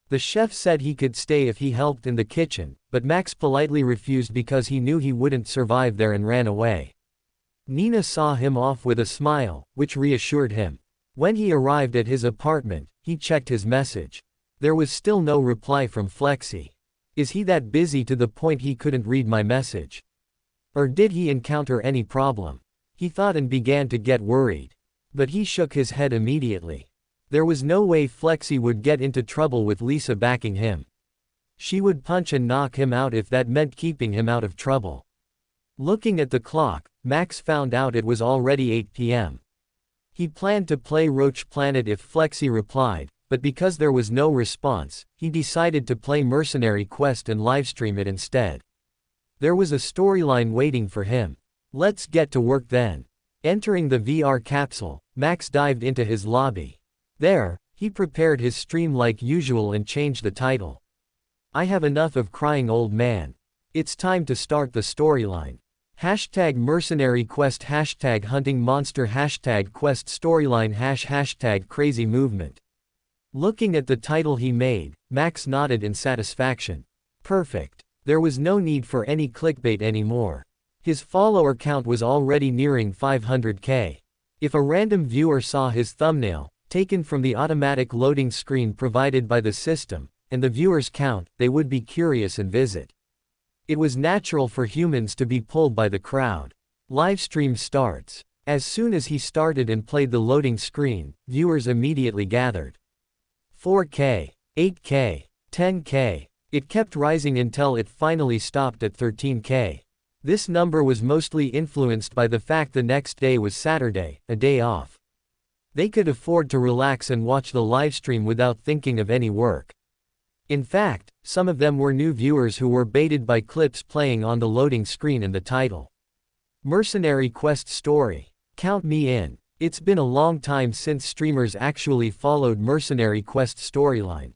A: The chef said he could stay if he helped in the kitchen, but Max politely refused because he knew he wouldn't survive there and ran away. Nina saw him off with a smile, which reassured him. When he arrived at his apartment, he checked his message. There was still no reply from Flexi. Is he that busy to the point he couldn't read my message? Or did he encounter any problem? He thought and began to get worried. But he shook his head immediately. There was no way Flexi would get into trouble with Lisa backing him. She would punch and knock him out if that meant keeping him out of trouble. Looking at the clock, Max found out it was already 8 p.m. He planned to play Roach Planet if Flexi replied, but because there was no response, he decided to play Mercenary Quest and livestream it instead. There was a storyline waiting for him. Let's get to work then. Entering the VR capsule, Max dived into his lobby. There, he prepared his stream like usual and changed the title. I have enough of crying old man. It's time to start the storyline. Hashtag mercenary quest, hashtag hunting monster, hashtag quest storyline, hashtag crazy movement. Looking at the title he made, Max nodded in satisfaction. Perfect. There was no need for any clickbait anymore. His follower count was already nearing 500k. If a random viewer saw his thumbnail, taken from the automatic loading screen provided by the system, and the viewer's count, they would be curious and visit. It was natural for humans to be pulled by the crowd. Livestream starts. As soon as he started and played the loading screen, viewers immediately gathered. 4K, 8K, 10K. It kept rising until it finally stopped at 13K. This number was mostly influenced by the fact the next day was Saturday, a day off. They could afford to relax and watch the livestream without thinking of any work. In fact, some of them were new viewers who were baited by clips playing on the loading screen and the title. Mercenary Quest Story. Count me in. It's been a long time since streamers actually followed Mercenary Quest storyline.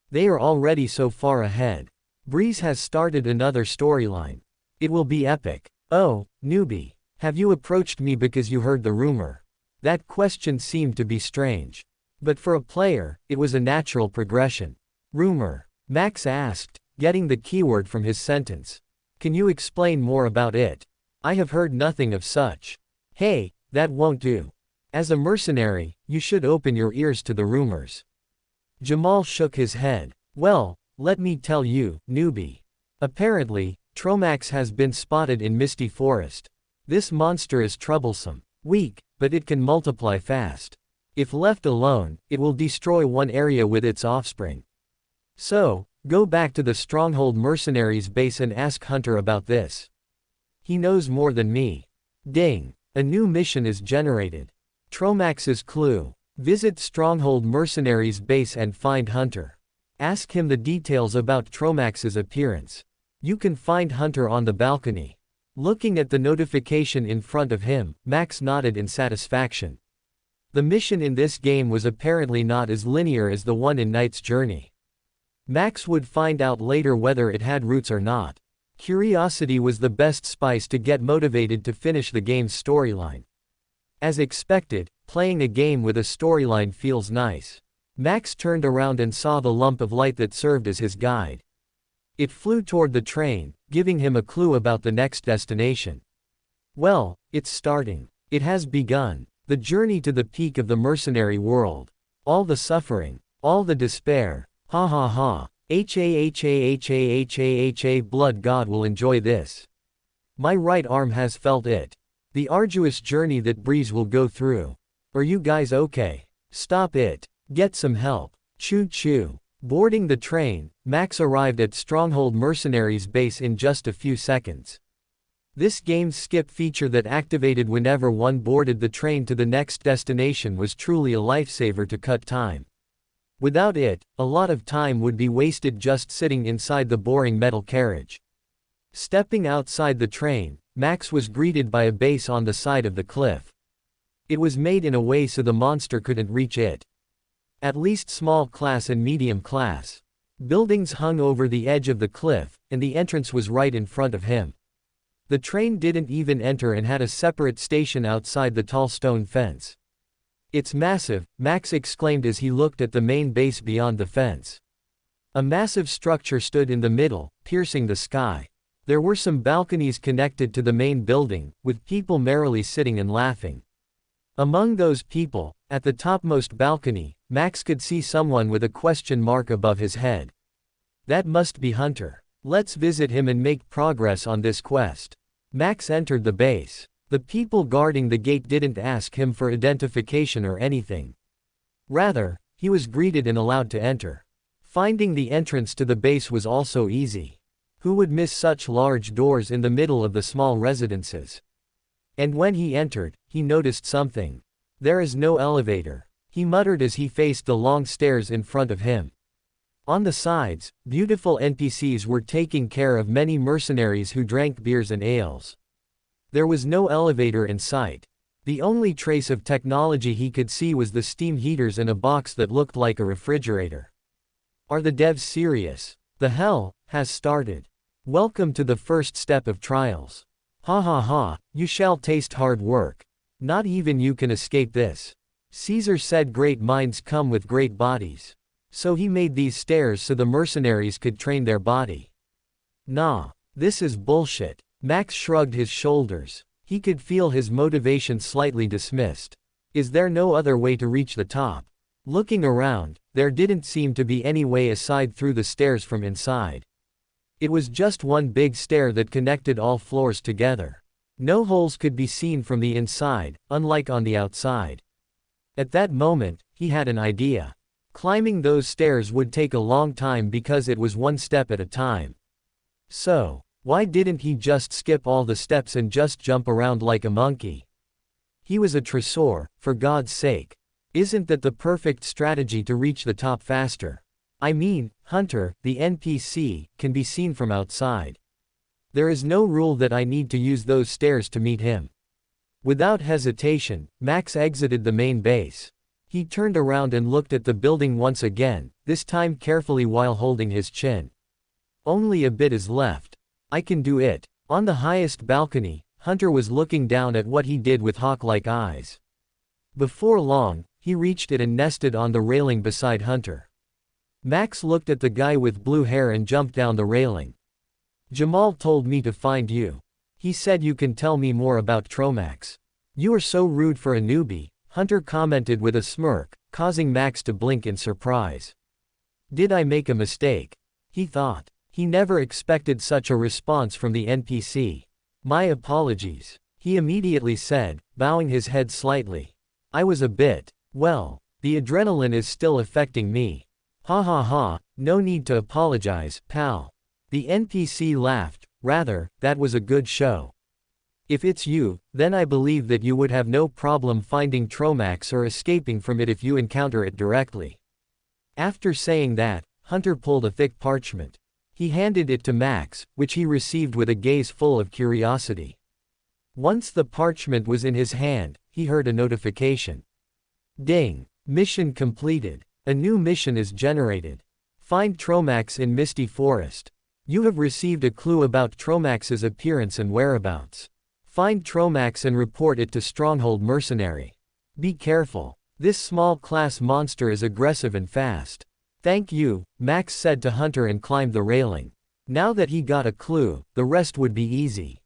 A: They are already so far ahead. Breeze has started another storyline. It will be epic. Oh, newbie. Have you approached me because you heard the rumor? That question seemed to be strange. But for a player, it was a natural progression. Rumor. Max asked, getting the keyword from his sentence. Can you explain more about it? I have heard nothing of such. Hey, that won't do. As a mercenary, you should open your ears to the rumors. Jamal shook his head. Well, let me tell you, newbie. Apparently, Tromax has been spotted in Misty Forest. This monster is troublesome. Weak, but it can multiply fast. If left alone, it will destroy one area with its offspring. So, go back to the Stronghold Mercenaries base and ask Hunter about this. He knows more than me. Ding. A new mission is generated. Tromax's clue. Visit Stronghold Mercenaries base and find Hunter. Ask him the details about Tromax's appearance. You can find Hunter on the balcony. Looking at the notification in front of him, Max nodded in satisfaction. The mission in this game was apparently not as linear as the one in Knight's Journey. Max would find out later whether it had roots or not. Curiosity was the best spice to get motivated to finish the game's storyline. As expected, playing a game with a storyline feels nice. Max turned around and saw the lump of light that served as his guide. It flew toward the train, giving him a clue about the next destination. Well, it's starting. It has begun. The journey to the peak of the mercenary world. All the suffering. All the despair. Ha ha ha. Ha blood god will enjoy this. My right arm has felt it. The arduous journey that Breeze will go through. Are you guys okay? Stop it. Get some help. Choo choo. Boarding the train, Max arrived at Stronghold Mercenaries base in just a few seconds. This game's skip feature that activated whenever one boarded the train to the next destination was truly a lifesaver to cut time. Without it, a lot of time would be wasted just sitting inside the boring metal carriage. Stepping outside the train, Max was greeted by a base on the side of the cliff. It was made in a way so the monster couldn't reach it. At least small class and medium class. Buildings hung over the edge of the cliff, and the entrance was right in front of him. The train didn't even enter and had a separate station outside the tall stone fence. It's massive, Max exclaimed as he looked at the main base beyond the fence. A massive structure stood in the middle, piercing the sky. There were some balconies connected to the main building, with people merrily sitting and laughing. Among those people, at the topmost balcony, Max could see someone with a question mark above his head. That must be Hunter. Let's visit him and make progress on this quest. Max entered the base. The people guarding the gate didn't ask him for identification or anything. Rather, he was greeted and allowed to enter. Finding the entrance to the base was also easy. Who would miss such large doors in the middle of the small residences? And when he entered, he noticed something. There is no elevator, he muttered as he faced the long stairs in front of him. On the sides, beautiful NPCs were taking care of many mercenaries who drank beers and ales. There was no elevator in sight. The only trace of technology he could see was the steam heaters in a box that looked like a refrigerator. Are the devs serious? The hell has started. Welcome to the first step of trials. Ha ha ha, you shall taste hard work. Not even you can escape this. Caesar said great minds come with great bodies. So he made these stairs so the mercenaries could train their body. Nah, this is bullshit. Max shrugged his shoulders. He could feel his motivation slightly dismissed. Is there no other way to reach the top? Looking around, there didn't seem to be any way aside through the stairs from inside. It was just one big stair that connected all floors together. No holes could be seen from the inside, unlike on the outside. At that moment, he had an idea. Climbing those stairs would take a long time because it was one step at a time. So, why didn't he just skip all the steps and just jump around like a monkey? He was a Tresor, for God's sake. Isn't that the perfect strategy to reach the top faster? I mean, Hunter, the NPC, can be seen from outside. There is no rule that I need to use those stairs to meet him. Without hesitation, Max exited the main base. He turned around and looked at the building once again, this time carefully while holding his chin. Only a bit is left. I can do it. On the highest balcony, Hunter was looking down at what he did with hawk-like eyes. Before long, he reached it and nested on the railing beside Hunter. Max looked at the guy with blue hair and jumped down the railing. Jamal told me to find you. He said you can tell me more about Tromax. You are so rude for a newbie, Hunter commented with a smirk, causing Max to blink in surprise. Did I make a mistake? He thought. He never expected such a response from the NPC. My apologies, he immediately said, bowing his head slightly. I was a bit. Well, the adrenaline is still affecting me. Ha ha ha, no need to apologize, pal. The NPC laughed. Rather, that was a good show. If it's you, then I believe that you would have no problem finding Tromax or escaping from it if you encounter it directly. After saying that, Hunter pulled a thick parchment. He handed it to Max, which he received with a gaze full of curiosity. Once the parchment was in his hand, he heard a notification. Ding! Mission completed. A new mission is generated. Find Tromax in Misty Forest. You have received a clue about Tromax's appearance and whereabouts. Find Tromax and report it to Stronghold Mercenary. Be careful. This small class monster is aggressive and fast. Thank you, Max said to Hunter and climbed the railing. Now that he got a clue, the rest would be easy.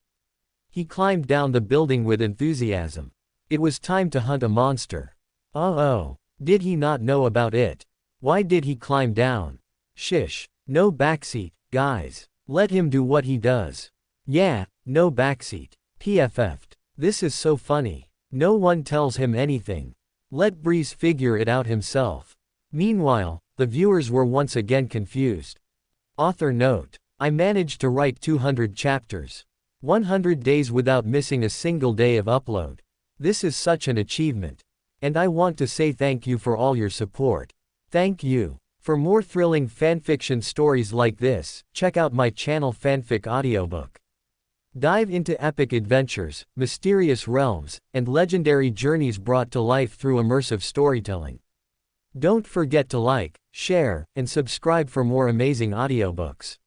A: He climbed down the building with enthusiasm. It was time to hunt a monster. Oh, did he not know about it? Why did he climb down? Shish, no backseat, guys. Let him do what he does. Yeah, no backseat. PFF'd. This is so funny. No one tells him anything. Let Breeze figure it out himself. Meanwhile, the viewers were once again confused. Author note. I managed to write 200 chapters. 100 days without missing a single day of upload. This is such an achievement. And I want to say thank you for all your support. Thank you. For more thrilling fanfiction stories like this, check out my channel Fanfic Audiobook. Dive into epic adventures, mysterious realms, and legendary journeys brought to life through immersive storytelling. Don't forget to like, share, and subscribe for more amazing audiobooks.